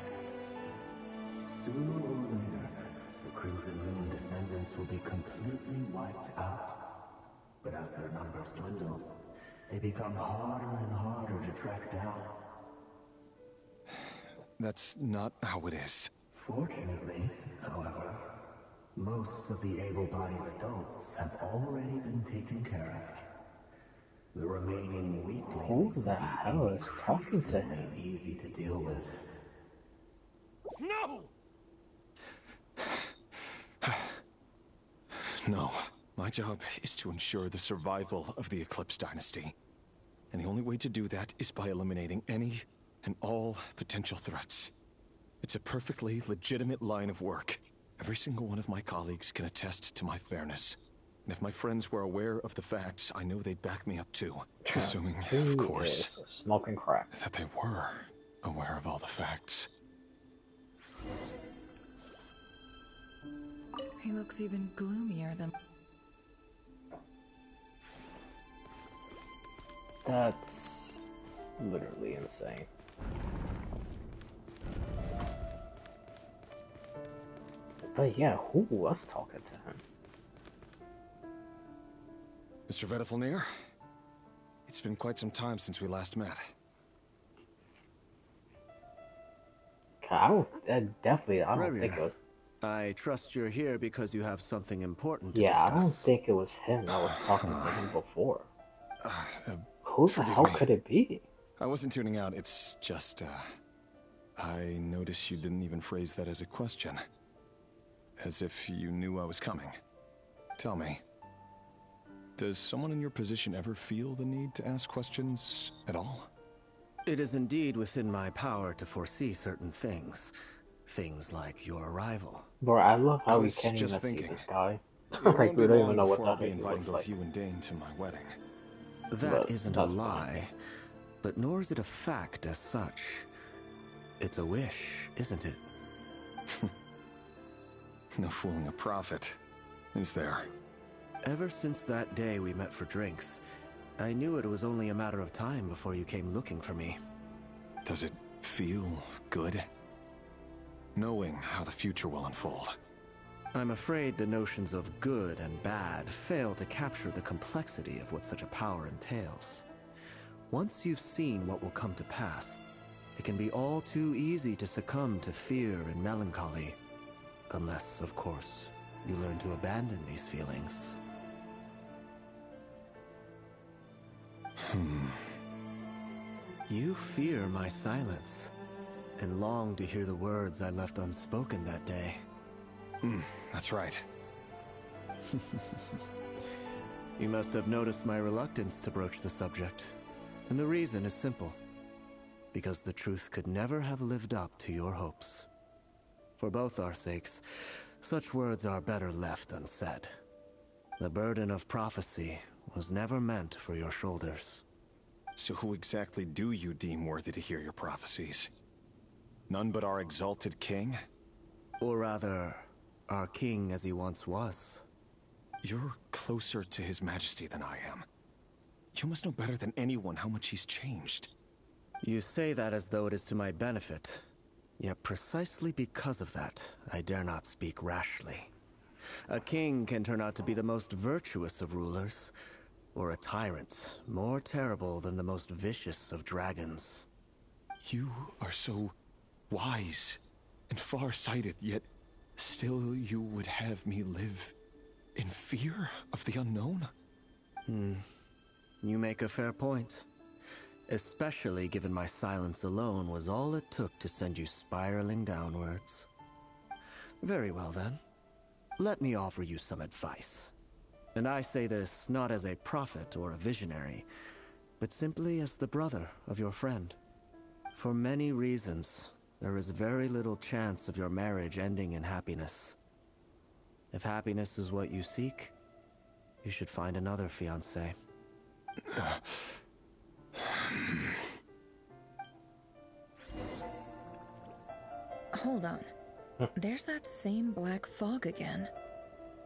Sooner or later, the Crimson Moon descendants will be completely wiped out. But as their numbers dwindle, they become harder and harder to track down. That's not how it is. Fortunately, however, most of the able-bodied adults have already been taken care of. The remaining weaklings Who the will be hell is talking to him? increasingly easy to deal with. No! No. My job is to ensure the survival of the Eclipse Dynasty. And the only way to do that is by eliminating any and all potential threats. It's a perfectly legitimate line of work. Every single one of my colleagues can attest to my fairness. And if my friends were aware of the facts, I know they'd back me up too. Assuming, of course, smoking crack. that they were aware of all the facts. He looks even gloomier than... That's literally insane. But yeah, who was talking to him? Mr. Vedifalnir? It's been quite some time since we last met. I don't Rerir, think it was. I trust you're here because you have something important to Yeah, discuss. I don't think it was him that was talking to him before. Who the Forgive hell me. could it be? I wasn't tuning out, it's just, I noticed you didn't even phrase that as a question. As if you knew I was coming. Tell me, does someone in your position ever feel the need to ask questions at all? It is indeed within my power to foresee certain things. Things like your arrival. Bro, I love I how we was can't just even see thinking. this guy. It Like, won't we be don't long even know what before the I'll be heck he inviting looks both like. you and Dane to my wedding. That But isn't a lie, but nor is it a fact as such. It's a wish, isn't it? No fooling a prophet, is there? Ever since that day we met for drinks, I knew it was only a matter of time before you came looking for me. Does it feel good? Knowing how the future will unfold. I'm afraid the notions of good and bad fail to capture the complexity of what such a power entails. Once you've seen what will come to pass, it can be all too easy to succumb to fear and melancholy. Unless, of course, you learn to abandon these feelings. You fear my silence, and long to hear the words I left unspoken that day. That's right. You must have noticed my reluctance to broach the subject. And the reason is simple. Because the truth could never have lived up to your hopes. For both our sakes, such words are better left unsaid. The burden of prophecy was never meant for your shoulders. So who exactly do you deem worthy to hear your prophecies? None but our exalted king? Or rather, our king as he once was. You're closer to his majesty than I am. You must know better than anyone how much he's changed. You say that as though it is to my benefit. Yet precisely because of that, I dare not speak rashly. A king can turn out to be the most virtuous of rulers, or a tyrant more terrible than the most vicious of dragons. You are so wise and far-sighted, yet still you would have me live in fear of the unknown? You make a fair point. Especially given my silence alone was all it took to send you spiraling downwards. Very well then. Let me offer you some advice. And I say this not as a prophet or a visionary, but simply as the brother of your friend. For many reasons, there is very little chance of your marriage ending in happiness. If happiness is what you seek, you should find another fiancé. Hold on. There's that same black fog again.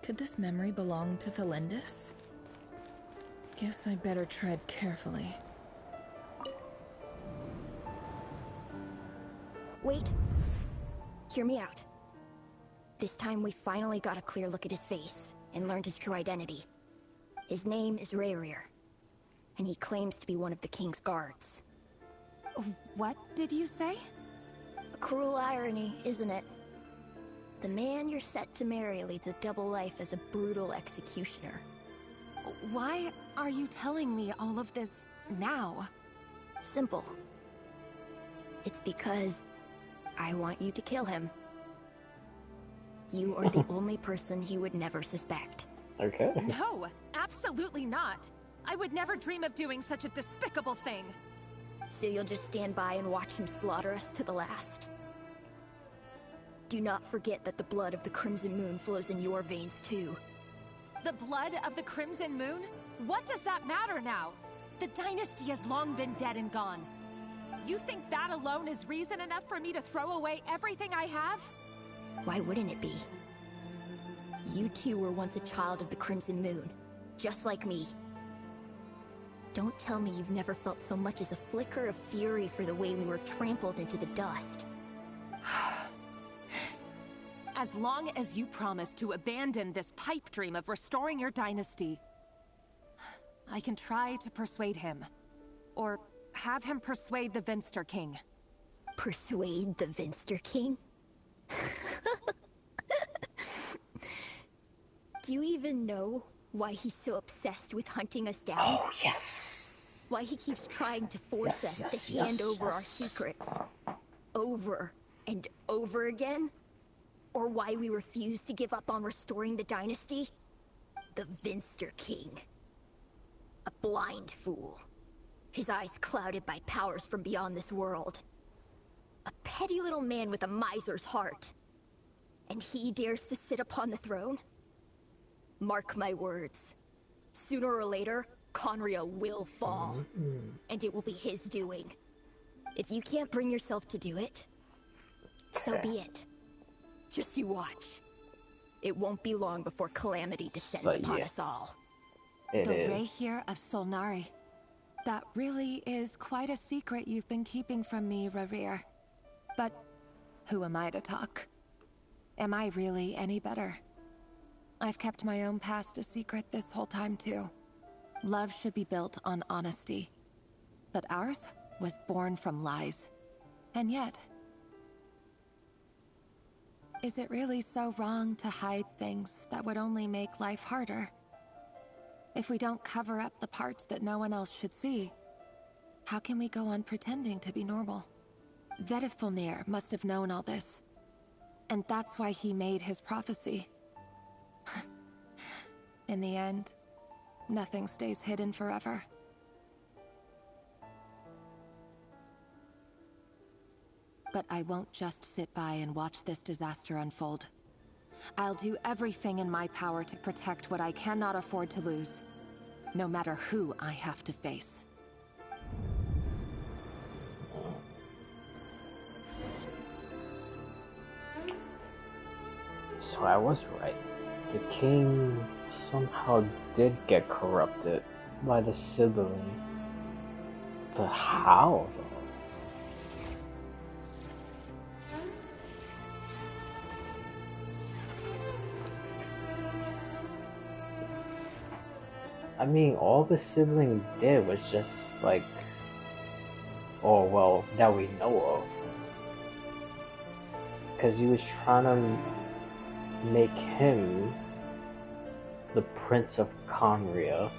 Could this memory belong to Thelindis? Guess I better tread carefully. Wait. Hear me out. This time we finally got a clear look at his face and learned his true identity. His name is Rerir, and he claims to be one of the king's guards. What did you say? A cruel irony, isn't it? The man you're set to marry leads a double life as a brutal executioner. Why are you telling me all of this now? Simple. It's because I want you to kill him. You are the only person he would never suspect. Okay. No, absolutely not. I would never dream of doing such a despicable thing. So you'll just stand by and watch him slaughter us to the last. Do not forget that the blood of the Crimson Moon flows in your veins too. The blood of the Crimson Moon? What does that matter now? The dynasty has long been dead and gone. You think that alone is reason enough for me to throw away everything I have? Why wouldn't it be? You two were once a child of the Crimson Moon, just like me. Don't tell me you've never felt so much as a flicker of fury for the way we were trampled into the dust. As long as you promise to abandon this pipe dream of restoring your dynasty, I can try to persuade him. Or have him persuade the Vinster King. Persuade the Vinster King? Do you even know why he's so obsessed with hunting us down? Oh, yes. Why he keeps trying to force us to hand over our secrets over and over again? Or why we refuse to give up on restoring the dynasty? The Vinster King. A blind fool. His eyes clouded by powers from beyond this world. A petty little man with a miser's heart. And he dares to sit upon the throne? Mark my words. Sooner or later, Conria will fall. And it will be his doing. If you can't bring yourself to do it, so be it. Just you watch. It won't be long before calamity descends upon us all. The Rerir of Solnari. That really is quite a secret you've been keeping from me, Rerir. But who am I to talk? Am I really any better? I've kept my own past a secret this whole time too. Love should be built on honesty. But ours was born from lies. And yet, is it really so wrong to hide things that would only make life harder? If we don't cover up the parts that no one else should see, how can we go on pretending to be normal? Vedifulnir must have known all this. And that's why he made his prophecy. In the end, nothing stays hidden forever. But I won't just sit by and watch this disaster unfold. I'll do everything in my power to protect what I cannot afford to lose, no matter who I have to face. So I was right. The king somehow did get corrupted by the sibling. But how, though? I mean, all the sibling did was just like, oh well, that we know of. Because he was trying to make him the Prince of Conria.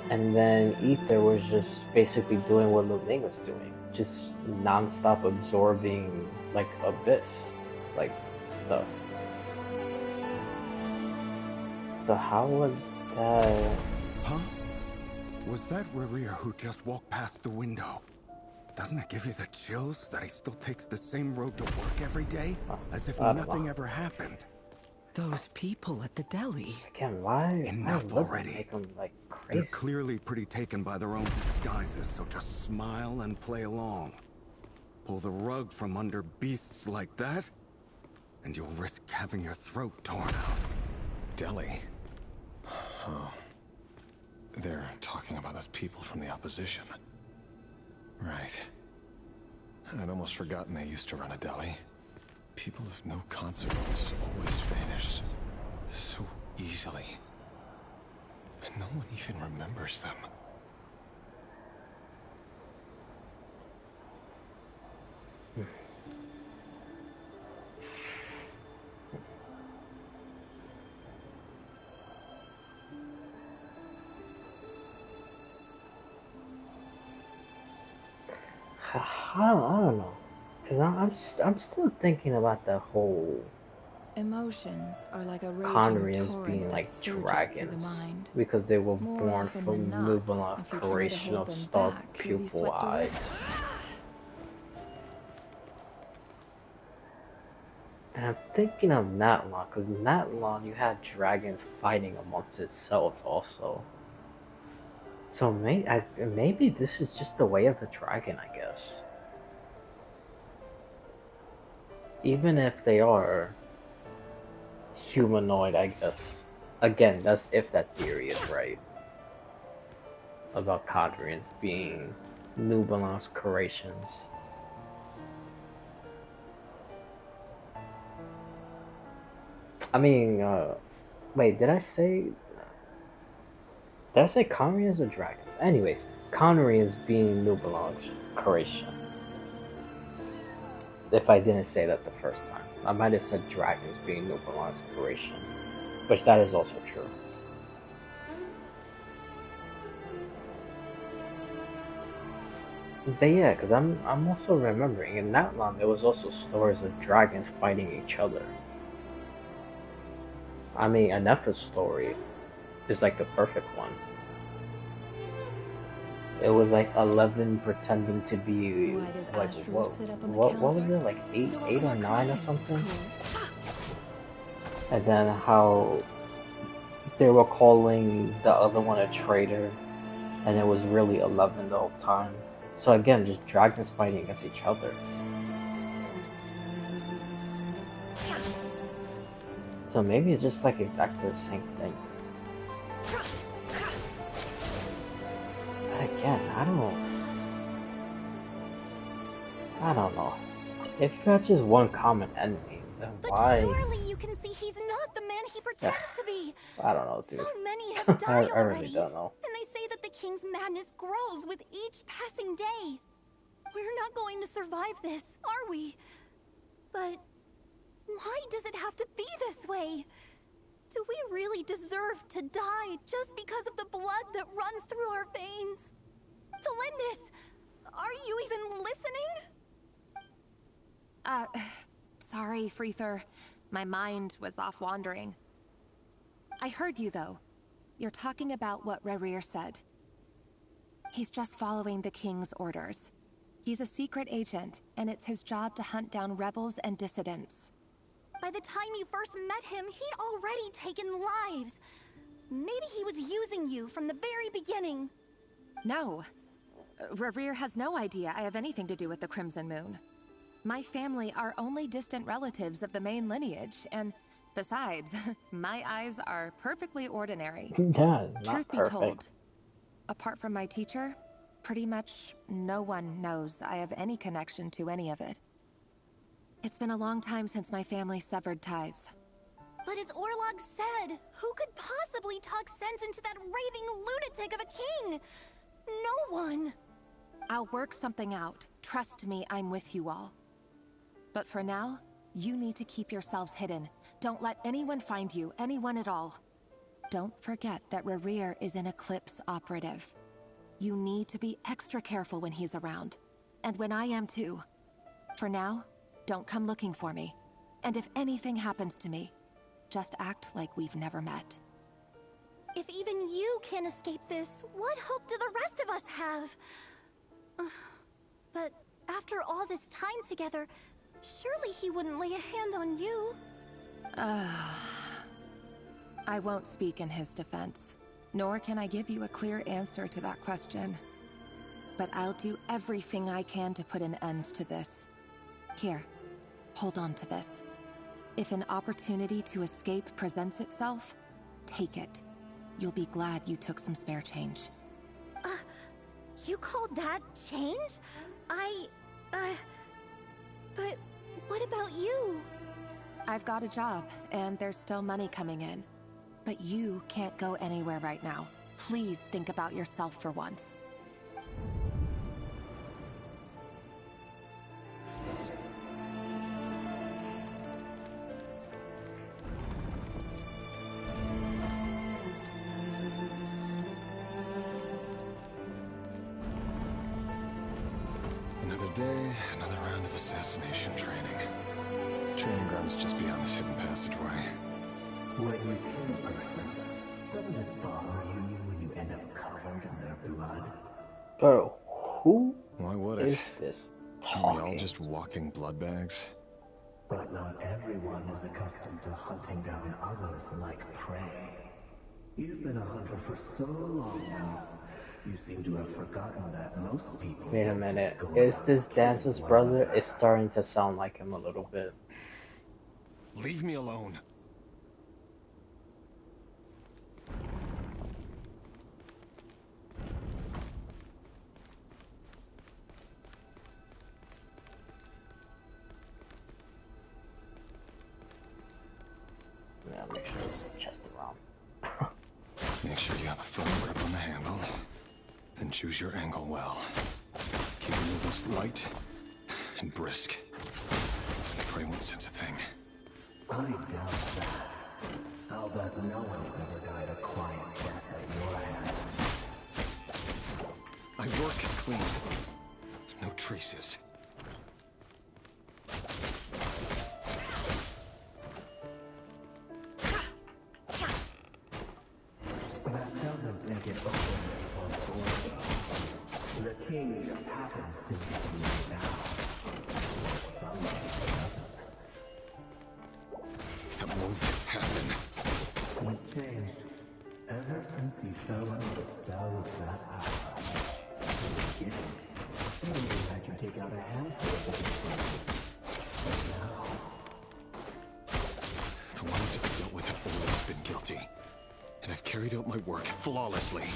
And then Ether was just basically doing what Luming was doing. Just non-stop absorbing, like, Abyss, like, stuff. So how would that... Huh? Was that Rerir who just walked past the window? Doesn't it give you the chills that he still takes the same road to work every day? As if nothing ever happened? Those people at the deli. Again, why? Enough already. Make them, like, crazy? They're clearly pretty taken by their own disguises, so just smile and play along. Pull the rug from under beasts like that, and you'll risk having your throat torn out. Deli? Oh. They're talking about those people from the opposition. Right. I'd almost forgotten they used to run a deli. People of no consequence always vanish so easily. And no one even remembers them. I don't know. Because I'm still thinking about the whole emotions are like a Conrians being like dragons because they were born from Nubelon's creation of star pupil eyes. And I'm thinking of Natlon, because Natlon you had dragons fighting amongst itself also. So maybe this is just the way of the dragon, I guess. Even if they are humanoid, I guess. Again, that's if that theory is right. About Cadrians being Nubelon's creations. I mean, wait, did I say Conry is a dragon? Anyways, Conry is being Nubelung's Croatian. If I didn't say that the first time, I might have said dragons being Nubelung's Croatian, which that is also true. But yeah, because I'm also remembering in that one there was also stories of dragons fighting each other. I mean, Anepha's story is like the perfect one. It was like 11 pretending to be like what was it, like eight or nine or something, and then how they were calling the other one a traitor, and it was really 11 the whole time. So again, just dragons fighting against each other. So maybe it's just like exactly the same thing. But again, I don't know. If you had just one common enemy, then why? Surely you can see he's not the man he pretends to be. I don't know, dude. So many have died I already, really don't know. and they say that the king's madness grows with each passing day. We're not going to survive this, are we? But why does it have to be this way? Do we really deserve to die just because of the blood that runs through our veins? Felindis, are you even listening? Sorry, Freether. My mind was off wandering. I heard you, though. You're talking about what Rerir said. He's just following the king's orders. He's a secret agent, and it's his job to hunt down rebels and dissidents. By the time you first met him, he'd already taken lives. Maybe he was using you from the very beginning. No. Rerir has no idea I have anything to do with the Crimson Moon. My family are only distant relatives of the main lineage, and besides, my eyes are perfectly ordinary. Yeah, not Truth be perfect. told, apart from my teacher, pretty much no one knows I have any connection to any of it. It's been a long time since my family severed ties. But as Orlog said, who could possibly talk sense into that raving lunatic of a king? No one. I'll work something out. Trust me, I'm with you all. But for now, you need to keep yourselves hidden. Don't let anyone find you, anyone at all. Don't forget that Rerir is an Eclipse operative. You need to be extra careful when he's around. And when I am too. For now, don't come looking for me. And if anything happens to me, just act like we've never met. If even you can't escape this, what hope do the rest of us have? But after all this time together, surely he wouldn't lay a hand on you. I won't speak in his defense, nor can I give you a clear answer to that question. But I'll do everything I can to put an end to this. Here, hold on to this. If an opportunity to escape presents itself, take it. You'll be glad you took some spare change. You call that change? But what about you? I've got a job, and there's still money coming in. But you can't go anywhere right now. Please think about yourself for once. Another day, another round of assassination training. Training ground is just beyond this hidden passageway. When you kill a person, doesn't it bother you when you end up covered in their blood? Bro, who Why would is it? this Are we all talking? just walking blood bags? But not everyone is accustomed to hunting down others like prey. You've been a hunter for so long now, you seem to have forgotten that most people... Wait a minute, is this Dance's brother? It's starting to sound like him a little bit. Leave me alone. Choose your angle well. Keep your movements light and brisk. Prey won't sense a thing. I doubt that. I'll bet no one's ever died a quiet death at your hands. I work clean. No traces. That doesn't make it open or forward. The king just happens to be here now. Somebody doesn't. That won't happen. He's changed. Ever since he fell under the spell of that hour. In the beginning, he even had you take out a handful of things. But now... The ones I've dealt with have always been guilty. And I've carried out my work flawlessly.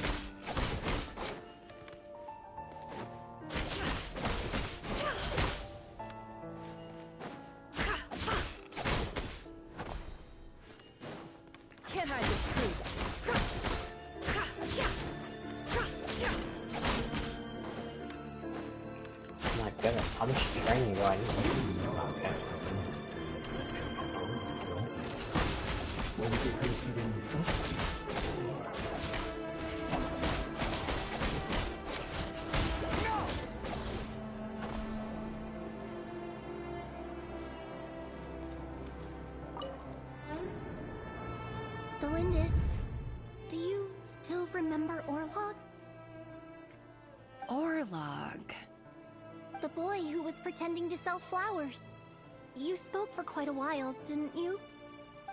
Can't hide this truth. Oh my goodness, how much training do I need? Okay. Delindis, do you still remember Orlog? Orlog. The boy who was pretending to sell flowers. You spoke for quite a while, didn't you?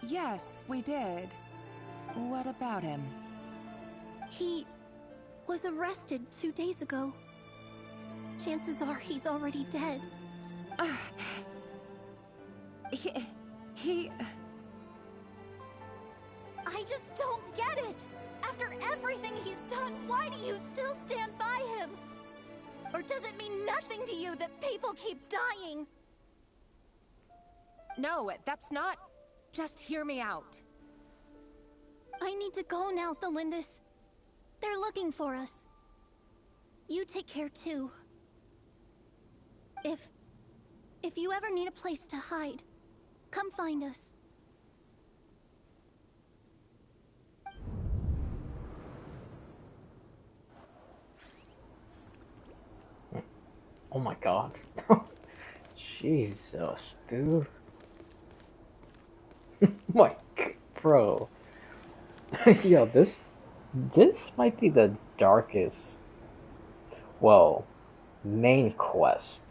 Yes, we did. What about him? He was arrested 2 days ago. Chances are he's already dead. He... I just don't get it! After everything he's done, why do you still stand by him? Or does it mean nothing to you that people keep dying? No, that's not... Just hear me out. I need to go now, Thelindis. They're looking for us. You take care too. If you ever need a place to hide, come find us. Oh my god. Jesus, dude. My bro. Yo, this might be the darkest, well, main quest.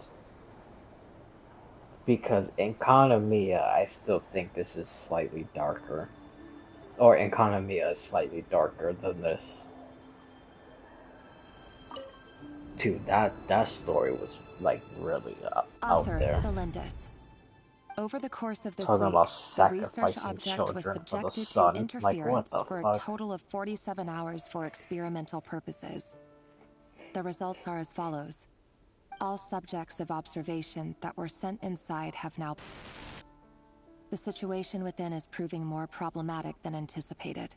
Because in Economia, I still think this is slightly darker. Or Economia is slightly darker than this. Dude, that story was like really out there. Thelindis. Over the course of this Talking week, about the research sacrificing object was children for the subjected to sun. Like, interference what the for a fuck? total of 47 hours for experimental purposes. The results are as follows. All subjects of observation that were sent inside have now... The situation within is proving more problematic than anticipated.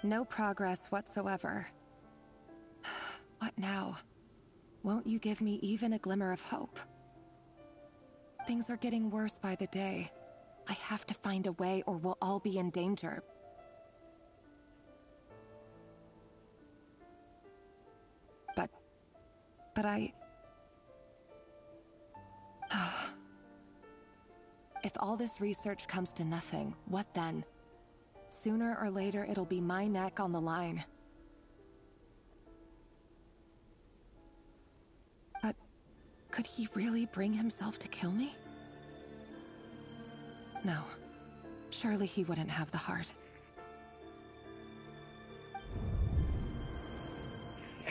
No progress whatsoever. What now? Won't you give me even a glimmer of hope? Things are getting worse by the day. I have to find a way or we'll all be in danger. But I... If all this research comes to nothing, what then? Sooner or later, it'll be my neck on the line. But could he really bring himself to kill me? No. Surely he wouldn't have the heart.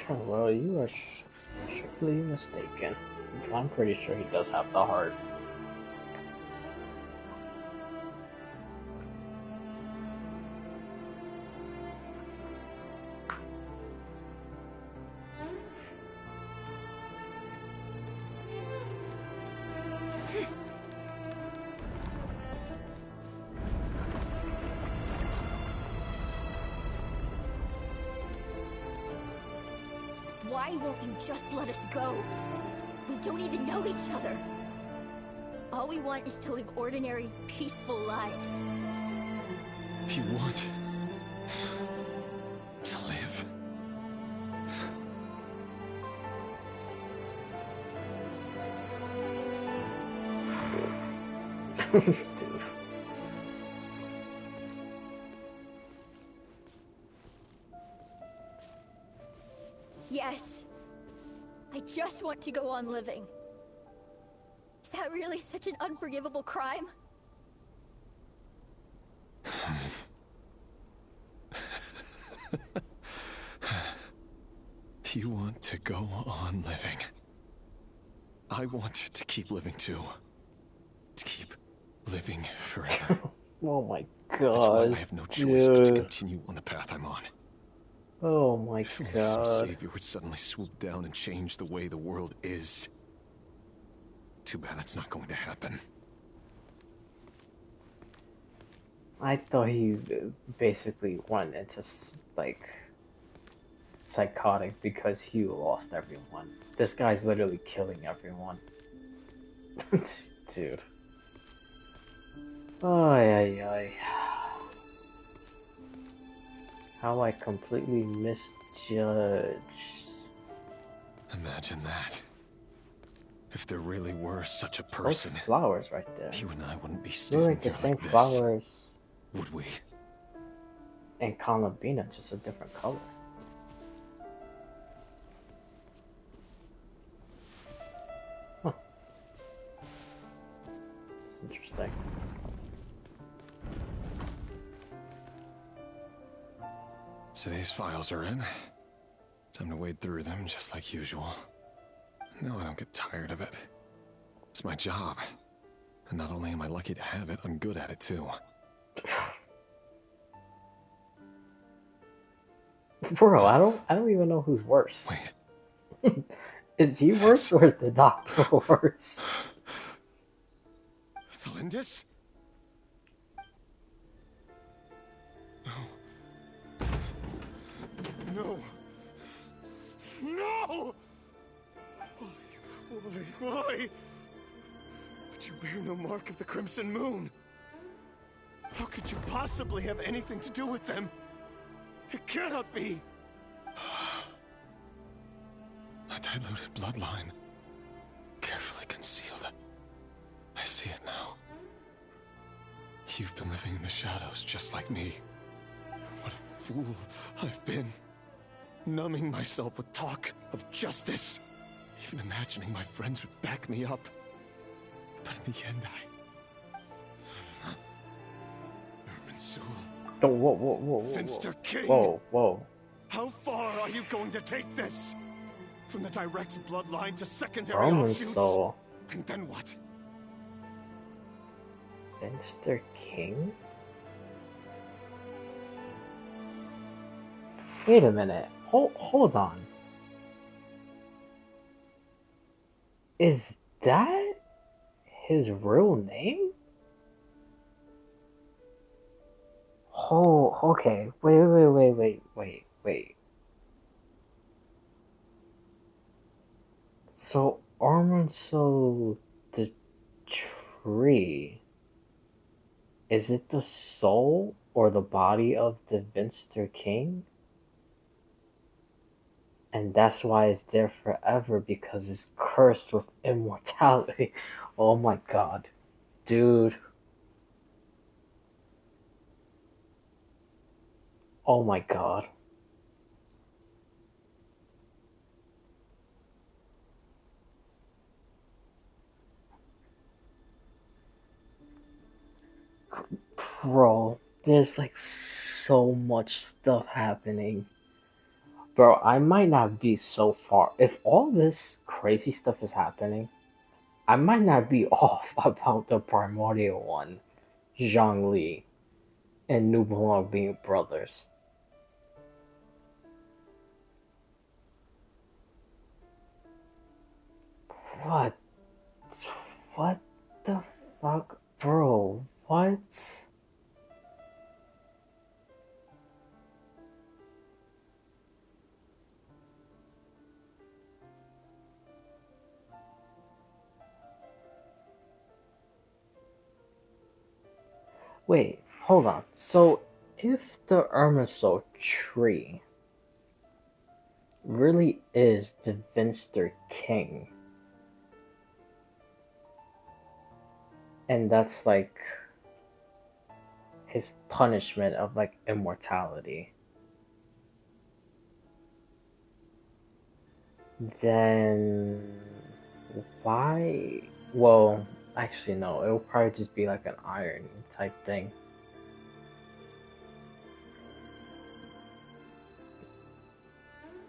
Well, you are strictly mistaken. I'm pretty sure he does have the heart. Why Why won't you just let us go? We don't even know each other. All we want is to live ordinary, peaceful lives. You want to live? Dude. Yes. I just want to go on living. Is that really such an unforgivable crime? You want to go on living. I want to keep living too. To keep living forever. Oh my god. That's why I have no choice but to continue on the path I'm on. Oh my If only god. some savior would suddenly swoop down and change the way the world is. Too bad that's not going to happen. I thought he basically went into like psychotic because he lost everyone. This guy's literally killing everyone. Dude. Ay ay ay. How I completely misjudged. Imagine that. If there really were such a person, those flowers right there. you and I wouldn't be They're standing like the here same like this, flowers would we? in Calabina, just a different color. Huh. It's interesting. Today's files are in. Time to wade through them just like usual. No, I don't get tired of it. It's my job. And not only am I lucky to have it, I'm good at it too. Bro, I don't even know who's worse. Wait. Is he worse or is the doctor worse? Thalindis? No. No! Why? But you bear no mark of the Crimson Moon. How could you possibly have anything to do with them? It cannot be. A diluted bloodline. Carefully concealed. I see it now. You've been living in the shadows just like me. What a fool I've been. Numbing myself with talk of justice. Even imagining my friends would back me up. But in the end, Irminsul. Oh, whoa. Finster King. Whoa. How far are you going to take this? From the direct bloodline to secondary offshoots? Irminsul. And then what? Finster King? Wait a minute. Hold on. Is that his real name? Oh, okay. Wait. So, Irminsul the tree, is it the soul or the body of the Finster King? And that's why it's there forever, because it's cursed with immortality. Oh my god. Dude. Oh my god. Bro, there's like so much stuff happening. Bro, I might not be so far. If all this crazy stuff is happening, I might not be off about the primordial one, Zhongli, and Nublar being brothers. What? What the fuck? Bro, what? Wait, hold on. So, if the Irminsul tree really is the Vinster King, and that's like his punishment of like immortality, then why? Well, actually, no, it will probably just be like an iron type thing.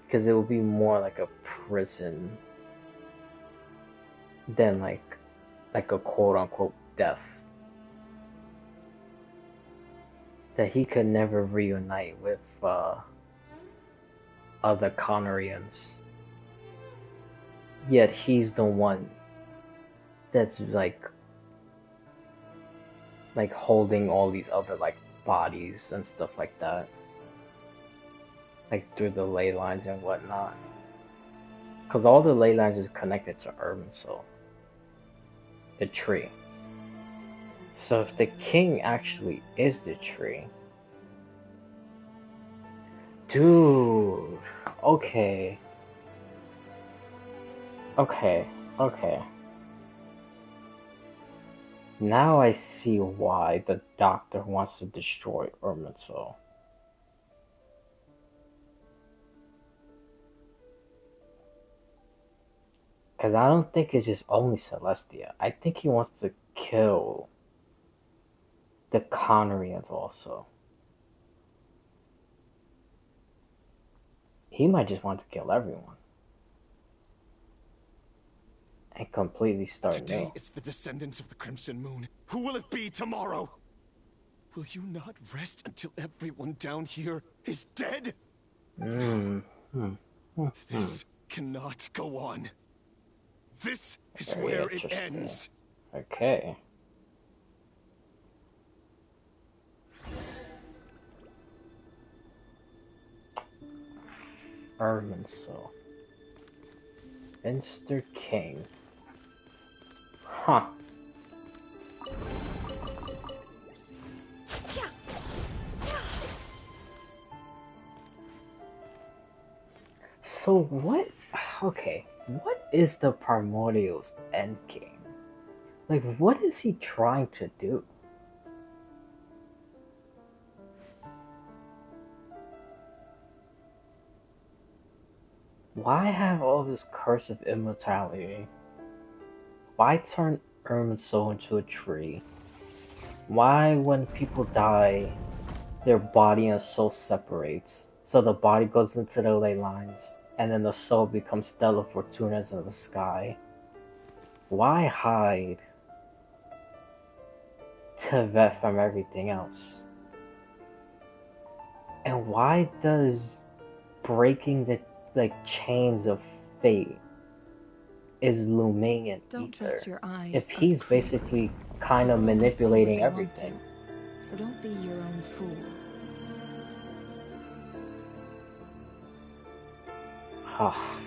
Because it will be more like a prison than like a quote unquote death. That he could never reunite with other Conorians. Yet he's the one that's like holding all these other like bodies and stuff like that. Like through the ley lines and whatnot. Because all the ley lines is connected to Irminsul, the tree. So if the king actually is the tree, dude, okay. Now I see why the Doctor wants to destroy Irminsul. Because I don't think it's just only Celestia. I think he wants to kill the Conorians also. He might just want to kill everyone. And completely start Today new. it's the descendants of the Crimson Moon. Who will it be tomorrow? Will you not rest until everyone down here is dead? This cannot go on. This is Very where it interesting. ends. Okay. Irminsul. Vinster King. Huh. So what? Okay, what is the Primordial's endgame? Like, what is he trying to do? Why have all this curse of immortality? Why turn Irminsul into a tree? Why, when people die, their body and soul separates? So the body goes into the ley lines, and then the soul becomes Stella Fortuna's in the sky. Why hide Tevet from everything else? And why does breaking the chains of fate is Luming and Don't Ether? trust your eyes. If he's basically kind of manipulating everything. So don't be your own fool. Oh,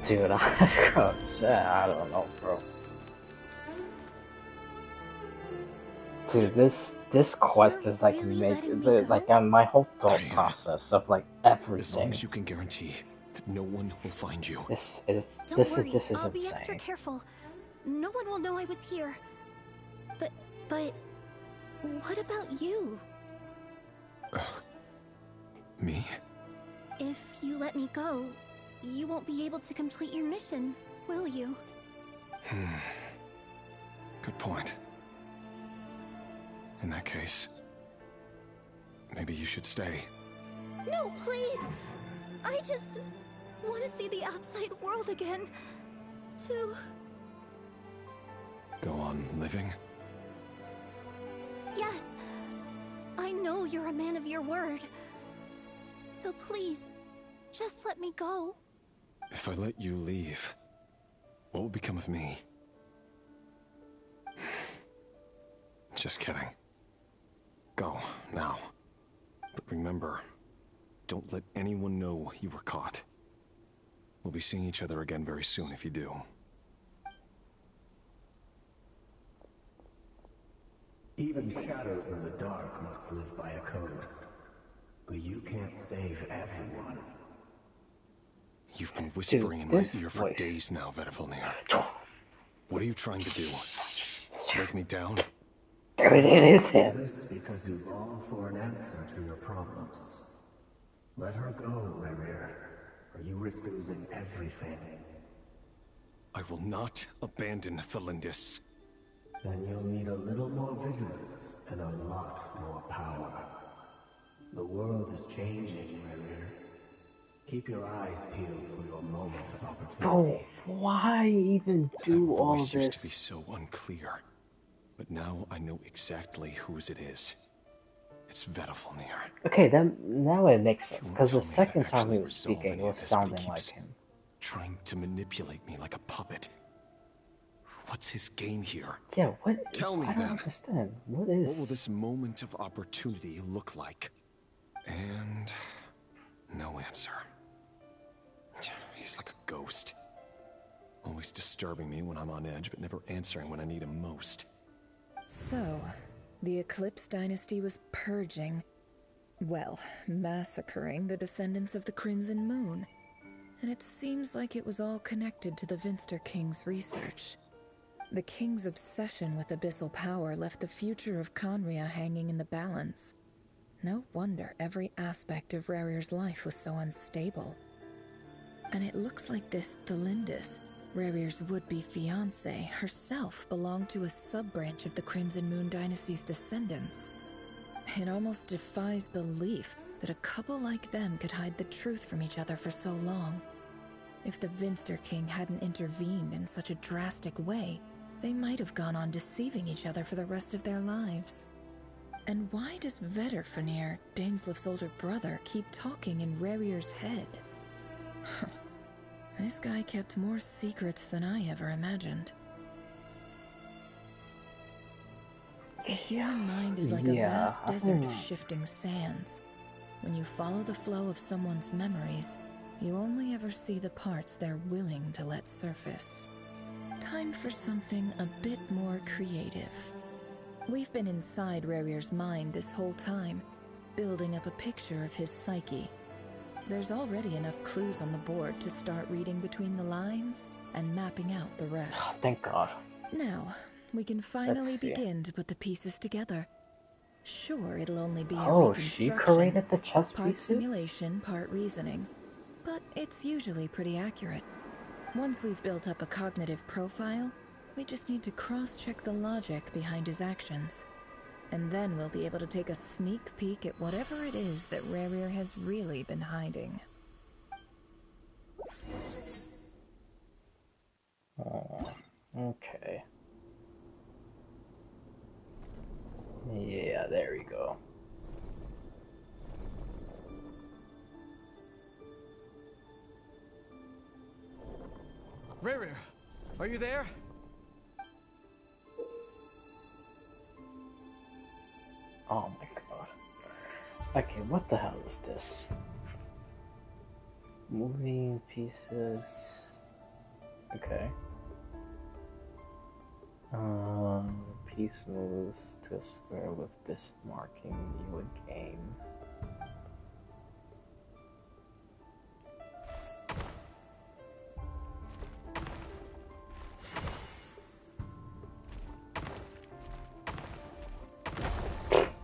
dude, I don't know, bro. Dude, this quest is like my whole thought process of like everything. As long as you can guarantee that no one will find you. This is I'll be extra insane. careful. No one will know I was here. But what about you? Me? If you let me go, you won't be able to complete your mission, will you? Good point. In that case, maybe you should stay. No, please! I just want to see the outside world again. To... Go on living? Yes. I know you're a man of your word. So please, just let me go. If I let you leave, what will become of me? Just kidding. Go, now. But remember, don't let anyone know you were caught. We'll be seeing each other again very soon if you do. Even shadows in the dark must live by a code. But you can't save everyone. You've been whispering in my this ear for voice. days now, Vedifalnir. What are you trying to do? Break me down? Dude, it is him. This is because you long for an answer to your problems. Let her go, Rerir, or you risk losing everything. I will not abandon Thelindis. Then you'll need a little more vigilance and a lot more power. The world is changing, Rerir. Keep your eyes peeled for your moment of opportunity. Bro, why even do that all voice this? used to be so unclear, but now I know exactly whose it is. It's Vedifalnir. Okay, then now it makes sense, because the second time he was speaking, it was sounding like him. Trying to manipulate me like a puppet. What's his game here? Yeah, what? Tell me I don't then. understand. What is? What will this moment of opportunity look like? And no answer. He's like a ghost. Always disturbing me when I'm on edge, but never answering when I need him most. So, the Eclipse Dynasty was purging, well, massacring the descendants of the Crimson Moon. And it seems like it was all connected to the Vinster King's research. The King's obsession with abyssal power left the future of Conria hanging in the balance. No wonder every aspect of Rerir's life was so unstable. And it looks like this Thelindis, Rerir's would-be fiancée, herself belonged to a sub-branch of the Crimson Moon Dynasty's descendants. It almost defies belief that a couple like them could hide the truth from each other for so long. If the Vinster King hadn't intervened in such a drastic way, they might have gone on deceiving each other for the rest of their lives. And why does Vedifalnir, Daneslif's older brother, keep talking in Rerir's head? This guy kept more secrets than I ever imagined. The human mind is like a vast desert of shifting sands. When you follow the flow of someone's memories, you only ever see the parts they're willing to let surface. Time for something a bit more creative. We've been inside Rerir's mind this whole time, building up a picture of his psyche. There's already enough clues on the board to start reading between the lines and mapping out the rest. Oh, thank God. Now, we can finally begin to put the pieces together. Sure, it'll only be a she reconstruction, created the chess part pieces? simulation, part reasoning, but it's usually pretty accurate. Once we've built up a cognitive profile, we just need to cross-check the logic behind his actions. And then we'll be able to take a sneak peek at whatever it is that Rerir has really been hiding. Oh, okay. Yeah, there we go. Rerir, are you there? Oh my God. Okay, what the hell is this? Moving pieces. Okay. Piece moves to a square with this marking you would gain.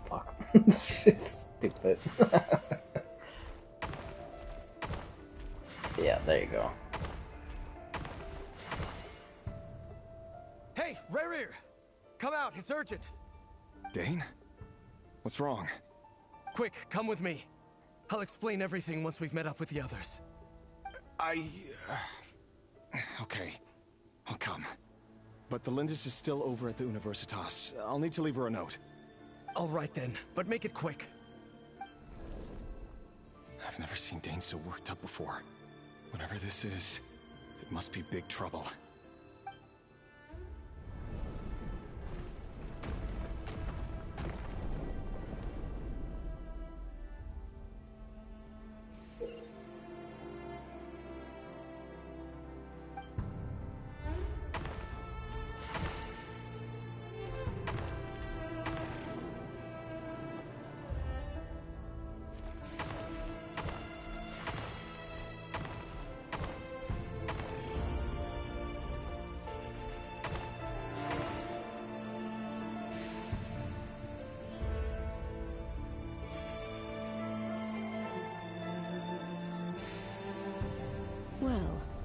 Fuck. She's stupid. Yeah, there you go. Hey, Rerir! Come out, it's urgent! Dane? What's wrong? Quick, come with me. I'll explain everything once we've met up with the others. Okay, I'll come. But the Lindis is still over at the Universitas. I'll need to leave her a note. All right then, but make it quick. I've never seen Dane so worked up before. Whatever this is, it must be big trouble.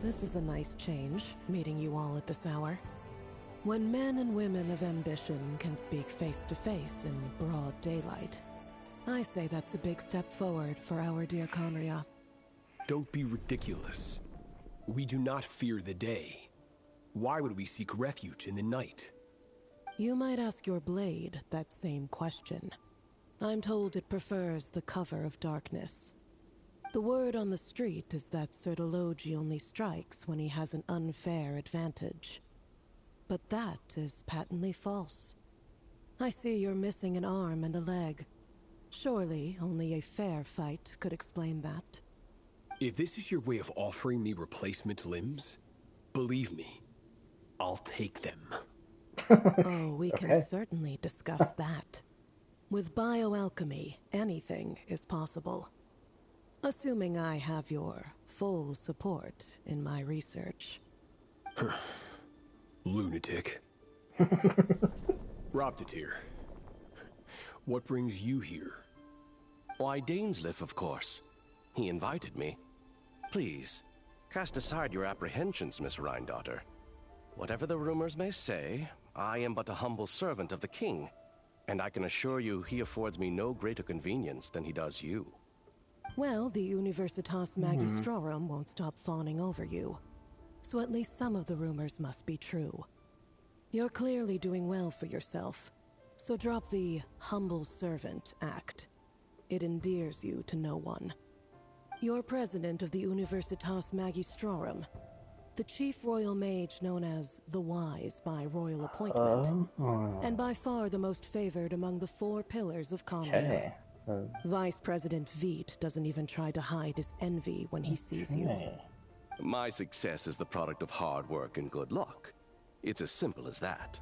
this is a nice change, meeting you all at this hour. When men and women of ambition can speak face to face in broad daylight, I say that's a big step forward for our dear Conria. Don't be ridiculous. We do not fear the day. Why would we seek refuge in the night? You might ask your blade that same question. I'm told it prefers the cover of darkness. The word on the street is that Sertologi only strikes when he has an unfair advantage. But that is patently false. I see you're missing an arm and a leg. Surely only a fair fight could explain that. If this is your way of offering me replacement limbs, believe me, I'll take them. Oh, we can certainly discuss that. With bioalchemy, anything is possible. Assuming I have your full support in my research. Lunatic. Robtatir, what brings you here? Why, Dainsleif, of course. He invited me. Please, cast aside your apprehensions, Miss Rhindaughter. Whatever the rumors may say, I am but a humble servant of the king, and I can assure you he affords me no greater convenience than he does you. Well, the Universitas Magistrorum won't stop fawning over you. So at least some of the rumors must be true. You're clearly doing well for yourself, so drop the humble servant act. It endears you to no one. You're president of the Universitas Magistrorum, the chief royal mage known as the Wise by royal appointment, and by far the most favored among the 4 pillars of Conria. Vice President Veit doesn't even try to hide his envy when he sees you. My success is the product of hard work and good luck. It's as simple as that.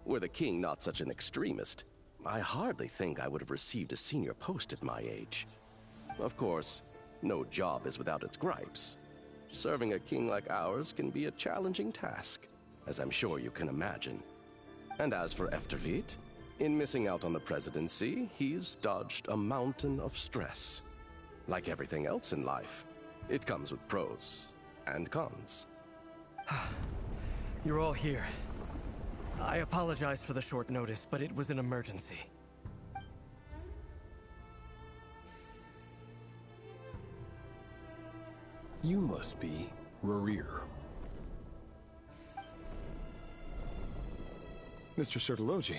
Were the king not such an extremist, I hardly think I would have received a senior post at my age. Of course, no job is without its gripes. Serving a king like ours can be a challenging task, as I'm sure you can imagine. And as for Efterveit, in missing out on the presidency, he's dodged a mountain of stress. Like everything else in life, it comes with pros and cons. You're all here. I apologize for the short notice, but it was an emergency. You must be Rerir. Mr. Sertologi.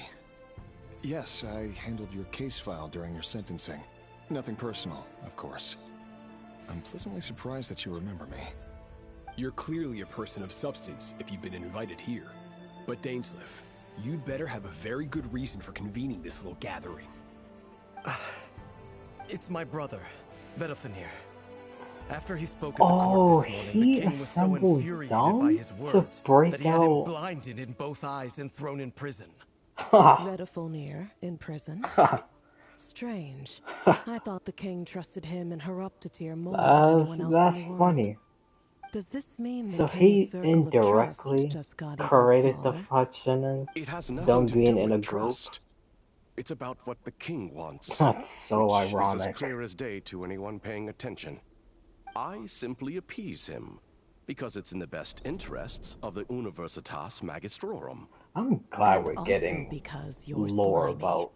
Yes, I handled your case file during your sentencing. Nothing personal, of course. I'm pleasantly surprised that you remember me. You're clearly a person of substance if you've been invited here. But Dainsleif, you'd better have a very good reason for convening this little gathering. It's my brother, Vedalfenir. After he spoke at the court this morning, the king was so infuriated by his words that he had him blinded in both eyes and thrown in prison. Vedalfenir in prison? Strange. I thought the king trusted him and Horoptatir more than anyone else in the world. That's funny. Does this mean the So king's he circle of trust indirectly just got even created the smaller? fudge sentence, It has nothing them to being do in with a group. trust. It's about what the king wants. That's so which is ironic. as clear as day to anyone paying attention. I simply appease him, because it's in the best interests of the Universitas Magistrorum. I'm glad we're Also getting because you're lore slimy. about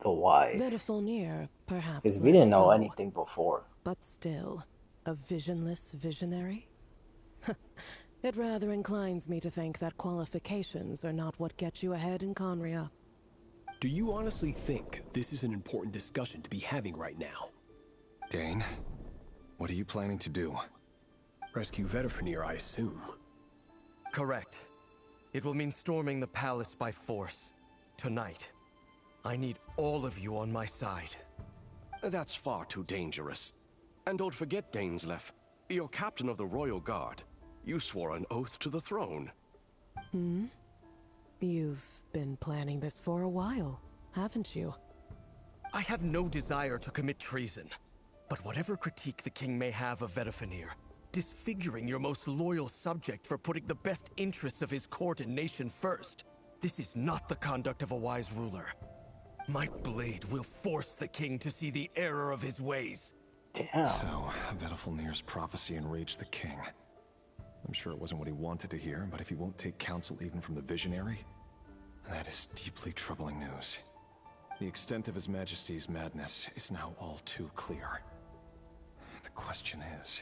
the Wise. Vedalfenir, perhaps Because we less didn't know so, anything before. but still, a visionless visionary? It rather inclines me to think that qualifications are not what get you ahead in Conria. Do you honestly think this is an important discussion to be having right now? Dane, what are you planning to do? Rescue Vedalfenir, I assume. Correct. It will mean storming the palace by force. Tonight. I need all of you on my side. That's far too dangerous. And don't forget, Dainsleif, you're captain of the Royal Guard. You swore an oath to the throne. Hmm? You've been planning this for a while, haven't you? I have no desire to commit treason. But whatever critique the king may have of Vedalfenir, disfiguring your most loyal subject for putting the best interests of his court and nation first, this is not the conduct of a wise ruler. My blade will force the king to see the error of his ways. Damn. So, Vedalfenir's prophecy enraged the king. I'm sure it wasn't what he wanted to hear, but if he won't take counsel even from the Visionary, that is deeply troubling news. The extent of His Majesty's madness is now all too clear. The question is,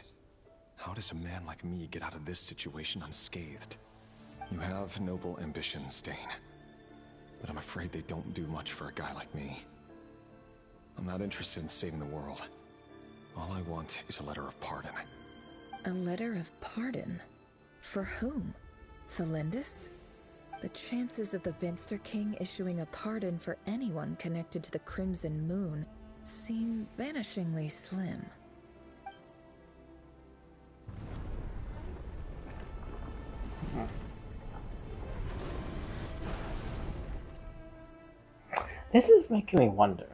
how does a man like me get out of this situation unscathed? You have noble ambitions, Dane, but I'm afraid they don't do much for a guy like me. I'm not interested in saving the world. All I want is a letter of pardon. A letter of pardon? For whom? Thelindis? The chances of the Vinster King issuing a pardon for anyone connected to the Crimson Moon seem vanishingly slim. This is making me wonder.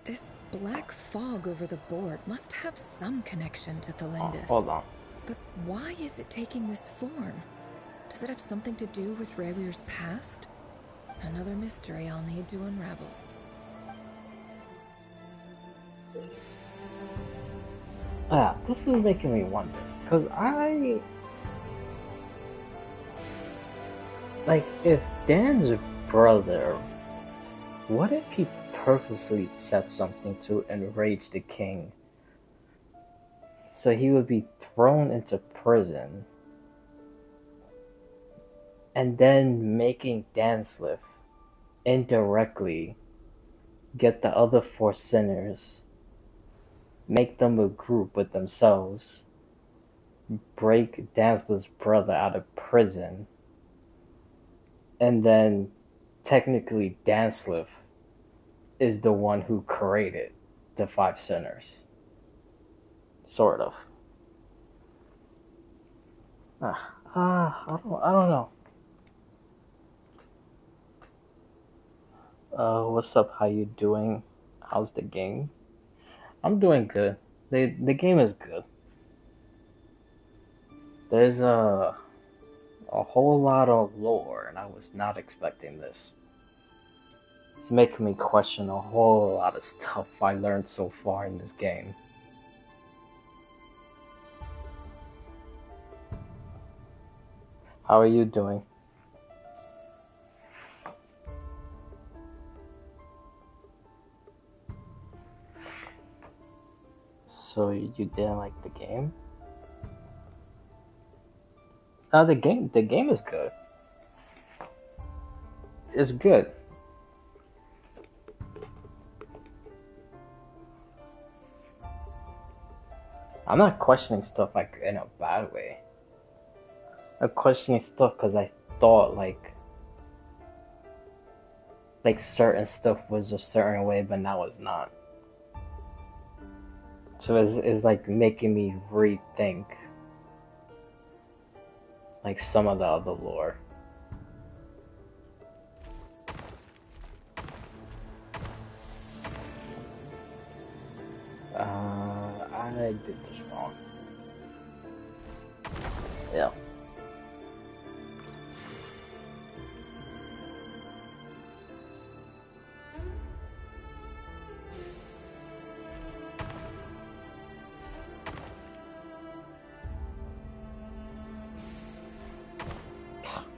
This black fog over the board must have some connection to Thelindis. Oh, hold on. But why is it taking this form? Does it have something to do with Rerir's past? Another mystery I'll need to unravel. Yeah, this is making me wonder. Because if Dan's brother, what if he purposely said something to enrage the king? So he would be thrown into prison. And then making Danslif indirectly get the other 4 sinners, make them a group with themselves, break Danslif's brother out of prison, and then technically Danslif is the one who created the 5 sinners. Sort of. I don't know. What's up? How you doing? How's the game? I'm doing good. The game is good. There's a whole lot of lore, and I was not expecting this. It's making me question a whole lot of stuff I learned so far in this game. How are you doing? So you didn't like the game? The game is good. It's good. I'm not questioning stuff like in a bad way. I'm questioning stuff because I thought like certain stuff was a certain way, but now it's not. So it's like making me rethink like some of the other lore. I did this wrong. Yeah.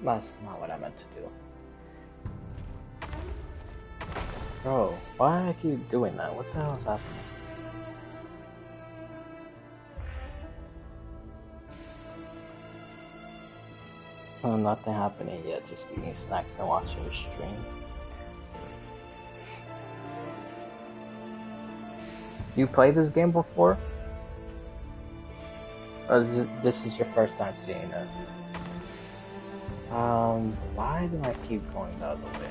That's not what I meant to do. Bro, why do I keep doing that? What the hell is happening? Oh, nothing happening yet, just eating snacks and watching the stream. You played this game before? Or this is your first time seeing it? Why do I keep going the other way?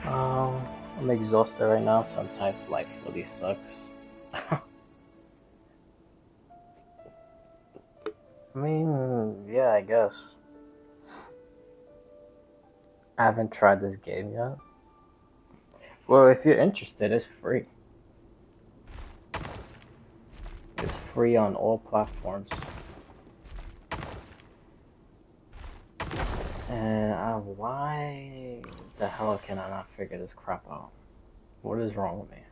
I'm exhausted right now. Sometimes life really sucks. I mean, yeah, I guess. I haven't tried this game yet. Well, if you're interested, it's free. It's free on all platforms. And why the hell can I not figure this crap out? What is wrong with me?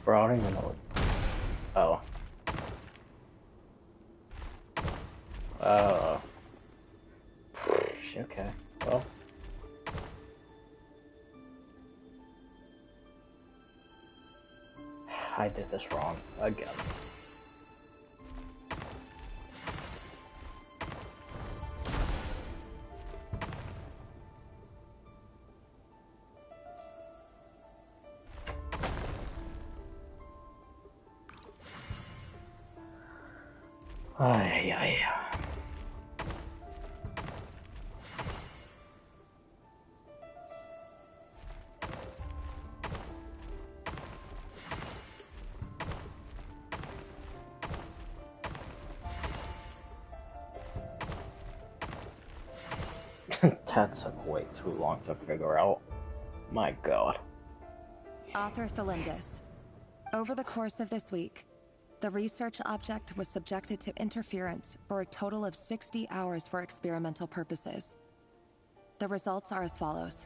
Bro, I don't even know. Oh. Oh. Okay. Well. I did this wrong again. Ay, ay. That took way too long to figure out. My god. Author Thelindis. Over the course of this week, the research object was subjected to interference for a total of 60 hours for experimental purposes. The results are as follows.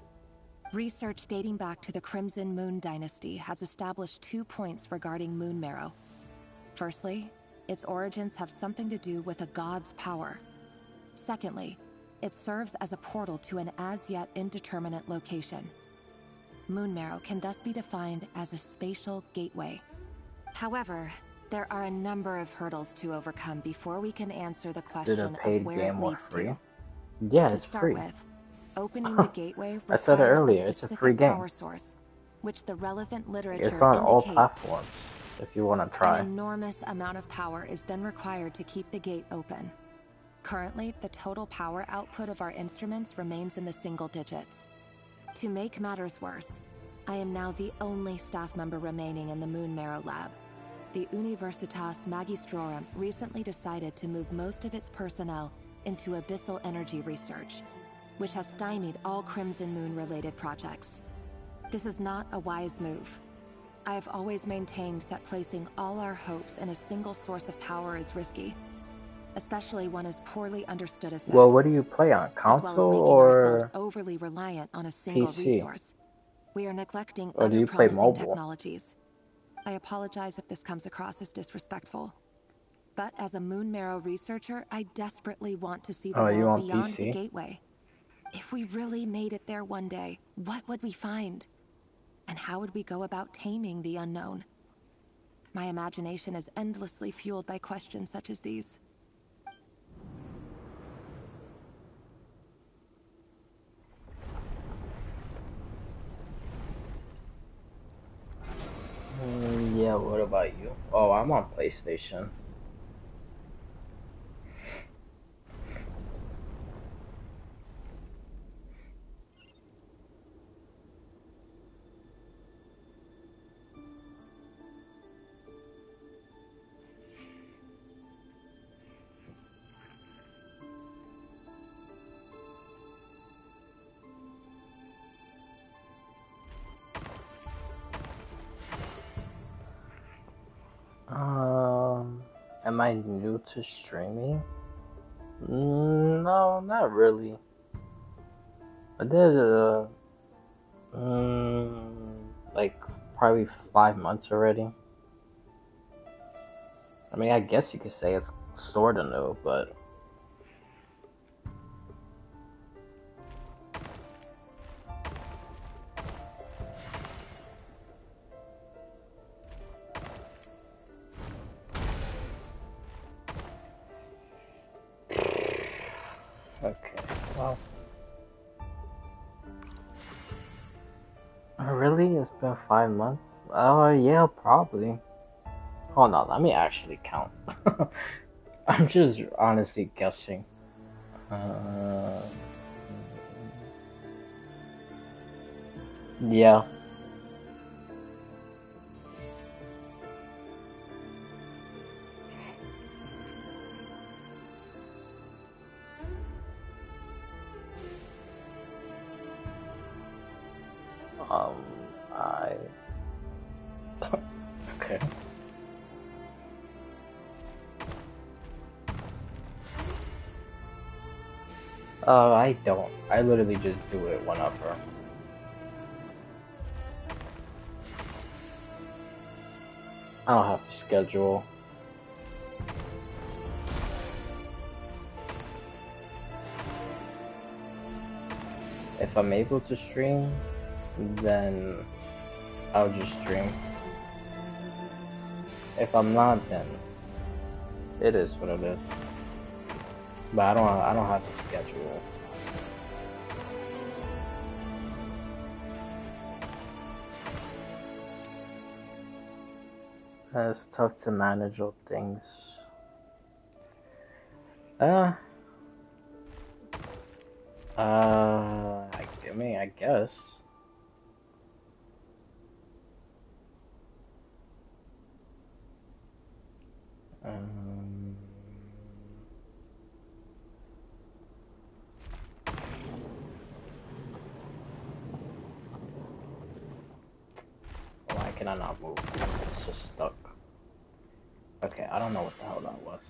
Research dating back to the Crimson Moon dynasty has established 2 points regarding moon marrow. Firstly, its origins have something to do with a god's power. Secondly, it serves as a portal to an as-yet indeterminate location. Moon marrow can thus be defined as a spatial gateway. However, there are a number of hurdles to overcome before we can answer the question of where it leads to. Yeah, To it's start free. with, opening the gateway I said it requires earlier, a it's a free specific game. power source, which the relevant literature It's on all indicates. platforms if you want to An try. enormous amount of power is then required to keep the gate open. Currently, the total power output of our instruments remains in the single digits. To make matters worse, I am now the only staff member remaining in the Moon Marrow lab. The Universitas Magistrorum recently decided to move most of its personnel into abyssal energy research, which has stymied all Crimson Moon-related projects. This is not a wise move. I have always maintained that placing all our hopes in a single source of power is risky, especially one as poorly understood as this. Well, what do you play on? As well as Console making ourselves or overly reliant on a single PC? resource, we are neglecting Or do other you play promising mobile? technologies. I apologize if this comes across as disrespectful. But as a Moon Marrow researcher, I desperately want to see the Oh, you world on beyond the PC? gateway. If we really made it there one day, what would we find? And how would we go about taming the unknown? My imagination is endlessly fueled by questions such as these. Yeah, what about you? Oh, I'm on PlayStation. Am I new to streaming? No, not really. I did like probably 5 months already. I mean, I guess you could say it's sorta new, but okay. Well, really, it's been 5 months. Yeah, probably. Hold on, let me actually count. I'm just honestly guessing. Yeah. I. Okay. I don't. I literally just do it whenever. I don't have a schedule. If I'm able to stream, then I'll just stream. If I'm not, then it is what it is. But I don't have a schedule. It's tough to manage all things. I mean, I guess. Why can I not move? It's just stuck. Okay, I don't know what the hell that was.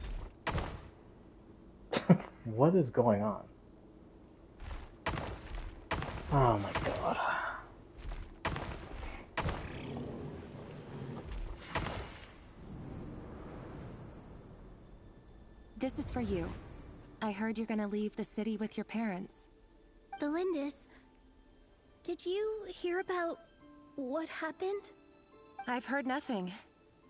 What is going on? Oh my god. This is for you. I heard you're gonna leave the city with your parents. Delindis, did you hear about what happened? I've heard nothing.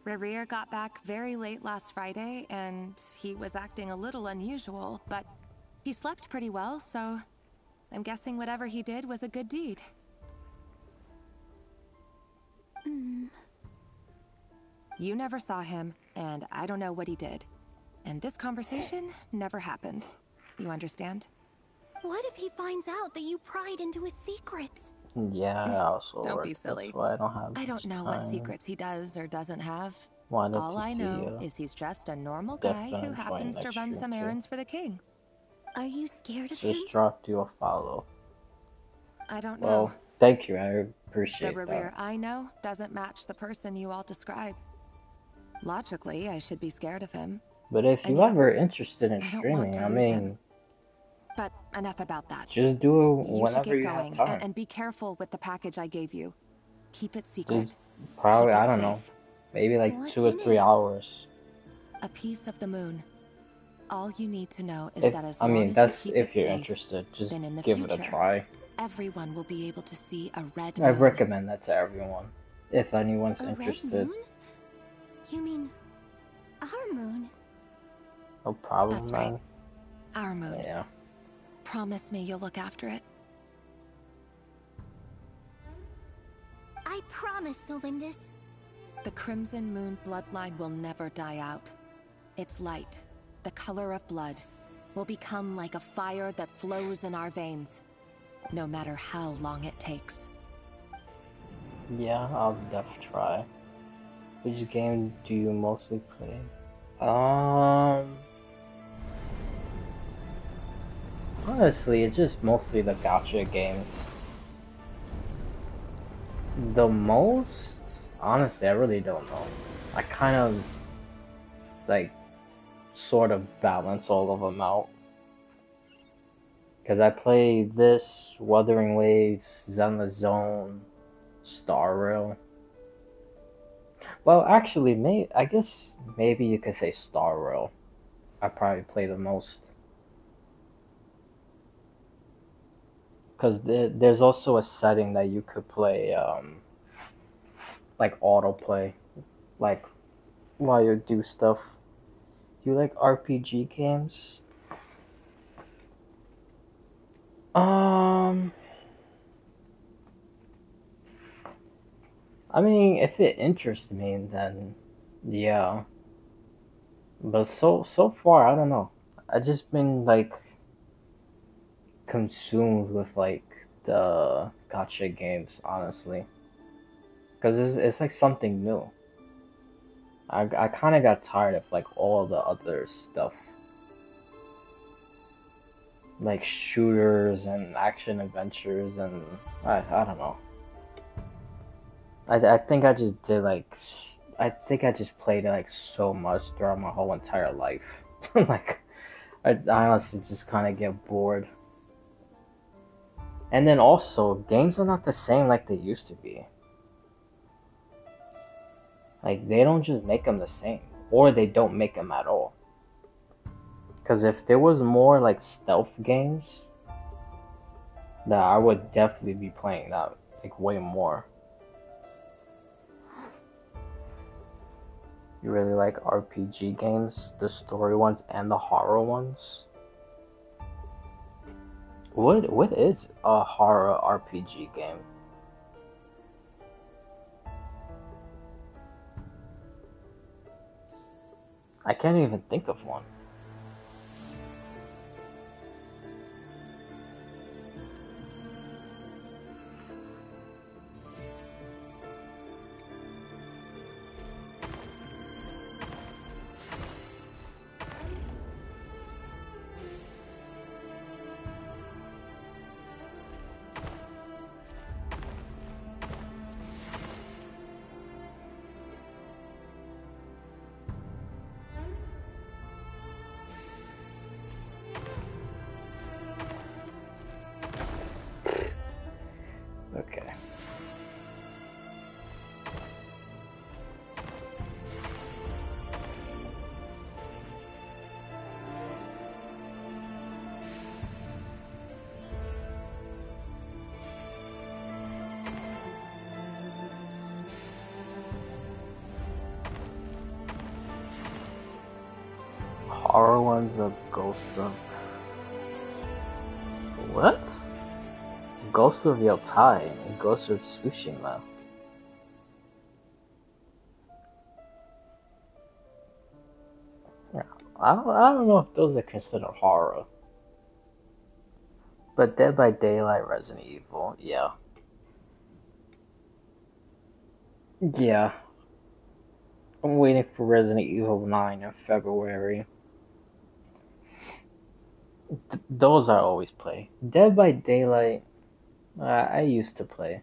Rerir got back very late last Friday, and he was acting a little unusual, but he slept pretty well, so I'm guessing whatever he did was a good deed. You never saw him, and I don't know what he did. And this conversation never happened. You understand? What if he finds out that you pried into his secrets? Yeah, I also Don't work. be silly. That's why I don't have. I don't know what secrets he does or doesn't have. All I know is he's just a normal guy who happens to run some errands for the king. Are you scared of him? Just dropped you a follow. I don't know. Well, thank you. I appreciate The Rerir that. I know doesn't match the person you all describe. Logically, I should be scared of him. But if you're ever interested in I don't want streaming, to I lose him. mean, But enough about that. just do it You should whenever get you have going, time. and be careful with the package I gave you. Keep it secret. Just probably, Keep it I don't know, safe. maybe like 2 or 3 hours. A piece of the moon. All you need to know is If, that as I long mean, as that's you keep if it you're safe, interested. Just then in the give future, it a try. everyone will be able to see a red I moon. recommend that to everyone. If anyone's A red interested. moon? You mean our moon? No problem, That's right. man. Our moon. Yeah. Promise me you'll look after it. I promise, Delindis. The Crimson Moon bloodline will never die out. Its light, the color of blood, will become like a fire that flows in our veins, no matter how long it takes. Yeah, I'll definitely try. Which game do you mostly play? Honestly, it's just mostly the gacha games. The most? Honestly, I really don't know. I kind of, like, sort of balance all of them out. Because I play this, Wuthering Waves, Zenless Zone, Star Rail. Well, actually, I guess maybe you could say Star Rail. I probably play the most. Because there's also a setting that you could play, like autoplay, like while you do stuff. Do you like RPG games? I mean, if it interests me, then yeah. But so far, I don't know. I just been like consumed with like the gacha games, honestly, because it's like something new. I kind of got tired of like all the other stuff, like shooters and action adventures, and I don't know. I think I just did like I think I just played it like so much throughout my whole entire life. Like I honestly just kind of get bored. And then also, games are not the same like they used to be. Like, they don't just make them the same, or they don't make them at all. Because if there was more like stealth games, that I would definitely be playing that like way more. You really like RPG games, the story ones and the horror ones? What is a horror RPG game? I can't even think of one. Okay. Horror ones of Ghost of... What? Ghost of Yotai and Ghost of Tsushima. Yeah, I don't know if those are considered horror. But Dead by Daylight, Resident Evil, yeah. Yeah. I'm waiting for Resident Evil 9 in February. Those I always play. Dead by Daylight, I used to play.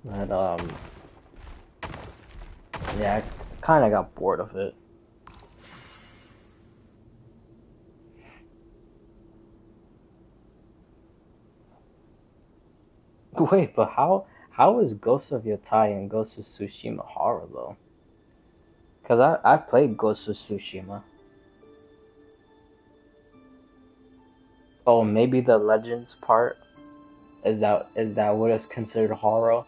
But, yeah, I kind of got bored of it. Wait, but how is Ghost of Yotai and Ghost of Tsushima horror, though? Because I played Ghost of Tsushima. Oh, maybe the Legends part? Is that what is considered horror?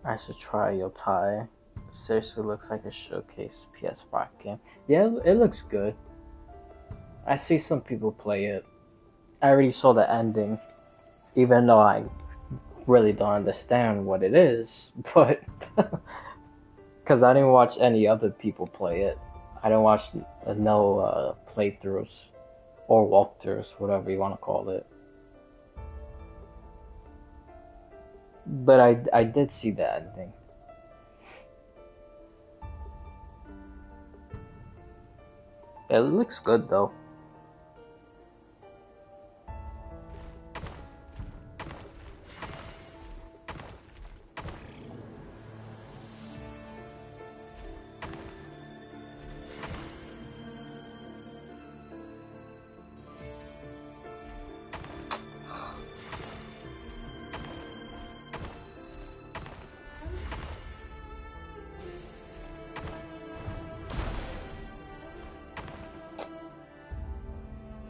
I should try Yotai. Seriously looks like a showcase PS5 game. Yeah, it looks good. I see some people play it. I already saw the ending, even though I really don't understand what it is, but because I didn't watch any other people play it. I didn't watch no playthroughs or walkthroughs, whatever you want to call it. But I did see the ending. It looks good though.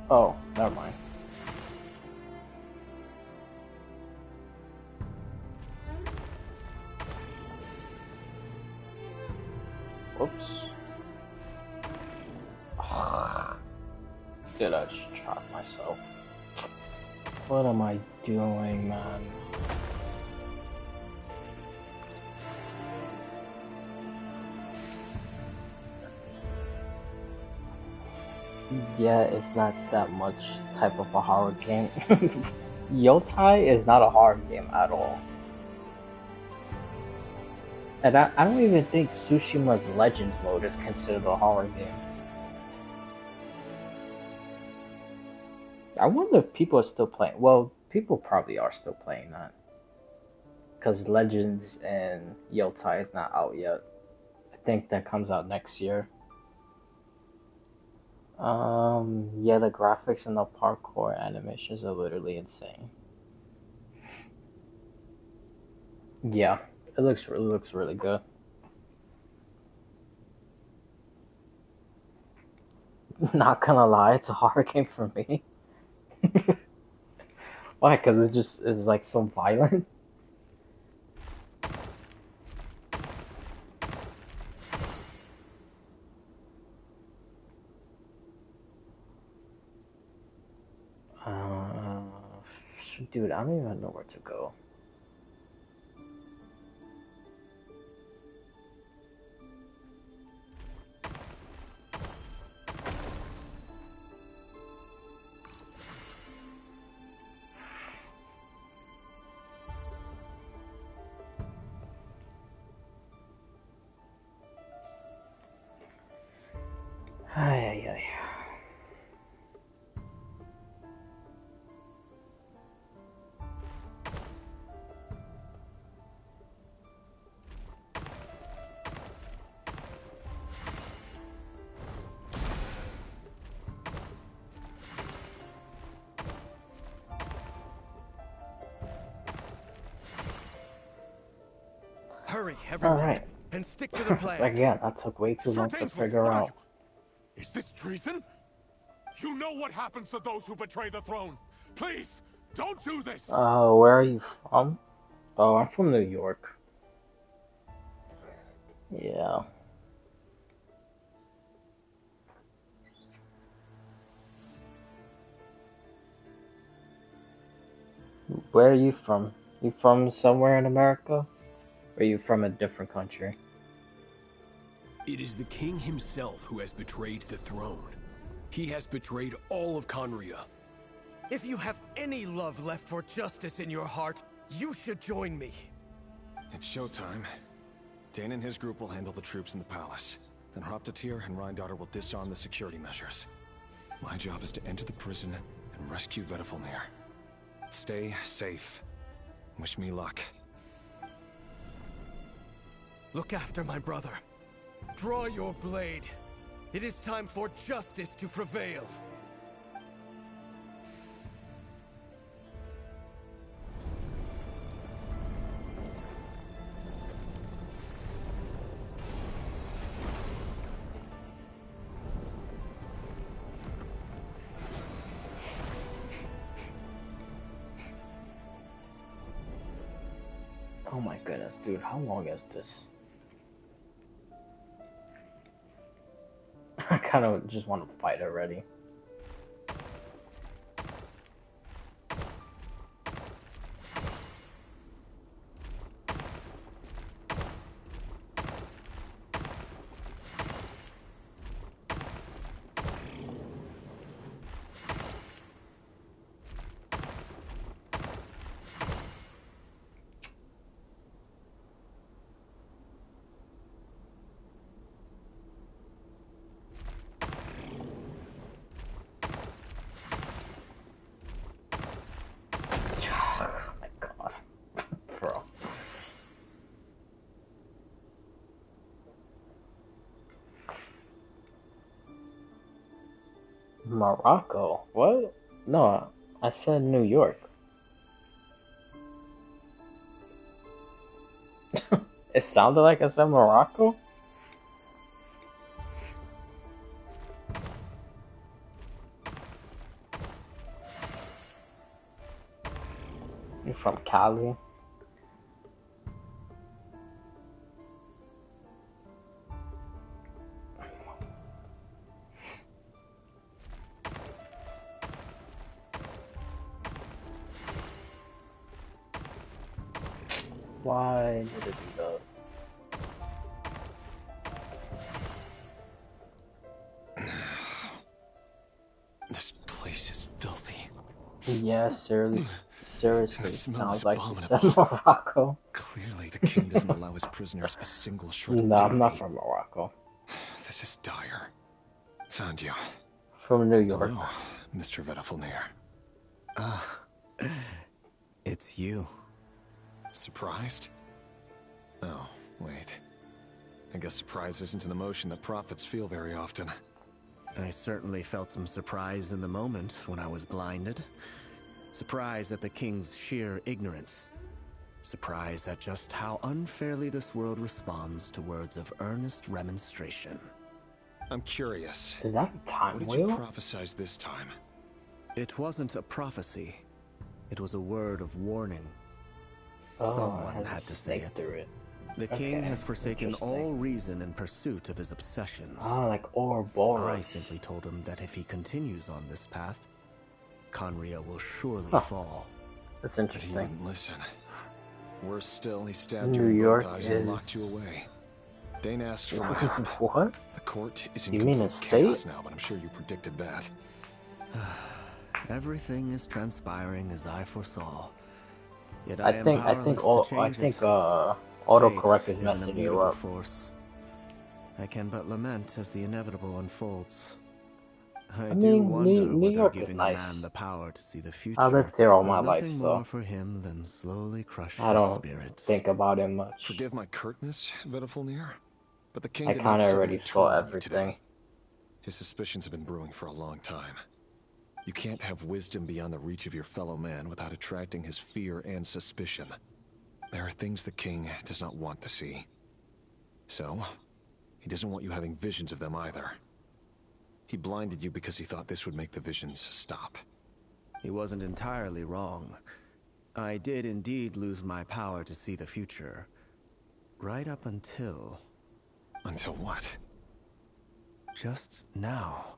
Oh, never mind. Whoops. Did I just trap myself? What am I doing, man? Yeah, it's not that much type of a horror game. Yotai is not a horror game at all. And I don't even think Tsushima's Legends mode is considered a horror game. I wonder if people are still playing. Well, people probably are still playing that. Because Legends and Yotai is not out yet. I think that comes out next year. Yeah, the graphics and the parkour animations are literally insane. Yeah, it looks really good. Not gonna lie, it's a horror game for me. Why? Because it just is like so violent. Uh, Dude, I don't even know where to go. Ay, ay, ay. Hurry, All everyone, right. and stick to the plan. Again, that took way too Sir long to Dainsleif, figure what are out. you? Is this treason? You know what happens to those who betray the throne. Please, don't do this! Where are you from? Oh, I'm from New York. Yeah. Where are you from? You from somewhere in America? Or are you from a different country? It is the king himself who has betrayed the throne. He has betrayed all of Conria. If you have any love left for justice in your heart, you should join me. It's showtime. Dane and his group will handle the troops in the palace. Then Hraptatir and Rhindaughter will disarm the security measures. My job is to enter the prison and rescue Vedifalnir. Stay safe. Wish me luck. Look after my brother. Draw your blade. It is time for justice to prevail. Oh my goodness, dude, how long is this? I kind of just want to fight already. Oh my god, bro. Morocco? What? No, I said New York. It sounded like I said Morocco? You're from Cali? Why did it do that? This place is filthy. Yeah, seriously, It smells sounds like you said abominable. Morocco. Clearly, the king doesn't allow his prisoners a single shred of No, I'm not dignity. from Morocco. This is dire. Found you. From New York. Hello, Mr. Vedifalnir. Ah, it's you. Surprised? Oh, wait. I guess surprise isn't an emotion that prophets feel very often. I certainly felt some surprise in the moment when I was blinded. Surprise at the king's sheer ignorance. Surprise at just how unfairly this world responds to words of earnest remonstration. I'm curious. Is that a time What did you wheel? prophesize this time? It wasn't a prophecy. It was a word of warning. Oh, Someone had to say it. Through it. The king has forsaken all reason in pursuit of his obsessions. Ah, like Ouroboros. I simply told him that if he continues on this path, Conria will surely fall. That's But he interesting. wouldn't listen. Worse still, he stabbed New you in York both eyes is... and locked you away. Dane asked for my help. What? The court is in You mean a complete state? chaos now, but I'm sure you predicted that. Everything is transpiring as I foresaw. Yet I think autocorrect is messing you up. Force. I can but lament as the inevitable unfolds. I mean, do wonder New whether York is giving nice. a man the power to see the future I lived there all is my life, nothing so more for him than slowly crush I his don't spirit. think about it much. Forgive my curtness, Vedafulnir, but the king I did kind not of so already turn saw on you everything. today. His suspicions have been brewing for a long time. You can't have wisdom beyond the reach of your fellow man without attracting his fear and suspicion. There are things the king does not want to see. So, he doesn't want you having visions of them either. He blinded you because he thought this would make the visions stop. He wasn't entirely wrong. I did indeed lose my power to see the future. Right up until... Until what? Just now.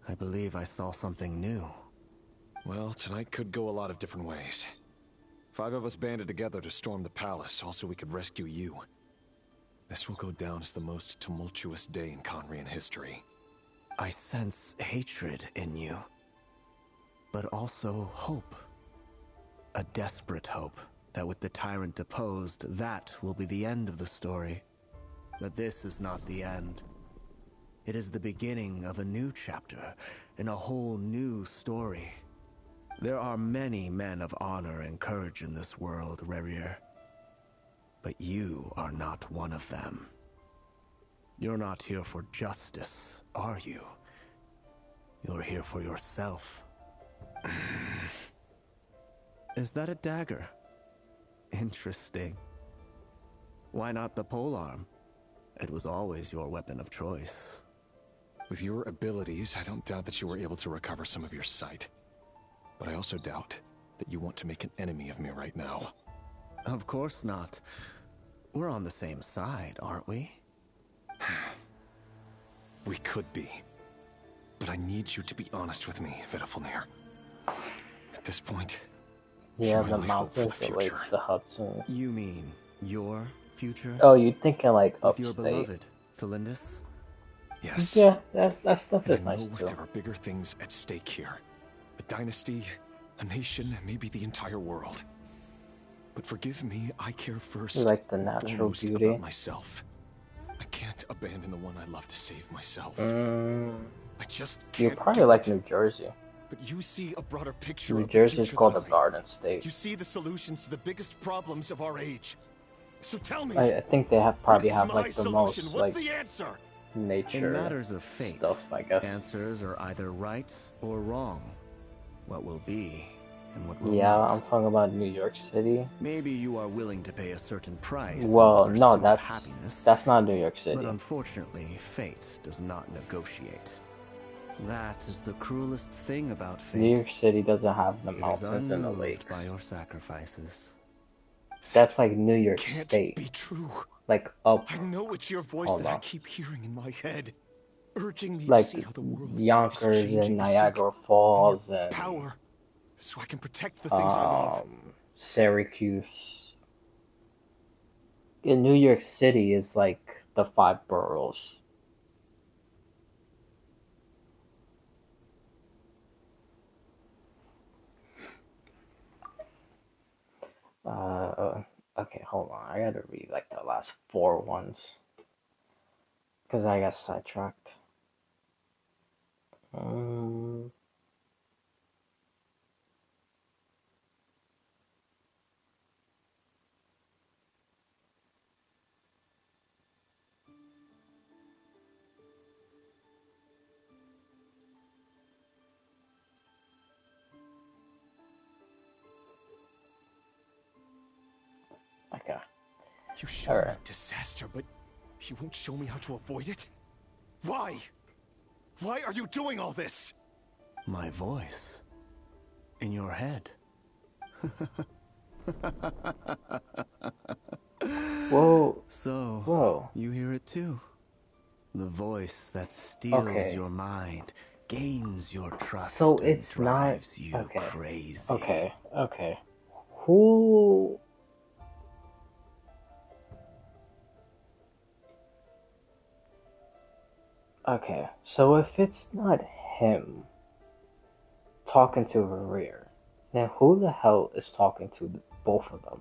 I believe I saw something new. Well, tonight could go a lot of different ways. 5 of us banded together to storm the palace, also we could rescue you. This will go down as the most tumultuous day in Conrian history. I sense hatred in you. But also hope. A desperate hope that with the tyrant deposed, that will be the end of the story. But this is not the end. It is the beginning of a new chapter, in a whole new story. There are many men of honor and courage in this world, Rerir. But you are not one of them. You're not here for justice, are you? You're here for yourself. Is that a dagger? Interesting. Why not the polearm? It was always your weapon of choice. With your abilities, I don't doubt that you were able to recover some of your sight. But I also doubt that you want to make an enemy of me right now. Of course not. We're on the same side, aren't we? We could be. But I need you to be honest with me, Vedafulnir. At this point, yeah, you're my the only hope for mountains the relates future. to Hudson. You mean your future? Oh, you're thinking like With upstate. your beloved, Felindus? Yes. Yeah, that stuff And is I know nice too. there are bigger things at stake here. A dynasty, a nation, maybe the entire world. But forgive me, I care first You like the and natural foremost beauty. about myself. I can't abandon the one I love to save myself. I just You can't probably do like it. New Jersey. But you see a broader picture New of the Jersey is future called than the I. Garden State. You see the solutions to the biggest problems of our age. So tell me, I think they what probably is have my like the solution? most What's like the answer? nature In matters of fate, stuff, I guess. answers are either right or wrong. What will be and what will Yeah, not. I'm talking about New York City. Maybe you are willing to pay a certain price. Well, in the no, pursuit of that's happiness, not New York City. but unfortunately, fate does not negotiate. That is the cruelest thing about fate. New York City doesn't have the It is mountains and the unmoved lakes. by your sacrifices. That's like New York Can't State. be true. Like up. I know it's your voice Hold that I on. keep hearing in my head, urging me to Like see how the world Yonkers is changing and to seek Niagara Falls and power, so I can protect the things I love. Syracuse. In New York City is like the 5 boroughs. Okay, hold on. I gotta read like the last 4 ones because I got sidetracked. You show Alright. me disaster, but you won't show me how to avoid it? Why? Why are you doing all this? My voice. In your head. Whoa. So, Whoa. you hear it too? The voice that steals Okay. your mind, gains your trust, So and it's not drives you crazy. Okay. Okay. Who? Okay. So if it's not him talking to Rerir, then who the hell is talking to both of them?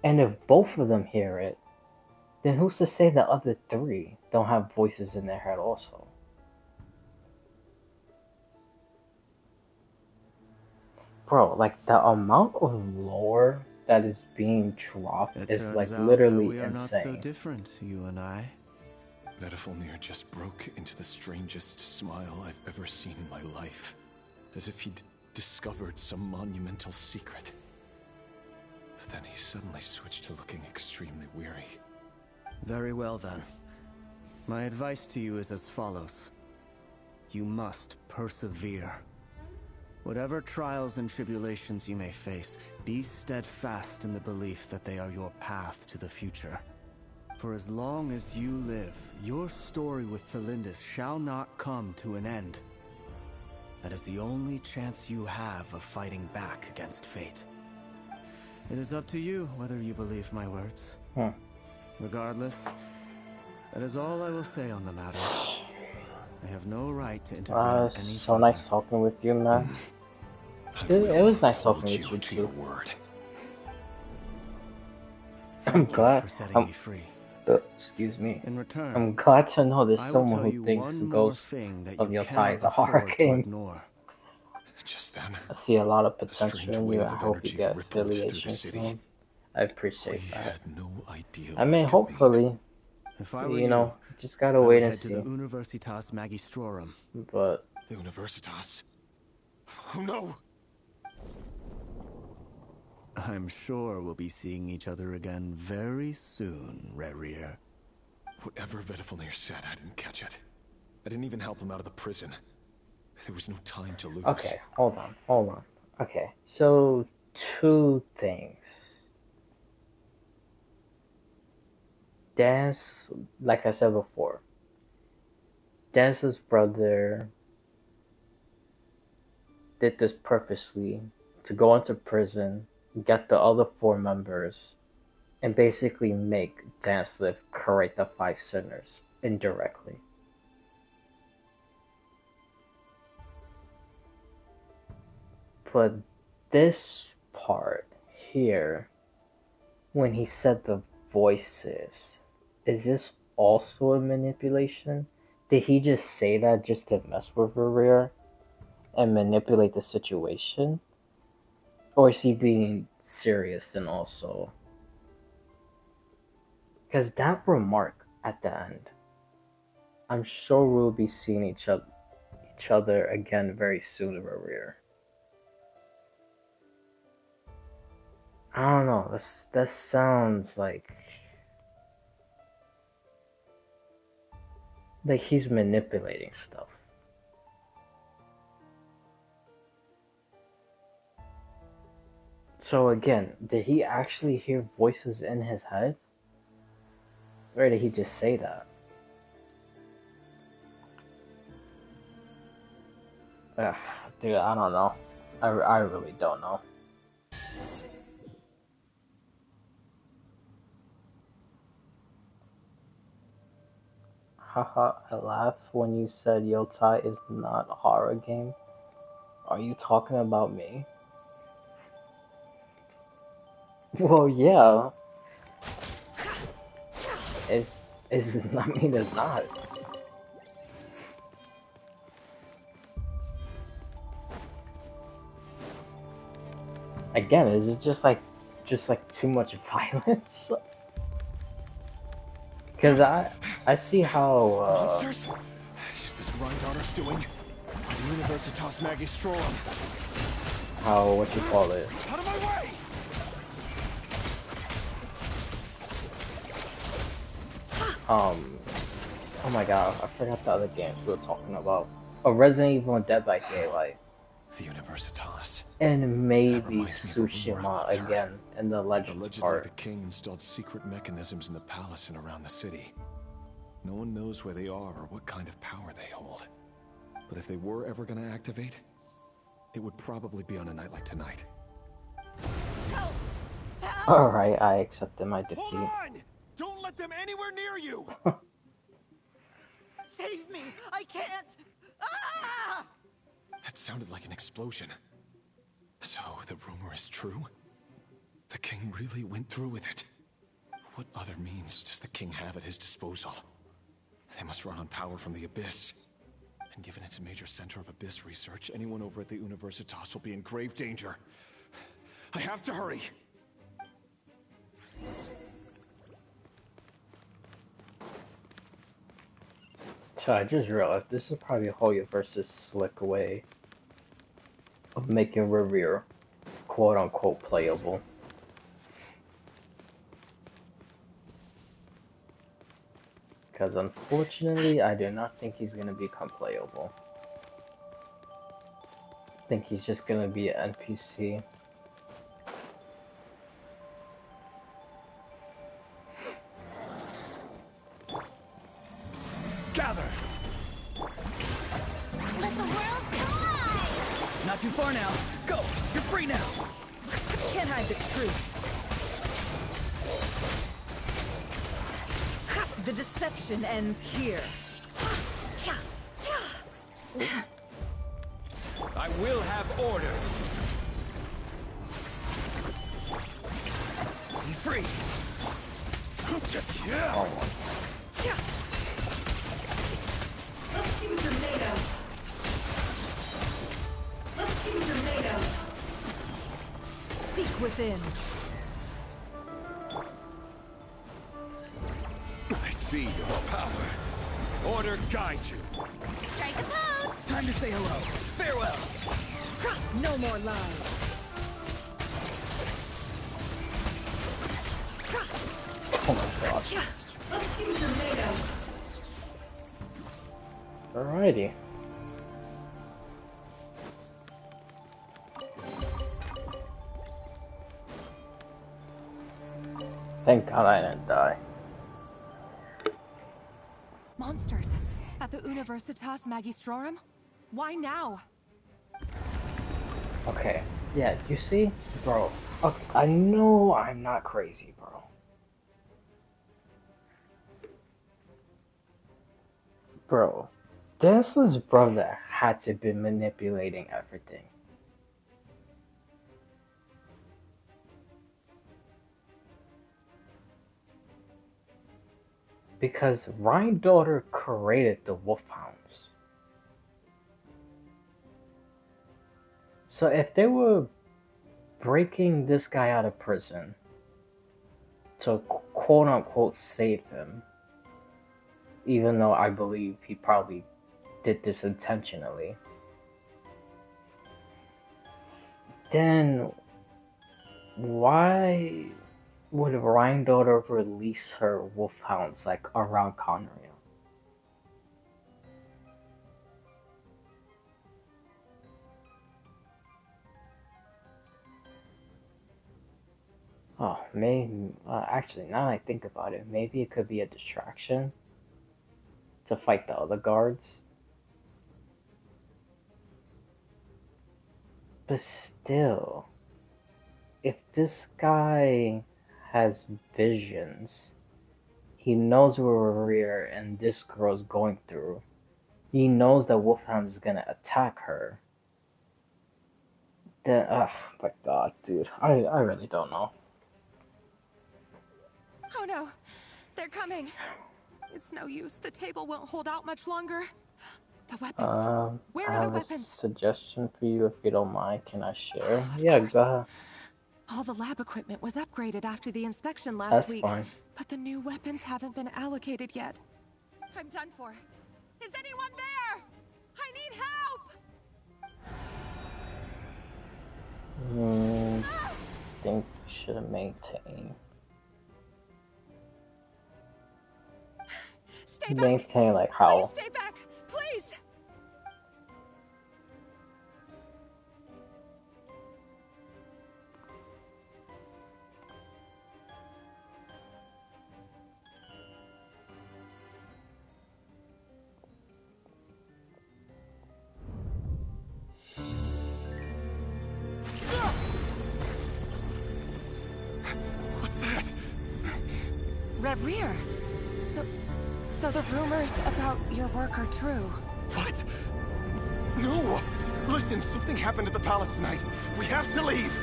And if both of them hear it, then who's to say the other three don't have voices in their head also? Bro, like the amount of lore that is being dropped It is turns like out literally that we are insane. not so different, you and I. Vediflnir just broke into the strangest smile I've ever seen in my life, as if he'd discovered some monumental secret. But then he suddenly switched to looking extremely weary. Very well then. My advice to you is as follows. You must persevere. Whatever trials and tribulations you may face, be steadfast in the belief that they are your path to the future. For as long as you live, your story with Thelindis shall not come to an end. That is the only chance you have of fighting back against fate. It is up to you whether you believe my words. Regardless, that is all I will say on the matter. I have no right to intervene any So nice talking with you, man. It was nice talking with you to your too. word. I'm glad. for setting me free. Excuse me. In return, I'm glad to know there's I will someone tell who you thinks one more Ghost thing that of you Yotai cannot is a horror afford to game. ignore. Just then, I see a lot of a potential strange in you. wave I of hope you energy get rippled through the affiliation city. soon. I appreciate We that. had no idea I what mean, it could mean. hopefully, If I were you know, just gotta I wait would and head to see. the Universitas Magistrorum. But the Universitas. Oh no! I'm sure we'll be seeing each other again very soon, Rerir. Whatever Vediflnir said, I didn't catch it. I didn't even help him out of the prison. There was no time to lose. okay, hold on. Okay, so two things. Dance, like I said before, Dance's brother did this purposely to go into prison, get the other four members, and basically make Danceliff correct the five sinners indirectly. But this part here, when he said the voices, is this also a manipulation? Did he just say that just to mess with Rerir and manipulate the situation? Or is he being serious and also? Because that remark at the end, I'm sure we'll be seeing each other again very soon, Rerir. I don't know. That sounds like he's manipulating stuff. So again, did he actually hear voices in his head? Or did he just say that? Ugh, dude, I don't know. I really don't know. Haha, I laughed when you said Yotai is not a horror game. Are you talking about me? Well, yeah. It's I mean, it's not. Again, is it just like too much violence? Because I see how Monsters? Is this Rheindarter's doing? The Universitas Magistrorum. how what you call it. Out of my way! um, oh my god, I forgot the other games we were talking about. Oh, Resident Evil and Dead by Daylight. The Universitas. And maybe reminds me of a rumor I Tsushima once heard. again in the Legends Allegedly, the part. king installed secret mechanisms in the palace and around the city. No one knows where they are or what kind of power they hold. But if they were ever going to activate, it would probably be on a night like tonight. Alright, I accepted my defeat. Hold on! Don't let them anywhere near you! Save me! I can't! Ah! That sounded like an explosion. So, the rumor is true? The king really went through with it? What other means does the king have at his disposal? They must run on power from the Abyss. And given it's a major center of Abyss research, anyone over at the Universitas will be in grave danger. I have to hurry! So I just realized this is probably a Hoyoverse's slick way of making Rerir quote-unquote playable. Because unfortunately, I do not think he's going to become playable. I think he's just going to be an NPC. Gather! Let the world collide! Not too far now. Go! You're free now! Can't hide the truth. The deception ends here. I will have order. Be free. Oh, Let's see what you're made of. Let's see what you're made of. Seek within. I see your power. Order guide you. Strike a pose! Time to say hello. Farewell. No more lies. oh my gosh. Let's see what you're made of. Alrighty. Thank God I didn't die. Monsters. At the Universitas Magistrorum? Why now? Okay, yeah, you see? Bro, okay, I know I'm not crazy, bro. Bro, Dansla's brother had to be manipulating everything. Because Ryan daughter created the Wolfhounds. So if they were breaking this guy out of prison to quote unquote save him, even though I believe he probably did this intentionally, then why would Ryan daughter release her wolfhounds like around Conrail? Oh, maybe. Actually, now that I think about it, maybe it could be a distraction to fight the other guards. But still, if this guy has visions, he knows what Rerir and this girl's going through. He knows that Wolfhound is gonna attack her. Then, my God, dude, I really don't know. Oh no, they're coming. It's no use. The table won't hold out much longer. The weapons. Where I are the have a weapons? suggestion for you if you don't mind. Can I share? Of Yeah, course. go ahead. All the lab equipment was upgraded after the inspection last That's week, fine. but the new weapons haven't been allocated yet. I'm done for. Is anyone there? I need help! Think we should maintain. stay back! Maintain like Please how. stay back! Please! What's that? Rerir! So the rumors about your work are true. What? No! Listen, something happened at the palace tonight. We have to leave!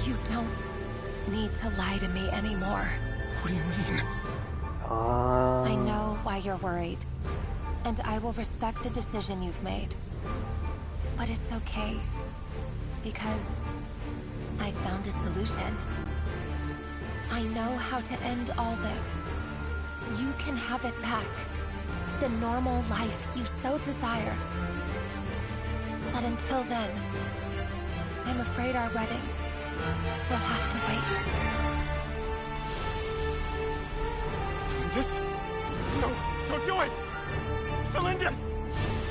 You don't need to lie to me anymore. What do you mean? I know why you're worried, and I will respect the decision you've made. But it's okay, because I found a solution. I know how to end all this. You can have it back. The normal life you so desire. But until then, I'm afraid our wedding will have to wait. This? No, don't do it! Cylinders!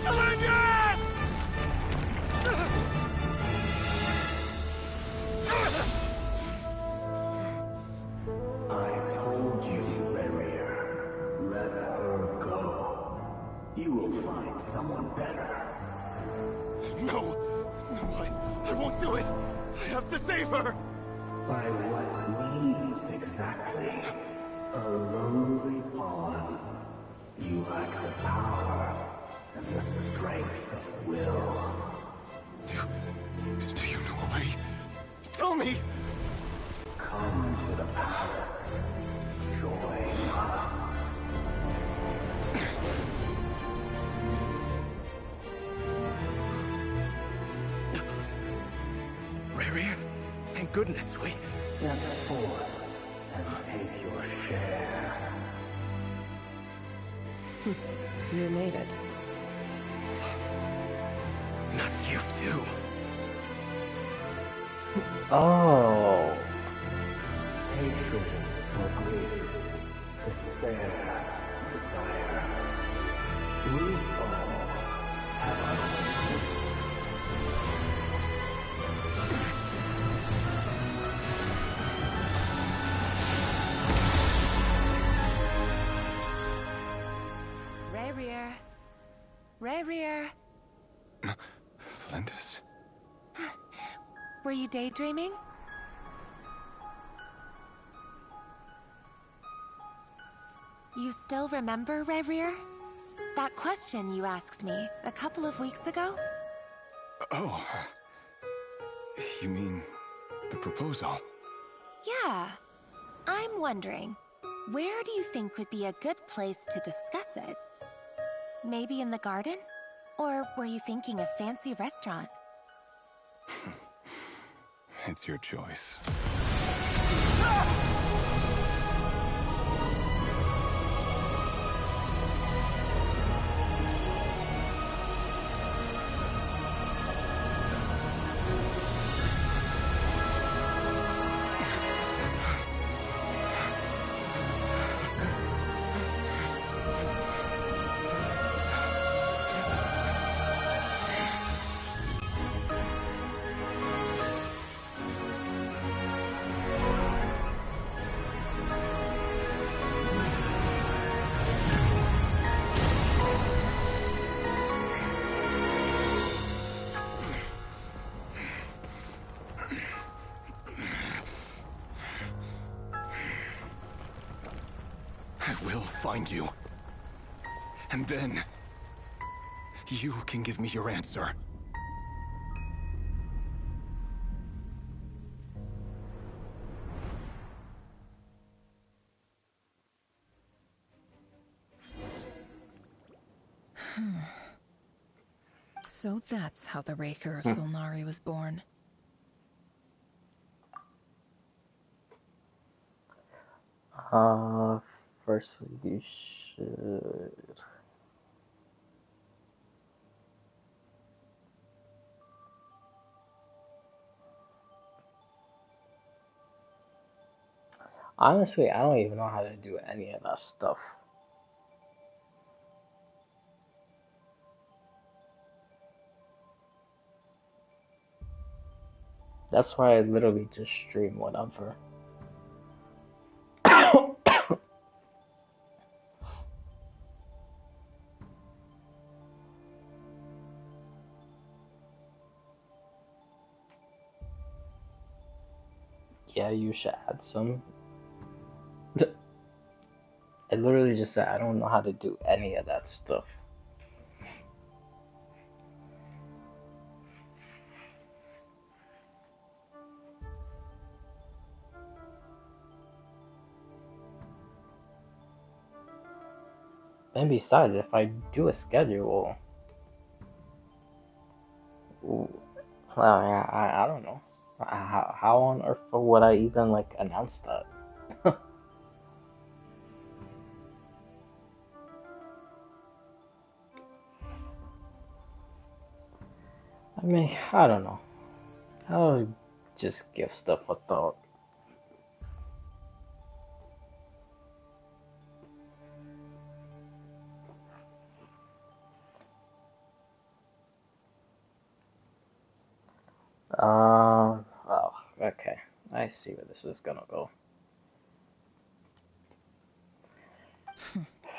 Cylinders! I told you, Rerir. Let her go. You will find someone better. No! No, I won't do it! I have to save her! By what means exactly? A lowly pawn. You lack the power and the strength of will. Do you know a way? Tell me! Come to the palace. Join us. Rerir, thank goodness we... Step forth and take your share. You made it. Not you too. Oh. Hatred or grief, despair, desire. We all have our own. Rerir. Rerir. Lindis? Were you daydreaming? You still remember, Rerir? That question you asked me a couple of weeks ago? Oh. You mean the proposal? Yeah. I'm wondering, where do you think would be a good place to discuss it? Maybe in the garden? Or were you thinking a fancy restaurant? It's your choice. I will find you. And then... you can give me your answer. So that's how the Raker of Solnari was born. Firstly, you should. Honestly, I don't even know how to do any of that stuff. That's why I literally just stream whatever. Yeah, you should add some. I literally just said I don't know how to do any of that stuff. And besides, if I do a schedule, I don't know. How on earth would I even like announce that? I mean, I don't know. I'll just give stuff a thought. Oh, okay. I see where this is gonna go.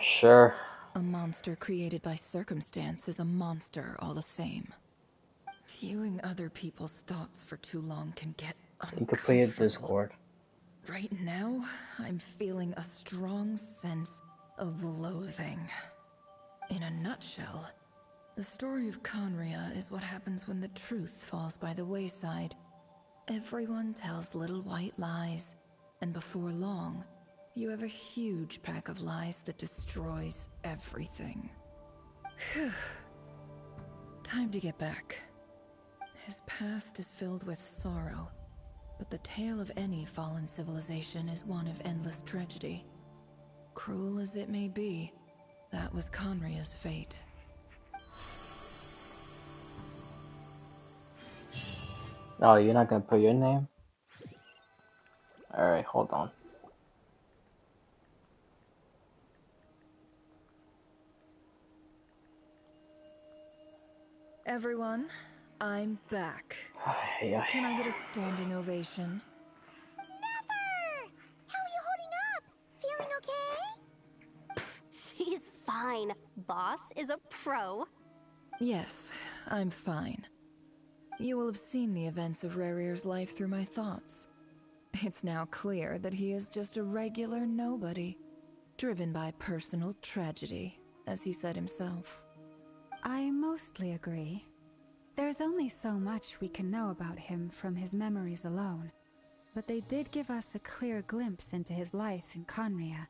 Sure. A monster created by circumstance is a monster all the same. Viewing other people's thoughts for too long can get You could play it uncomfortable. Discord. Right now, I'm feeling a strong sense of loathing. In a nutshell, the story of Conria is what happens when the truth falls by the wayside. Everyone tells little white lies, and before long, you have a huge pack of lies that destroys everything. Whew. Time to get back. His past is filled with sorrow, but the tale of any fallen civilization is one of endless tragedy. Cruel as it may be, that was Conria's fate. Oh, you're not gonna put your name? Alright, hold on. Everyone, I'm back. Can I get a standing ovation? Never! How are you holding up? Feeling okay? She's fine. Boss is a pro. Yes, I'm fine. You will have seen the events of Rerir's life through my thoughts. It's now clear that he is just a regular nobody, driven by personal tragedy, as he said himself. I mostly agree. There's only so much we can know about him from his memories alone, but they did give us a clear glimpse into his life in Conria.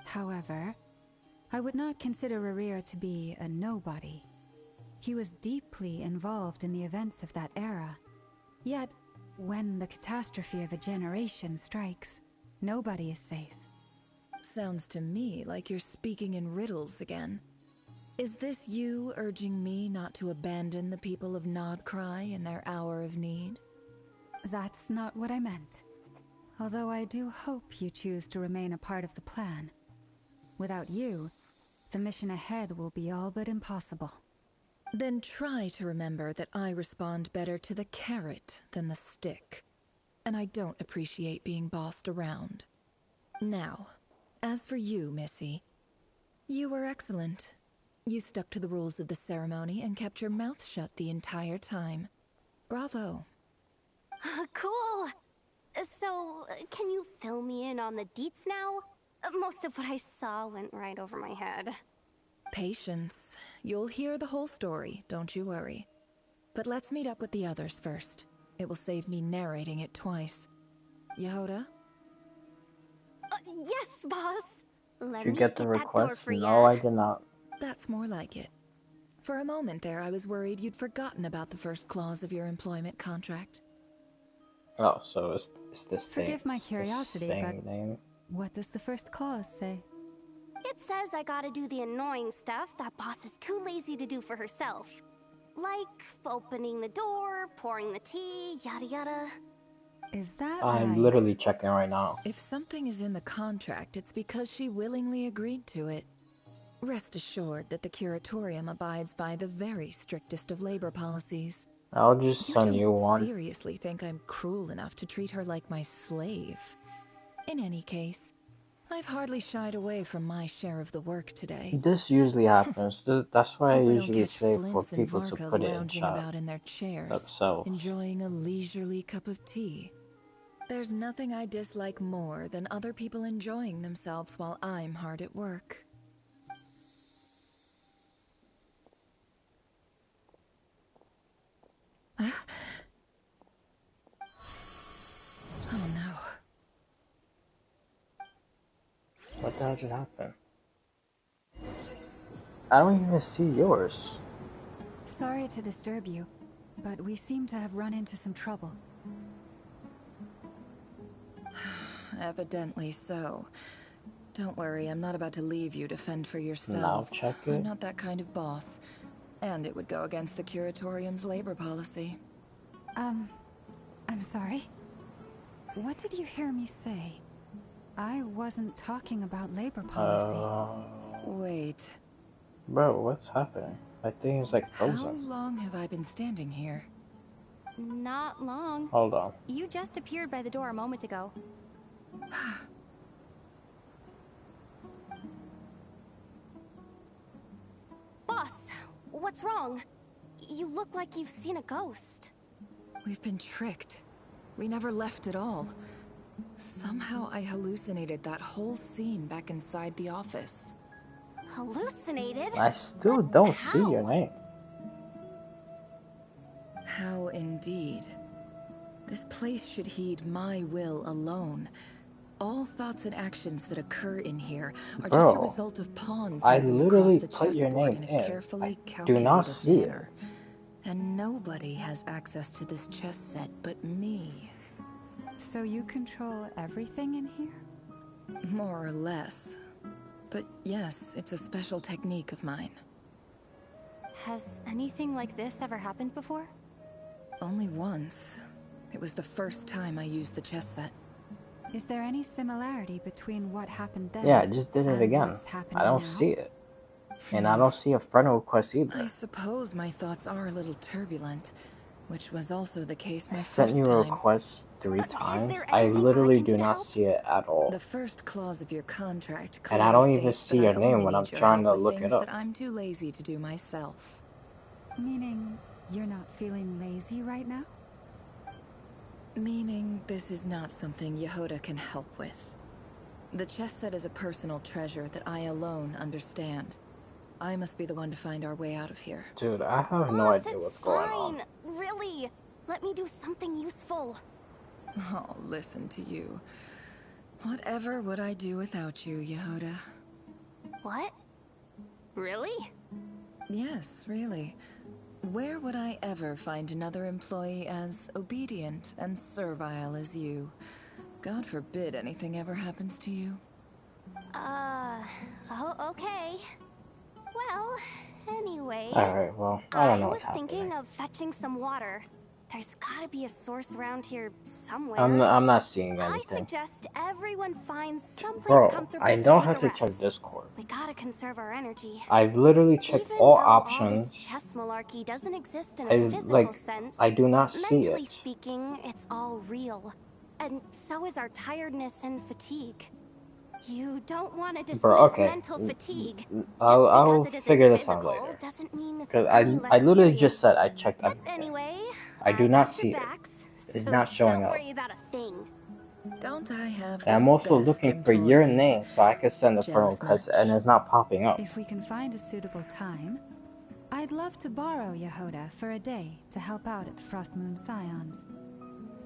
However, I would not consider Rerir to be a nobody. He was deeply involved in the events of that era. Yet, when the catastrophe of a generation strikes, nobody is safe. Sounds to me like you're speaking in riddles again. Is this you urging me not to abandon the people of Nodcry in their hour of need? That's not what I meant. Although I do hope you choose to remain a part of the plan. Without you, the mission ahead will be all but impossible. Then try to remember that I respond better to the carrot than the stick. And I don't appreciate being bossed around. Now, as for you, Missy, you were excellent. You stuck to the rules of the ceremony and kept your mouth shut the entire time. Bravo. Cool. So, can you fill me in on the deets now? Most of what I saw went right over my head. Patience. You'll hear the whole story, don't you worry. But let's meet up with the others first. It will save me narrating it twice. Yehoda? Yes, boss. Let Did you me get the request? No, I did not. That's more like it. For a moment there, I was worried you'd forgotten about the first clause of your employment contract. Oh, so it's the same. Forgive my curiosity, but name. What does the first clause say? It says I gotta do the annoying stuff that boss is too lazy to do for herself. Like opening the door, pouring the tea, yada yada. Is that I'm right? literally checking right now. If something is in the contract, it's because she willingly agreed to it. Rest assured that the Curatorium abides by the very strictest of labor policies. I'll just You send don't you one. seriously think I'm cruel enough to treat her like my slave? In any case, I've hardly shied away from my share of the work today. This usually happens. That's why I Hope I don't usually catch say for Flint's and people to Varka put it in lounging chat about in their chairs, themselves. enjoying a leisurely cup of tea. There's nothing I dislike more than other people enjoying themselves while I'm hard at work. Oh no. What the hell just happened? I don't even see yours. Sorry to disturb you, but we seem to have run into some trouble. Evidently so. Don't worry, I'm not about to leave you to fend for Now yourselves. check I'm it. not that kind of boss. And it would go against the Curatorium's labor policy. I'm sorry. What did you hear me say? I wasn't talking about labor policy. Wait. Bro, what's happening? My thing is like How frozen. long have I been standing here? Not long. Hold on. You just appeared by the door a moment ago. Boss, what's wrong? You look like you've seen a ghost. We've been tricked. We never left at all. Somehow I hallucinated that whole scene back inside the office. Hallucinated? I still don't How? see your name. How indeed. This place should heed my will alone. All thoughts and actions that occur in here are just a result of pawns I moving literally across the put your chessboard name in a in. carefully I do not calculated see it. manner. And nobody has access to this chess set but me. So you control everything in here? More or less. But yes, it's a special technique of mine. Has anything like this ever happened before? Only once. It was the first time I used the chess set. Is there any similarity between what happened then? Yeah, I just did it and again. what's happening I don't now? see it. And I don't see a friend request I either. suppose my thoughts are a little turbulent, which was also the case my I sent first you a time. request 3 times. there I anything literally I can do do to not help? see it at all. The first clause of your contract And I clearly don't even states see that your I name only when I'm need your trying help to with look it things up. that I'm too lazy to do myself. Meaning, you're not feeling lazy right now? Meaning this is not something Yehoda can help with. The chess set is a personal treasure that I alone understand. I must be the one to find our way out of here. Dude, I have no Boss, idea it's what's going on. fine. Really. Let me do something useful. Oh, listen to you. Whatever would I do without you, Yehoda? What? Really? Yes, really. Where would I ever find another employee as obedient and servile as you? God forbid anything ever happens to you. Oh, okay. Well, anyway. Alright, well, I don't know I what's was thinking happening. of fetching some water. There's gotta be a source around here somewhere. I'm not seeing I anything. suggest everyone finds someplace Bro, comfortable I to don't take have a to rest. check Discord. We gotta conserve our energy. I've literally checked Even all though all this options. chess malarkey doesn't exist in a physical Like, sense, I do not see mentally it. speaking, it's all real. And so is our tiredness and fatigue. You don't want to dismiss Bro, okay. mental fatigue. I'll Just because it figure isn't this out physical later. doesn't mean it's Because any I less literally serious. just said I checked But everything. anyway, I do I not got see your it. backs, It's so not showing don't up. worry about a thing. Don't I have And I'm also looking for your name so I can send a friend Jealous request and it's not popping up. If we can find a suitable time, I'd love to borrow Yehoda for a day to help out at the Frost Moon Scions.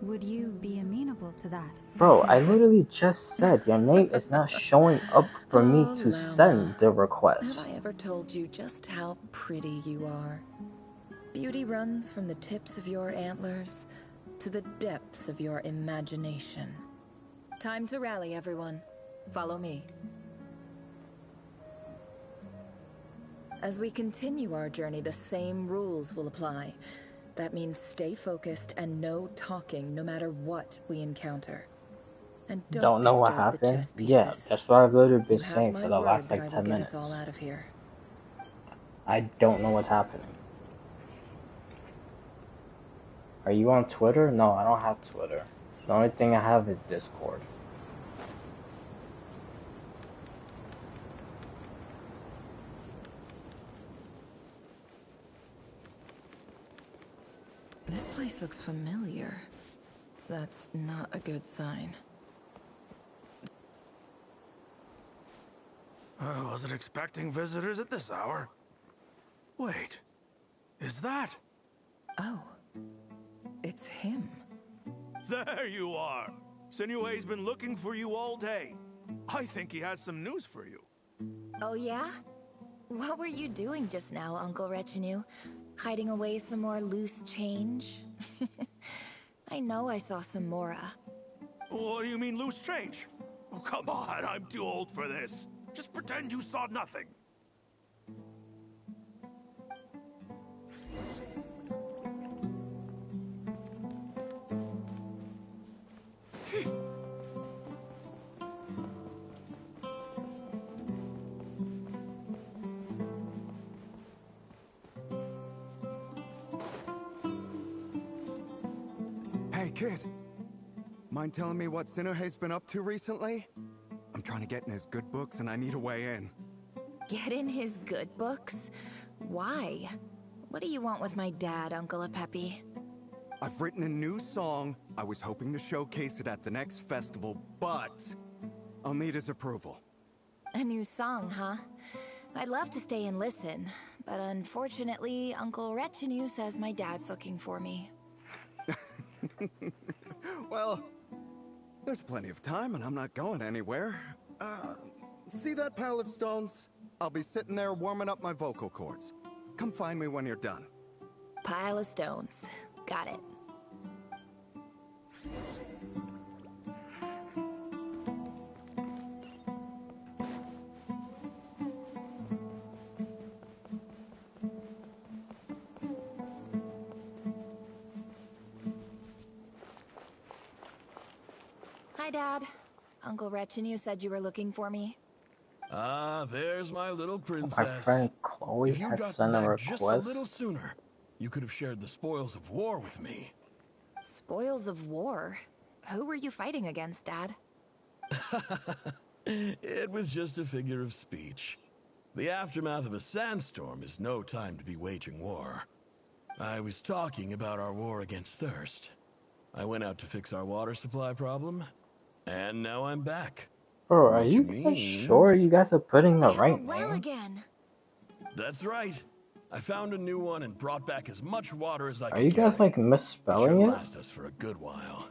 Would you be amenable to that? Bro, I literally just said your name is not showing up for me Oh, to Lama. send the Have request. I ever told you just how pretty you are? Beauty runs from the tips of your antlers to the depths of your imagination. Time to rally, everyone. Follow me. As we continue our journey, the same rules will apply. That means stay focused and no talking no matter what we encounter. And don't Don't know what disturb the happened? chess Yeah, pieces. that's what I've literally been You have saying for my the word last that I like will 10 get us all minutes. out of here. I don't know what's happening. Are you on Twitter? No, I don't have Twitter. The only thing I have is Discord. This place looks familiar. That's not a good sign. I wasn't expecting visitors at this hour. Wait, is that? Oh, it's him. There you are! Sinue's been looking for you all day. I think he has some news for you. Oh yeah? What were you doing just now, Uncle Retinue? Hiding away some more loose change? I know I saw some Mora. What do you mean loose change? Oh, come on, I'm too old for this. Just pretend you saw nothing. Hey, kid. Mind telling me what Sinuhe's been up to recently? I'm trying to get in his good books and I need a way in. Get in his good books? Why? What do you want with my dad, Uncle Apepi? I've written a new song. I was hoping to showcase it at the next festival, but I'll need his approval. A new song, huh? I'd love to stay and listen, but unfortunately, Uncle Retinue says my dad's looking for me. Well, there's plenty of time and I'm not going anywhere. See that pile of stones? I'll be sitting there warming up my vocal cords. Come find me when you're done. Pile of stones. Got it. Hi, Dad. Uncle Retinue said you were looking for me. Ah, there's my little My princess. friend Chloe If you'd has gotten sent a back just a little request. sooner, you could have shared the spoils of war with me. Spoils of war? Who were you fighting against, Dad? It was just a figure of speech. The aftermath of a sandstorm is no time to be waging war. I was talking about our war against thirst. I went out to fix our water supply problem, and now I'm back. Bro, are Which you guys means... sure you guys are putting the right Well name? again. That's right. I found a new one and brought back as much water as I Are could you guys carry. like It misspelling should it? last us for a good while.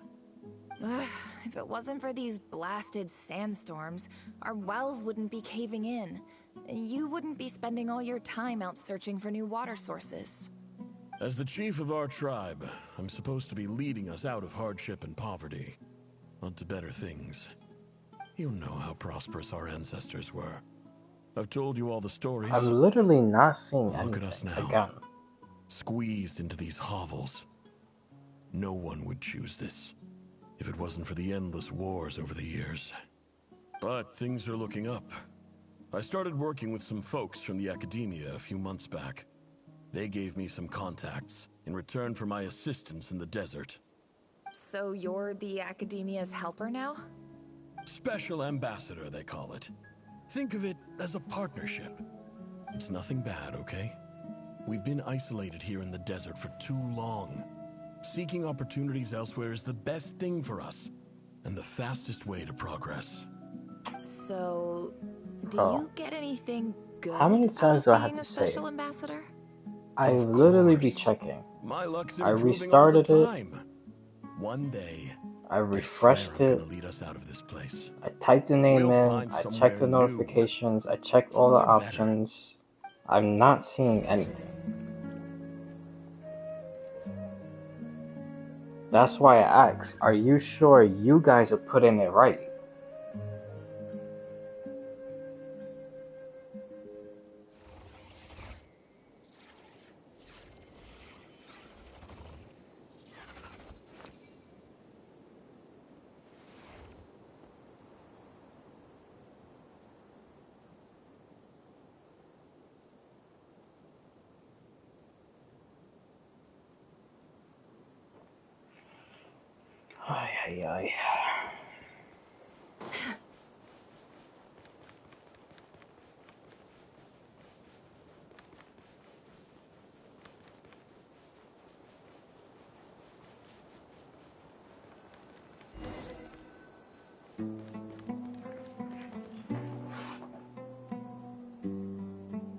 If it wasn't for these blasted sandstorms, our wells wouldn't be caving in. You wouldn't be spending all your time out searching for new water sources. As the chief of our tribe, I'm supposed to be leading us out of hardship and poverty, onto better things. You know how prosperous our ancestors were. I've told you all the stories. I'm literally not seeing Look at us anything. now. Again. Squeezed into these hovels. No one would choose this, if it wasn't for the endless wars over the years. But things are looking up. I started working with some folks from the academia a few months back. They gave me some contacts in return for my assistance in the desert. So you're the Academia's helper now? Special ambassador, they call it. Think of it as a partnership. It's nothing bad, okay? We've been isolated here in the desert for too long. Seeking opportunities elsewhere is the best thing for us, and the fastest way to progress. So, do Bro, you get anything good how many out times of do I have being to a say it? special ambassador? I Of literally be course. checking. My luck's I improving all the restarted it. time. One day, I I swear refreshed I'm it. gonna lead us out of this place. I typed the name We'll in. find I checked somewhere the new. notifications. I checked all the Somewhere better. options. I'm not seeing anything. That's why I asked, are you sure you guys are putting it right? Ay, ay.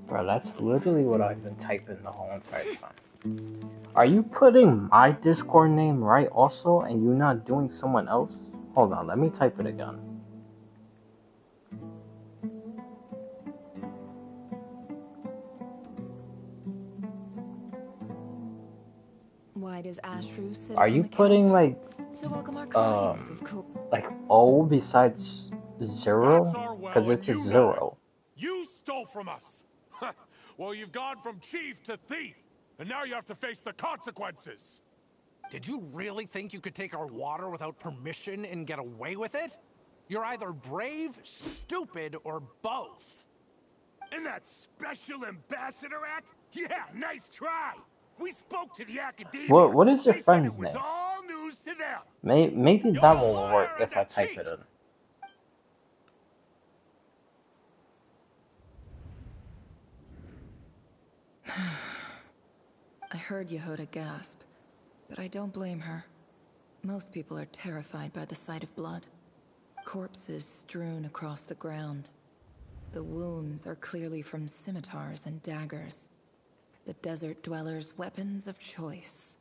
Bro, that's literally what I've been typing the whole entire time. Are you putting my Discord name right also, and you not doing someone else? Hold on, let me type it again. Why does Ashru sit Are on you the putting counter? like To welcome our clients, of course. like O besides zero? That's our Because well, and it's a you know it. zero. You stole from us. Well, you've gone from chief to thief, and now you have to face the consequences. Did you really think you could take our water without permission and get away with it? You're either brave, stupid, or both. And that special ambassador act? Yeah, nice try. We spoke to the academia. What is your They said friend's it was name? all news to them. Maybe that will work if I type it in. I heard Yehuda gasp, but I don't blame her. Most people are terrified by the sight of blood. Corpses strewn across the ground. The wounds are clearly from scimitars and daggers. The desert dwellers' weapons of choice.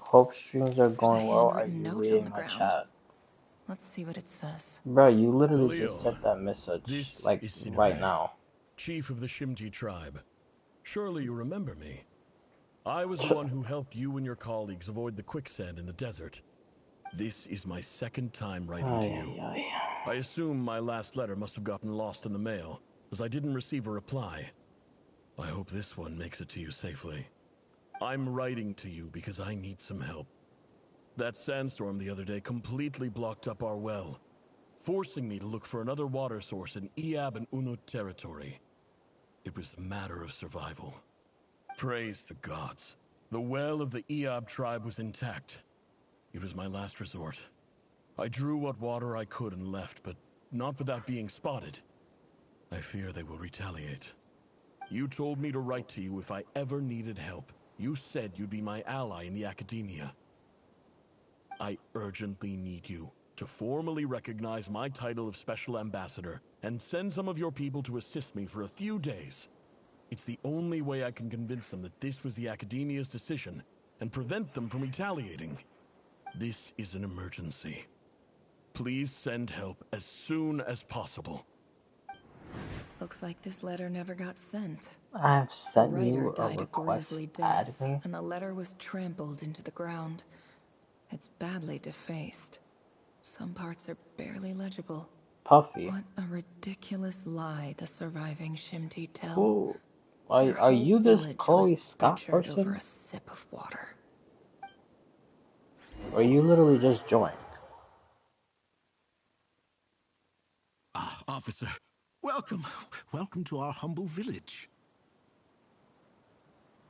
Hope streams are There's a going well. Are handwritten you note on reading the my ground. chat? Let's see what it says. Bro, you literally just Leo, sent that message, this like, is right Sinue, now. chief of the Shimti tribe. Surely you remember me. I was the one who helped you and your colleagues avoid the quicksand in the desert. This is my second time writing to you. I assume my last letter must have gotten lost in the mail, as I didn't receive a reply. I hope this one makes it to you safely. I'm writing to you because I need some help. That sandstorm the other day completely blocked up our well, forcing me to look for another water source in Iab and Unut territory. It was a matter of survival. Praise the gods. The well of the Iab tribe was intact. It was my last resort. I drew what water I could and left, but not without being spotted. I fear they will retaliate. You told me to write to you if I ever needed help. You said you'd be my ally in the academia. I urgently need you to formally recognize my title of Special Ambassador and send some of your people to assist me for a few days. It's the only way I can convince them that this was the Academia's decision and prevent them from retaliating. This is an emergency. Please send help as soon as possible. Looks like this letter never got sent. I have The sent writer you a died a request. grisly Add death, me. and the letter was trampled into the ground. It's badly defaced. Some parts are barely legible. Puffy. What a ridiculous lie the surviving Shimti tell. Who? Their Are whole you this village Chloe was Scott butchered over person? a sip of water. Or you literally just joined? Ah, officer. Welcome. Welcome to our humble village.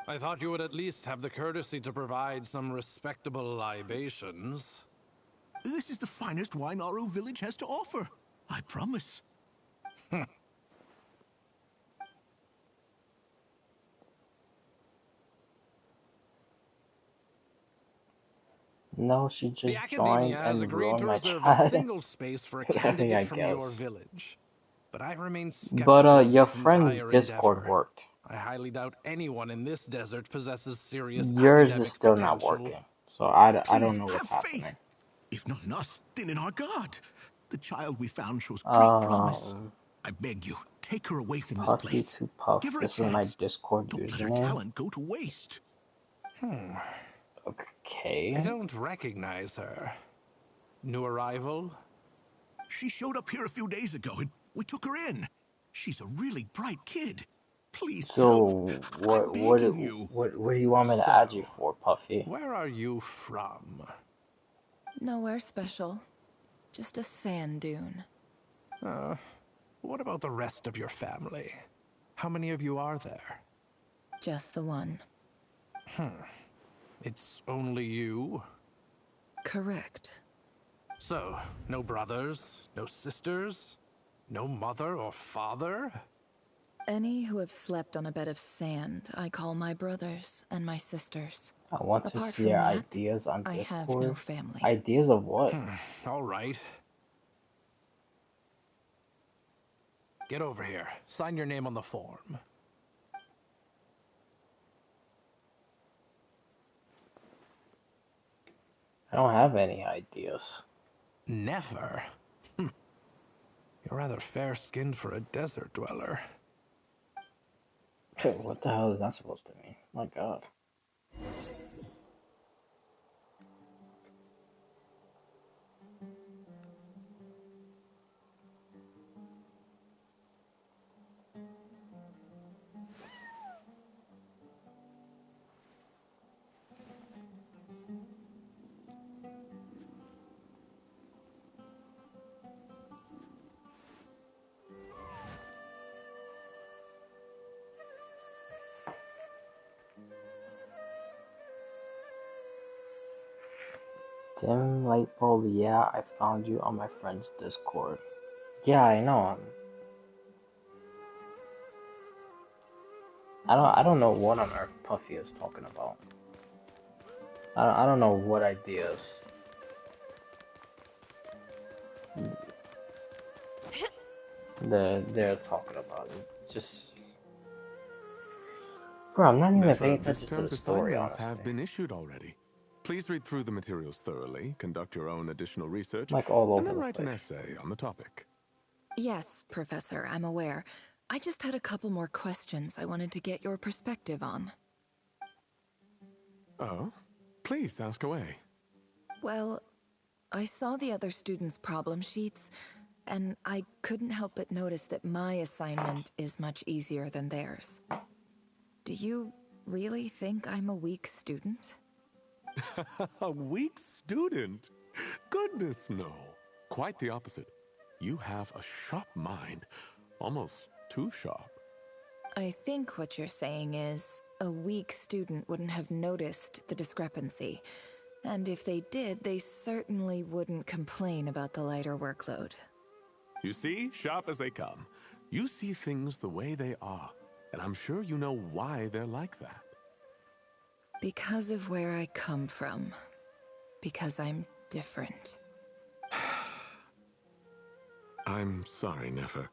I thought you would at least have the courtesy to provide some respectable libations. This is the finest wine Aru village has to offer. I promise. No, she The just joined Academia has and agreed ruined to my reserve a chat. single space for a Yeah, candidate I from your guess. village. But I remain But skeptical of your this friend's entire Discord endeavor. worked. I highly doubt anyone in this desert possesses serious Yours is academic still not potential. working. So I don't Please know what's have happening. faith. If not in us, then in our God. The child we found shows great promise. I beg you, take her away from this Puffy place. to Puff. Give her a This is my chance. Discord Don't let her username. talent go to waste. Okay. I don't recognize her. New arrival? She showed up here a few days ago and we took her in. She's a really bright kid. Please help. So I'm what begging you. what do you want me to add you for, Puffy? Where are you from? Nowhere special. Just a sand dune. What about the rest of your family? How many of you are there? Just the one. It's only you? Correct. So, no brothers, no sisters, no mother or father? Any who have slept on a bed of sand, I call my brothers and my sisters. I want to Apart see from your that, ideas on I have no Discord. family. Ideas of what? All right. Get over here. Sign your name on the form. I don't have any ideas. Never? You're rather fair-skinned for a desert dweller. What the hell is that supposed to mean? My god. Dim light bulb, yeah, I found you on my friend's Discord. Yeah, I know. I don't know what on earth Puffy is talking about. I don't know what ideas. They're talking about it. Just, bro, I'm not even paying Nefer, this attention to the term's story, assignments honestly. have been issued already. Please read through the materials thoroughly, conduct your own additional research, Like all and over then the write an place. essay on the topic. Yes, Professor, I'm aware. I just had a couple more questions I wanted to get your perspective on. Oh? Please ask away. Well, I saw the other students' problem sheets, and I couldn't help but notice that my assignment is much easier than theirs. Do you really think I'm a weak student? A weak student? Goodness, no. Quite the opposite. You have a sharp mind. Almost too sharp. I think what you're saying is, a weak student wouldn't have noticed the discrepancy. And if they did, they certainly wouldn't complain about the lighter workload. You see, sharp as they come. You see things the way they are, and I'm sure you know why they're like that. Because of where I come from. Because I'm different. I'm sorry, Nefer.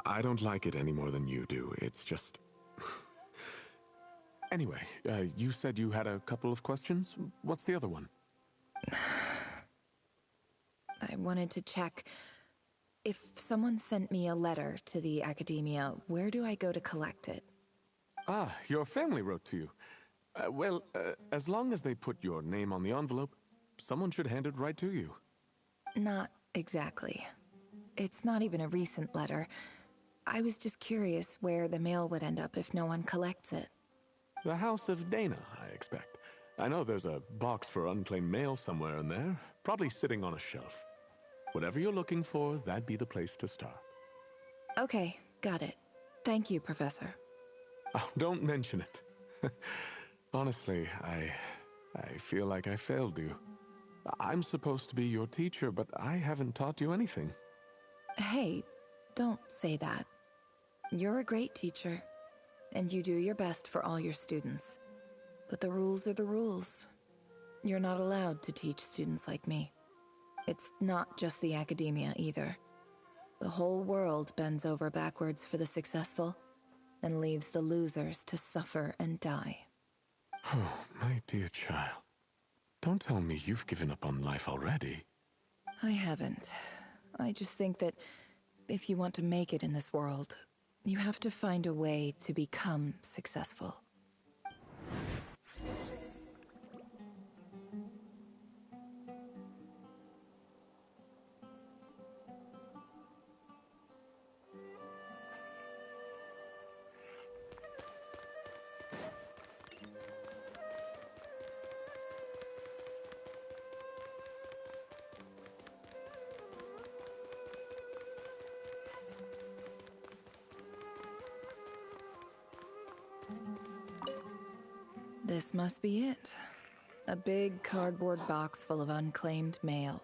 I don't like it any more than you do. It's just... Anyway, you said you had a couple of questions? What's the other one? I wanted to check. If someone sent me a letter to the academia, where do I go to collect it? Ah, your family wrote to you. Well, as long as they put your name on the envelope, someone should hand it right to you. Not exactly. It's not even a recent letter. I was just curious where the mail would end up if no one collects it. The House of Dana, I expect. I know there's a box for unclaimed mail somewhere in there, probably sitting on a shelf. Whatever you're looking for, that'd be the place to start. Okay, got it. Thank you, Professor. Oh, don't mention it. Honestly, I feel like I failed you. I'm supposed to be your teacher, but I haven't taught you anything. Hey, don't say that. You're a great teacher, and you do your best for all your students. But the rules are the rules. You're not allowed to teach students like me. It's not just the academia either. The whole world bends over backwards for the successful, and leaves the losers to suffer and die. Oh, my dear child. Don't tell me you've given up on life already. I haven't. I just think that if you want to make it in this world, you have to find a way to become successful. This must be it. A big cardboard box full of unclaimed mail.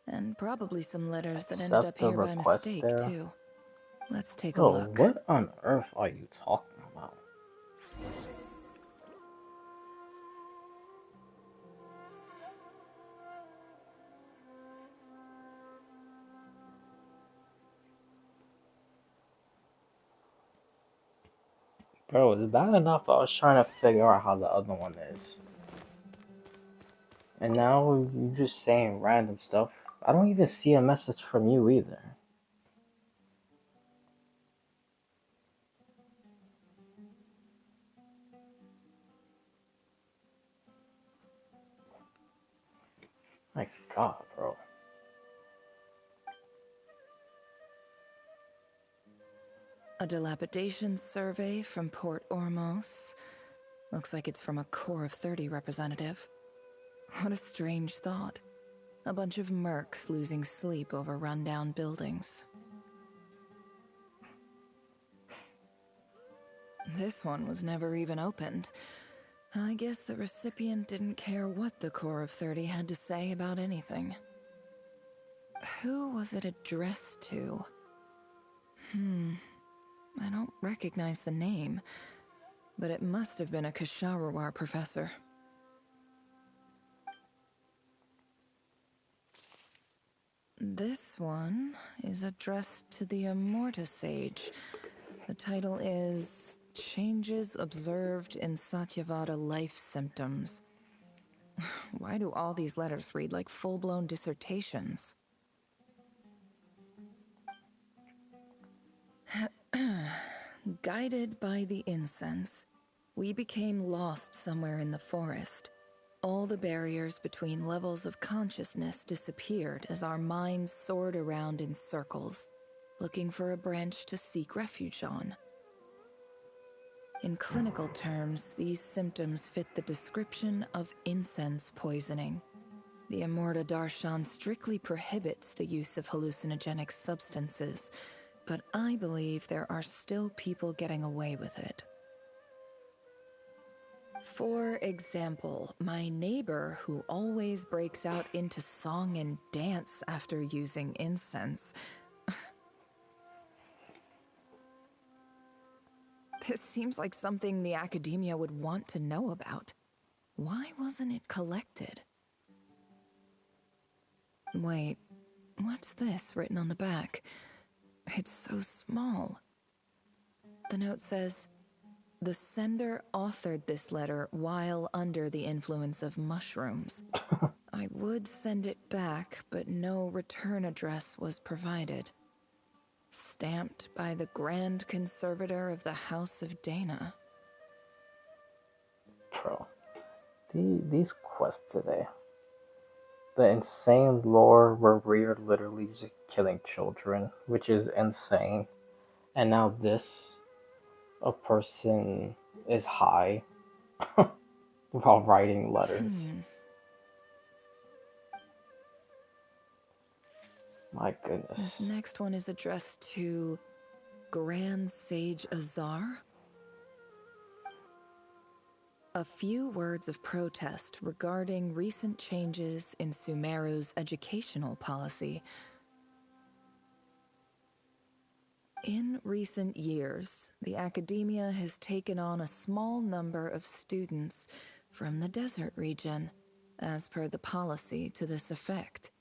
And probably some letters that ended up Accept the here by request mistake, there. too. Let's take a Bro, look. what on earth are you talking about? Bro, it's bad enough I was trying to figure out how the other one is. And now you're just saying random stuff. I don't even see a message from you either. My God, bro. A dilapidation survey from Port Ormos. Looks like it's from a Corps of 30 representative. What a strange thought. A bunch of mercs losing sleep over rundown buildings. This one was never even opened. I guess the recipient didn't care what the Corps of 30 had to say about anything. Who was it addressed to? I don't recognize the name, but it must have been a Kasharawar professor. This one is addressed to the Immorta Sage. The title is Changes Observed in Satyavada Life Symptoms. Why do all these letters read like full-blown dissertations? Guided by the incense, we became lost somewhere in the forest. All the barriers between levels of consciousness disappeared as our minds soared around in circles, looking for a branch to seek refuge on. In clinical terms, these symptoms fit the description of incense poisoning. The Immorta Darshan strictly prohibits the use of hallucinogenic substances, but I believe there are still people getting away with it. For example, my neighbor who always breaks out into song and dance after using incense. This seems like something the academia would want to know about. Why wasn't it collected? Wait, what's this written on the back? It's so small. The note says, the sender authored this letter while under the influence of mushrooms. I would send it back, but no return address was provided. Stamped by the Grand Conservator of the House of Dana. Bro, these quests today. The insane lore where Rerir literally just killing children, which is insane. And now this, a person is high while writing letters. My goodness. This next one is addressed to Grand Sage Azar. A few words of protest regarding recent changes in Sumeru's educational policy. In recent years, the academia has taken on a small number of students from the desert region, as per the policy to this effect.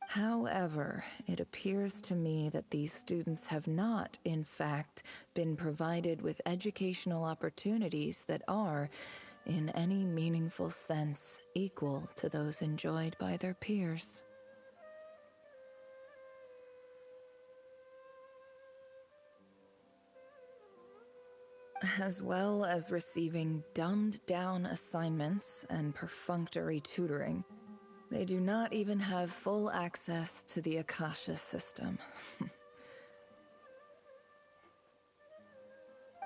However, it appears to me that these students have not, in fact, been provided with educational opportunities that are, in any meaningful sense, equal to those enjoyed by their peers. As well as receiving dumbed-down assignments and perfunctory tutoring, they do not even have full access to the Akasha system.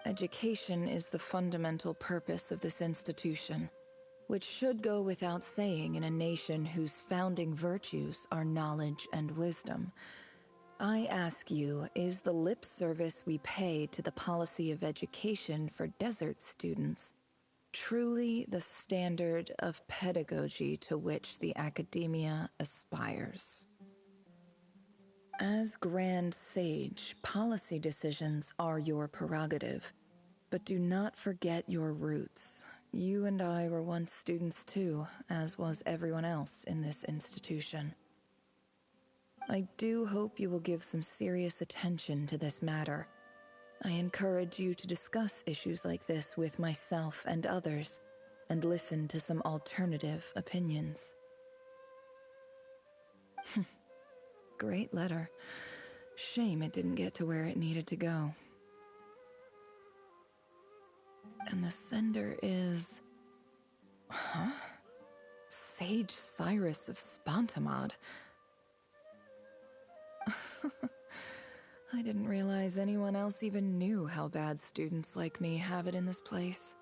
Education is the fundamental purpose of this institution, which should go without saying in a nation whose founding virtues are knowledge and wisdom. I ask you, is the lip service we pay to the policy of education for desert students truly the standard of pedagogy to which the academia aspires? As Grand Sage, policy decisions are your prerogative, but do not forget your roots. You and I were once students too, as was everyone else in this institution. I do hope you will give some serious attention to this matter. I encourage you to discuss issues like this with myself and others, and listen to some alternative opinions. Great letter. Shame it didn't get to where it needed to go. And the sender is... Huh? Sage Cyrus of Spontamod. I didn't realize anyone else even knew how bad students like me have it in this place.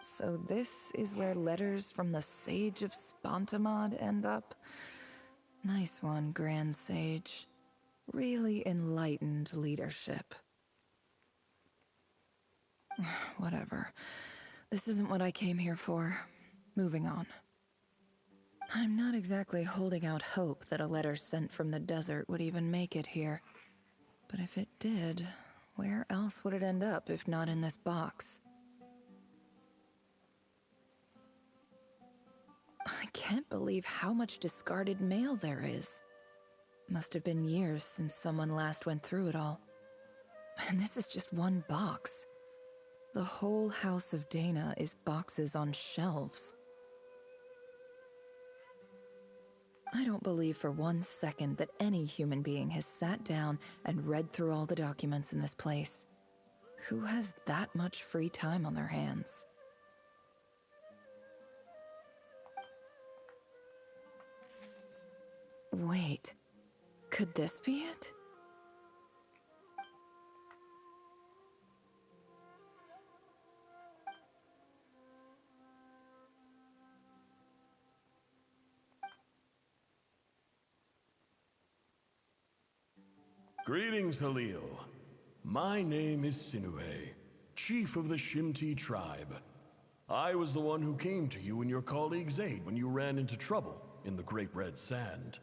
So this is where letters from the Sage of Spontamod end up? Nice one, Grand Sage. Really enlightened leadership. Whatever. This isn't what I came here for. Moving on. I'm not exactly holding out hope that a letter sent from the desert would even make it here. But if it did, where else would it end up if not in this box? I can't believe how much discarded mail there is. Must have been years since someone last went through it all. And this is just one box. The whole House of Dana is boxes on shelves. I don't believe for 1 second that any human being has sat down and read through all the documents in this place. Who has that much free time on their hands? Wait, could this be it? Greetings, Halil. My name is Sinue, chief of the Shimti tribe. I was the one who came to you and your colleague's aid when you ran into trouble in the Great Red Sand.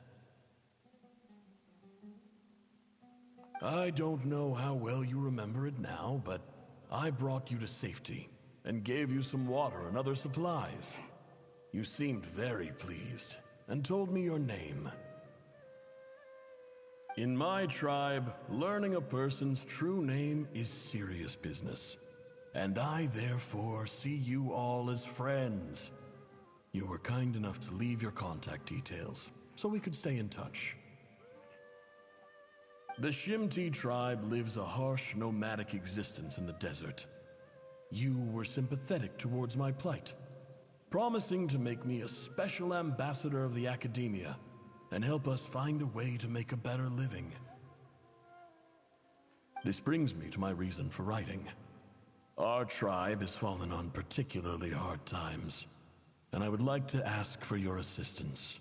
I don't know how well you remember it now, but I brought you to safety and gave you some water and other supplies. You seemed very pleased and told me your name. In my tribe, learning a person's true name is serious business, and I therefore see you all as friends. You were kind enough to leave your contact details, so we could stay in touch. The Shimti tribe lives a harsh, nomadic existence in the desert. You were sympathetic towards my plight, promising to make me a special ambassador of the academia and help us find a way to make a better living. This brings me to my reason for writing. Our tribe has fallen on particularly hard times, and I would like to ask for your assistance.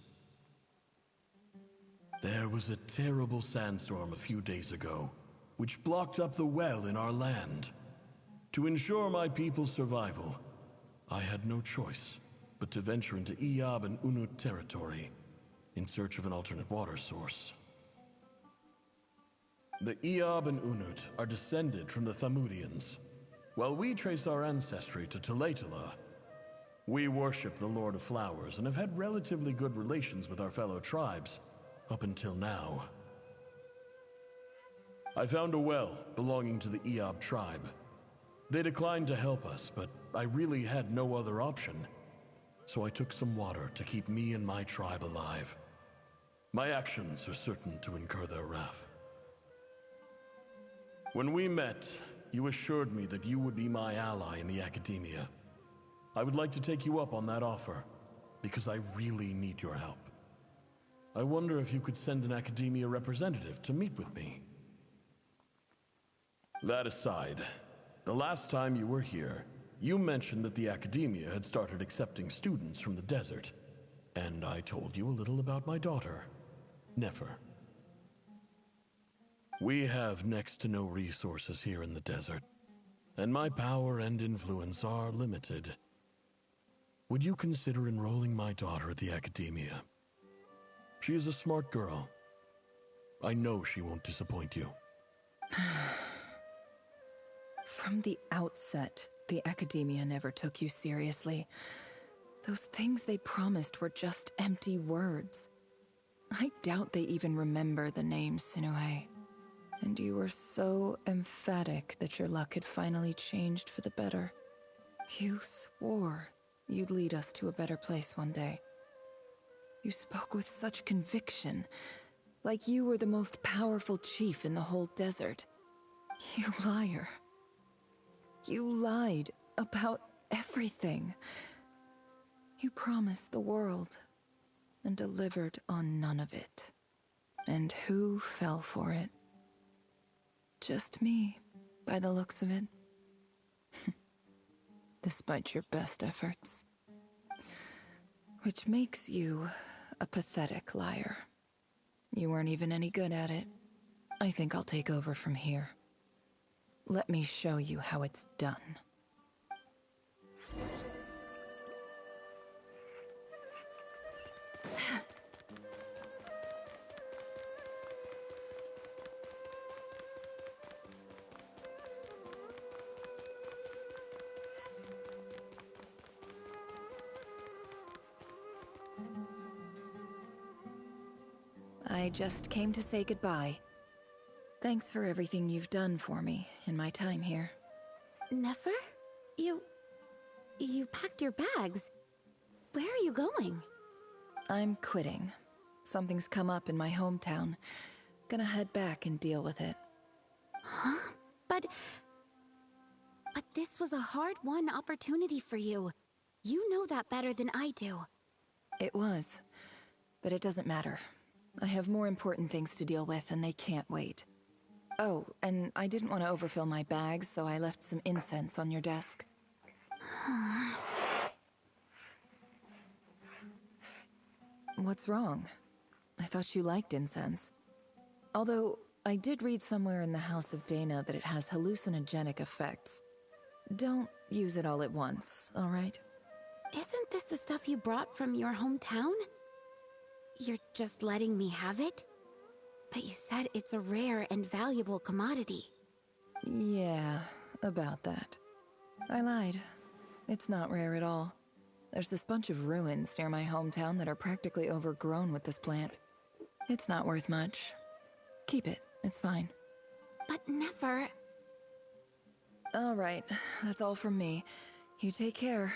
There was a terrible sandstorm a few days ago, which blocked up the well in our land. To ensure my people's survival, I had no choice but to venture into Iyab and Unut territory in search of an alternate water source. The Iyab and Unut are descended from the Thamudians, while we trace our ancestry to Tulatala. We worship the Lord of Flowers and have had relatively good relations with our fellow tribes up until now. I found a well belonging to the Iyab tribe. They declined to help us, but I really had no other option, so I took some water to keep me and my tribe alive. My actions are certain to incur their wrath. When we met, you assured me that you would be my ally in the academia. I would like to take you up on that offer, because I really need your help. I wonder if you could send an academia representative to meet with me. That aside, the last time you were here, you mentioned that the academia had started accepting students from the desert, and I told you a little about my daughter, Nefer. We have next to no resources here in the desert, and my power and influence are limited. Would you consider enrolling my daughter at the academia? She is a smart girl. I know she won't disappoint you. From the outset, the academia never took you seriously. Those things they promised were just empty words. I doubt they even remember the name Sinue. And you were so emphatic that your luck had finally changed for the better. You swore you'd lead us to a better place one day. You spoke with such conviction, like you were the most powerful chief in the whole desert. You liar. You lied about everything. You promised the world and delivered on none of it. And who fell for it? Just me, by the looks of it. Despite your best efforts. Which makes you a pathetic liar. You weren't even any good at it. I think I'll take over from here. Let me show you how it's done. I just came to say goodbye. Thanks for everything you've done for me in my time here. Nefer? You packed your bags. Where are you going? I'm quitting. Something's come up in my hometown. Gonna head back and deal with it. Huh? But this was a hard-won opportunity for you. You know that better than I do. It was. But it doesn't matter. I have more important things to deal with, and they can't wait. Oh, and I didn't want to overfill my bags, so I left some incense on your desk. What's wrong? I thought you liked incense. Although, I did read somewhere in the House of Dana that it has hallucinogenic effects. Don't use it all at once, all right? Isn't this the stuff you brought from your hometown? You're just letting me have it? But you said it's a rare and valuable commodity. Yeah, about that. I lied. It's not rare at all. There's this bunch of ruins near my hometown that are practically overgrown with this plant. It's not worth much. Keep it, it's fine. But Nefer... All right, that's all from me. You take care.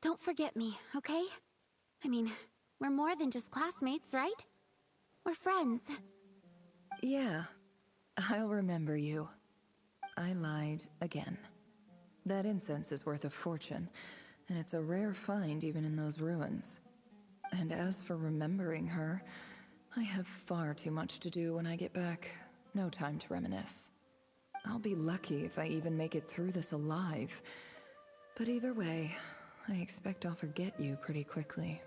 Don't forget me, okay? I mean, we're more than just classmates, right? We're friends. Yeah, I'll remember you. I lied again. That incense is worth a fortune, and it's a rare find even in those ruins. And as for remembering her, I have far too much to do when I get back. No time to reminisce. I'll be lucky if I even make it through this alive. But either way, I expect I'll forget you pretty quickly.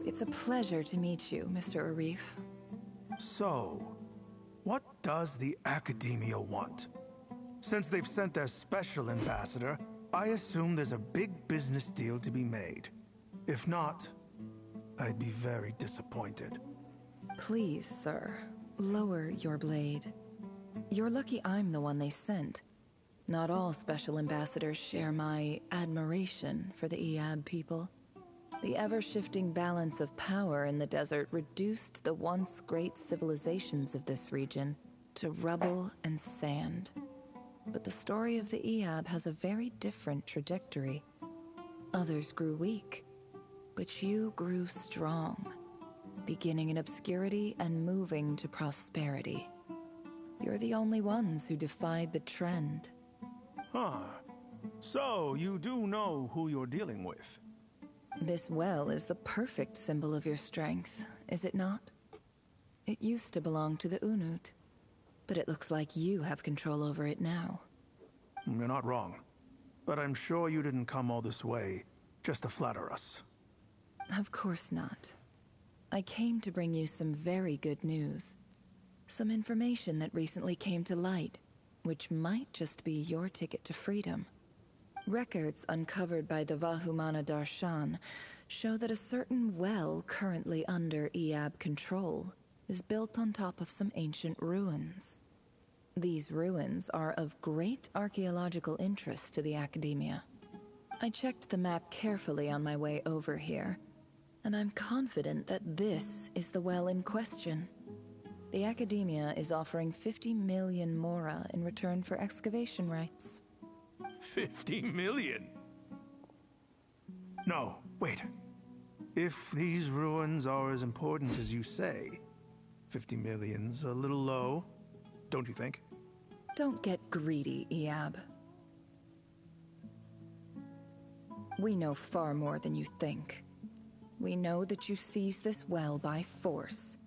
It's a pleasure to meet you, Mr. Arif. So, what does the Academia want? Since they've sent their special ambassador, I assume there's a big business deal to be made. If not, I'd be very disappointed. Please, sir, lower your blade. You're lucky I'm the one they sent. Not all special ambassadors share my admiration for the Eab people. The ever-shifting balance of power in the desert reduced the once great civilizations of this region to rubble and sand. But the story of the Eab has a very different trajectory. Others grew weak, but you grew strong, beginning in obscurity and moving to prosperity. You're the only ones who defied the trend. Huh. So, you do know who you're dealing with? This well is the perfect symbol of your strength, is it not? It used to belong to the Unut, but it looks like you have control over it now. You're not wrong. But I'm sure you didn't come all this way just to flatter us. Of course not. I came to bring you some very good news. Some information that recently came to light, which might just be your ticket to freedom. Records uncovered by the Vahumana Darshan show that a certain well currently under Eab control is built on top of some ancient ruins. These ruins are of great archaeological interest to the Academia. I checked the map carefully on my way over here, and I'm confident that this is the well in question. The Academia is offering 50 million mora in return for excavation rights. 50 million? No, wait. If these ruins are as important as you say, 50 million's a little low, don't you think? Don't get greedy, Eab. We know far more than you think. We know that you seized this well by force.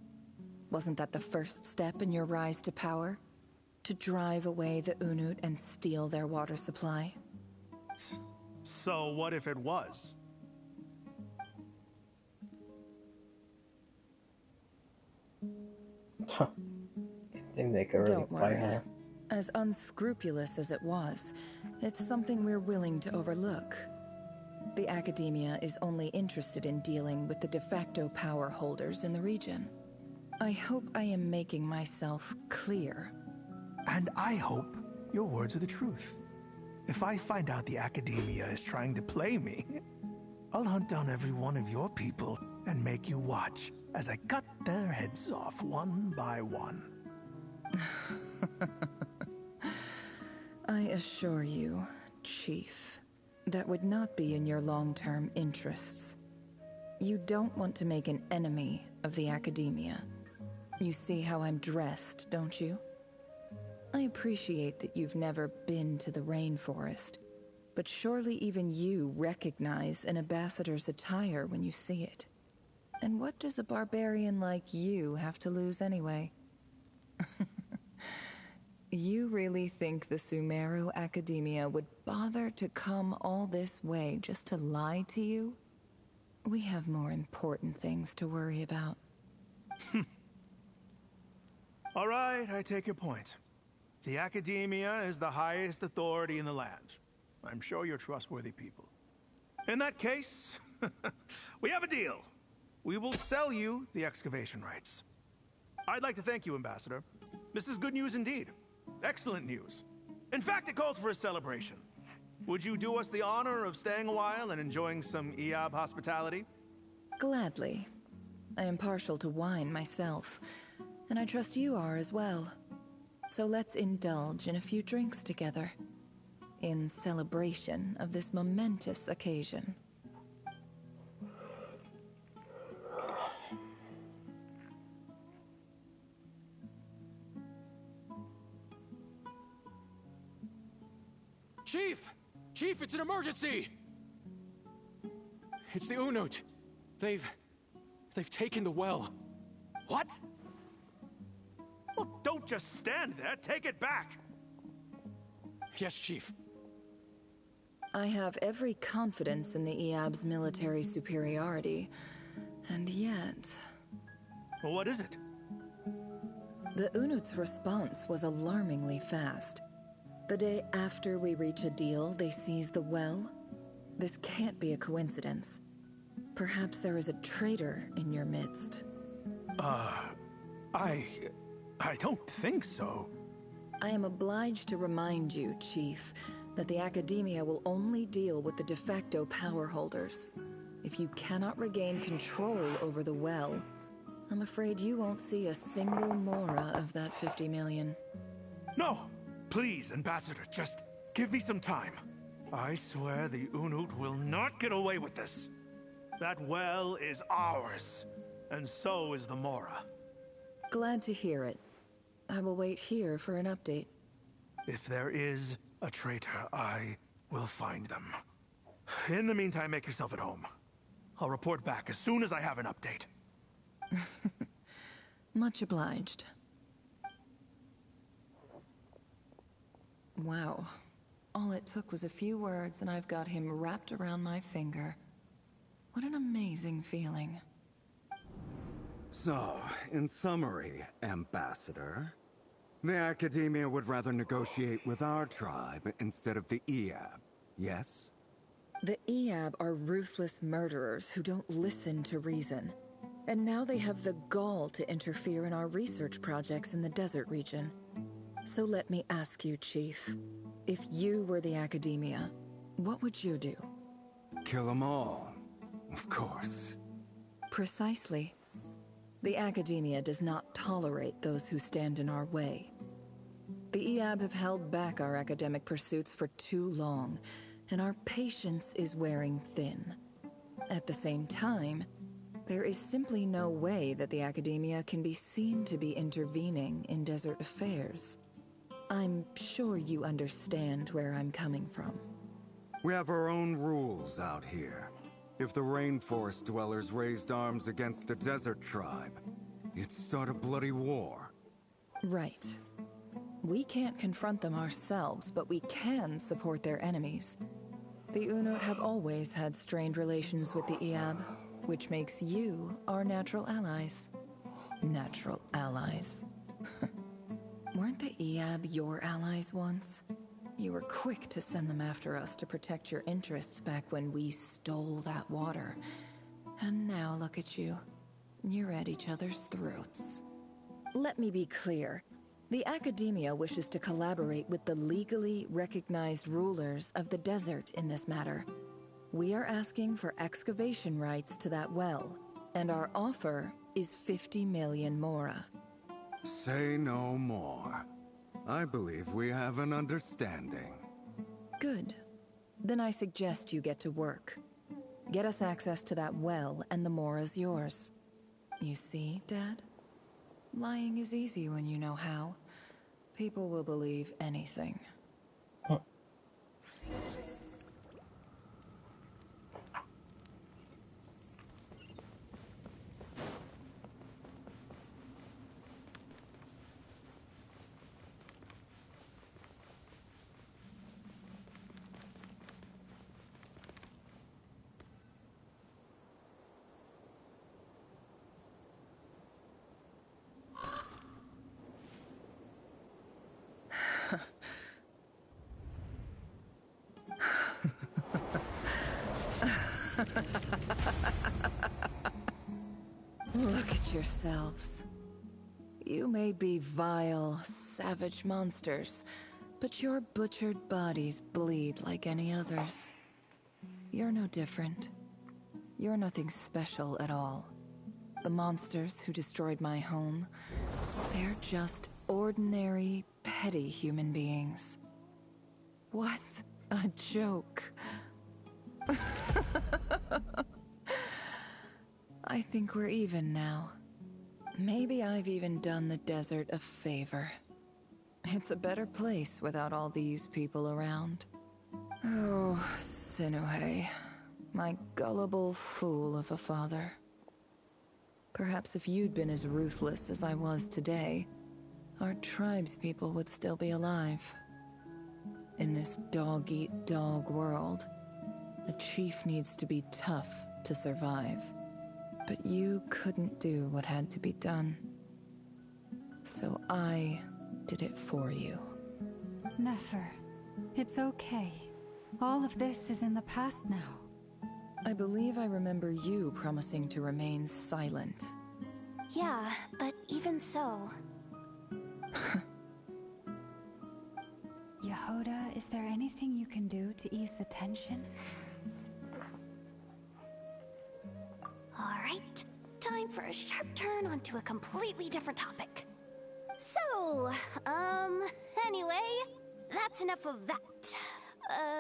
Wasn't that the first step in your rise to power? To drive away the Unut and steal their water supply? So what if it was? I think they could really Don't fight worry. her. As unscrupulous as it was, it's something we're willing to overlook. The Academia is only interested in dealing with the de facto power holders in the region. I hope I am making myself clear. And I hope your words are the truth. If I find out the Academia is trying to play me, I'll hunt down every one of your people and make you watch as I cut their heads off one by one. I assure you, Chief, that would not be in your long-term interests. You don't want to make an enemy of the Academia. You see how I'm dressed, don't you? I appreciate that you've never been to the rainforest, but surely even you recognize an ambassador's attire when you see it. And what does a barbarian like you have to lose anyway? You really think the Sumeru Academia would bother to come all this way just to lie to you? We have more important things to worry about. All right, I take your point. The Academia is the highest authority in the land. I'm sure you're trustworthy people. In that case, we have a deal. We will sell you the excavation rights. I'd like to thank you, Ambassador. This is good news indeed. Excellent news. In fact, it calls for a celebration. Would you do us the honor of staying a while and enjoying some Eab hospitality? Gladly. I am partial to wine myself, and I trust you are as well. So let's indulge in a few drinks together, in celebration of this momentous occasion. Chief! Chief, it's an emergency! It's the Unut. They've taken the well. What? Well, don't just stand there. Take it back. Yes, Chief. I have every confidence in the Eab's military superiority, and yet... Well, what is it? The Unut's response was alarmingly fast. The day after we reach a deal, they seize the well. This can't be a coincidence. Perhaps there is a traitor in your midst. I don't think so. I am obliged to remind you, Chief, that the Academia will only deal with the de facto power holders. If you cannot regain control over the well, I'm afraid you won't see a single mora of that 50 million. No! Please, Ambassador, just give me some time. I swear the Unut will not get away with this. That well is ours, and so is the mora. Glad to hear it. I will wait here for an update. If there is a traitor, I will find them. In the meantime, make yourself at home. I'll report back as soon as I have an update. Much obliged. Wow. All it took was a few words and I've got him wrapped around my finger. What an amazing feeling. So, in summary, Ambassador, the Academia would rather negotiate with our tribe instead of the Eab, yes? The Eab are ruthless murderers who don't listen to reason. And now they have the gall to interfere in our research projects in the desert region. So let me ask you, Chief. If you were the Academia, what would you do? Kill them all, of course. Precisely. The Academia does not tolerate those who stand in our way. The Eab have held back our academic pursuits for too long, and our patience is wearing thin. At the same time, there is simply no way that the Academia can be seen to be intervening in desert affairs. I'm sure you understand where I'm coming from. We have our own rules out here. If the rainforest dwellers raised arms against a desert tribe, it'd start a bloody war. Right. We can't confront them ourselves, but we can support their enemies. The Unut have always had strained relations with the Eab, which makes you our natural allies. Natural allies. Weren't the Eab your allies once? You were quick to send them after us to protect your interests back when we stole that water. And now look at you. You're at each other's throats. Let me be clear. The Academia wishes to collaborate with the legally recognized rulers of the desert in this matter. We are asking for excavation rights to that well, and our offer is 50 million mora. Say no more. I believe we have an understanding. Good. Then I suggest you get to work. Get us access to that well, and the mora's yours. You see, Dad? Lying is easy when you know how. People will believe anything. Look at yourselves. You may be vile, savage monsters, but your butchered bodies bleed like any others. You're no different. You're nothing special at all. The monsters who destroyed my home, they're just ordinary, petty human beings. What a joke. I think we're even now. Maybe I've even done the desert a favor. It's a better place without all these people around. Oh, Sinuhe, my gullible fool of a father. Perhaps if you'd been as ruthless as I was today, our tribespeople would still be alive. In this dog-eat-dog world, a chief needs to be tough to survive. But you couldn't do what had to be done. So I did it for you. Nefer, it's okay. All of this is in the past now. I believe I remember you promising to remain silent. Yeah, but even so... Yehoda, is there anything you can do to ease the tension? Alright, time for a sharp turn onto a completely different topic. So, anyway, that's enough of that.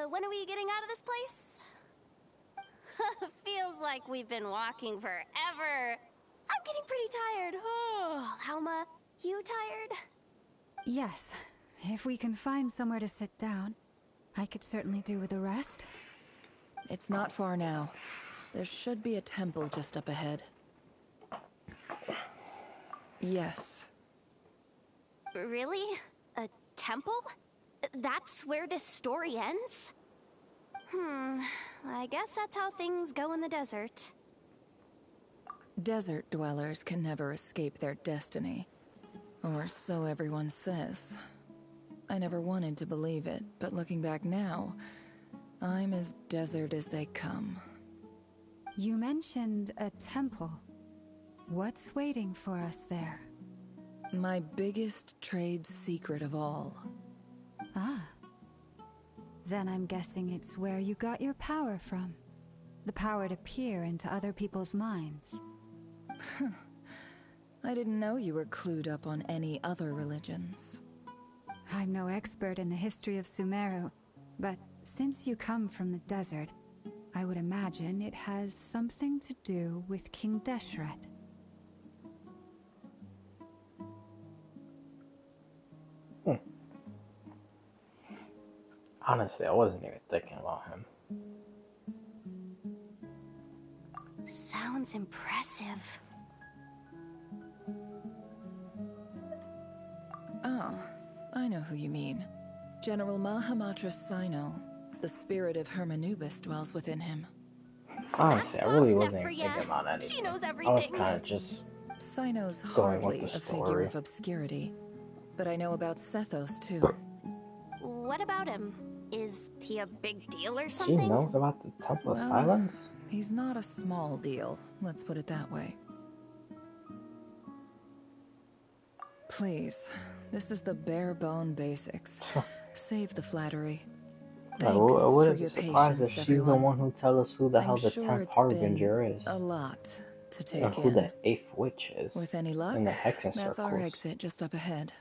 When are we getting out of this place? Feels like we've been walking forever. I'm getting pretty tired. Oh, Alma, you tired? Yes. If we can find somewhere to sit down, I could certainly do with a rest. It's not far now. There should be a temple just up ahead. Yes. Really? A temple? That's where this story ends? I guess that's how things go in the desert. Desert dwellers can never escape their destiny. Or so everyone says. I never wanted to believe it, but looking back now, I'm as desert as they come. You mentioned a temple. What's waiting for us there? My biggest trade secret of all. Ah. Then I'm guessing it's where you got your power from. The power to peer into other people's minds. I didn't know you were clued up on any other religions. I'm no expert in the history of Sumeru, but since you come from the desert, I would imagine it has something to do with King Deshret. Honestly, I wasn't even thinking about him. Sounds impressive. Oh, I know who you mean. General Mahamatra Sino. The spirit of Hermanubis dwells within him. Honestly, I really wasn't even thinking about anything. She knows I was everything. kind of just Sino's going with hardly the a figure story. of obscurity. But I know about Sethos, too. What about him? Is he a big deal or She something? knows about the Temple of Well, Silence? He's not a small deal, let's put it that way. Please, this is the bare-bone basics. Save the flattery. I Thanks for wouldn't be your surprised if patience, she's the everyone. one who tells us who the hell I'm the sure 10th it's Harbinger been is. a lot to take And who in. the 8th Witch is. With any luck, in the Hexen that's our circles. exit just up ahead.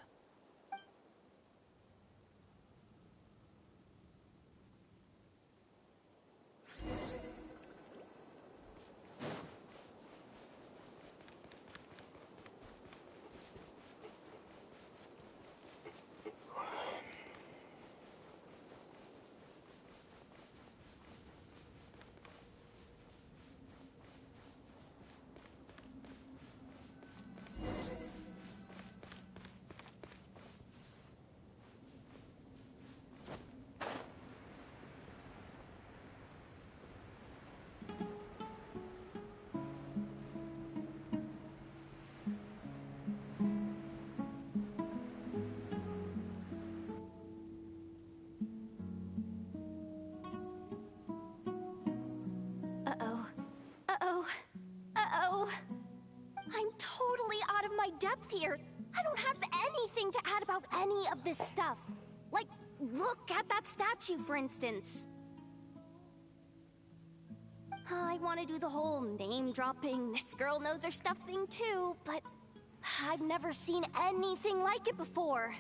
Uh-oh. Uh-oh. Uh-oh. I'm totally out of my depth here. I don't have anything to add about any of this stuff. Like, look at that statue, for instance. I want to do the whole name-dropping, this girl knows her stuff thing too, but I've never seen anything like it before.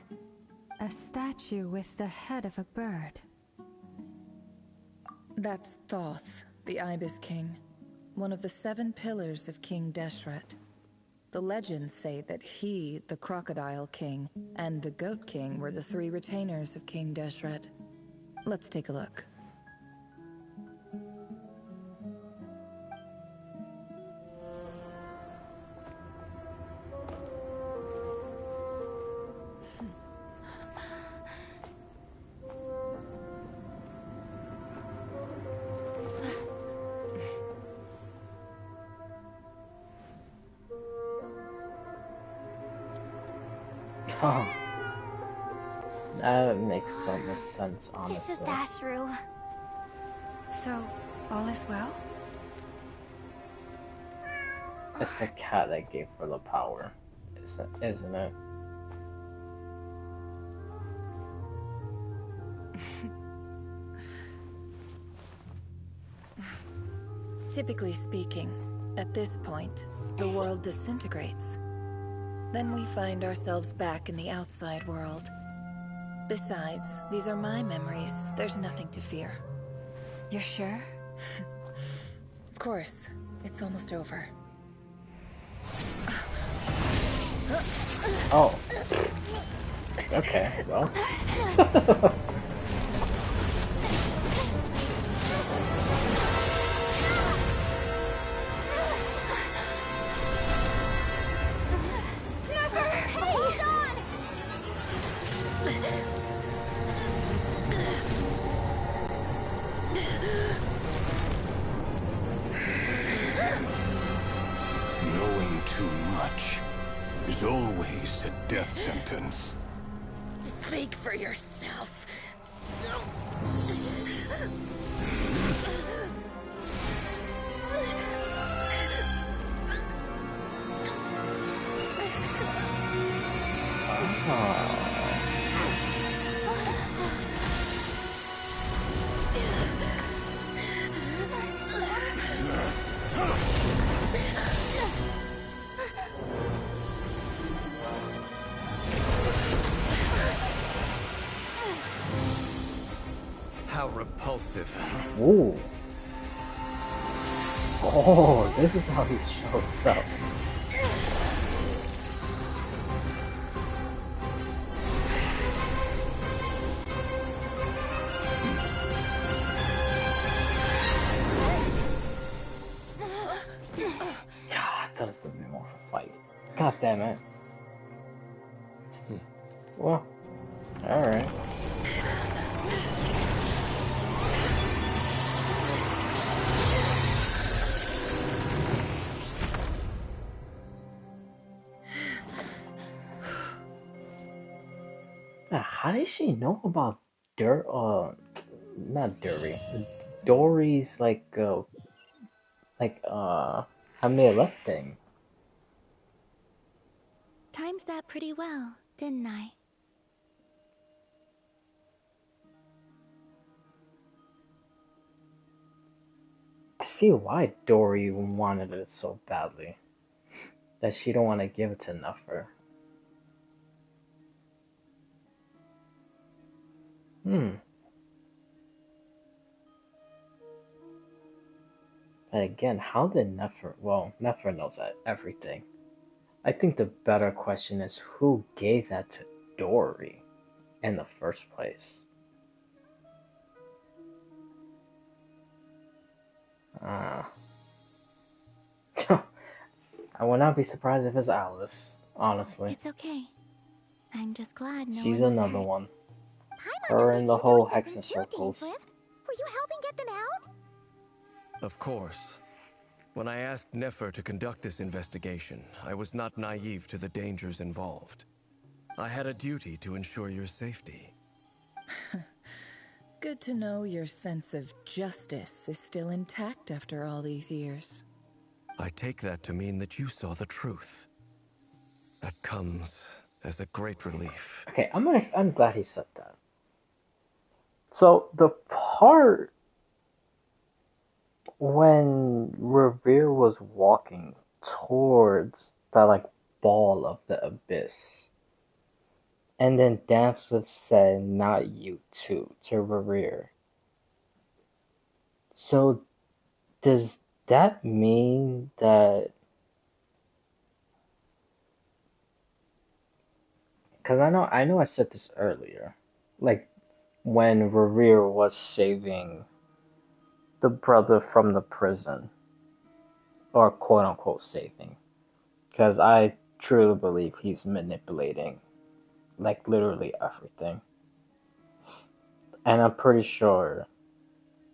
A statue with the head of a bird. That's Thoth, the Ibis King, one of the 7 pillars of King Deshret. The legends say that he, the Crocodile King, and the Goat King were the 3 retainers of King Deshret. Let's take a look. Oh. That makes so much sense, honestly. It's just Ashru. So, all is well? It's the cat that gave her the power, isn't it? Typically speaking, at this point, the world disintegrates. Then we find ourselves back in the outside world. Besides, these are my memories. There's nothing to fear. You're sure? Of course. It's almost over. Oh. Okay, well. Hold on! Knowing too much is always a death sentence. Speak for yourself. How repulsive. Ooh. Oh, this is how he shows up. God, I thought it was gonna be more of a fight. God damn it. Well, alright. How did she know about not Dury. Dory's amulet thing? Timed that pretty well, didn't I? I see why Dory wanted it so badly. That she don't want to give it to Nefer. But again, how did Nefer... Well, Nefer knows everything. I think the better question is who gave that to Dory in the first place? I would not be surprised if it's Alice, honestly. It's okay. I'm just glad no She's one was another hurt. one. Paimon Her noticed and the you whole doing something Hexen too, circles. Dainsliff. Were you helping get them out? Of course. When I asked Nefer to conduct this investigation, I was not naive to the dangers involved. I had a duty to ensure your safety. Good to know your sense of justice is still intact after all these years. I take that to mean that you saw the truth. That comes as a great relief. Okay, I'm glad he said that. So the part when Rerir was walking towards that ball of the abyss, and then Damsel said, "Not you too," to Rerir. So does that mean that? Because I know I said this earlier, like when Rerir was saving the brother from the prison, or quote unquote saving, because I truly believe he's manipulating, like literally everything, and I'm pretty sure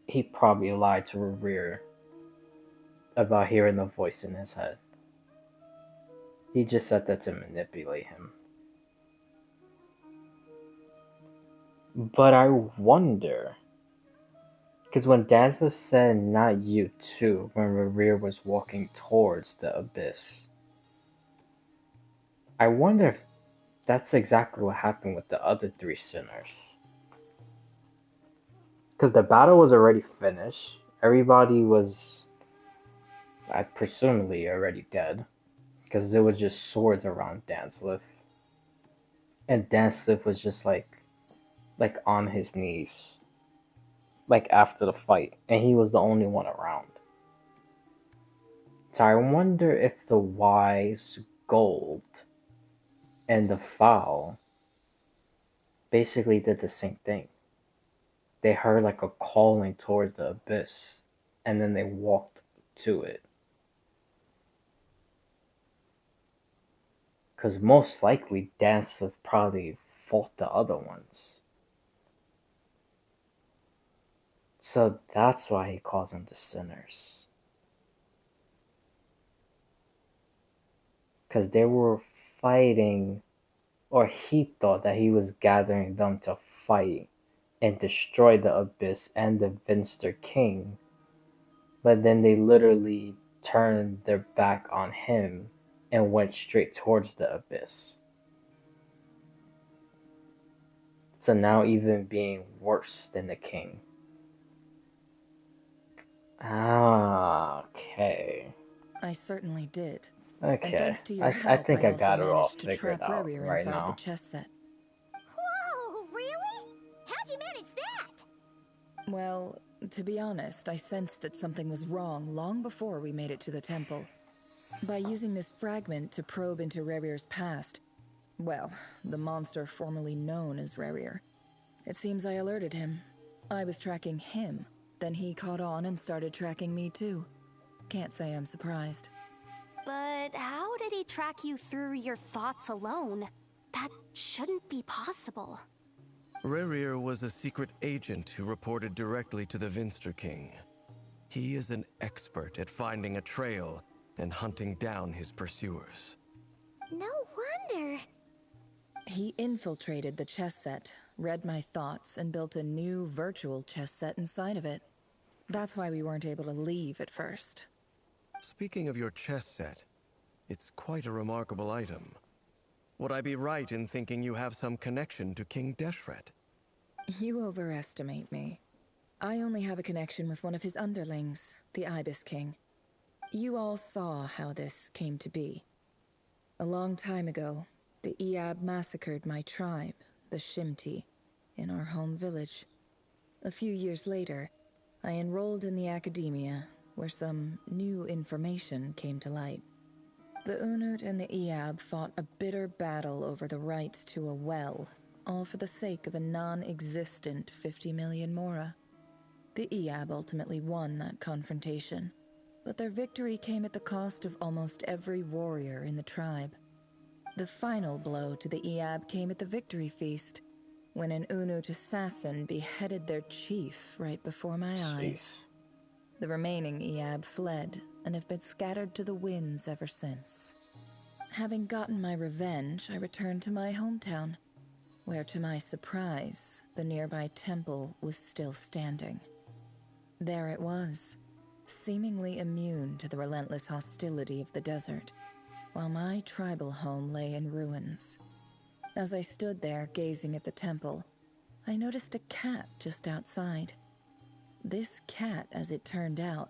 he probably lied to Rerir about hearing the voice in his head. He just said that to manipulate him. But I wonder, because when Dazzler said "not you too" when Rerir was walking towards the abyss, I wonder if that's exactly what happened with the other three sinners. Because the battle was already finished. Everybody was I presumably already dead, because there was just swords around Danslif, and Danslif was just like on his knees, like after the fight, and he was the only one around. So I wonder if the wise gold and the foul basically did the same thing. They heard like a calling towards the abyss, and then they walked to it. Because most likely Danslif probably fought the other ones. So that's why he calls them the sinners. Because they were fighting, or he thought that he was gathering them to fight and destroy the abyss and the Vinster King. But then they literally turned their back on him and went straight towards the abyss. So now even being worse than the king. Ah, okay. I certainly did. Okay. And thanks to your I help, think I I also got it all managed to figured trap out Rerir right inside the now. chess set. Whoa, really? How'd you manage that? Well, to be honest, I sensed that something was wrong long before we made it to the temple. By using this fragment to probe into Rerir's past, well, the monster formerly known as Rerir, it seems I alerted him. I was tracking him, then he caught on and started tracking me too. Can't say I'm surprised. But how did he track you through your thoughts alone? That shouldn't be possible. Rerir was a secret agent who reported directly to the Vinster King. He is an expert at finding a trail and hunting down his pursuers. No wonder. He infiltrated the chess set, read my thoughts, and built a new virtual chess set inside of it. That's why we weren't able to leave at first. Speaking of your chess set, it's quite a remarkable item. Would I be right in thinking you have some connection to King Deshret? You overestimate me. I only have a connection with one of his underlings, the Ibis King. You all saw how this came to be. A long time ago, the Iab massacred my tribe, the Shimti, in our home village. A few years later, I enrolled in the academia, where some new information came to light. The Unut and the Iab fought a bitter battle over the rights to a well, all for the sake of a non-existent 50 million mora. The Iab ultimately won that confrontation, but their victory came at the cost of almost every warrior in the tribe. The final blow to the Iab came at the victory feast, when an Unut assassin beheaded their chief right before my eyes. The remaining Iab fled and have been scattered to the winds ever since. Having gotten my revenge, I returned to my hometown, where to my surprise, the nearby temple was still standing. There it was, seemingly immune to the relentless hostility of the desert, while my tribal home lay in ruins. As I stood there gazing at the temple, I noticed a cat just outside. This cat, as it turned out,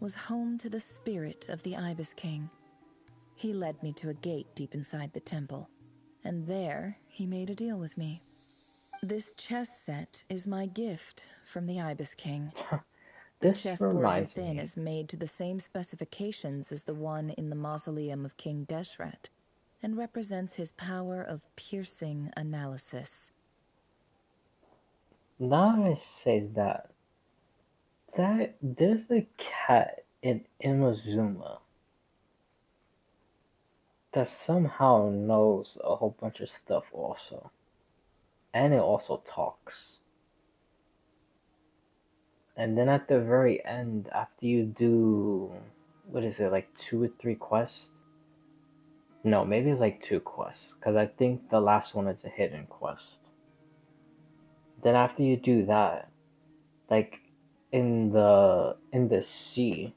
was home to the spirit of the Ibis King. He led me to a gate deep inside the temple, and there he made a deal with me. This chess set is my gift from the Ibis King. The chessboard within is made to the same specifications as the one in the mausoleum of King Deshret, and represents his power of piercing analysis. Now I say that there's a cat in Imazuma that somehow knows a whole bunch of stuff also. And it also talks. And then at the very end, after you do, what is it, like 2 or 3 quests? No, maybe it's like 2 quests, because I think the last one is a hidden quest. Then after you do that, like in the sea,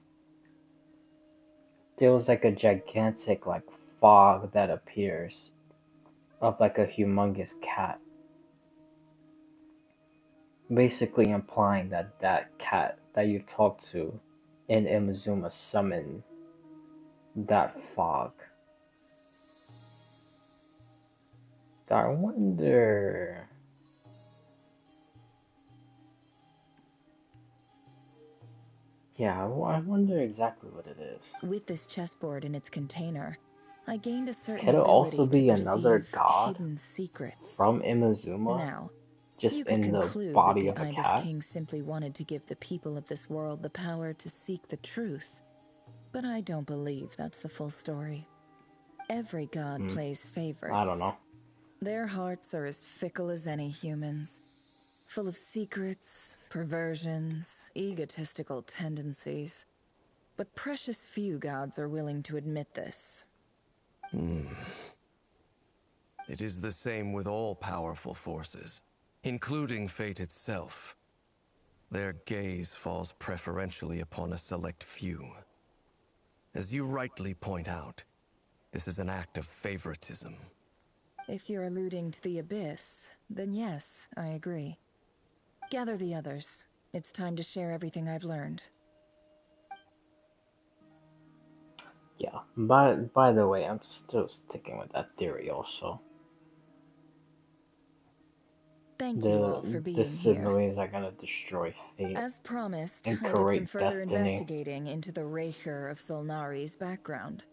there was like a gigantic like fog that appears of like a humongous cat. Basically implying that that cat that you talked to and Imazuma summon that fog. I wonder. Yeah, I wonder exactly what it is. With this chessboard in its container, I gained a certain Could it also ability to be another perceive god hidden secrets. from Imazuma, Now, just you could in the conclude that body the of a Ibis cat? King simply wanted to give the people of this world the power to seek the truth. But I don't believe that's the full story. Every god plays I don't favorites. know. Their hearts are as fickle as any human's, full of secrets, perversions, egotistical tendencies. But precious few gods are willing to admit this. It is the same with all powerful forces, including fate itself. Their gaze falls preferentially upon a select few. As you rightly point out, this is an act of favoritism. If you're alluding to the Abyss, then yes, I agree. Gather the others. It's time to share everything I've learned. Yeah. By the way, I'm still sticking with that theory also. Thank you all for The being here. siblings are gonna destroy fate As promised, and I did some create further destiny. investigating into the Rerir of Solnari's background.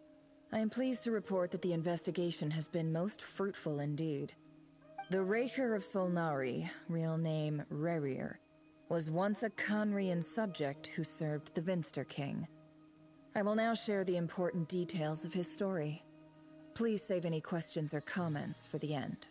I am pleased to report that the investigation has been most fruitful indeed. The Rerir of Solnari, real name Rerir, was once a Conrian subject who served the Vinster King. I will now share the important details of his story. Please save any questions or comments for the end.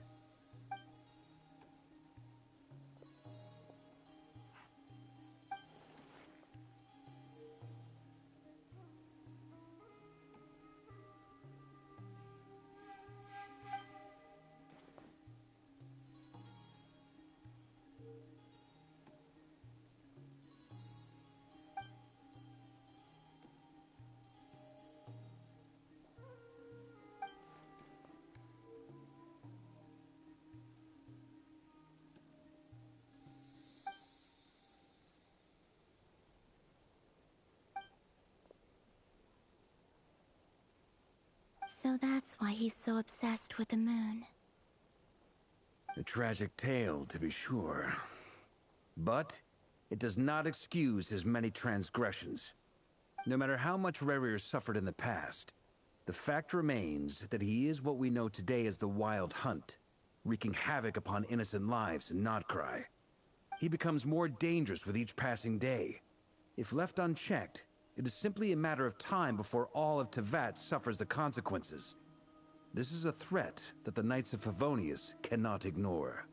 So that's why he's so obsessed with the moon. A tragic tale, to be sure. But it does not excuse his many transgressions. No matter how much Rerir suffered in the past, the fact remains that he is what we know today as the Wild Hunt, wreaking havoc upon innocent lives in Notcry. He becomes more dangerous with each passing day. If left unchecked, it is simply a matter of time before all of Tevat suffers the consequences. This is a threat that the Knights of Favonius cannot ignore.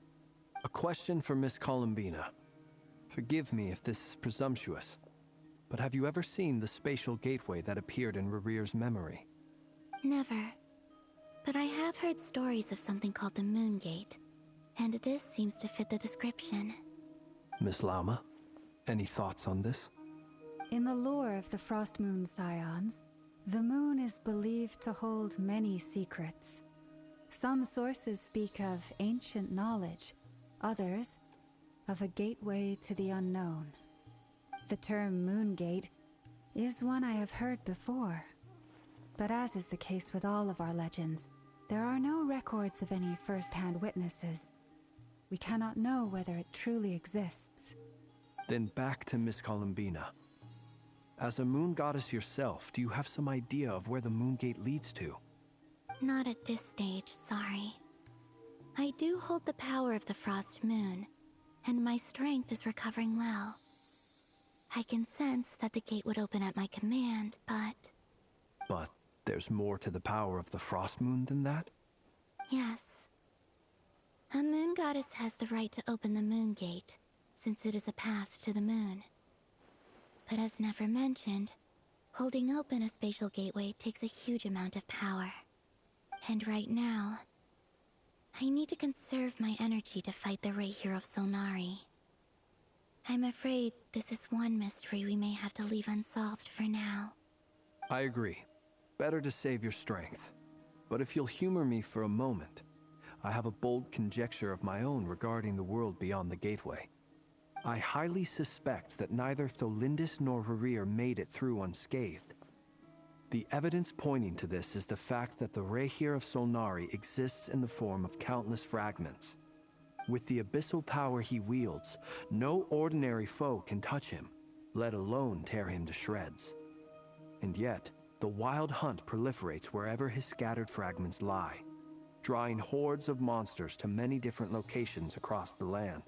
A question for Miss Columbina. Forgive me if this is presumptuous, but have you ever seen the spatial gateway that appeared in Rerir's memory? Never. But I have heard stories of something called the Moon Gate, and this seems to fit the description. Miss Lauma, any thoughts on this? In the lore of the Frost Moon Scions, the moon is believed to hold many secrets. Some sources speak of ancient knowledge, others of a gateway to the unknown. The term Moon Gate is one I have heard before. But as is the case with all of our legends, there are no records of any first-hand witnesses. We cannot know whether it truly exists. Then back to Miss Columbina. As a moon goddess yourself, do you have some idea of where the Moon Gate leads to? Not at this stage, sorry. I do hold the power of the Frost Moon, and my strength is recovering well. I can sense that the gate would open at my command, but... But there's more to the power of the Frost Moon than that? Yes. A moon goddess has the right to open the Moon Gate, since it is a path to the moon. But as never mentioned, holding open a spatial gateway takes a huge amount of power. And right now, I need to conserve my energy to fight the Rerir of Solnari. I'm afraid this is one mystery we may have to leave unsolved for now. I agree. Better to save your strength. But if you'll humor me for a moment, I have a bold conjecture of my own regarding the world beyond the gateway. I highly suspect that neither Tholindis nor Rerir made it through unscathed. The evidence pointing to this is the fact that the Rerir of Solnari exists in the form of countless fragments. With the abyssal power he wields, no ordinary foe can touch him, let alone tear him to shreds. And yet, the Wild Hunt proliferates wherever his scattered fragments lie, drawing hordes of monsters to many different locations across the land.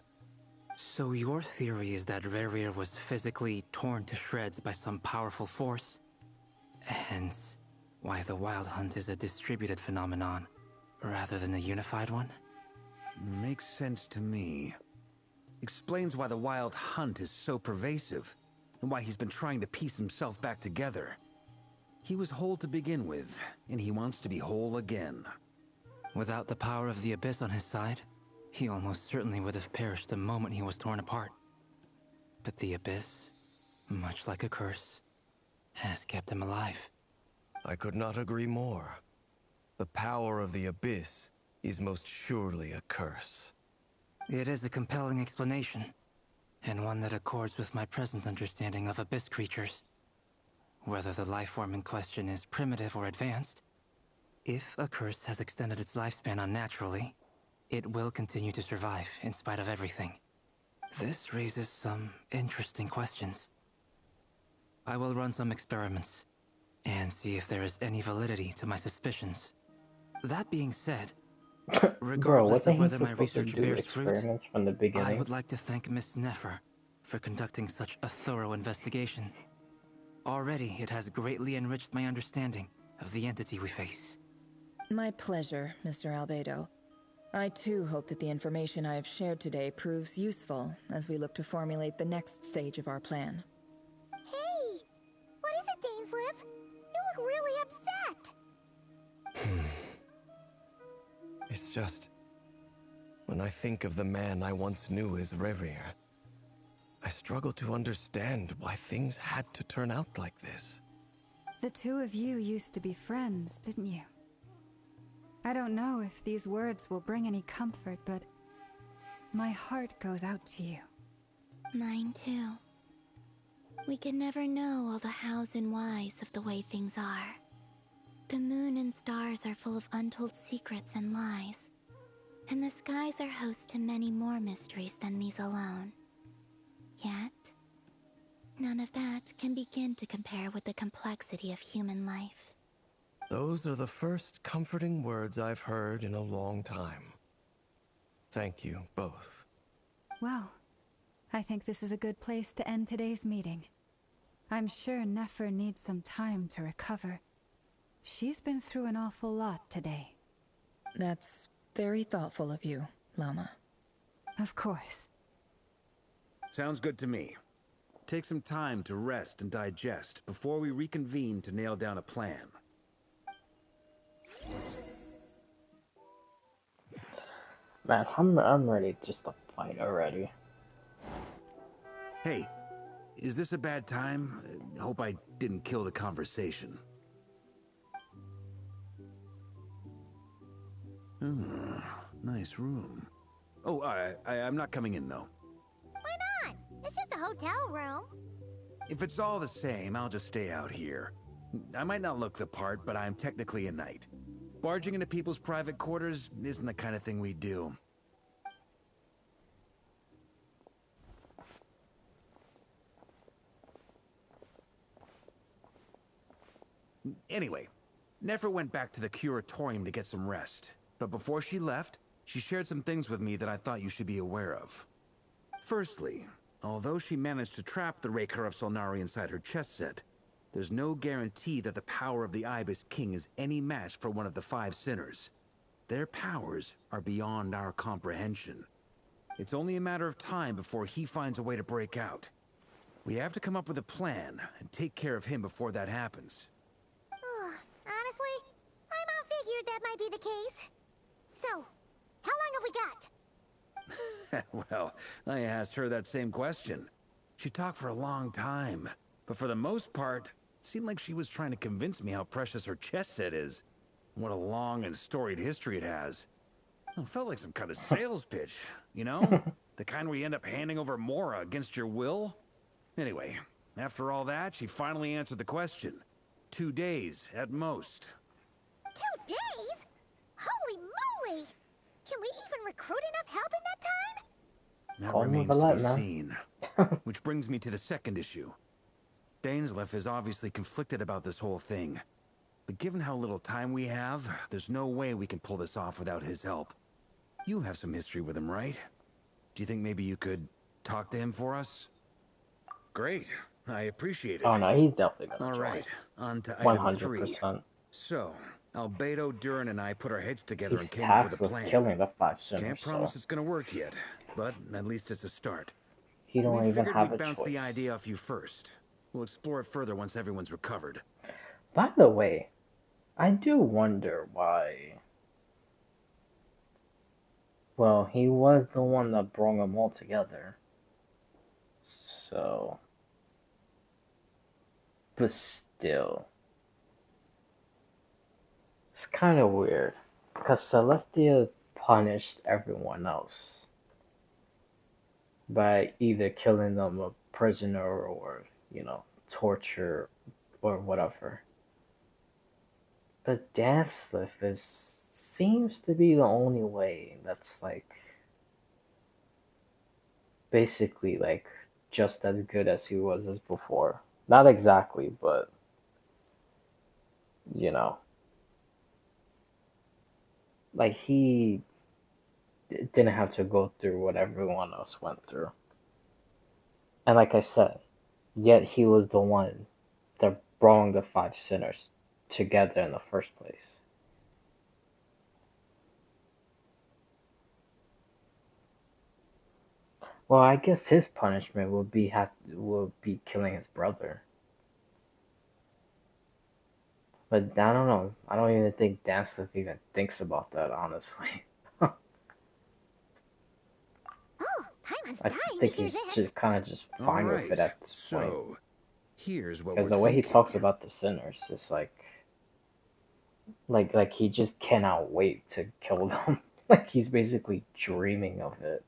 So your theory is that Rerir was physically torn to shreds by some powerful force? Hence, why the Wild Hunt is a distributed phenomenon, rather than a unified one? Makes sense to me. Explains why the Wild Hunt is so pervasive, and why he's been trying to piece himself back together. He was whole to begin with, and he wants to be whole again. Without the power of the Abyss on his side, he almost certainly would have perished the moment he was torn apart. But the Abyss, much like a curse, has kept him alive. I could not agree more. The power of the Abyss is most surely a curse. It is a compelling explanation, and one that accords with my present understanding of Abyss creatures. Whether the life form in question is primitive or advanced, if a curse has extended its lifespan unnaturally, it will continue to survive in spite of everything. This raises some interesting questions. I will run some experiments and see if there is any validity to my suspicions. That being said, Bro, regardless wasn't of he whether my supposed to research do bears fruit, experiments from the I beginning? would like to thank Miss Nefer for conducting such a thorough investigation. Already, it has greatly enriched my understanding of the entity we face. My pleasure, Mr. Albedo. I too hope that the information I have shared today proves useful as we look to formulate the next stage of our plan. Hey! What is it, Dainsleif? You look really upset! It's just... when I think of the man I once knew as Rerir, I struggle to understand why things had to turn out like this. The two of you used to be friends, didn't you? I don't know if these words will bring any comfort, but my heart goes out to you. Mine too. We can never know all the hows and whys of the way things are. The moon and stars are full of untold secrets and lies, and the skies are host to many more mysteries than these alone. Yet, none of that can begin to compare with the complexity of human life. Those are the first comforting words I've heard in a long time. Thank you, both. Well, I think this is a good place to end today's meeting. I'm sure Nefer needs some time to recover. She's been through an awful lot today. That's very thoughtful of you, Lama. Of course. Sounds good to me. Take some time to rest and digest before we reconvene to nail down a plan. Man, I'm ready just to fight already. Hey, is this a bad time? Hope I didn't kill the conversation. Nice room. Oh, I'm not coming in, though. Why not? It's just a hotel room. If it's all the same, I'll just stay out here. I might not look the part, but I'm technically a knight. Barging into people's private quarters isn't the kind of thing we do. Anyway, Nefer went back to the curatorium to get some rest. But before she left, she shared some things with me that I thought you should be aware of. Firstly, although she managed to trap the Rerir of Solnari inside her chest set, there's no guarantee that the power of the Ibis King is any match for one of the 5 sinners. Their powers are beyond our comprehension. It's only a matter of time before he finds a way to break out. We have to come up with a plan and take care of him before that happens. Honestly, my mom figured that might be the case. So, how long have we got? Well, I asked her that same question. She talked for a long time, but for the most part, it seemed like she was trying to convince me how precious her chess set is. What a long and storied history it has. It felt like some kind of sales pitch, you know? The kind where you end up handing over Mora against your will? Anyway, after all that, she finally answered the question. 2 days, at most. 2 days? Holy moly! Can we even recruit enough help in that time? That Call him remains to be man. seen. Which brings me to the second issue. Dainsleif is obviously conflicted about this whole thing. But given how little time we have, there's no way we can pull this off without his help. You have some history with him, right? Do you think maybe you could talk to him for us? Great. I appreciate it. Oh no, he's definitely gonna All join. right, on to item 3. 100%. So, Albedo, Durin, and I put our heads together He's and came up with a tasked with plan. killing the 5 sinners, Can't promise it's gonna work yet, but at least it's a start. he don't We even figured have we'd a bounce the choice. idea off you first. We'll explore it further once everyone's recovered. By the way, I do wonder why. Well, he was the one that brought them all together. So. But still. It's kind of weird. Because Celestia punished everyone else by either killing them a prisoner or, torture or whatever. But Dansliff seems to be the only way that's basically just as good as he was as before. Not exactly, but he didn't have to go through what everyone else went through. And like I said, yet he was the one that brought the 5 sinners together in the first place. Well, I guess his punishment would be killing his brother. But I don't know. I don't even think Dansliff even thinks about that, honestly. I think he's just kind of just fine with it at this point. So, here's what Because we're the way he thinking. talks about the sinners is like he just cannot wait to kill them. He's basically dreaming of it.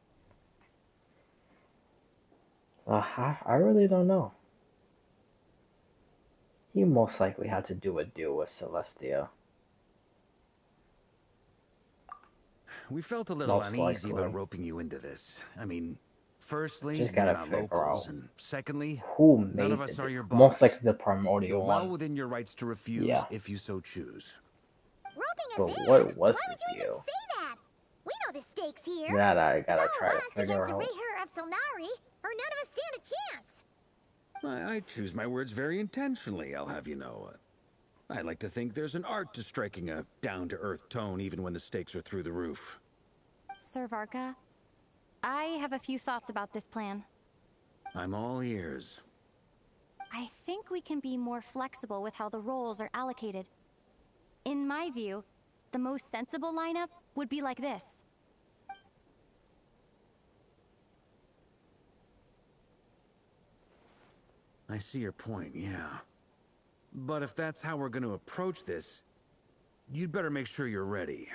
I really don't know. He most likely had to do a deal with Celestia. We felt a little Most uneasy likely. about roping you into this. I mean, firstly, Just you're gotta not figure locals, out and secondly, who none made of us are your boss. most likely the You're primordial well one. within your rights to refuse Yeah. if you so choose. Roping us But in? what was Why the would you deal? even say that? We know the stakes here. That I It's gotta all try of to us figure against the out. Rerir of Solnari, or none of us stand a chance. I choose my words very intentionally, I'll have you know. I like to think there's an art to striking a down-to-earth tone even when the stakes are through the roof. Sir Varka, I have a few thoughts about this plan. I'm all ears. I think we can be more flexible with how the roles are allocated. In my view, the most sensible lineup would be like this. I see your point, yeah. But if that's how we're going to approach this, you'd better make sure you're ready.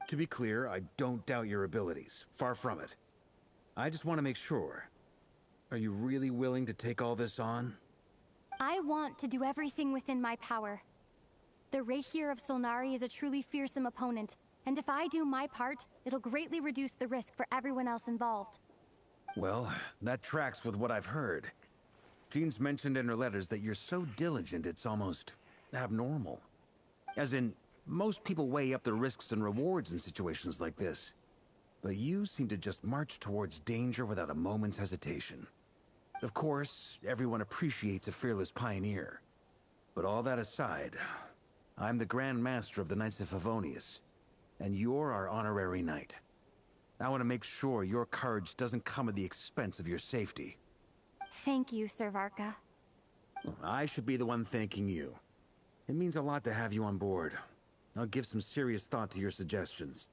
To be clear, I don't doubt your abilities. Far from it. I just want to make sure. Are you really willing to take all this on? I want to do everything within my power. The Rerir of Solnari is a truly fearsome opponent, and if I do my part, it'll greatly reduce the risk for everyone else involved. Well, that tracks with what I've heard. Jean's mentioned in her letters that you're so diligent it's almost abnormal. As in, most people weigh up the risks and rewards in situations like this. But you seem to just march towards danger without a moment's hesitation. Of course, everyone appreciates a fearless pioneer. But all that aside, I'm the Grand Master of the Knights of Favonius, and you're our honorary knight. I want to make sure your courage doesn't come at the expense of your safety. Thank you, Sir Varka. I should be the one thanking you. It means a lot to have you on board. I'll give some serious thought to your suggestions.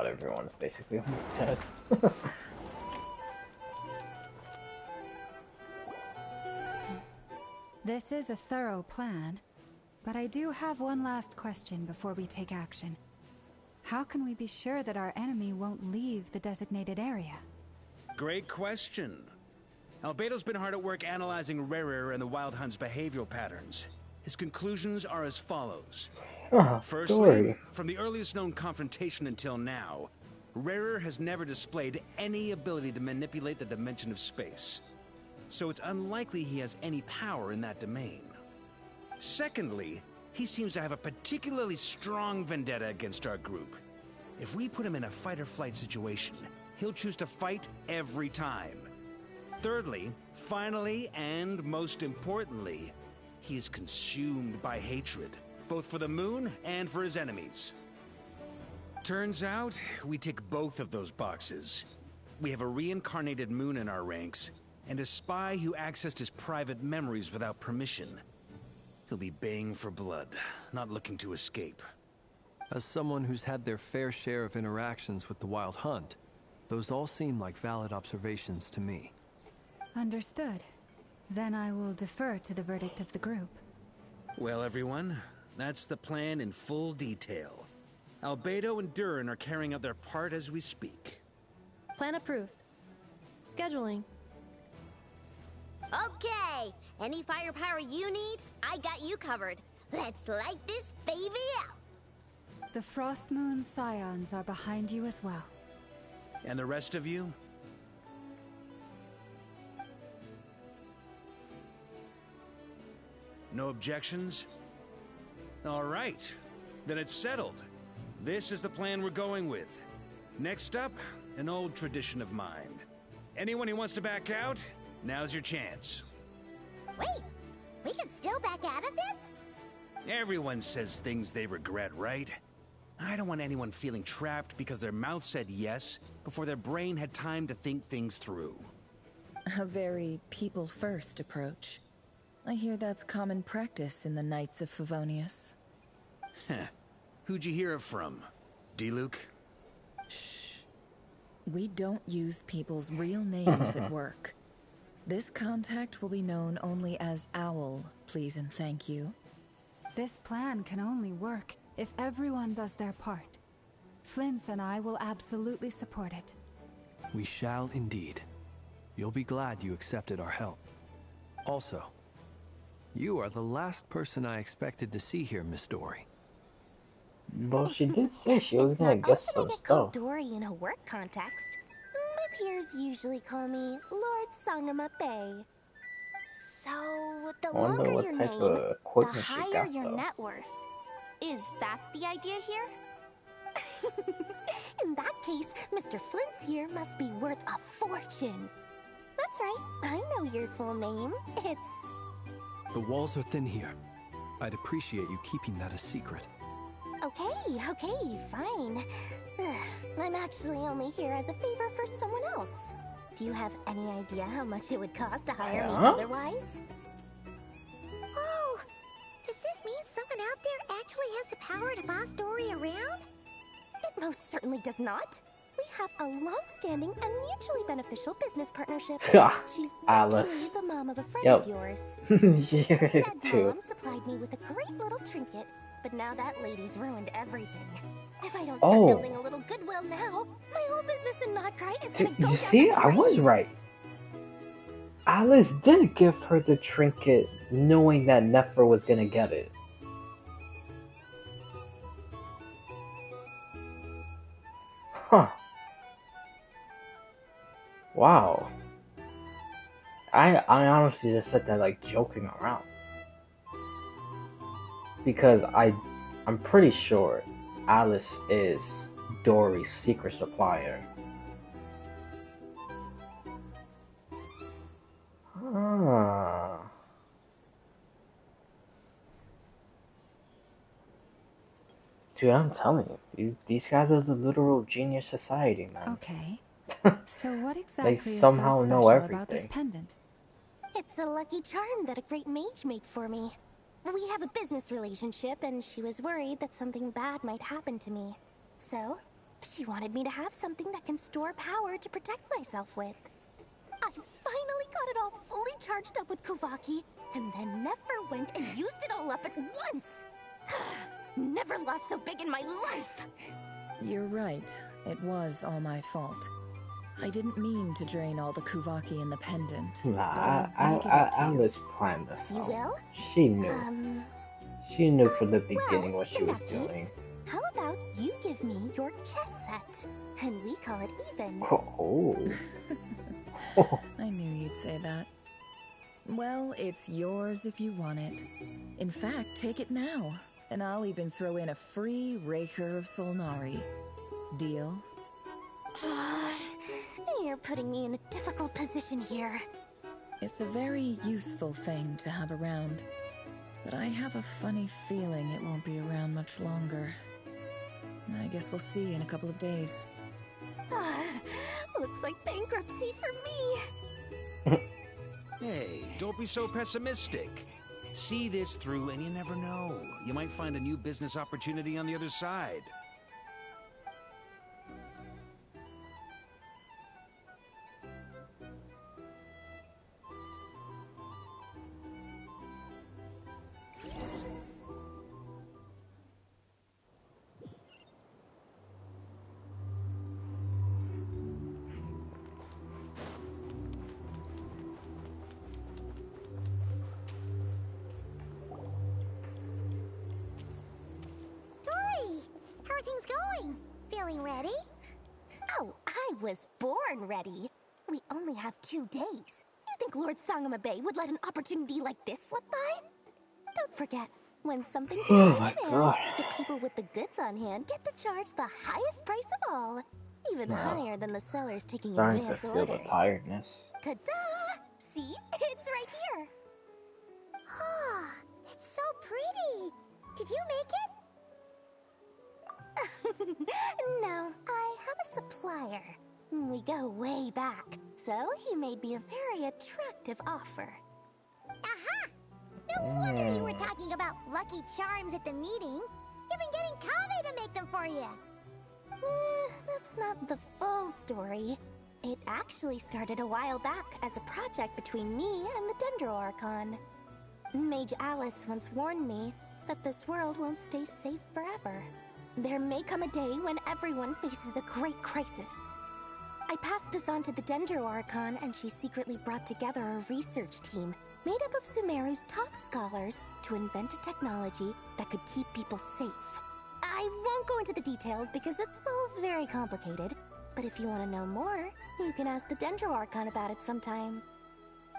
everyone's basically almost dead. This is a thorough plan, but I do have one last question before we take action. How can we be sure that our enemy won't leave the designated area? Great question. Albedo's been hard at work analyzing Rerir and the Wild Hunt's behavioral patterns. His conclusions are as follows. Firstly, from the earliest known confrontation until now, Rerir has never displayed any ability to manipulate the dimension of space. So it's unlikely he has any power in that domain. Secondly, he seems to have a particularly strong vendetta against our group. If we put him in a fight-or-flight situation, he'll choose to fight every time. Thirdly, finally, and most importantly, he is consumed by hatred, both for the moon and for his enemies. Turns out, we tick both of those boxes. We have a reincarnated moon in our ranks, and a spy who accessed his private memories without permission. He'll be baying for blood, not looking to escape. As someone who's had their fair share of interactions with the Wild Hunt, those all seem like valid observations to me. Understood. Then I will defer to the verdict of the group. Well, everyone, that's the plan in full detail. Albedo and Durin are carrying out their part as we speak. Plan approved. Scheduling. Okay, any firepower you need, I got you covered. Let's light this baby out. The Frost Moon Scions are behind you as well. And the rest of you? No objections? All right, then it's settled. This is the plan we're going with. Next up, an old tradition of mine. Anyone who wants to back out, now's your chance. Wait, we can still back out of this? Everyone says things they regret, right? I don't want anyone feeling trapped because their mouth said yes before their brain had time to think things through. A very people-first approach. I hear that's common practice in the Knights of Favonius. Heh. Who'd you hear it from? D-Luke? Shh. We don't use people's real names at work. This contact will be known only as Owl, please and thank you. This plan can only work if everyone does their part. Flint's and I will absolutely support it. We shall indeed. You'll be glad you accepted our help. Also, you are the last person I expected to see here, Miss Dory. Well, she did say she was gonna get some stuff. Dory in a work context. My peers usually call me Lord Sangamabe. So, the longer your name, the higher your net worth. Is that the idea here? In that case, Mr. Flint's here must be worth a fortune. That's right, I know your full name. It's... The walls are thin here. I'd appreciate you keeping that a secret. Okay, fine. I'm actually only here as a favor for someone else. Do you have any idea how much it would cost to hire me otherwise? Oh, does this mean someone out there actually has the power to boss Dory around? It most certainly does not. We have a long-standing and mutually beneficial business partnership. She's actually the mom of a friend of yours. Said mom supplied me with a great little trinket, but now that lady's ruined everything. If I don't start building a little goodwill now, my whole business in Notcry is gonna go down. You see, I was right. Alice did give her the trinket knowing that Nefer was gonna get it. Huh. Wow. I honestly just said that like joking around. Because I'm pretty sure Alice is Dory's secret supplier. Ah. Dude, I'm telling you, these guys are the literal genius society, man. Okay. So what exactly they is somehow so know special everything about this pendant? It's a lucky charm that a great mage made for me. We have a business relationship, and she was worried that something bad might happen to me. So, She wanted me to have something that can store power to protect myself with. I finally got it all fully charged up with Kuvaki, and then never went and used it all up at once. Never lost so big in my life. You're right. It was all my fault. I didn't mean to drain all the Kuvaki in the pendant. Nah, I'll make it up to you. Alice planned this You out. will? She knew. She knew from the beginning what she in was that doing. case, how about you give me your chess set? And we call it even. Oh. I knew you'd say that. Well, it's yours if you want it. In fact, take it now, and I'll even throw in a free Rerir of Solnari. Deal? You're putting me in a difficult position here. It's a very useful thing to have around, but I have a funny feeling it won't be around much longer. I guess we'll see in a couple of days. Looks like bankruptcy for me. Hey, don't be so pessimistic. See this through and you never know. You might find a new business opportunity on the other side. Dory, how are things going? Feeling ready? Oh, I was born ready. We only have 2 days. You think Lord Sangamabe would let an opportunity like this slip by? Don't forget, when something's in Oh high my demand, God. the people with the goods on hand get to charge the highest price of all. Even Wow. higher than the sellers taking Starting to advance feel the orders. tiredness. Ta-da! See? It's right here. Ah, it's so pretty. Did you make it? No, I have a supplier. We go way back, so he made me a very attractive offer. Aha! No wonder you were talking about lucky charms at the meeting. You've been getting Kaveh to make them for you. That's not the full story. It actually started a while back as a project between me and the Dendro Archon. Mage Alice once warned me that this world won't stay safe forever. There may come a day when everyone faces a great crisis. I passed this on to the Dendro Archon, and she secretly brought together a research team made up of Sumeru's top scholars to invent a technology that could keep people safe. I won't go into the details because it's all very complicated, but if you want to know more, you can ask the Dendro Archon about it sometime.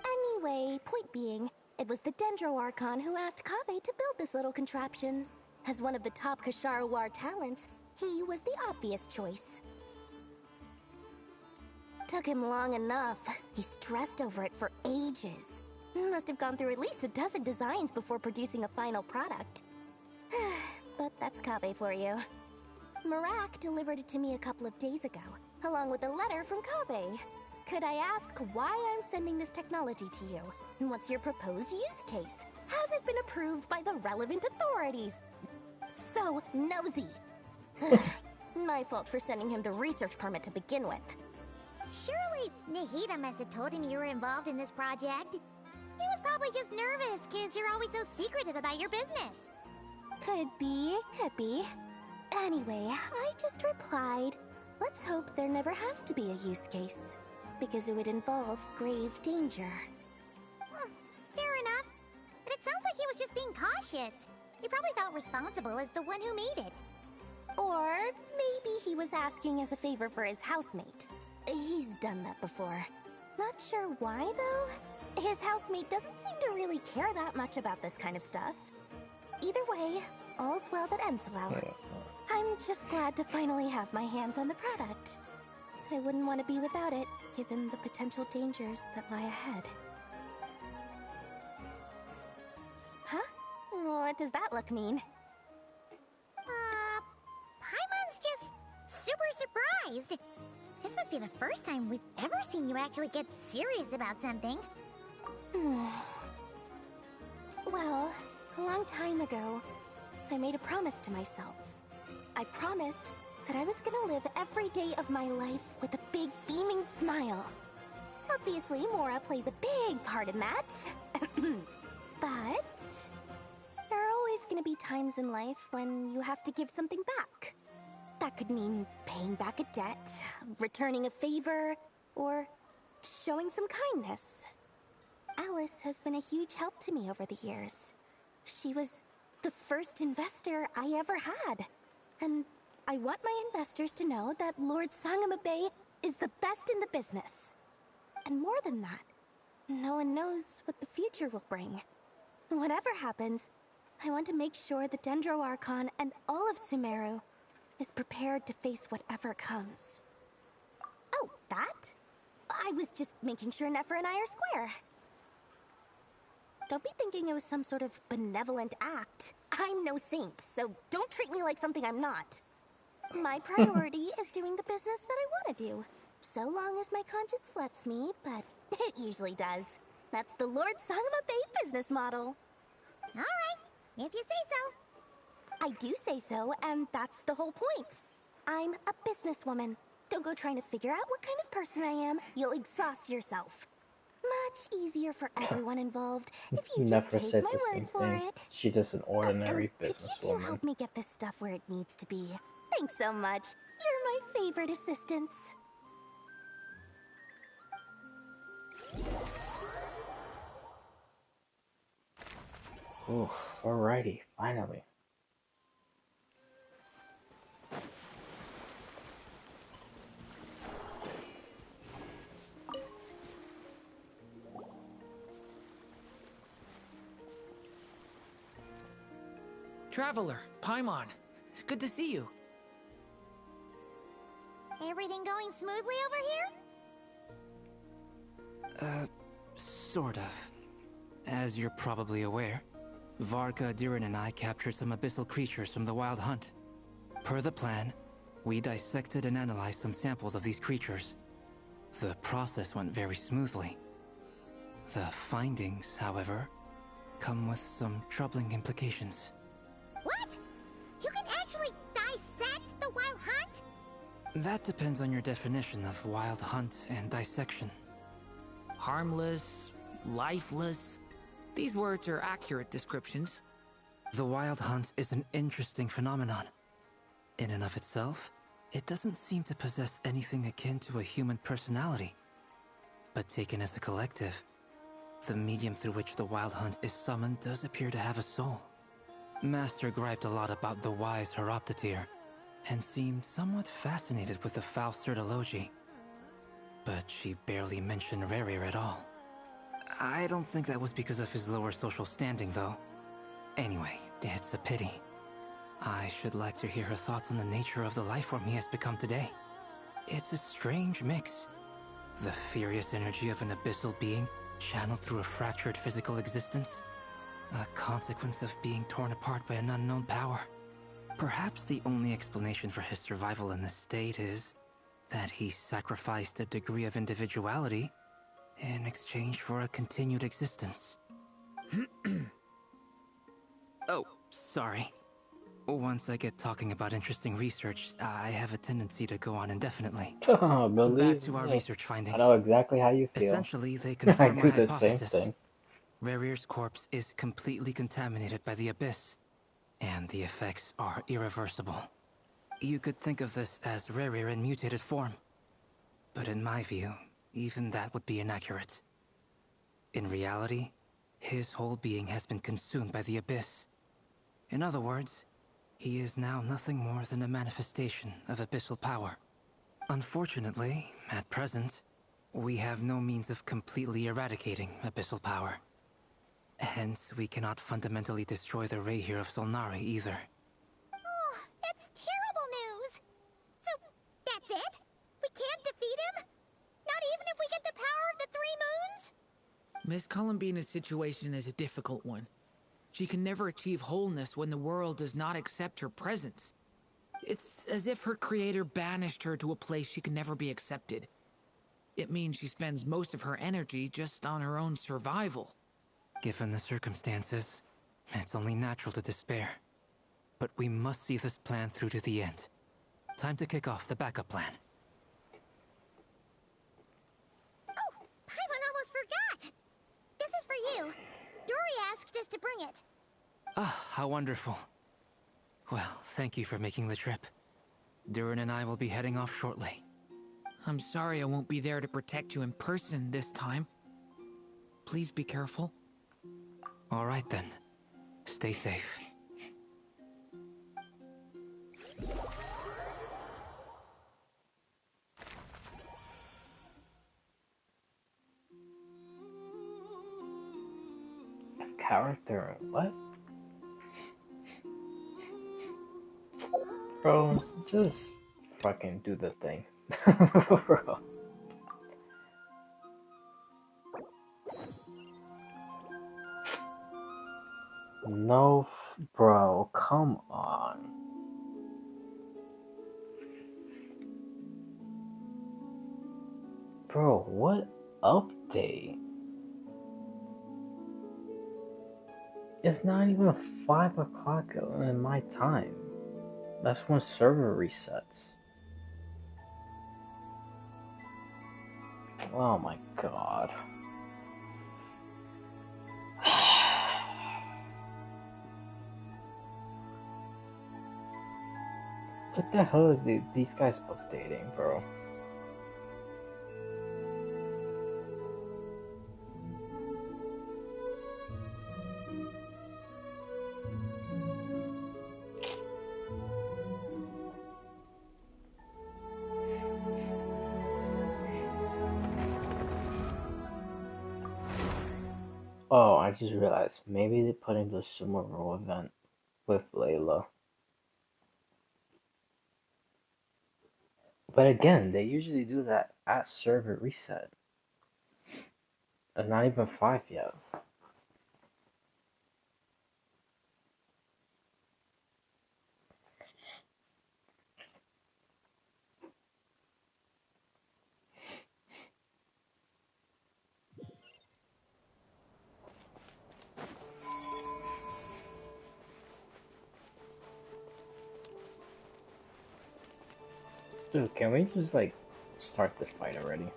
Anyway, point being, it was the Dendro Archon who asked Kaveh to build this little contraption. As one of the top Kashara War talents, he was the obvious choice. Took him long enough. He stressed over it for ages. Must have gone through at least a dozen designs before producing a final product. But that's Kaveh for you. Marak delivered it to me a couple of days ago, along with a letter from Kaveh. Could I ask why I'm sending this technology to you? And what's your proposed use case? Has it been approved by the relevant authorities? So nosy. My fault for sending him the research permit to begin with. Surely Nahida must have told him you were involved in this project. He was probably just nervous because you're always so secretive about your business. Could be, could be. Anyway, I just replied, let's hope there never has to be a use case, because it would involve grave danger. Fair enough. But it sounds like he was just being cautious. He probably felt responsible as the one who made it. Or maybe he was asking as a favor for his housemate. He's done that before. Not sure why, though. His housemate doesn't seem to really care that much about this kind of stuff. Either way, all's well that ends well. I'm just glad to finally have my hands on the product. I wouldn't want to be without it, given the potential dangers that lie ahead. Huh? What does that look mean? Paimon's just super surprised. This must be the first time we've ever seen you actually get serious about something. Well, a long time ago, I made a promise to myself. I promised that I was gonna live every day of my life with a big, beaming smile. Obviously, Mora plays a big part in that. But there are always gonna be times in life when you have to give something back. That could mean paying back a debt, returning a favor, or showing some kindness. Alice has been a huge help to me over the years. She was the first investor I ever had. And I want my investors to know that Lord Sangamabe is the best in the business. And more than that, no one knows what the future will bring. Whatever happens, I want to make sure the Dendro Archon and all of Sumeru is prepared to face whatever comes. Oh, that? I was just making sure Nefer and I are square. Don't be thinking it was some sort of benevolent act. I'm no saint, so don't treat me like something I'm not. My priority is doing the business that I want to do. So long as my conscience lets me, but it usually does. That's the Lord Sangamabe business model. Alright, if you say so. I do say so, and that's the whole point. I'm a businesswoman. Don't go trying to figure out what kind of person I am. You'll exhaust yourself. Much easier for everyone involved if you just Never take said my the word same for thing. it. She's just an ordinary Could you two businesswoman. help me get this stuff where it needs to be? Thanks so much. You're my favorite assistants. Ooh, alrighty, finally. Traveler, Paimon, it's good to see you. Everything going smoothly over here? Sort of. As you're probably aware, Varka, Diren, and I captured some abyssal creatures from the Wild Hunt. Per the plan, we dissected and analyzed some samples of these creatures. The process went very smoothly. The findings, however, come with some troubling implications. What? You can actually dissect the Wild Hunt? That depends on your definition of Wild Hunt and dissection. Harmless, lifeless. These words are accurate descriptions. The Wild Hunt is an interesting phenomenon. In and of itself, it doesn't seem to possess anything akin to a human personality. But taken as a collective, the medium through which the Wild Hunt is summoned does appear to have a soul. Master griped a lot about the wise Horoptotire, and seemed somewhat fascinated with the foul Certology. But she barely mentioned Rerir at all. I don't think that was because of his lower social standing, though. Anyway, it's a pity. I should like to hear her thoughts on the nature of the lifeform he has become today. It's a strange mix. The furious energy of an abyssal being channeled through a fractured physical existence. A consequence of being torn apart by an unknown power. Perhaps the only explanation for his survival in this state is that he sacrificed a degree of individuality in exchange for a continued existence. Oh, sorry. Once I get talking about interesting research, I have a tendency to go on indefinitely. Believe Back to our me, research findings. I know exactly how you feel. Essentially, they I confirm do my the same hypothesis. thing. Rerir's corpse is completely contaminated by the Abyss, and the effects are irreversible. You could think of this as Rerir in mutated form. But in my view, even that would be inaccurate. In reality, his whole being has been consumed by the Abyss. In other words, he is now nothing more than a manifestation of abyssal power. Unfortunately, at present, we have no means of completely eradicating abyssal power. Hence, we cannot fundamentally destroy the Rerir of Solnari either. Oh, that's terrible news. So, that's it? We can't defeat him? Not even if we get the power of the Three Moons? Miss Columbina's situation is a difficult one. She can never achieve wholeness when the world does not accept her presence. It's as if her creator banished her to a place she can never be accepted. It means she spends most of her energy just on her own survival. Given the circumstances, it's only natural to despair. But we must see this plan through to the end. time to kick off the backup plan. Oh, Paimon almost forgot! This is for you. Dory asked us to bring it. Ah, how wonderful. Well, thank you for making the trip. Durin and I will be heading off shortly. I'm sorry I won't be there to protect you in person this time. Please be careful. All right then. Stay safe. Character, what? Bro, just fucking do the thing. Bro. No, bro, come on. Bro, what update? It's not even 5 o'clock in my time. That's when server resets. Oh my god. What the hell are these guys updating, bro? Oh, I just realized maybe they put in the Sumo Row event with Layla. But again, they usually do that at server reset. It's not even 5 yet. Dude, can we just like start this fight already?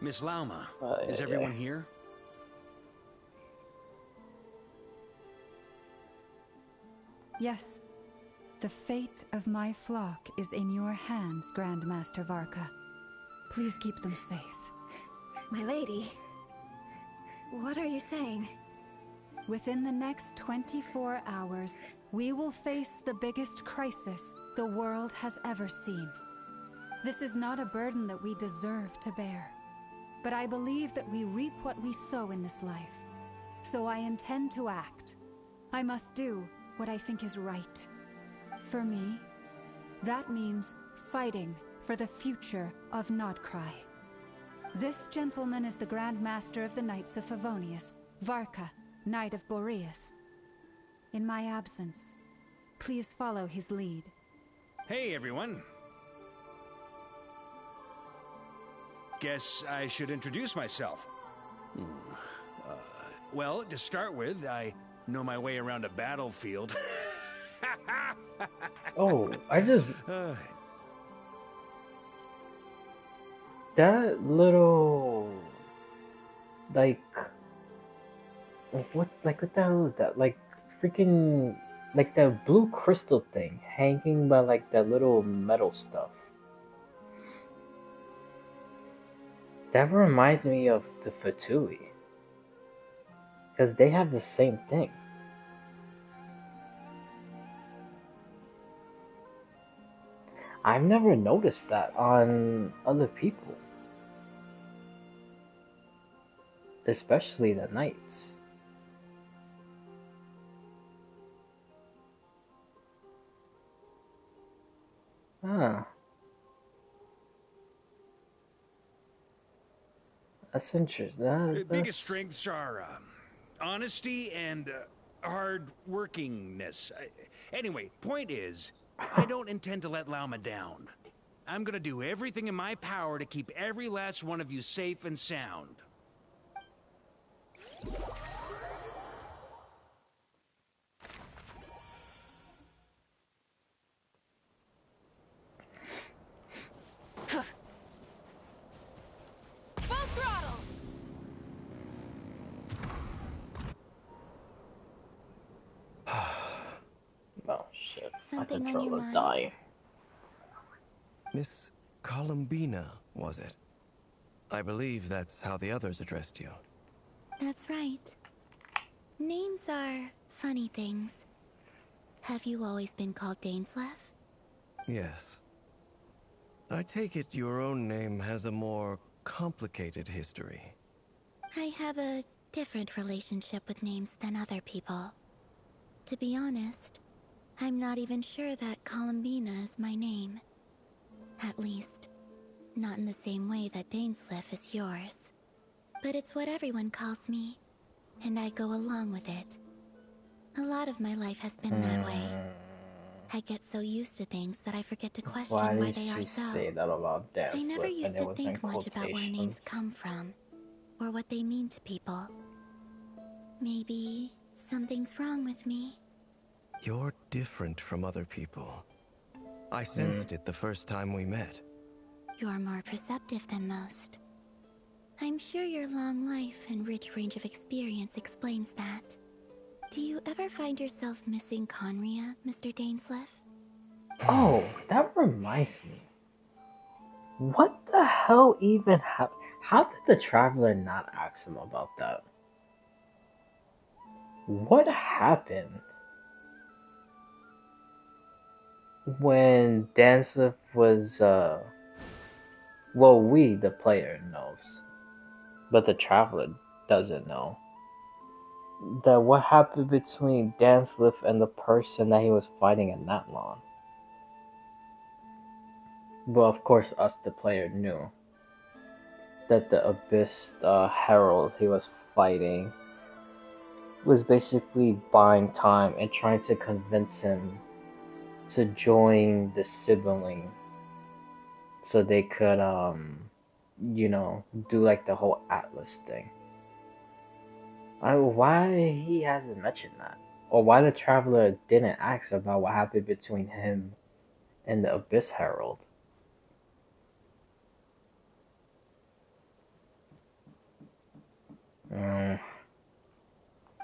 Miss Lauma, is everyone here? Yes. The fate of my flock is in your hands, Grandmaster Varka. Please keep them safe. My lady, what are you saying? Within the next 24 hours, we will face the biggest crisis the world has ever seen. This is not a burden that we deserve to bear, but I believe that we reap what we sow in this life. So I intend to act. I must do what I think is right. For me, that means fighting for the future of Nodcry. This gentleman is the Grand Master of the Knights of Favonius, Varka, Knight of Boreas. In my absence, please follow his lead. Hey, everyone. Guess I should introduce myself. Well, to start with, I know my way around a battlefield. Oh, I just... That little... Like... what the hell is that? Like, freaking... Like that blue crystal thing hanging by like that little metal stuff. That reminds me of the Fatui. Because they have the same thing. I've never noticed that on other people. Especially the knights. Ah. That's interesting. Biggest strengths are honesty and hard workingness. Anyway, point is, I don't intend to let Lauma down. I'm gonna do everything in my power to keep every last one of you safe and sound. Let the something on your traveler mind? die. Miss Columbina, was it? I believe that's how the others addressed you. That's right. Names are funny things. Have you always been called Dainsleif? Yes. I take it your own name has a more complicated history. I have a different relationship with names than other people. To be honest, I'm not even sure that Columbina is my name. At least, not in the same way that Dainsleif is yours. But it's what everyone calls me, and I go along with it. A lot of my life has been that way. I get so used to things that I forget to Why question why did they are she so. say that about I never Danslip and used it to was in think much about where names quotations? come from, or what they mean to people. Maybe something's wrong with me. You're different from other people. I sensed it the first time we met. You're more perceptive than most. I'm sure your long life and rich range of experience explains that. Do you ever find yourself missing Conria, Mr. Dainsleif? Oh, that reminds me. What the hell even happened? How did the traveler not ask him about that? What happened when Danslip was, well, we, the player, knows, but the traveler doesn't know. That what happened between Danslip and the person that he was fighting in Natlan? Well, of course, us, the player, knew that the Abyss Herald he was fighting was basically buying time and trying to convince him to join the sibling so they could, do like the whole Atlas thing. Why he hasn't mentioned that? Or why the Traveler didn't ask about what happened between him and the Abyss Herald?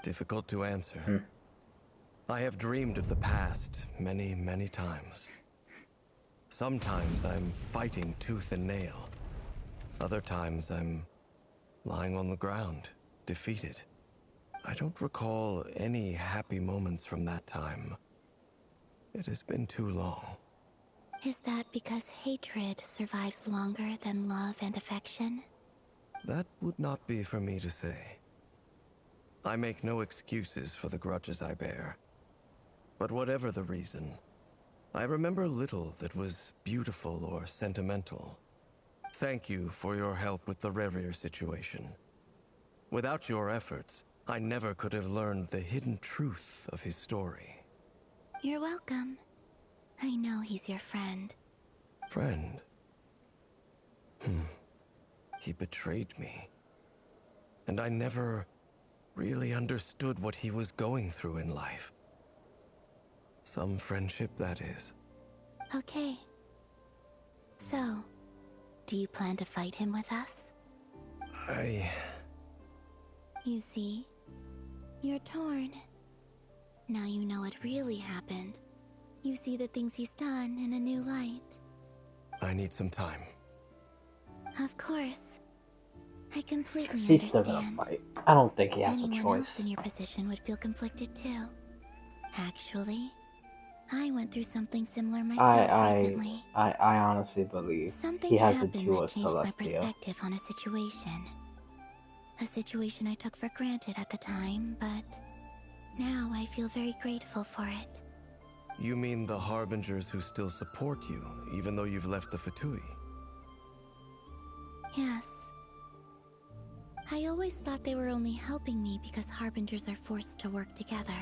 Difficult to answer. I have dreamed of the past many, many times. Sometimes I'm fighting tooth and nail. Other times I'm lying on the ground, defeated. I don't recall any happy moments from that time. It has been too long. Is that because hatred survives longer than love and affection? That would not be for me to say. I make no excuses for the grudges I bear. But whatever the reason, I remember little that was beautiful or sentimental. Thank you for your help with the Rerir situation. Without your efforts, I never could have learned the hidden truth of his story. You're welcome. I know he's your friend. Friend? He betrayed me. And I never really understood what he was going through in life. Some friendship, that is. Okay. So, do you plan to fight him with us? You see, you're torn. Now you know what really happened. You see the things he's done in a new light. I need some time. Of course. I completely He's still understand. gonna fight. I don't think he has a Anyone choice. else in your position would feel conflicted too. Actually, I went through something similar myself recently. I honestly believe Something he has a happened duel that with changed my Celestia. perspective on a situation. A situation I took for granted at the time, but now I feel very grateful for it. You mean the Harbingers who still support you, even though you've left the Fatui? Yes. I always thought they were only helping me because Harbingers are forced to work together.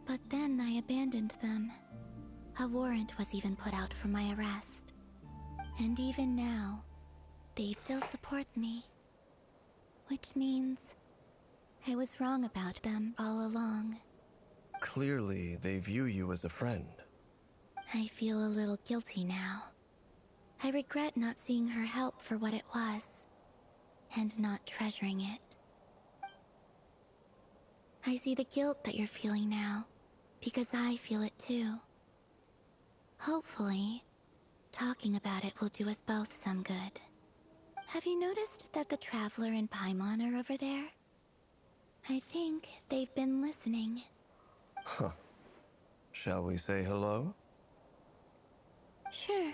But then I abandoned them. A warrant was even put out for my arrest. And even now, they still support me. Which means I was wrong about them all along. Clearly, they view you as a friend. I feel a little guilty now. I regret not seeing her help for what it was, and not treasuring it. I see the guilt that you're feeling now, because I feel it too. Hopefully, talking about it will do us both some good. Have you noticed that the Traveler and Paimon are over there? I think they've been listening. Huh. Shall we say hello? Sure.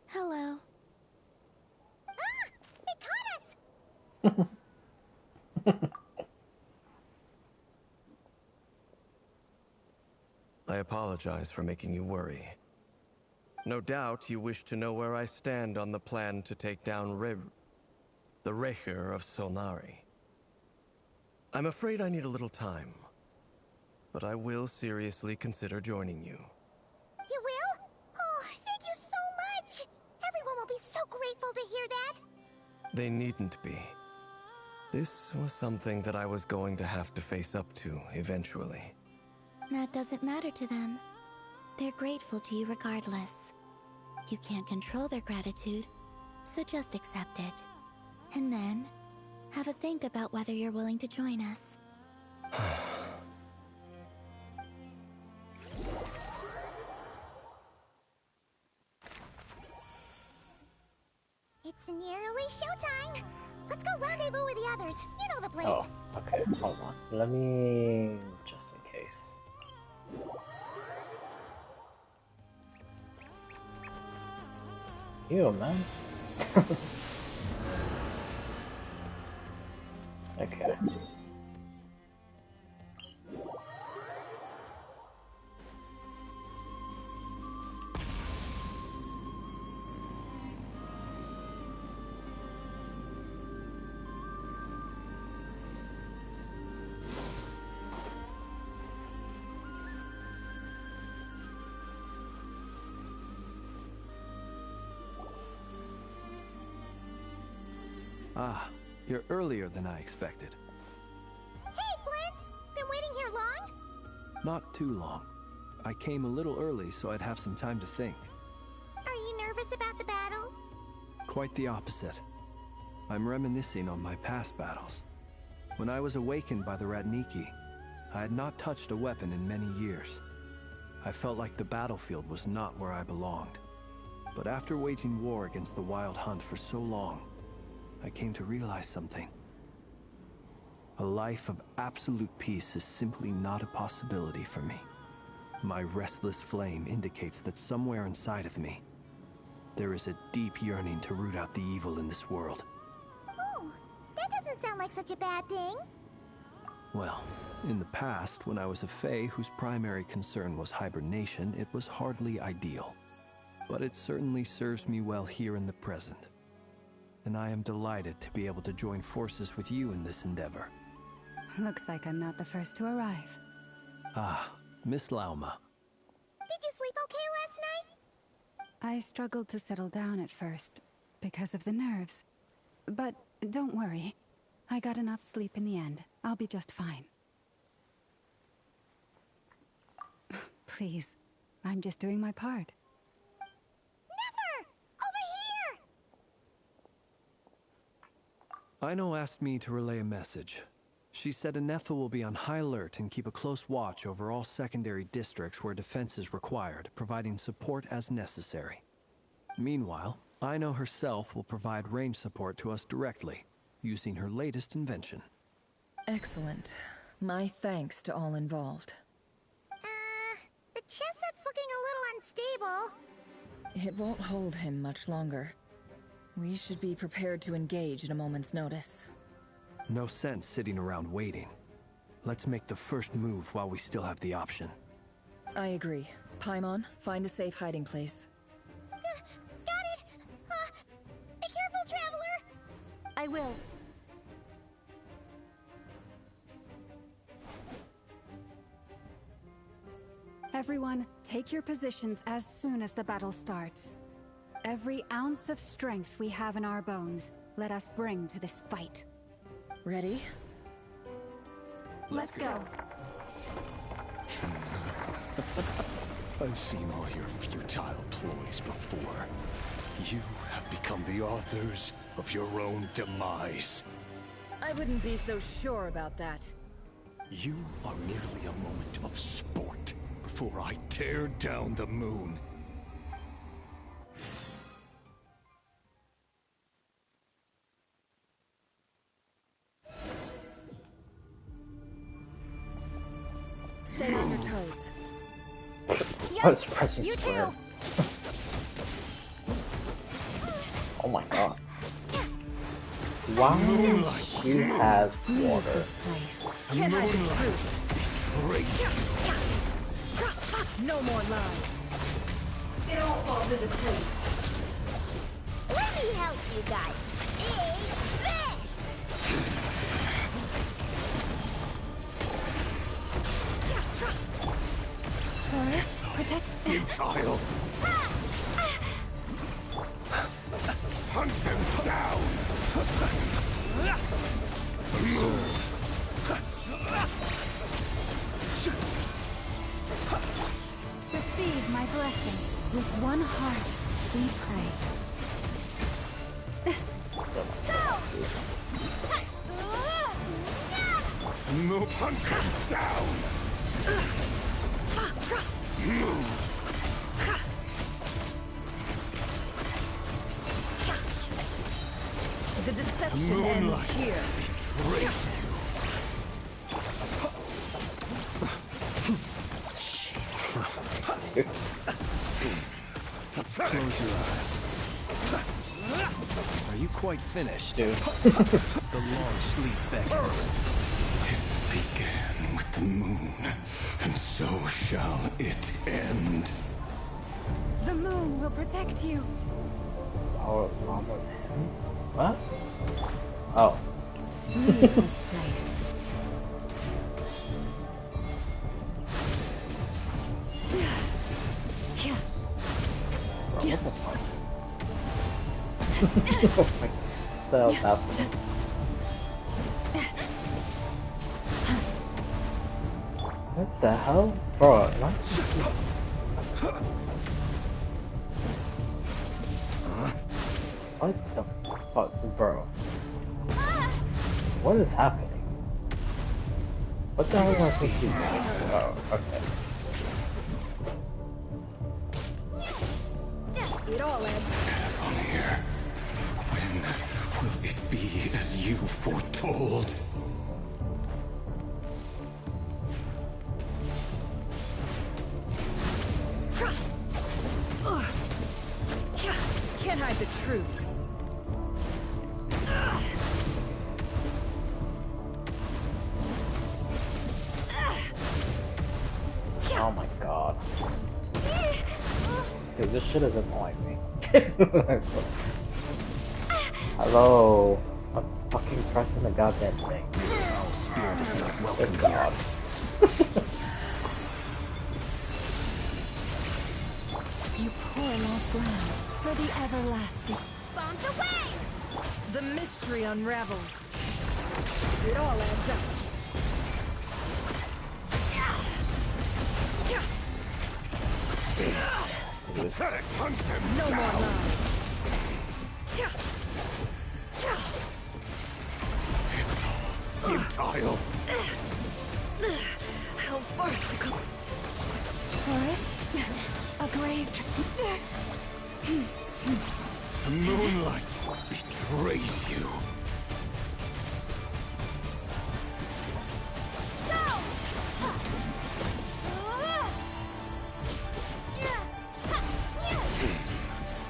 Hello. Ah! They caught us! I apologize for making you worry. No doubt you wish to know where I stand on the plan to take down the Rerir of Solnari. I'm afraid I need a little time, but I will seriously consider joining you. You will? Oh, thank you so much! Everyone will be so grateful to hear that! They needn't be. This was something that I was going to have to face up to eventually. That doesn't matter to them. They're grateful to you regardless. You can't control their gratitude, so just accept it. And then, have a think about whether you're willing to join us. It's nearly showtime! Let's go rendezvous with the others. You know the place. Oh, okay. Hold on. Let me... just in case. Ew, man. Okay. Ah, you're earlier than I expected. Hey, Flint's! Been waiting here long? Not too long. I came a little early so I'd have some time to think. Are you nervous about the battle? Quite the opposite. I'm reminiscing on my past battles. When I was awakened by the Ratniki, I had not touched a weapon in many years. I felt like the battlefield was not where I belonged. But after waging war against the Wild Hunt for so long, I came to realize something. A life of absolute peace is simply not a possibility for me. My restless flame indicates that somewhere inside of me, there is a deep yearning to root out the evil in this world. Oh, that doesn't sound like such a bad thing. Well, in the past, when I was a Fae whose primary concern was hibernation, it was hardly ideal. But it certainly serves me well here in the present. And I am delighted to be able to join forces with you in this endeavor. Looks like I'm not the first to arrive. Ah, Miss Lauma. Did you sleep okay last night? I struggled to settle down at first, because of the nerves. But don't worry. I got enough sleep in the end. I'll be just fine. Please, I'm just doing my part. Never! Over here! Ino asked me to relay a message. She said Anetha will be on high alert and keep a close watch over all secondary districts where defense is required, providing support as necessary. Meanwhile, Ino herself will provide range support to us directly, using her latest invention. Excellent. My thanks to all involved. The chess set's looking a little unstable. It won't hold him much longer. We should be prepared to engage at a moment's notice. No sense sitting around waiting. Let's make the first move while we still have the option. I agree. Paimon, find a safe hiding place. Got it! Be careful, Traveler! I will. Everyone, take your positions as soon as the battle starts. Every ounce of strength we have in our bones, let us bring to this fight. Ready? Let's go. I've seen all your futile ploys before. You have become the authors of your own demise. I wouldn't be so sure about that. You are merely a moment of sport, before I tear down the moon. Stay on your toes. I was pressing square. Oh my god. Wow, she has water. No more lies. It all falls into place. Let me help you guys. Big this! Forest, protect Futile. Hunt them down. Receive my blessing. With one heart, we pray. Move, hunt them down. Move. The deception ends here. Close your eyes. Are you quite finished? Dude. The long sleep beckons. It began with the moon, and so shall it end. The moon will protect you. Oh, Mama's him? What? Oh. Leave this place. Bro, what the fuck? Oh my god, that was happening. What the hell? Bro, what? What the fuck, bro? What is happening? What the hell do I think he's doing? Oh, okay. It all ends. Here. When will it be as you foretold? Can't hide the truth. Oh my god. Dude, this shit is annoying me. Hello. I'm fucking pressing the goddamn thing. Spirit is not welcome Good god. You poor lost lamb, for the everlasting. Bombs away! The mystery unravels. It all adds up. Pathetic, hunt him No down. more lies. Futile. How farcical. Forest, a grave. The moonlight betrays you.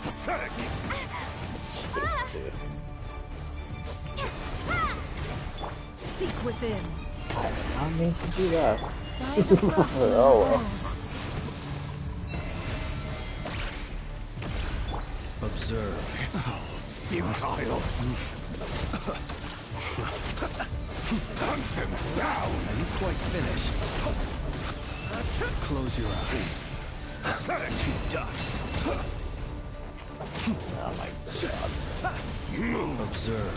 Pathetic. Seek within. I did not mean to do that. By the cross of the Oh, world. Observe. Futile. Hunt them down. Are you quite finished? Close your eyes. Pathetic. To dust. Oh my god. Move. Observe.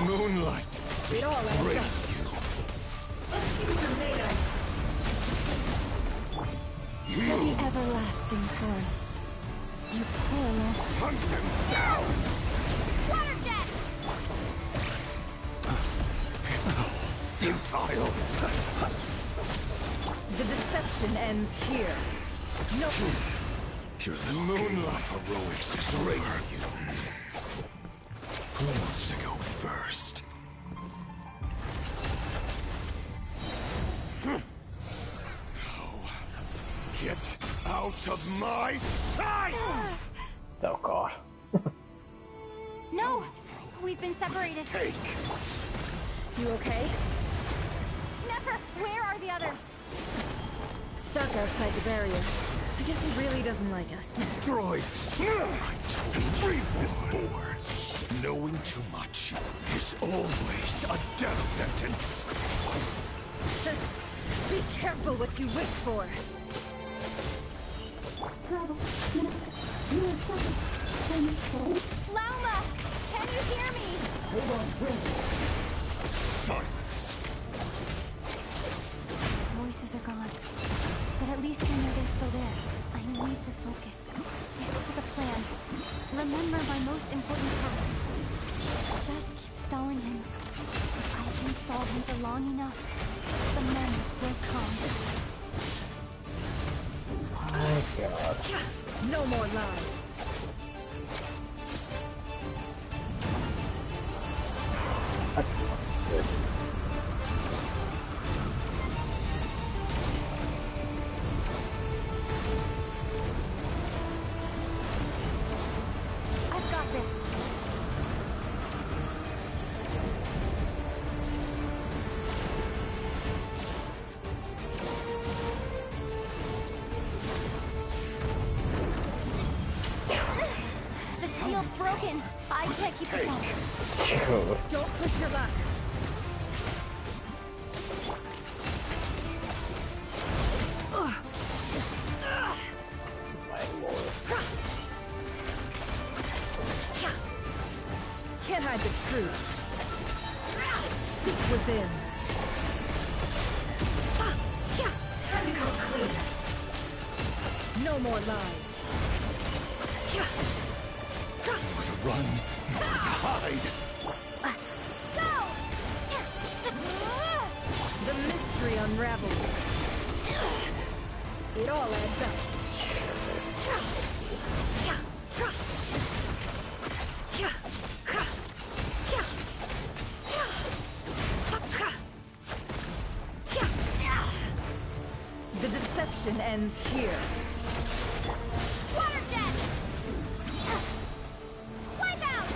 Moonlight. It all adds up. Raise you. For the everlasting forest. You poor lost. Hunt him down! Water jet! Futile! The deception ends here. No. Your little game of heroics is over. Who wants to go first? No. Get out of my sight! Oh god. No! We've been separated. Take. You okay? Never! Where are the others? Stuck outside the barrier. I guess he really doesn't like us. Destroyed! I told you before. Knowing too much is always a death sentence. Be careful what you wish for. Lauma! Can you hear me? Hold on, silence. Voices are gone. But at least I know they're still there. I need to focus. Stick to the plan. Remember my most important task. Just keep stalling him. If I can stall him for long enough, the men will come. My god. No more lies. I've got this. The shield's broken. I can't keep it up. Don't push your luck. Can't hide the truth. Seek within. Time to go clean. No more lies. Run, hide. Go! The mystery unravels. It all adds up. The deception ends here. Water jet! Wipe out!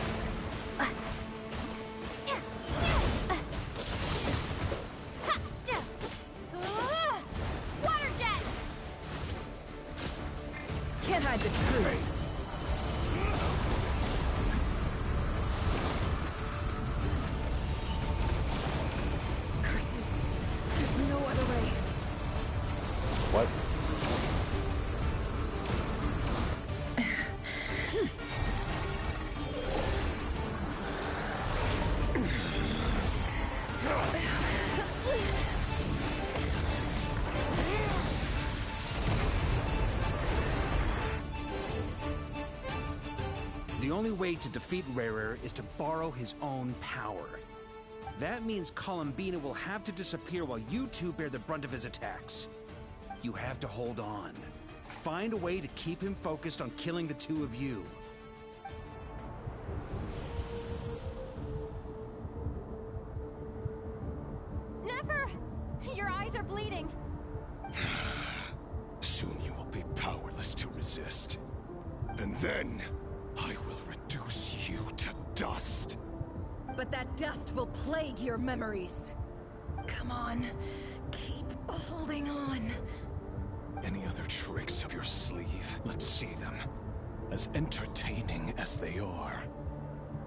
Water jet! Can't hide the truth. Curses. There's no other way. What? The only way to defeat Rerir is to borrow his own power. That means Columbina will have to disappear while you two bear the brunt of his attacks. You have to hold on. Find a way to keep him focused on killing the two of you. Never! Your eyes are bleeding. Soon you will be powerless to resist. And then, I will reduce you to dust. But that dust will plague your memories. Come on. Keep holding on. Any other tricks up your sleeve? Let's see them. As entertaining as they are.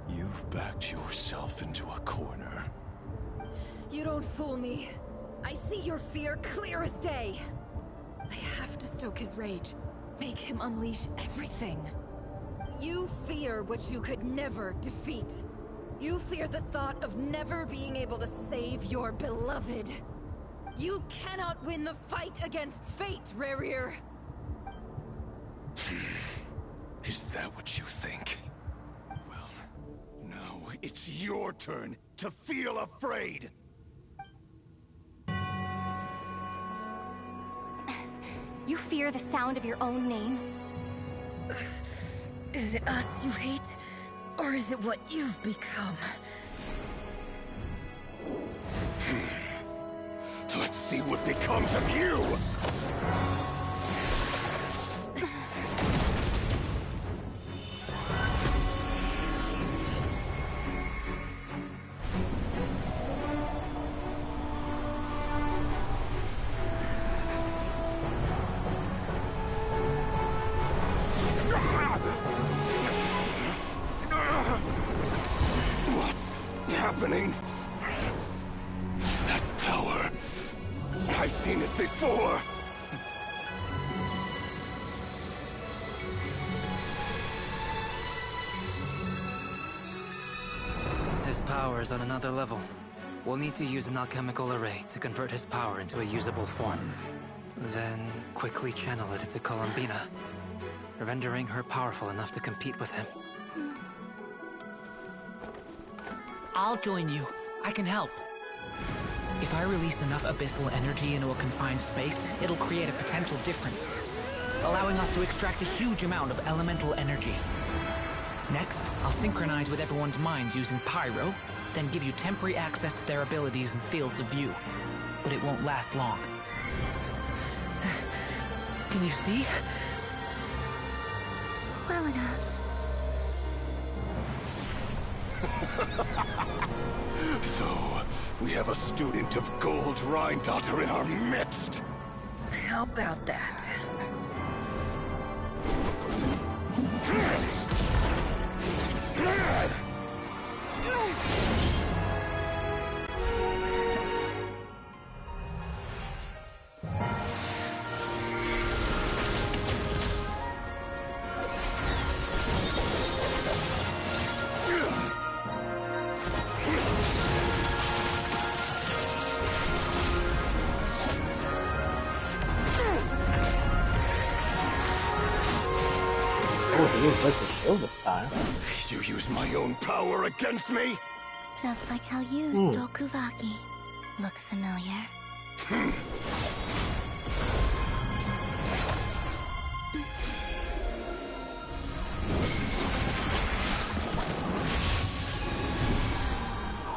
You've backed yourself into a corner. You don't fool me. I see your fear clear as day. I have to stoke his rage. Make him unleash everything. You fear what you could never defeat. You fear the thought of never being able to save your beloved. You cannot win the fight against fate, Rerir. Is that what you think? Well, now it's your turn to feel afraid! You fear the sound of your own name? Is it us you hate? Or is it what you've become? Let's see what becomes of you! What's happening? That power. I've seen it before. His power is on another level. We'll need to use an alchemical array to convert his power into a usable form. Then quickly channel it into Columbina, rendering her powerful enough to compete with him. I'll join you. I can help. If I release enough abyssal energy into a confined space, it'll create a potential difference, allowing us to extract a huge amount of elemental energy. Next, I'll synchronize with everyone's minds using Pyro, then give you temporary access to their abilities and fields of view. But it won't last long. Can you see? Well enough. So, we have a student of Gold Rheindotter in our midst. How about that? Oh, he used like the shield this time. You use my own power against me? Just like how you stole Kuvaki. Look familiar?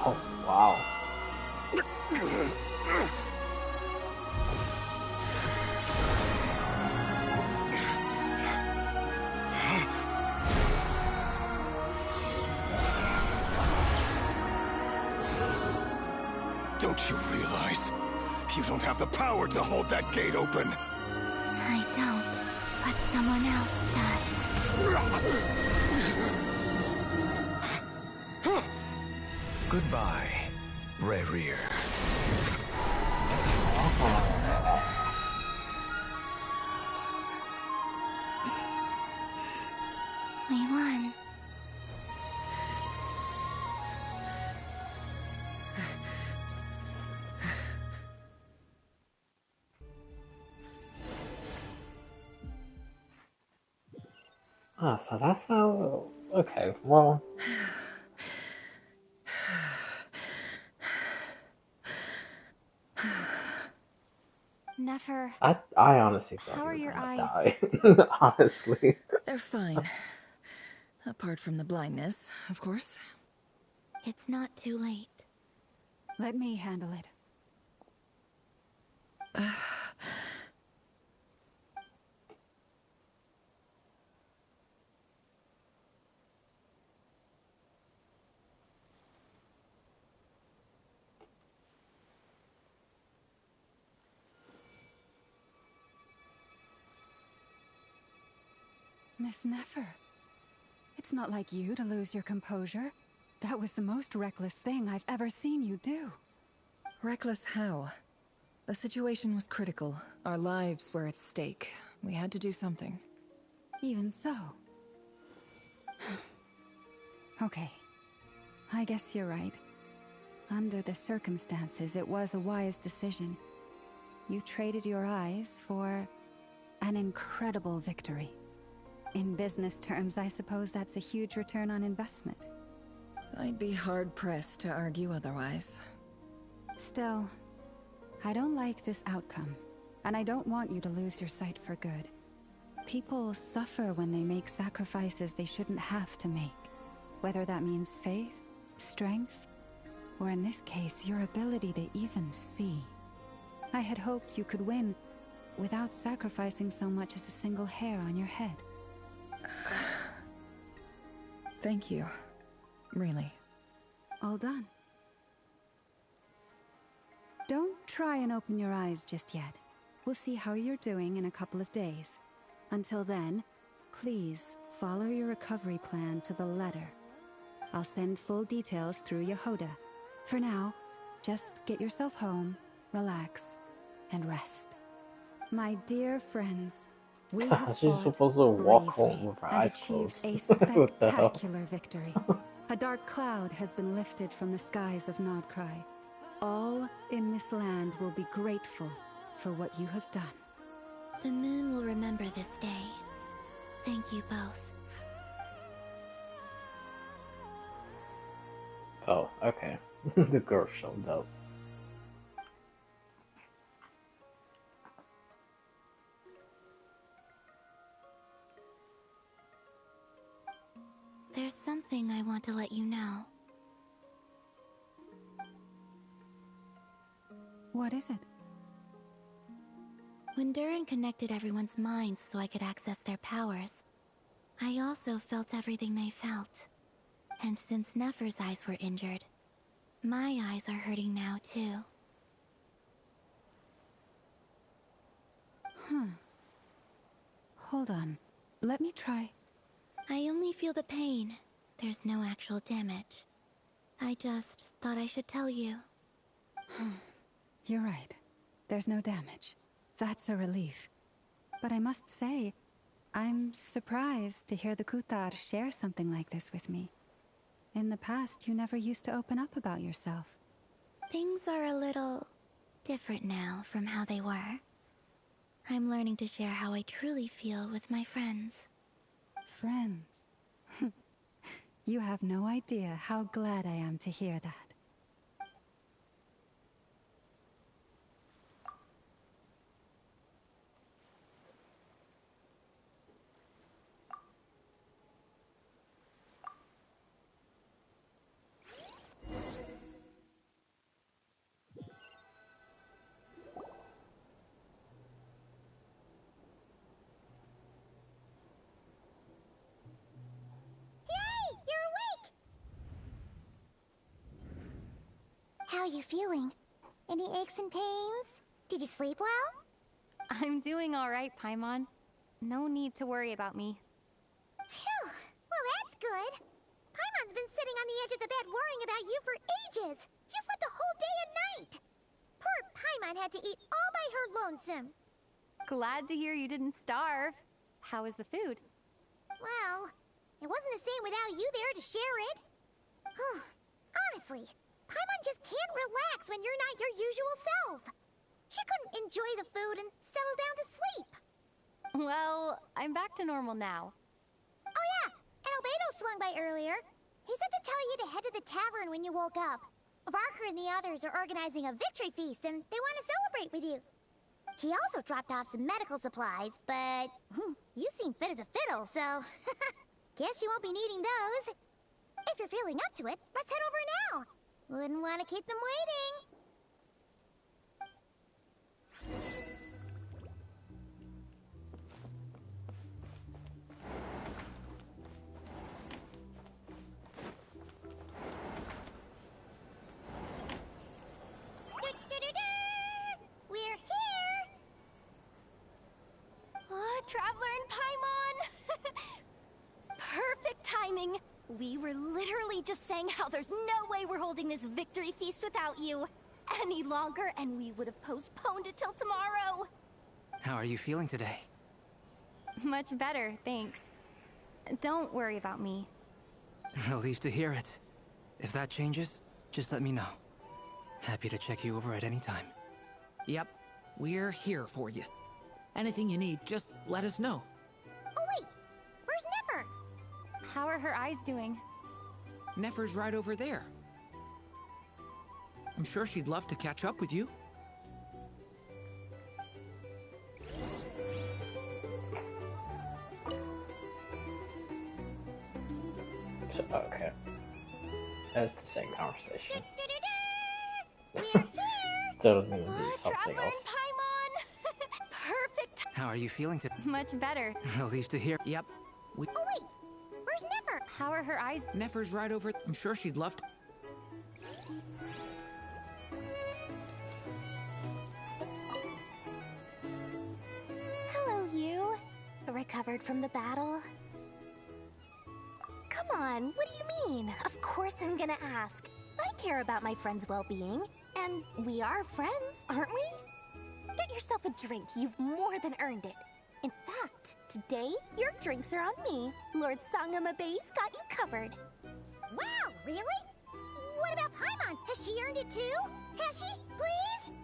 Oh, wow. Don't you realize? You don't have the power to hold that gate open. I don't, but someone else does. Goodbye, Rerir. We won. Ah, so that's how... Okay, well... Never. I honestly thought How he are was your gonna eyes? die. Honestly. They're fine. Apart from the blindness, of course. It's not too late. Let me handle it. Miss Nefer. It's not like you to lose your composure. That was the most reckless thing I've ever seen you do. Reckless how? The situation was critical. Our lives were at stake. We had to do something. Even so. Okay. I guess you're right. Under the circumstances, it was a wise decision. You traded your eyes for an incredible victory. In business terms, I suppose that's a huge return on investment. I'd be hard-pressed to argue otherwise. Still, I don't like this outcome, and I don't want you to lose your sight for good. People suffer when they make sacrifices they shouldn't have to make, whether that means faith, strength, or in this case, your ability to even see. I had hoped you could win without sacrificing so much as a single hair on your head. Thank you. Really. All done. Don't try and open your eyes just yet. We'll see how you're doing in a couple of days. Until then, please follow your recovery plan to the letter. I'll send full details through Yehoda. For now, just get yourself home, relax, and rest. My dear friends, we have She's fought supposed to walk bravely home with her and eyes achieved closed. a What the hell? spectacular victory. A dark cloud has been lifted from the skies of Nodcry. All in this land will be grateful for what you have done. The moon will remember this day. Thank you both. Oh, okay. The girl showed up. There's something I want to let you know. What is it? When Durin connected everyone's minds so I could access their powers, I also felt everything they felt. And since Nefer's eyes were injured, my eyes are hurting now too. Hold on. Let me try. I only feel the pain. There's no actual damage. I just thought I should tell you. You're right. There's no damage. That's a relief. But I must say, I'm surprised to hear the Kuthar share something like this with me. In the past, you never used to open up about yourself. Things are a little different now from how they were. I'm learning to share how I truly feel with my friends. Friends? You have no idea how glad I am to hear that. How are you feeling? Any aches and pains? Did you sleep well? I'm doing all right, Paimon. No need to worry about me. Phew! Well, that's good. Paimon's been sitting on the edge of the bed worrying about you for ages. You slept a whole day and night. Poor Paimon had to eat all by her lonesome. Glad to hear you didn't starve. How was the food? Well, it wasn't the same without you there to share it. Honestly, Paimon just can't relax when you're not your usual self. She couldn't enjoy the food and settle down to sleep. Well, I'm back to normal now. Oh yeah, and Albedo swung by earlier. He said to tell you to head to the tavern when you woke up. Varker and the others are organizing a victory feast and they want to celebrate with you. He also dropped off some medical supplies, but you seem fit as a fiddle, so guess you won't be needing those. If you're feeling up to it, let's head over now. Wouldn't want to keep them waiting. We're here! Traveler and Paimon! Perfect timing! We were literally just saying how there's no way we're holding this victory feast without you any longer, and we would have postponed it till tomorrow. How are you feeling today? Much better, thanks. Don't worry about me. Relieved to hear it. If that changes, just let me know. Happy to check you over at any time. Yep, we're here for you. Anything you need, just let us know. Oh wait! How are her eyes doing? Nefer's right over there. I'm sure she'd love to catch up with you. So, okay. That's the same conversation. So it was gonna be something else. Perfect. How are you feeling today? Much better. Relieved to hear. Yep. Oh wait, where's Nefer? How are her eyes? Nefer's right over. I'm sure she'd love to. Hello, you. Recovered from the battle? Come on, what do you mean? Of course I'm gonna ask. I care about my friend's well-being, and we are friends, aren't we? Get yourself a drink. You've more than earned it. In fact, today, your drinks are on me. Lord Sangama Base got you covered. Wow, really? What about Paimon? Has she earned it too? Has she? Please?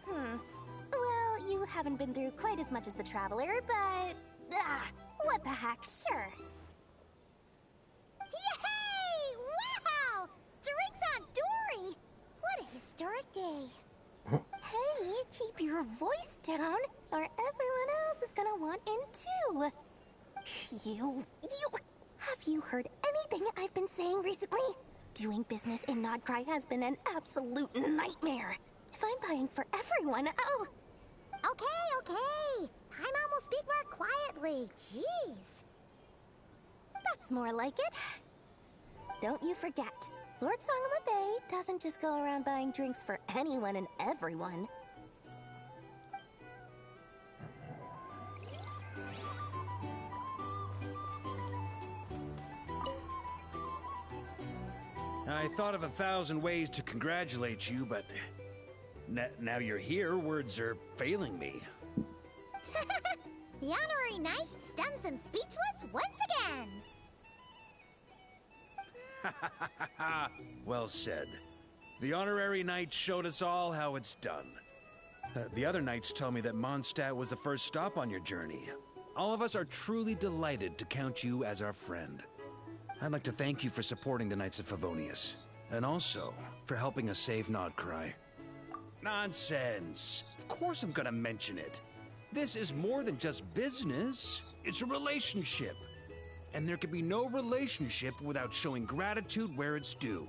Well, you haven't been through quite as much as the Traveler, but... what the heck, sure. Yay! Wow! Drinks on Dory! What a historic day. Hey, keep your voice down, or everyone else is gonna want in too. You... Have you heard anything I've been saying recently? Doing business in Nodcry has been an absolute nightmare. If I'm buying for everyone, oh... Okay. Paimon will speak more quietly. Jeez. That's more like it. Don't you forget, Lord Sangama Bay doesn't just go around buying drinks for anyone and everyone. I thought of 1,000 ways to congratulate you, but now you're here, words are failing me. The honorary knight stuns them speechless once again. Well said. The honorary knight showed us all how it's done. The other knights tell me that Mondstadt was the first stop on your journey. All of us are truly delighted to count you as our friend. I'd like to thank you for supporting the Knights of Favonius, and also for helping us save Nodcry. Nonsense! Of course I'm gonna mention it. This is more than just business. It's a relationship. And there can be no relationship without showing gratitude where it's due.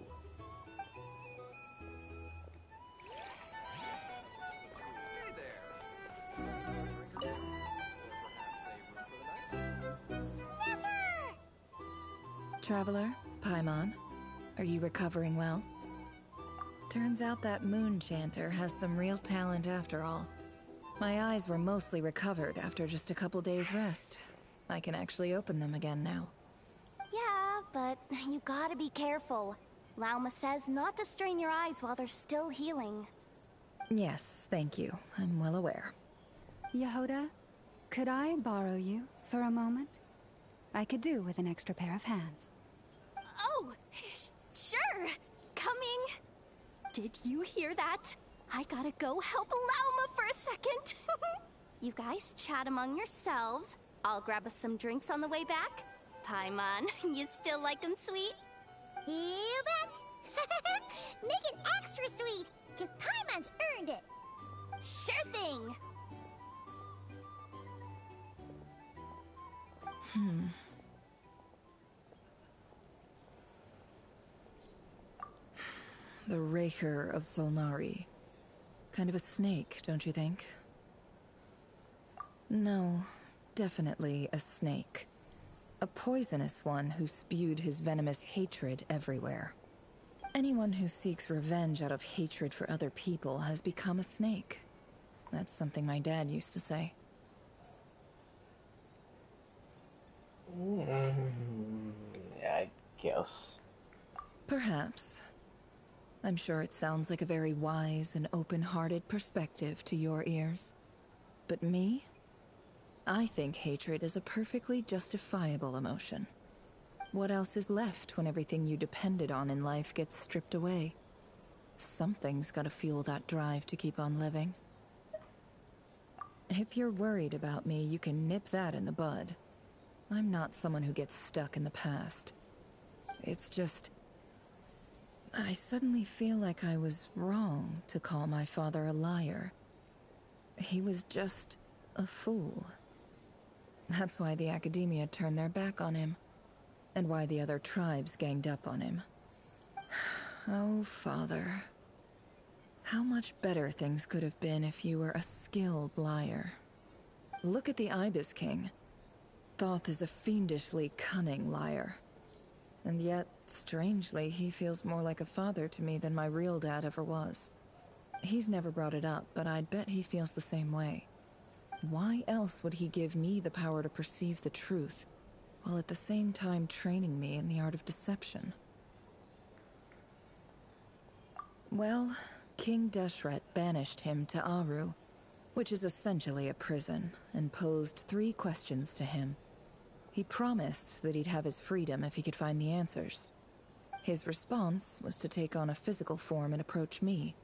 Traveler, Paimon, are you recovering well? Turns out that moon chanter has some real talent after all. My eyes were mostly recovered after just a couple days rest. I can actually open them again now. Yeah, but you gotta be careful. Lauma says not to strain your eyes while they're still healing. Yes, thank you. I'm well aware. Yehoda, could I borrow you for a moment? I could do with an extra pair of hands. Oh, sure. Coming. Did you hear that? I gotta go help Lauma for a second. You guys chat among yourselves. I'll grab us some drinks on the way back. Paimon, you still like 'em sweet? You bet. Make it extra sweet, because Paimon's earned it. Sure thing. The Rerir of Solnari. Kind of a snake, don't you think? No, definitely a snake. A poisonous one who spewed his venomous hatred everywhere. Anyone who seeks revenge out of hatred for other people has become a snake. That's something my dad used to say. Yeah, I guess. Perhaps. I'm sure it sounds like a very wise and open-hearted perspective to your ears. But me? I think hatred is a perfectly justifiable emotion. What else is left when everything you depended on in life gets stripped away? Something's gotta fuel that drive to keep on living. If you're worried about me, you can nip that in the bud. I'm not someone who gets stuck in the past. It's just... I suddenly feel like I was wrong to call my father a liar. He was just a fool. That's why the Academia turned their back on him, and why the other tribes ganged up on him. Oh, Father. How much better things could have been if you were a skilled liar. Look at the Ibis King. Thoth is a fiendishly cunning liar. And yet, strangely, he feels more like a father to me than my real dad ever was. He's never brought it up, but I'd bet he feels the same way. Why else would he give me the power to perceive the truth, while at the same time training me in the art of deception? Well, King Deshret banished him to Aru, which is essentially a prison, and posed 3 questions to him. He promised that he'd have his freedom if he could find the answers. His response was to take on a physical form and approach me,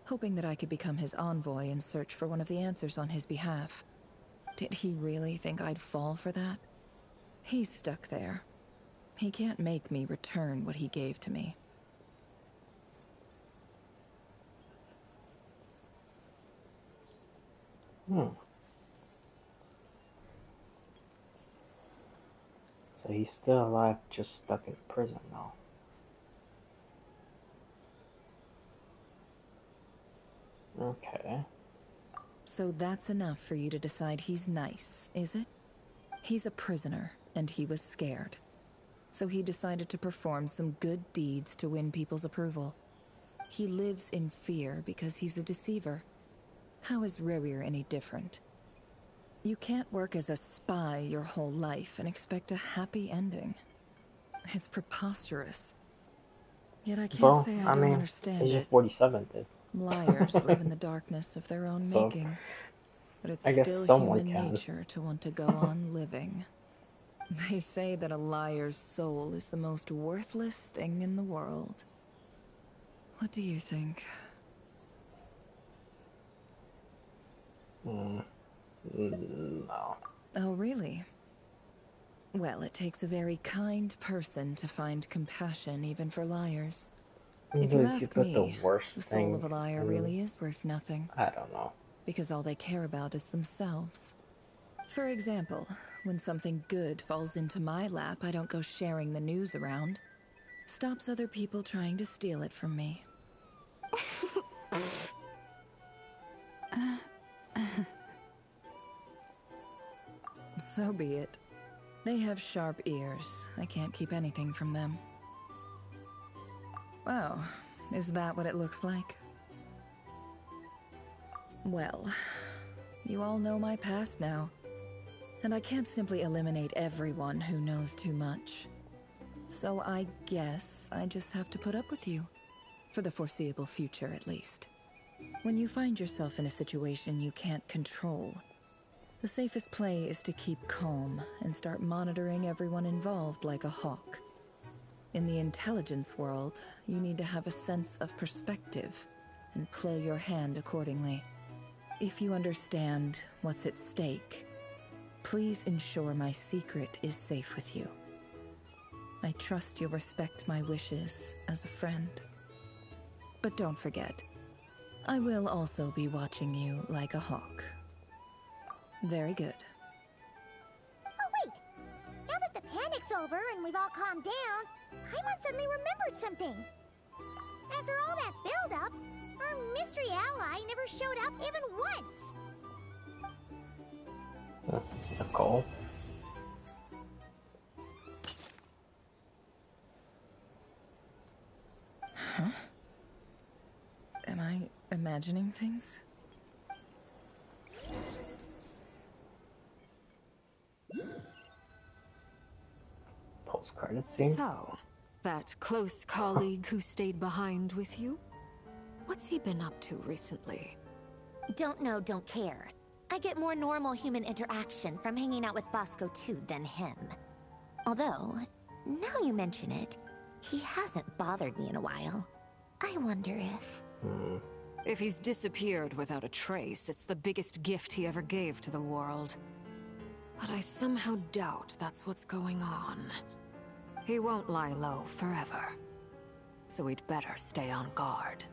hoping that I could become his envoy and search for one of the answers on his behalf. Did he really think I'd fall for that? He's stuck there. He can't make me return what he gave to me. So he's still alive, just stuck in prison now. Okay. So that's enough for you to decide he's nice, is it? He's a prisoner, and he was scared. So he decided to perform some good deeds to win people's approval. He lives in fear because he's a deceiver. How is Rerir any different? You can't work as a spy your whole life and expect a happy ending. It's preposterous. Yet I can't say I don't understand Agent it. 47 did. Liars live in the darkness of their own So, making. But it's I guess still someone human can. nature to want to go on living. They say that a liar's soul is the most worthless thing in the world. What do you think? No. Oh, really? Well, it takes a very kind person to find compassion even for liars. If you ask me, the soul of a liar really is worth nothing. I don't know. Because all they care about is themselves. For example, when something good falls into my lap, I don't go sharing the news around. Stops other people trying to steal it from me. So be it. They have sharp ears. I can't keep anything from them. Oh, is that what it looks like? Well, you all know my past now. And I can't simply eliminate everyone who knows too much. So I guess I just have to put up with you. For the foreseeable future, at least. When you find yourself in a situation you can't control, the safest play is to keep calm and start monitoring everyone involved like a hawk. In the intelligence world, you need to have a sense of perspective and play your hand accordingly. If you understand what's at stake, please ensure my secret is safe with you. I trust you'll respect my wishes as a friend. But don't forget, I will also be watching you like a hawk. Very good. Oh, wait! Now that the panic's over and we've all calmed down, Paimon suddenly remembered something. After all that build-up, our mystery ally never showed up even once. Nicole? Huh? Am I imagining things? Post-credit scene? So, that close colleague who stayed behind with you? What's he been up to recently? Don't know, don't care. I get more normal human interaction from hanging out with Bosco 2 than him. Although, now you mention it, he hasn't bothered me in a while. I wonder if... If he's disappeared without a trace, it's the biggest gift he ever gave to the world. But I somehow doubt that's what's going on. He won't lie low forever. So we'd better stay on guard.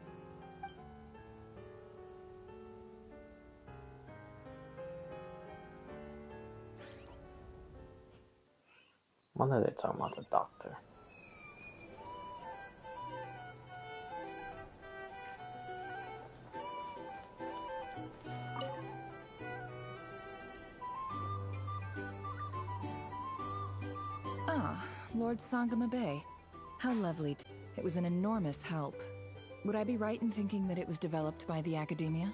When are they talking about the doctor? Ah, Lord Sangama Bay. How lovely. It was an enormous help. Would I be right in thinking that it was developed by the Academia?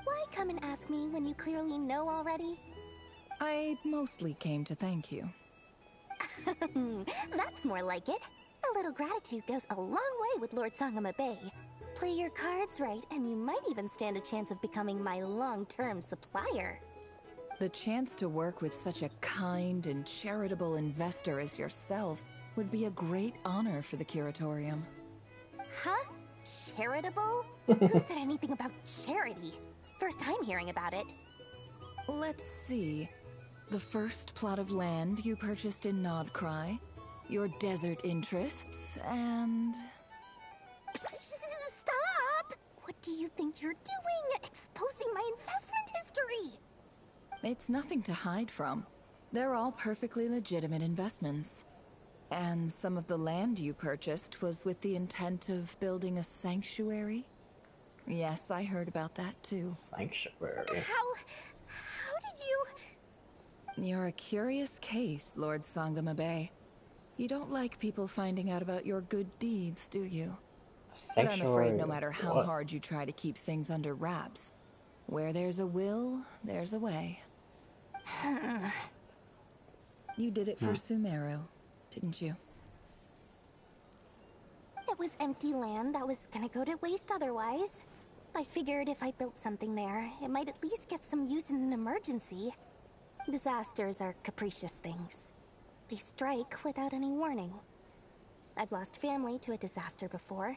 Why come and ask me when you clearly know already? I mostly came to thank you. That's more like it. A little gratitude goes a long way with Lord Sangama Bay. Play your cards right, and you might even stand a chance of becoming my long-term supplier. The chance to work with such a kind and charitable investor as yourself would be a great honor for the Curatorium. Huh? Charitable? Who said anything about charity? First time hearing about it. Let's see. The first plot of land you purchased in Nodcry, your desert interests, and... Stop! What do you think you're doing? Exposing my investment history! It's nothing to hide from. They're all perfectly legitimate investments. And some of the land you purchased was with the intent of building a sanctuary? Yes, I heard about that too. Sanctuary? How did you... You're a curious case, Lord Sangama Bay. You don't like people finding out about your good deeds, do you? But I'm afraid no matter how hard you try to keep things under wraps, where there's a will, there's a way. You did it for Sumeru, didn't you? It was empty land that was gonna go to waste otherwise. I figured if I built something there, it might at least get some use in an emergency. Disasters are capricious things. They strike without any warning. I've lost family to a disaster before,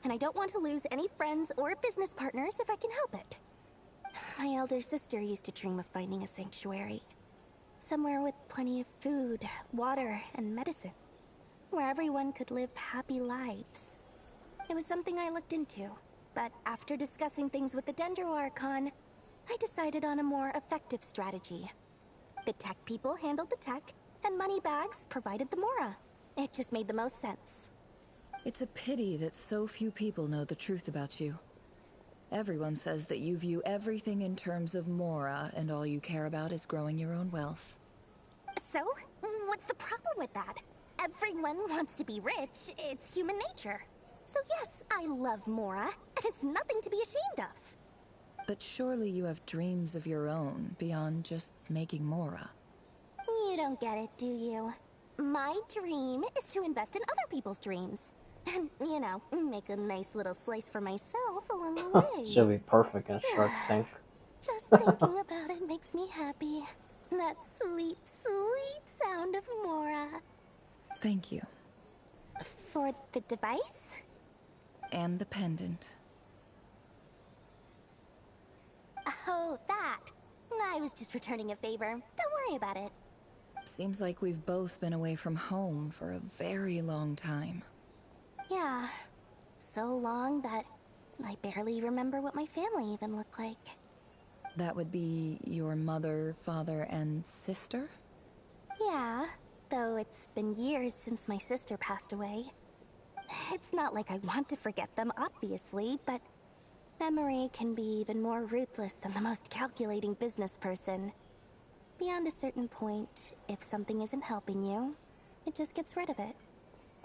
and I don't want to lose any friends or business partners if I can help it. My elder sister used to dream of finding a sanctuary. Somewhere with plenty of food, water, and medicine. Where everyone could live happy lives. It was something I looked into, but after discussing things with the Dendro Archon, I decided on a more effective strategy. The tech people handled the tech, and Moneybags provided the Mora. It just made the most sense. It's a pity that so few people know the truth about you. Everyone says that you view everything in terms of Mora, and all you care about is growing your own wealth. So, what's the problem with that? Everyone wants to be rich. It's human nature. So yes, I love Mora, and it's nothing to be ashamed of. But surely you have dreams of your own beyond just making Mora. You don't get it, do you? My dream is to invest in other people's dreams. And, you know, make a nice little slice for myself along the way. She'll be perfect in Shark Tank. Just thinking about it makes me happy. That sweet, sweet sound of Mora. Thank you. For the device? And the pendant. Oh, that. I was just returning a favor. Don't worry about it. Seems like we've both been away from home for a very long time. Yeah. So long that I barely remember what my family even looked like. That would be your mother, father, and sister? Yeah, though it's been years since my sister passed away. It's not like I want to forget them, obviously, but memory can be even more ruthless than the most calculating business person. Beyond a certain point, if something isn't helping you, it just gets rid of it.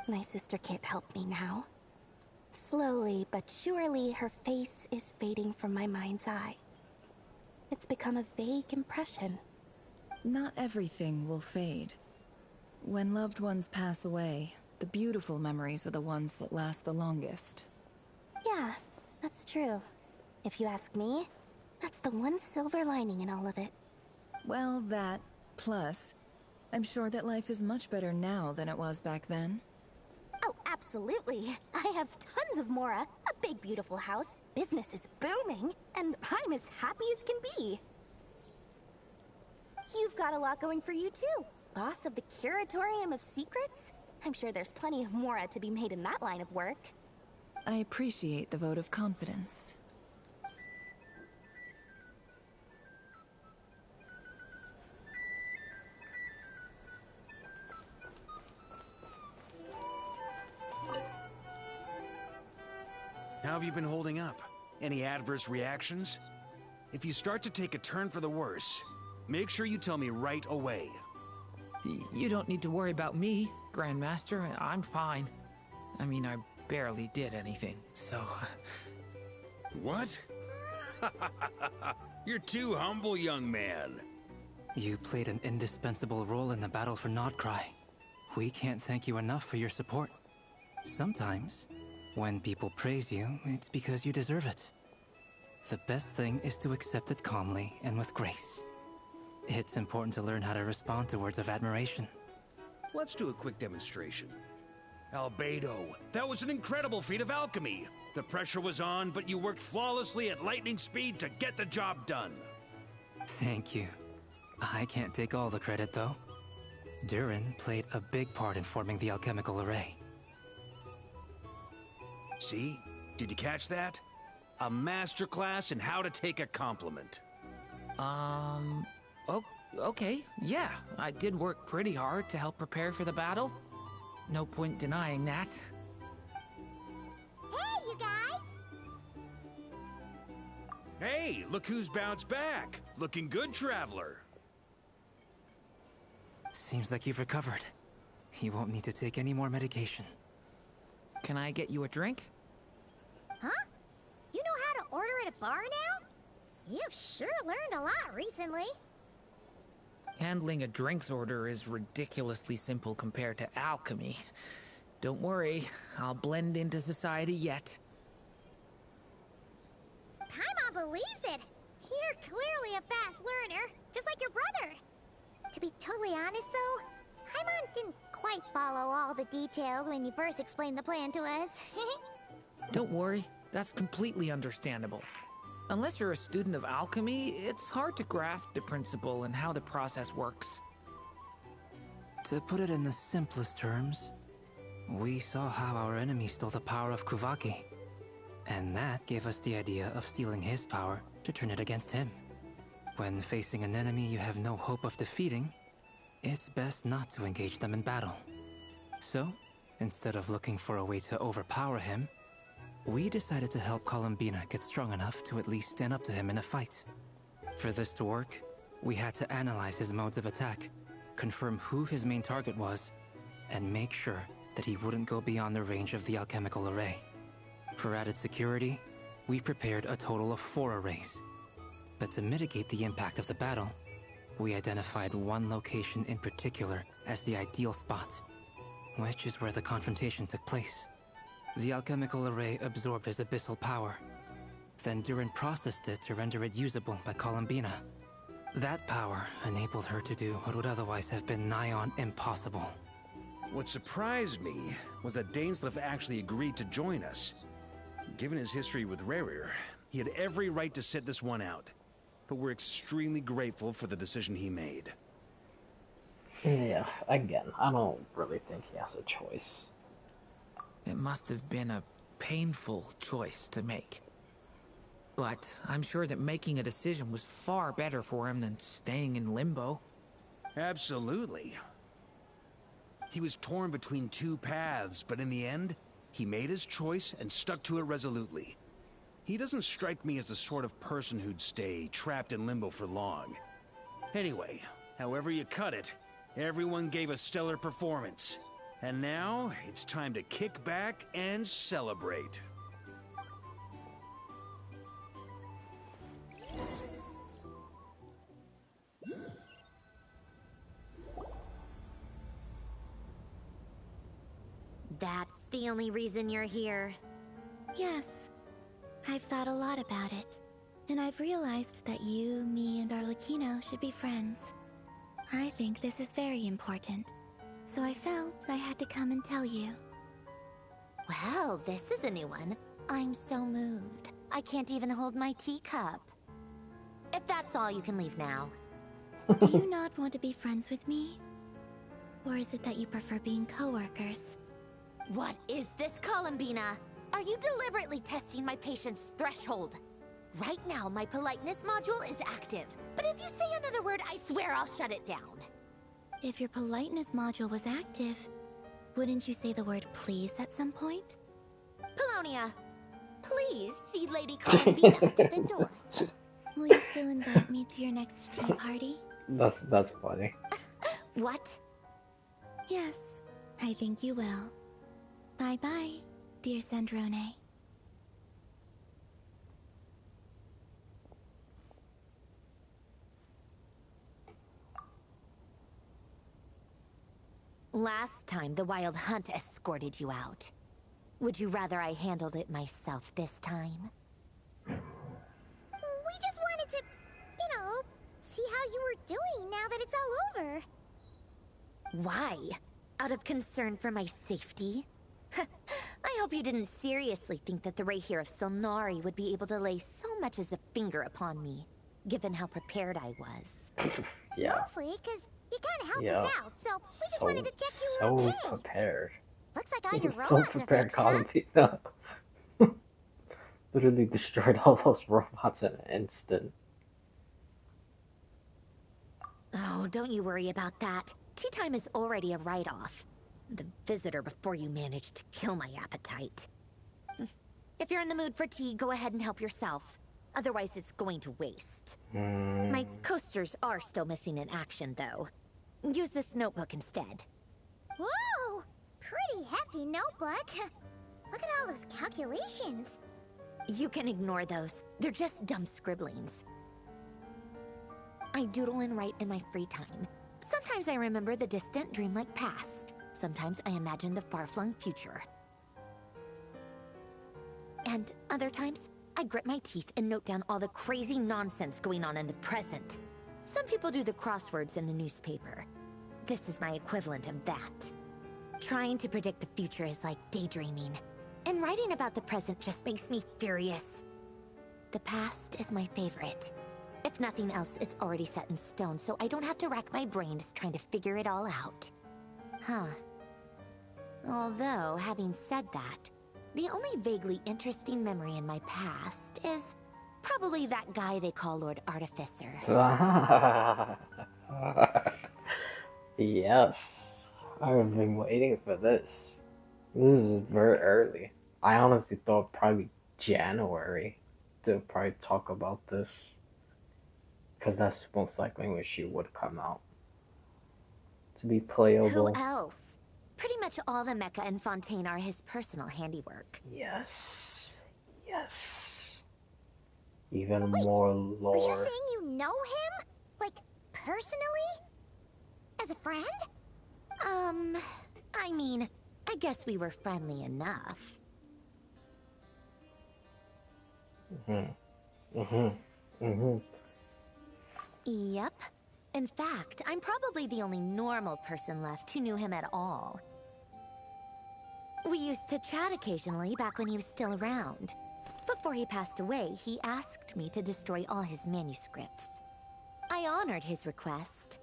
My sister can't help me now. Slowly but surely, her face is fading from my mind's eye. It's become a vague impression. Not everything will fade. When loved ones pass away, the beautiful memories are the ones that last the longest. Yeah, that's true. If you ask me, that's the one silver lining in all of it. Well, that, plus, I'm sure that life is much better now than it was back then. Oh, absolutely. I have tons of Mora, a big beautiful house, business is booming, and I'm as happy as can be. You've you've got a lot going for you too. Boss of the Curatorium of Secrets? I'm sure there's plenty of mora to be made in that line of work. I appreciate the vote of confidence. How have you been holding up? Any adverse reactions? If you start to take a turn for the worse, make sure you tell me right away. You don't need to worry about me, Grandmaster. I'm fine. I mean, I barely did anything, so... What? You're too humble, young man. You played an indispensable role in the battle for Nodcry. We can't thank you enough for your support. Sometimes, when people praise you, it's because you deserve it. The best thing is to accept it calmly and with grace. It's important to learn how to respond to words of admiration. Let's do a quick demonstration. Albedo, that was an incredible feat of alchemy. The pressure was on, but you worked flawlessly at lightning speed to get the job done. Thank you. I can't take all the credit, though. Durin played a big part in forming the alchemical array. See? Did you catch that? A masterclass in how to take a compliment. Okay, yeah. I did work pretty hard to help prepare for the battle. No point denying that. Hey, you guys! Hey, look who's bounced back. Looking good, Traveler. Seems like you've recovered. You won't need to take any more medication. Can I get you a drink? Huh? You know how to order at a bar now? You've sure learned a lot recently. Handling a drinks order is ridiculously simple compared to alchemy. Don't worry, I'll blend into society yet. Paimon believes it. You're clearly a fast learner, just like your brother. To be totally honest though, Paimon didn't quite follow all the details when you first explained the plan to us. Don't worry, that's completely understandable. Unless you're a student of alchemy, it's hard to grasp the principle and how the process works. To put it in the simplest terms, we saw how our enemy stole the power of Kuvaki. And that gave us the idea of stealing his power to turn it against him. When facing an enemy you have no hope of defeating, it's best not to engage them in battle. So, instead of looking for a way to overpower him, we decided to help Columbina get strong enough to at least stand up to him in a fight. For this to work, we had to analyze his modes of attack, confirm who his main target was, and make sure that he wouldn't go beyond the range of the alchemical array. For added security, we prepared a total of 4 arrays. But to mitigate the impact of the battle, we identified one location in particular as the ideal spot, which is where the confrontation took place. The alchemical array absorbed his abyssal power. Then Durin processed it to render it usable by Columbina. That power enabled her to do what would otherwise have been nigh on impossible. What surprised me was that Dainsleif actually agreed to join us. Given his history with Rerir, he had every right to sit this one out. But we're extremely grateful for the decision he made. Yeah, again, I don't really think he has a choice. It must have been a painful choice to make. But I'm sure that making a decision was far better for him than staying in limbo. Absolutely. He was torn between 2 paths, but in the end, he made his choice and stuck to it resolutely. He doesn't strike me as the sort of person who'd stay trapped in limbo for long. Anyway, however you cut it, everyone gave a stellar performance. And now, it's time to kick back and celebrate. That's the only reason you're here. Yes. I've thought a lot about it. And I've realized that you, me, and Arlecchino should be friends. I think this is very important. So I felt I had to come and tell you. Well, this is a new one. I'm so moved. I can't even hold my teacup. If that's all, you can leave now. Do you not want to be friends with me? Or is it that you prefer being co-workers? What is this, Columbina? Are you deliberately testing my patience threshold? Right now, my politeness module is active. But if you say another word, I swear I'll shut it down. If your politeness module was active, wouldn't you say the word please at some point? Polonia, please see Lady Columbina to the door. Will you still invite me to your next tea party? That's funny. What? Yes, I think you will. Bye-bye, dear Sandrone. Last time, the Wild Hunt escorted you out. Would you rather I handled it myself this time? We just wanted to, see how you were doing now that it's all over. Why? Out of concern for my safety? I hope you didn't seriously think that the Rerir of Solnari would be able to lay so much as a finger upon me, given how prepared I was. Yeah. Mostly because you kind of helped us out, so we just wanted to check you so were okay. prepared. Looks like all your So robots prepared, are fixed, huh? Columbina. Literally destroyed all those robots in an instant. Oh, don't you worry about that. Tea time is already a write-off. The visitor before you managed to kill my appetite. If you're in the mood for tea, go ahead and help yourself. Otherwise, it's going to waste. My coasters are still missing in action, though. Use this notebook instead. Whoa! Pretty hefty notebook. Look at all those calculations. You can ignore those. They're just dumb scribblings. I doodle and write in my free time. Sometimes I remember the distant, dreamlike past. Sometimes I imagine the far-flung future. And other times, I grit my teeth and note down all the crazy nonsense going on in the present. Some people do the crosswords in the newspaper. This is my equivalent of that. Trying to predict the future is like daydreaming. And writing about the present just makes me furious. The past is my favorite. If nothing else, it's already set in stone, so I don't have to rack my brains trying to figure it all out. Huh. Although, having said that, the only vaguely interesting memory in my past is probably that guy they call Lord Artificer. Yes. I've been waiting for this. This is very early. I honestly thought probably January to probably talk about this. Because that's most likely when she would come out. To be playable. Who else? Pretty much all the mecha and Fontaine are his personal handiwork. Yes. Yes. Even more lore. Are you saying you know him? Like, personally? As a friend? I mean, I guess we were friendly enough. Yep. In fact, I'm probably the only normal person left who knew him at all. We used to chat occasionally back when he was still around. Before he passed away, he asked me to destroy all his manuscripts. I honored his request,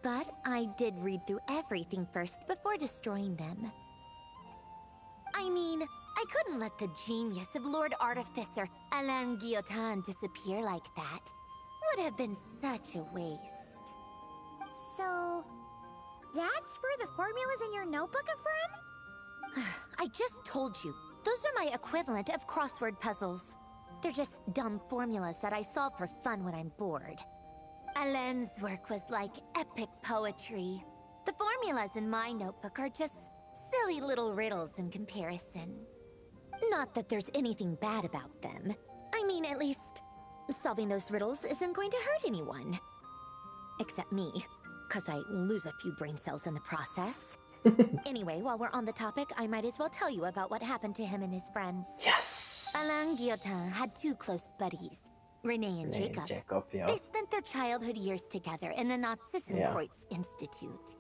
but I did read through everything first before destroying them. I mean, I couldn't let the genius of Lord Artificer Alain Guillotin disappear like that. Would have been such a waste. So, that's where the formulas in your notebook are from? I just told you, those are my equivalent of crossword puzzles. They're just dumb formulas that I solve for fun when I'm bored. Alain's work was like epic poetry. The formulas in my notebook are just silly little riddles in comparison. Not that there's anything bad about them. I mean, at least, solving those riddles isn't going to hurt anyone. Except me, because I lose a few brain cells in the process. Anyway, while we're on the topic, I might as well tell you about what happened to him and his friends. Yes! Alain Guillotin had two close buddies, Renee and Jacob. Yeah. They spent their childhood years together in the Nazissenkreuz Institute.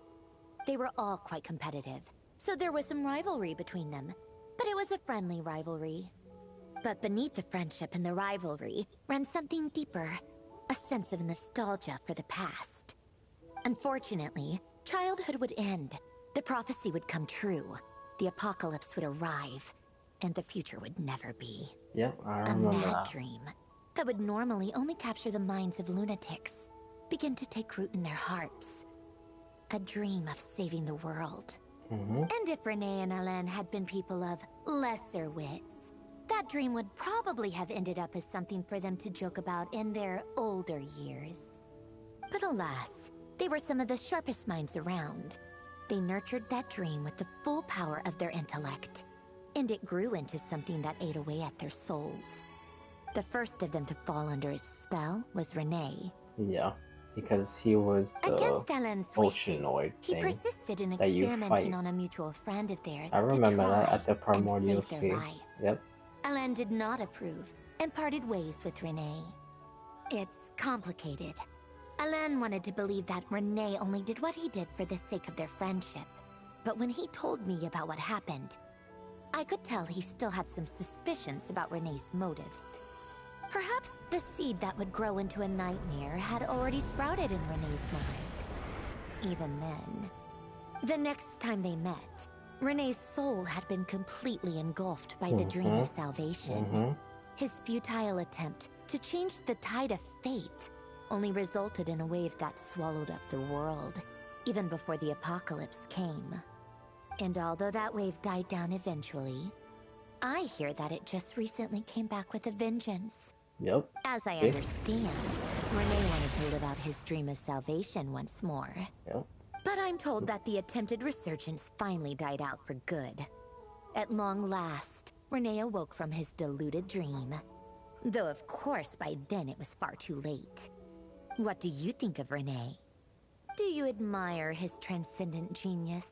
They were all quite competitive, so there was some rivalry between them. But it was a friendly rivalry. But beneath the friendship and the rivalry ran something deeper, a sense of nostalgia for the past. Unfortunately, childhood would end. The prophecy would come true. The apocalypse would arrive. And the future would never be. Yep, I A remember mad that. dream that would normally only capture the minds of lunatics begin to take root in their hearts. A dream of saving the world. And if Renee and Alain had been people of lesser wits, that dream would probably have ended up as something for them to joke about in their older years. But alas, they were some of the sharpest minds around. They nurtured that dream with the full power of their intellect, and it grew into something that ate away at their souls. The first of them to fall under its spell was Renee. Yeah, because he was the Against Alain's wishes, oceanoid he thing persisted in that you experimenting fight. on a mutual friend of theirs I to remember try that at the and Primordial save Sea. their life. Yep. Alain did not approve and parted ways with Renee. It's complicated. Alain wanted to believe that Renee only did what he did for the sake of their friendship. But when he told me about what happened, I could tell he still had some suspicions about Renee's motives. Perhaps the seed that would grow into a nightmare had already sprouted in Renee's mind. Even then, the next time they met, Renee's soul had been completely engulfed by the dream of salvation. His futile attempt to change the tide of fate only resulted in a wave that swallowed up the world, even before the apocalypse came. And although that wave died down eventually, I hear that it just recently came back with a vengeance. Yep. As I See? understand, Renee wanted to live out his dream of salvation once more. Yep. But I'm told that the attempted resurgence finally died out for good. At long last, Renee awoke from his deluded dream. Though of course by then it was far too late. What do you think of Renee? Do you admire his transcendent genius?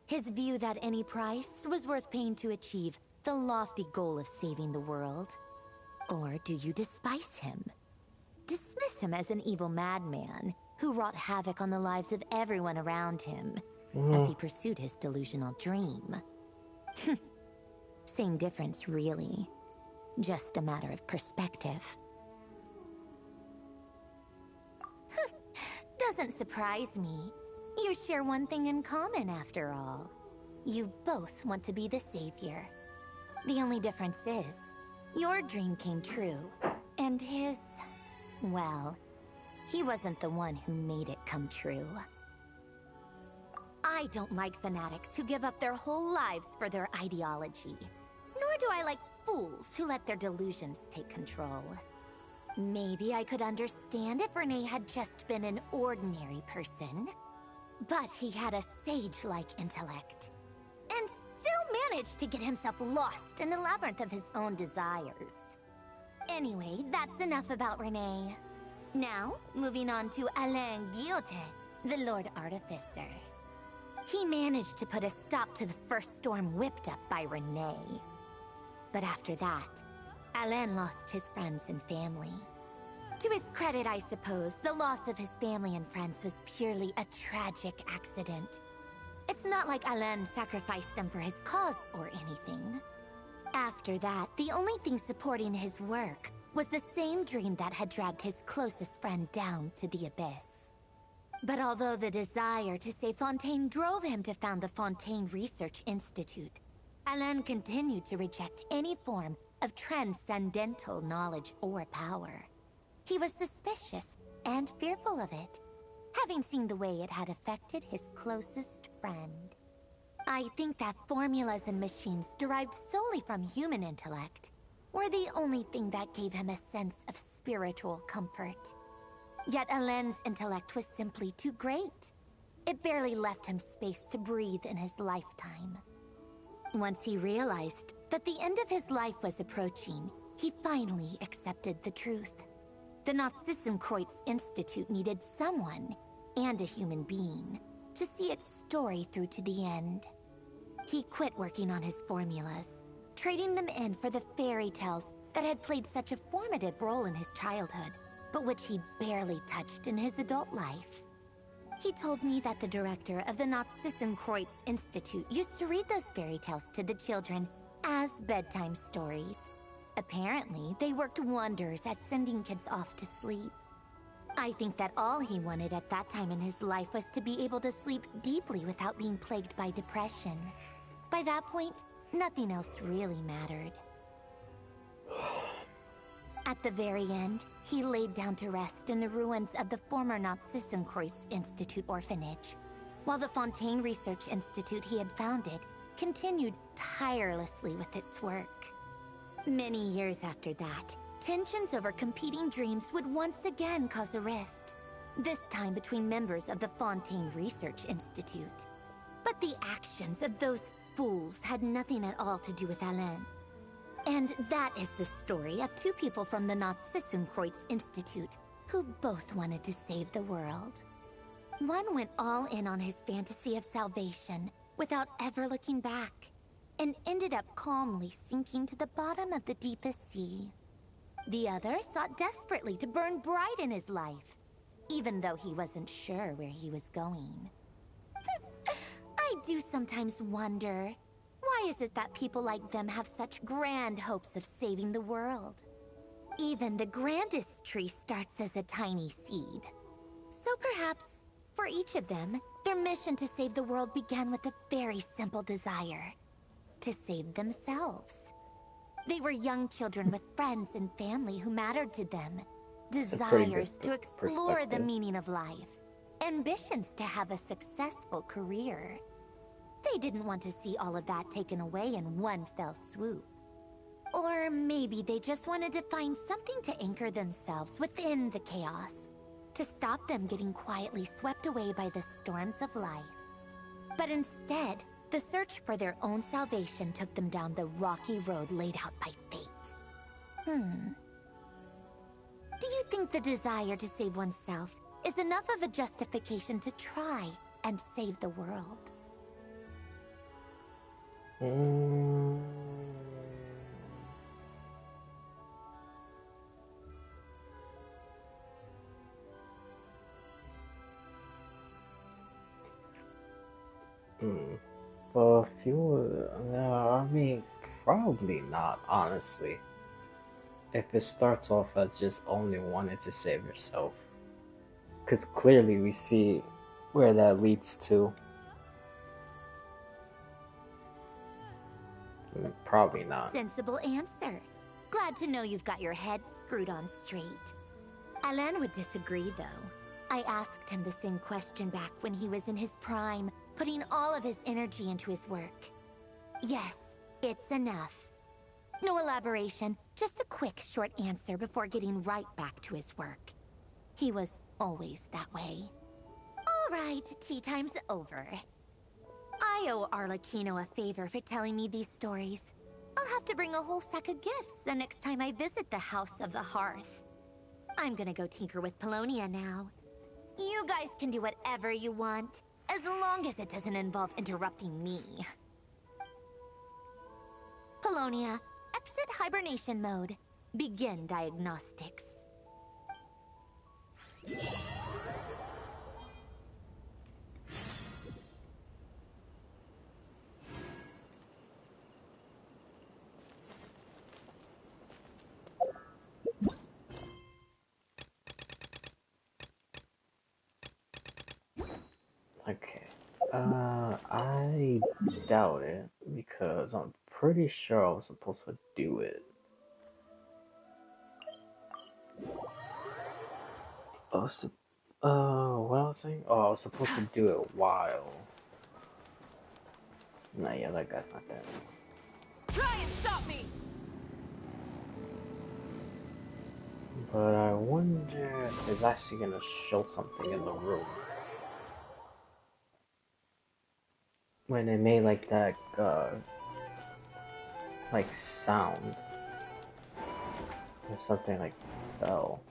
His view that any price was worth paying to achieve the lofty goal of saving the world? Or do you despise him? Dismiss him as an evil madman who wrought havoc on the lives of everyone around him as he pursued his delusional dream? Same difference, really. Just a matter of perspective. Doesn't surprise me. You share one thing in common, after all. You both want to be the savior. The only difference is, your dream came true, and his... well, he wasn't the one who made it come true. I don't like fanatics who give up their whole lives for their ideology. Nor do I like fools who let their delusions take control. Maybe I could understand if Renee had just been an ordinary person. But he had a sage-like intellect, and still managed to get himself lost in the labyrinth of his own desires. Anyway, that's enough about Renee. Now, moving on to Alain Guillotin, the Lord Artificer. He managed to put a stop to the first storm whipped up by Renee. But after that, Alain lost his friends and family. To his credit, I suppose, the loss of his family and friends was purely a tragic accident. It's not like Alain sacrificed them for his cause or anything. After that, the only thing supporting his work was the same dream that had dragged his closest friend down to the abyss. But although the desire to save Fontaine drove him to found the Fontaine Research Institute, Alain continued to reject any form of transcendental knowledge or power. He was suspicious and fearful of it, having seen the way it had affected his closest friend. I think that formulas and machines derived solely from human intellect were the only thing that gave him a sense of spiritual comfort. Yet Alain's intellect was simply too great. It barely left him space to breathe in his lifetime. Once he realized that the end of his life was approaching, he finally accepted the truth. The Nazissenkreuz Institute needed someone, and a human being, to see its story through to the end. He quit working on his formulas, trading them in for the fairy tales that had played such a formative role in his childhood, but which he barely touched in his adult life. He told me that the director of the Nazissenkreuz Institute used to read those fairy tales to the children as bedtime stories. Apparently, they worked wonders at sending kids off to sleep. I think that all he wanted at that time in his life was to be able to sleep deeply without being plagued by depression. By that point, nothing else really mattered. At the very end, he laid down to rest in the ruins of the former Nazissenkreuz Institute orphanage, while the Fontaine Research Institute he had founded continued tirelessly with its work. Many years after that, tensions over competing dreams would once again cause a rift, this time between members of the Fontaine Research Institute. But the actions of those fools had nothing at all to do with Alain. And that is the story of two people from the Nazissenkreuz Institute who both wanted to save the world. One went all in on his fantasy of salvation without ever looking back, and ended up calmly sinking to the bottom of the deepest sea. The other sought desperately to burn bright in his life, even though he wasn't sure where he was going. I do sometimes wonder, why is it that people like them have such grand hopes of saving the world? Even the grandest tree starts as a tiny seed. So perhaps, for each of them, their mission to save the world began with a very simple desire: to save themselves. They were young children with friends and family who mattered to them, desires to explore the meaning of life, ambitions to have a successful career. They didn't want to see all of that taken away in one fell swoop. Or maybe they just wanted to find something to anchor themselves within the chaos, to stop them getting quietly swept away by the storms of life. But instead, the search for their own salvation took them down the rocky road laid out by fate. Do you think the desire to save oneself is enough of a justification to try and save the world? Well, if you were, I mean, probably not, honestly. If it starts off as just only wanting to save yourself. Because clearly we see where that leads to. Probably not. Sensible answer. Glad to know you've got your head screwed on straight. Alain would disagree, though. I asked him the same question back when he was in his prime, putting all of his energy into his work. Yes, it's enough. No elaboration, just a quick, short answer before getting right back to his work. He was always that way. All right, tea time's over. I owe Arlecchino a favor for telling me these stories. I'll have to bring a whole sack of gifts the next time I visit the House of the Hearth. I'm gonna go tinker with Polonia now. You guys can do whatever you want, as long as it doesn't involve interrupting me. Polonia, exit hibernation mode. Begin diagnostics. Okay. I doubt it, because I'm pretty sure I was supposed to do it. What I was saying? Oh, I was supposed to do it while. Nah, yeah, that guy's not there anymore. Try and stop me! But I wonder if it's actually gonna show something in the room. When it made like that, like sound. Or something like fell.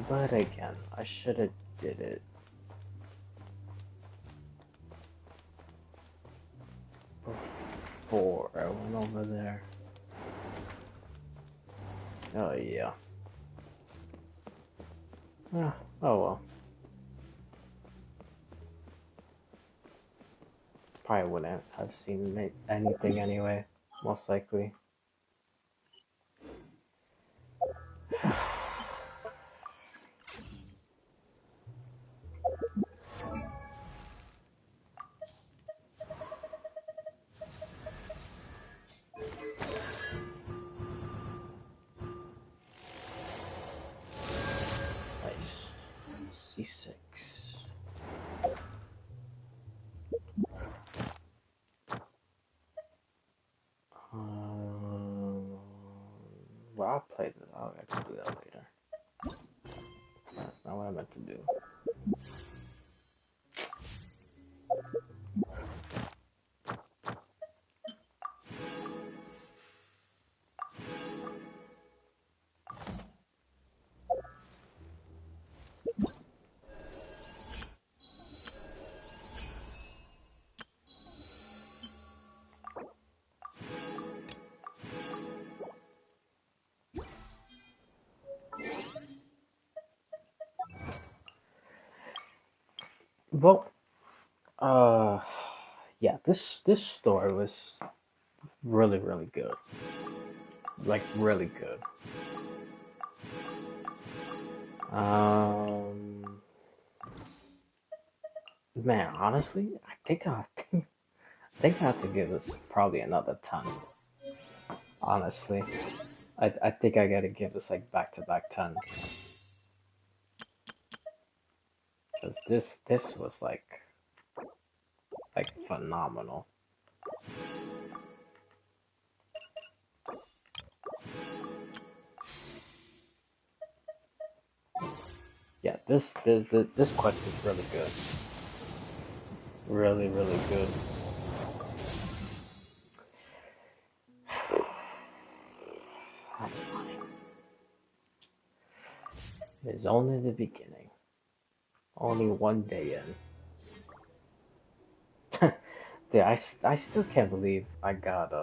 But again, I should have did it before I went over there. Oh yeah. Oh well. Probably wouldn't have seen anything anyway, most likely. 66. Well, I'll play this. I can do that later. That's not what I meant to do. Well, yeah, this story was really good. Like really good. Um, Man, honestly, I think I have to give this probably another 10. Honestly, I think I gotta give this like back-to-back 10. Cause this was like phenomenal. Yeah, this quest was really good. Really good. That's funny. It's only the beginning. Only one day in. Dude, I still can't believe I got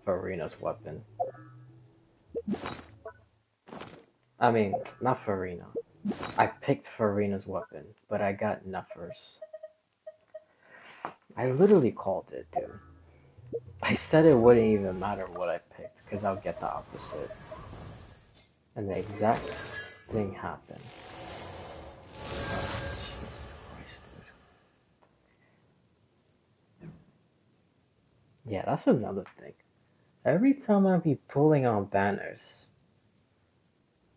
Farina's weapon. I mean, not Farina. I picked Farina's weapon, but I got Nefer's. I literally called it, dude. I said it wouldn't even matter what I picked, because I'll get the opposite. And the exact thing happened. Oh, Jesus Christ, dude. Yeah, that's another thing. Every time I be pulling on banners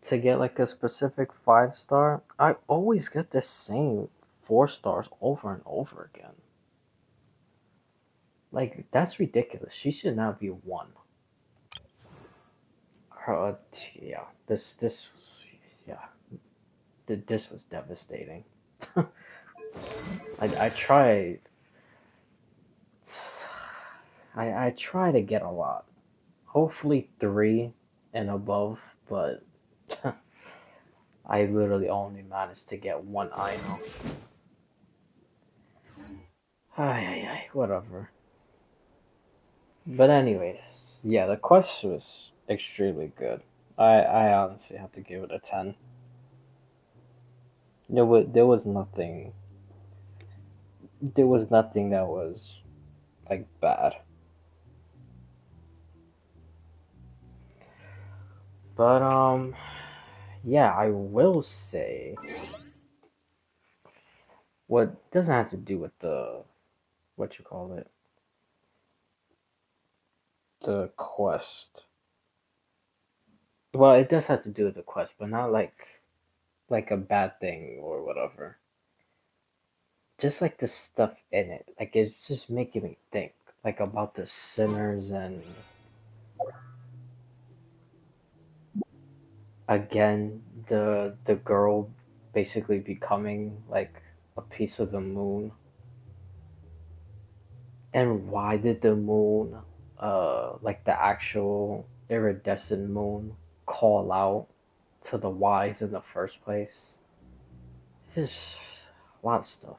to get like a specific 5-star, I always get the same 4 stars over and over again. Like, that's ridiculous. She should not be 1. Yeah, yeah, this was devastating. I tried, I try to get a lot, hopefully 3 and above, but I literally only managed to get 1 Ino. Ay, whatever. But anyways, yeah, the quest was extremely good. I honestly have to give it a 10. There was nothing that was like bad. But yeah, I will say what doesn't have to do with the what you call it, the quest. Well, it does have to do with the quest, but not like a bad thing or whatever. Just like the stuff in it, like it's just making me think like about the sinners and again the girl basically becoming like a piece of the moon. And why did the moon, like the actual iridescent moon, call out to the wise in the first place? It's just a lot of stuff.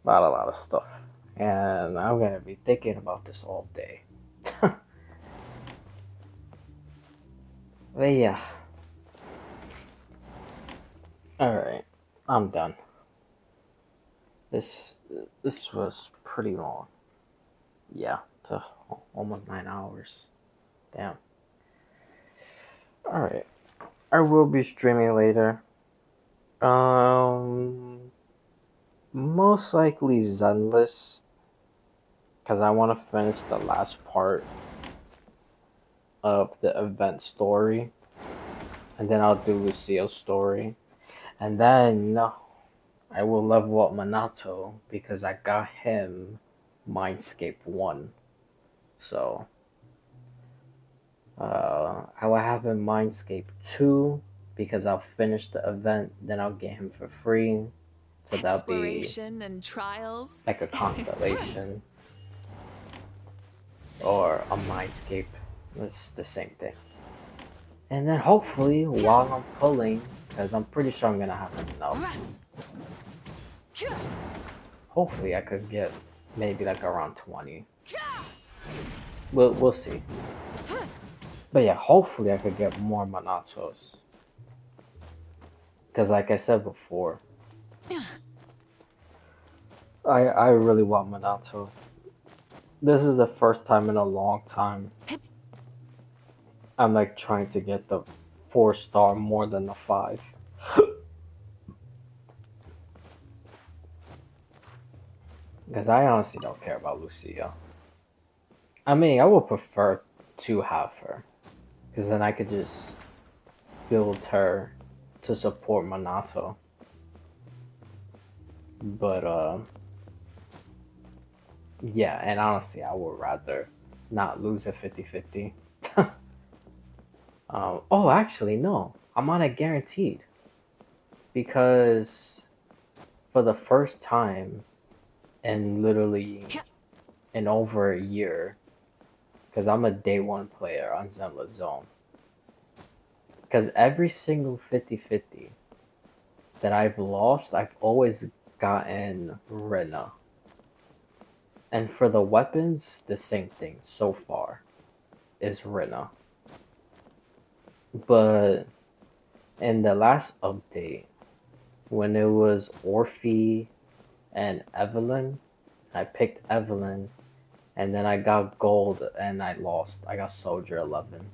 A lot of stuff. And I'm gonna be thinking about this all day. But yeah. Alright. I'm done. This this was pretty long. Yeah, almost 9 hours. Damn. Alright. I will be streaming later. Most likely Zenless, because I want to finish the last part of the event story. and then I'll do Lucille's story, and then I will level up Minato because I got him Mindscape 1. So I will have him Mindscape 2 because I'll finish the event, then I'll get him for free. So that'll be Exploration and trials. like a constellation or a Mindscape. It's the same thing. And then hopefully, while I'm pulling, because I'm pretty sure I'm gonna have enough, hopefully I could get maybe like around 20. We'll see. But yeah, hopefully I could get more Manatos. Because like I said before, I really want Minato. This is the first time in a long time I'm like trying to get the 4-star more than the 5. Because I honestly don't care about Lucia. I mean, I would prefer to have her. Because then I could just build her to support Minato. But, yeah, and honestly, I would rather not lose at 50-50. Oh, actually, no. I'm on a guaranteed. Because for the first time in literally in over a year, because I'm a day 1 player on Zenless Zone. Because every single 50-50 that I've lost, I've always gotten Rena. And for the weapons, the same thing so far is Rena. But in the last update, when it was Orphe and Evelyn, I picked Evelyn, and then I got gold and I lost. I got Soldier 11.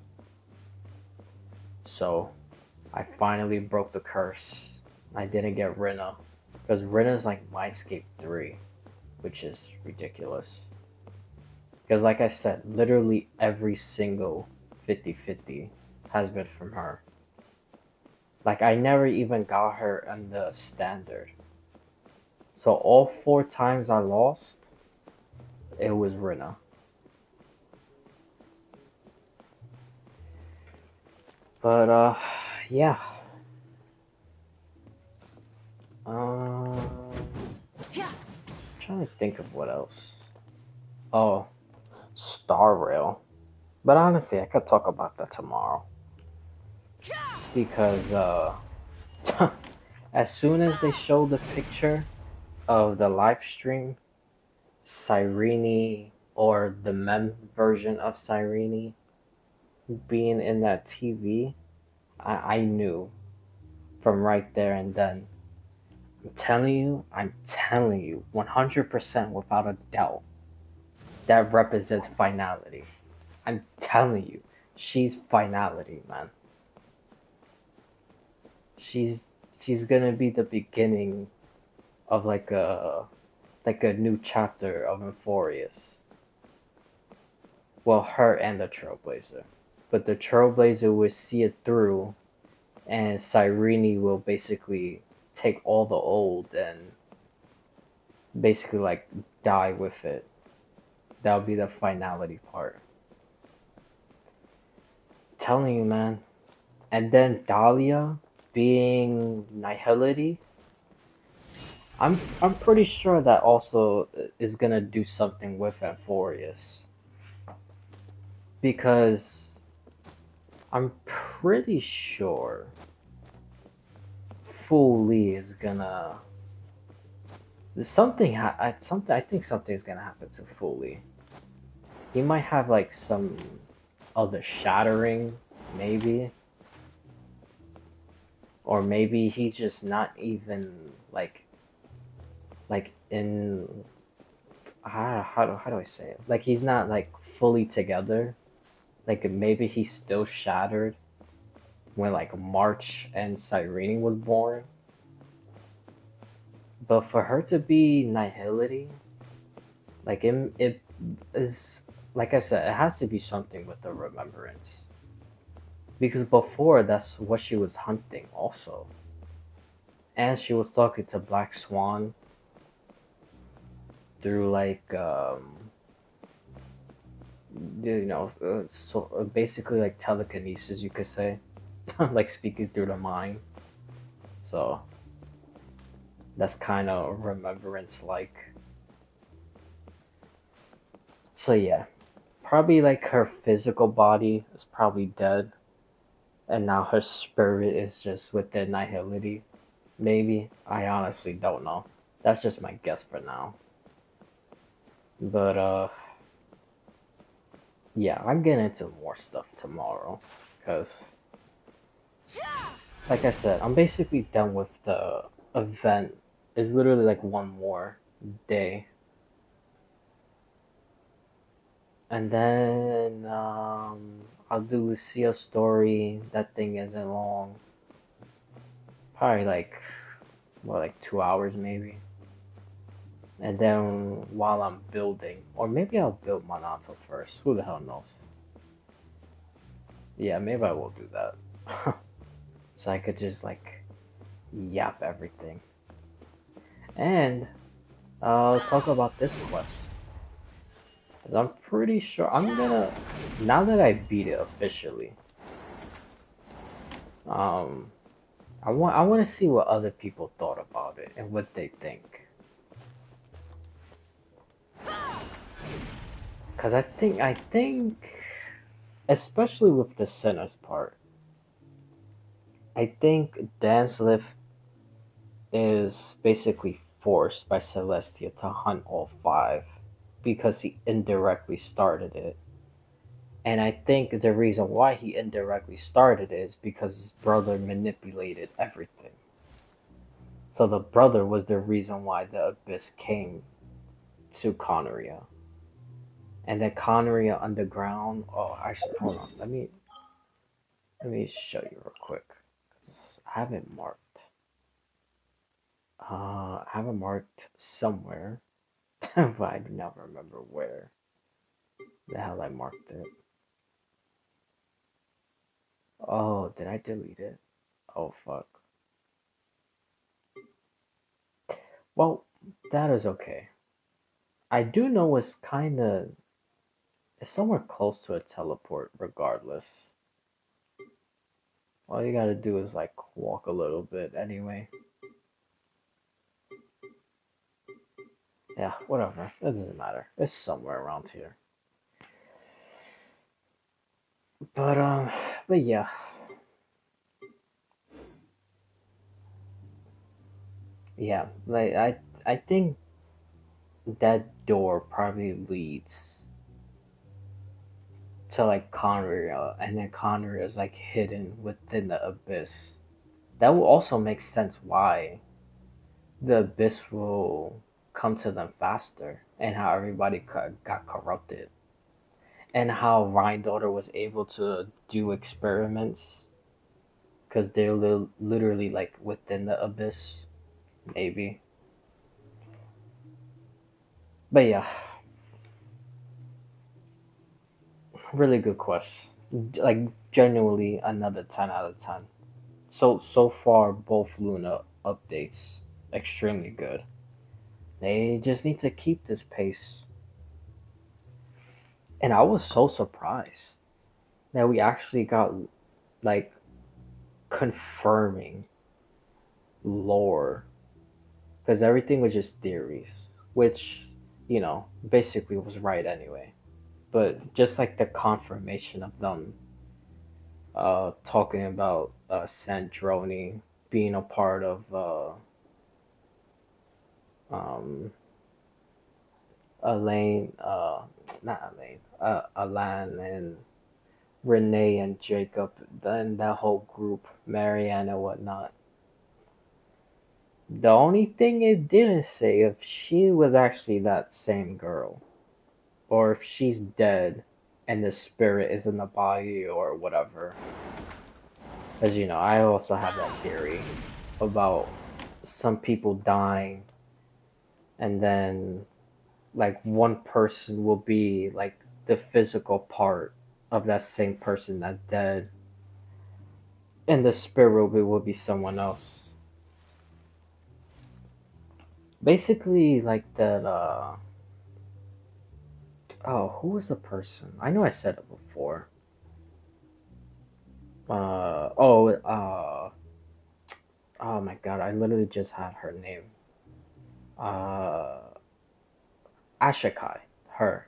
So I finally broke the curse. I didn't get Rena. Because Rena's like Mindscape 3, which is ridiculous. Because like I said, literally every single 50-50 has been from her. Like I never even got her on the standard. So all 4 times I lost, it was Rena. But yeah. I'm trying to think of what else. Oh, Star Rail. But honestly, I could talk about that tomorrow. Because as soon as they show the picture of the live stream, Cyrene or the mem version of Cyrene being in that TV, I knew from right there and then. I'm telling you, 100% without a doubt, that represents finality. I'm telling you, she's finality, man. She's gonna be the beginning of like a new chapter of Euphorius. Well, her and the Trailblazer. But the Trailblazer will see it through, and Cyrene will basically take all the old and basically like die with it. That'll be the finality part. I'm telling you, man. And then Dahlia being Nihility. I'm pretty sure that also is gonna do something with Euphorius. Because I'm pretty sure Fu Lee is gonna I think something's gonna happen to Fu Lee. He might have like some other shattering, maybe. Or maybe he's just not even like in how do I say it? Like he's not like fully together. Like maybe he's still shattered when like March and Cyrene was born. But for her to be Nihility, like it is, like I said, it has to be something with the remembrance. Because before, that's what she was hunting also. And she was talking to Black Swan through like, so basically like telekinesis, you could say. Like speaking through the mind. So that's kind of remembrance like. So yeah, probably like her physical body is probably dead, and now her spirit is just with the Nihility. Maybe. I honestly don't know. That's just my guess for now. But yeah, I'm getting into more stuff tomorrow, cause like I said, I'm basically done with the event. It's literally like one more day. And then I'll do Lucia's story. That thing isn't long. Probably like, what, like 2 hours maybe. And then while I'm building, or maybe I'll build Monato first. Who the hell knows? Yeah, maybe I will do that. So I could just like yap everything. And I'll talk about this quest. 'Cause I'm pretty sure I'm gonna, now that I beat it officially, um, I want to see what other people thought about it and what they think. Cause I think, especially with the sinners part, I think Danslif is basically forced by Celestia to hunt all five because he indirectly started it. And I think the reason why he indirectly started it is because his brother manipulated everything. So the brother was the reason why the Abyss came to Conneria. And then Conneria Underground. Oh, actually, hold on. Let me show you real quick. I have it marked. I have it marked somewhere, but I do not remember where the hell I marked it. Oh, did I delete it? Oh, fuck. Well, that is okay. I do know it's somewhere close to a teleport regardless. All you gotta do is like walk a little bit anyway. Yeah, whatever. It doesn't matter. It's somewhere around here. But but yeah. Yeah, like I think that door probably leads to like Conria, and then Conria is like hidden within the abyss. That will also make sense why the abyss will come to them faster, and how everybody got corrupted, and how Rhine-Daughter was able to do experiments because they're literally like within the abyss, maybe. But yeah, really good quest. Like genuinely another 10 out of 10. So far both Luna updates extremely good. They just need to keep this pace. And I was so surprised that we actually got like confirming lore, because everything was just theories, which, basically was right anyway. But just like the confirmation of them talking about Sandroni being a part of um, Elaine, not Elaine, Alan and Renee and Jacob, then that whole group, Marianne and whatnot. The only thing it didn't say if she was actually that same girl, or if she's dead and the spirit is in the body or whatever. As you know, I also have that theory about some people dying and then like one person will be like the physical part of that same person that's dead, And the spirit will be someone else. Basically, like that. Oh, who was the person? I know I said it before. Oh, oh my god, I literally just had her name. Uh, Ashikai, her.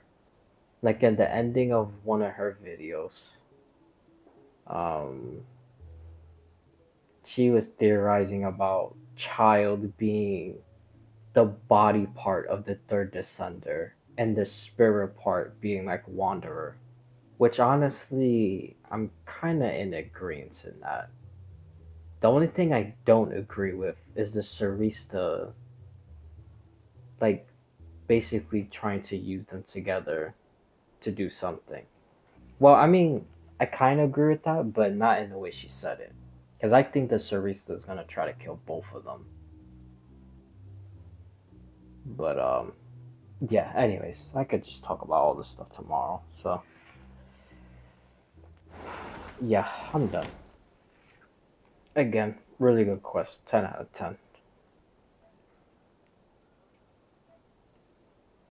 Like at the ending of one of her videos, um, she was theorizing about child being the body part of the third descender and the spirit part being like wanderer. Which honestly, I'm kind of in agreement in that. The only thing I don't agree with is the Sarista, like, basically trying to use them together to do something. Well, I mean, I kind of agree with that, but not in the way she said it. Because I think the Sarista is going to try to kill both of them. But, yeah, anyways, I could just talk about all this stuff tomorrow. So, yeah, I'm done. Again, really good quest. 10 out of 10.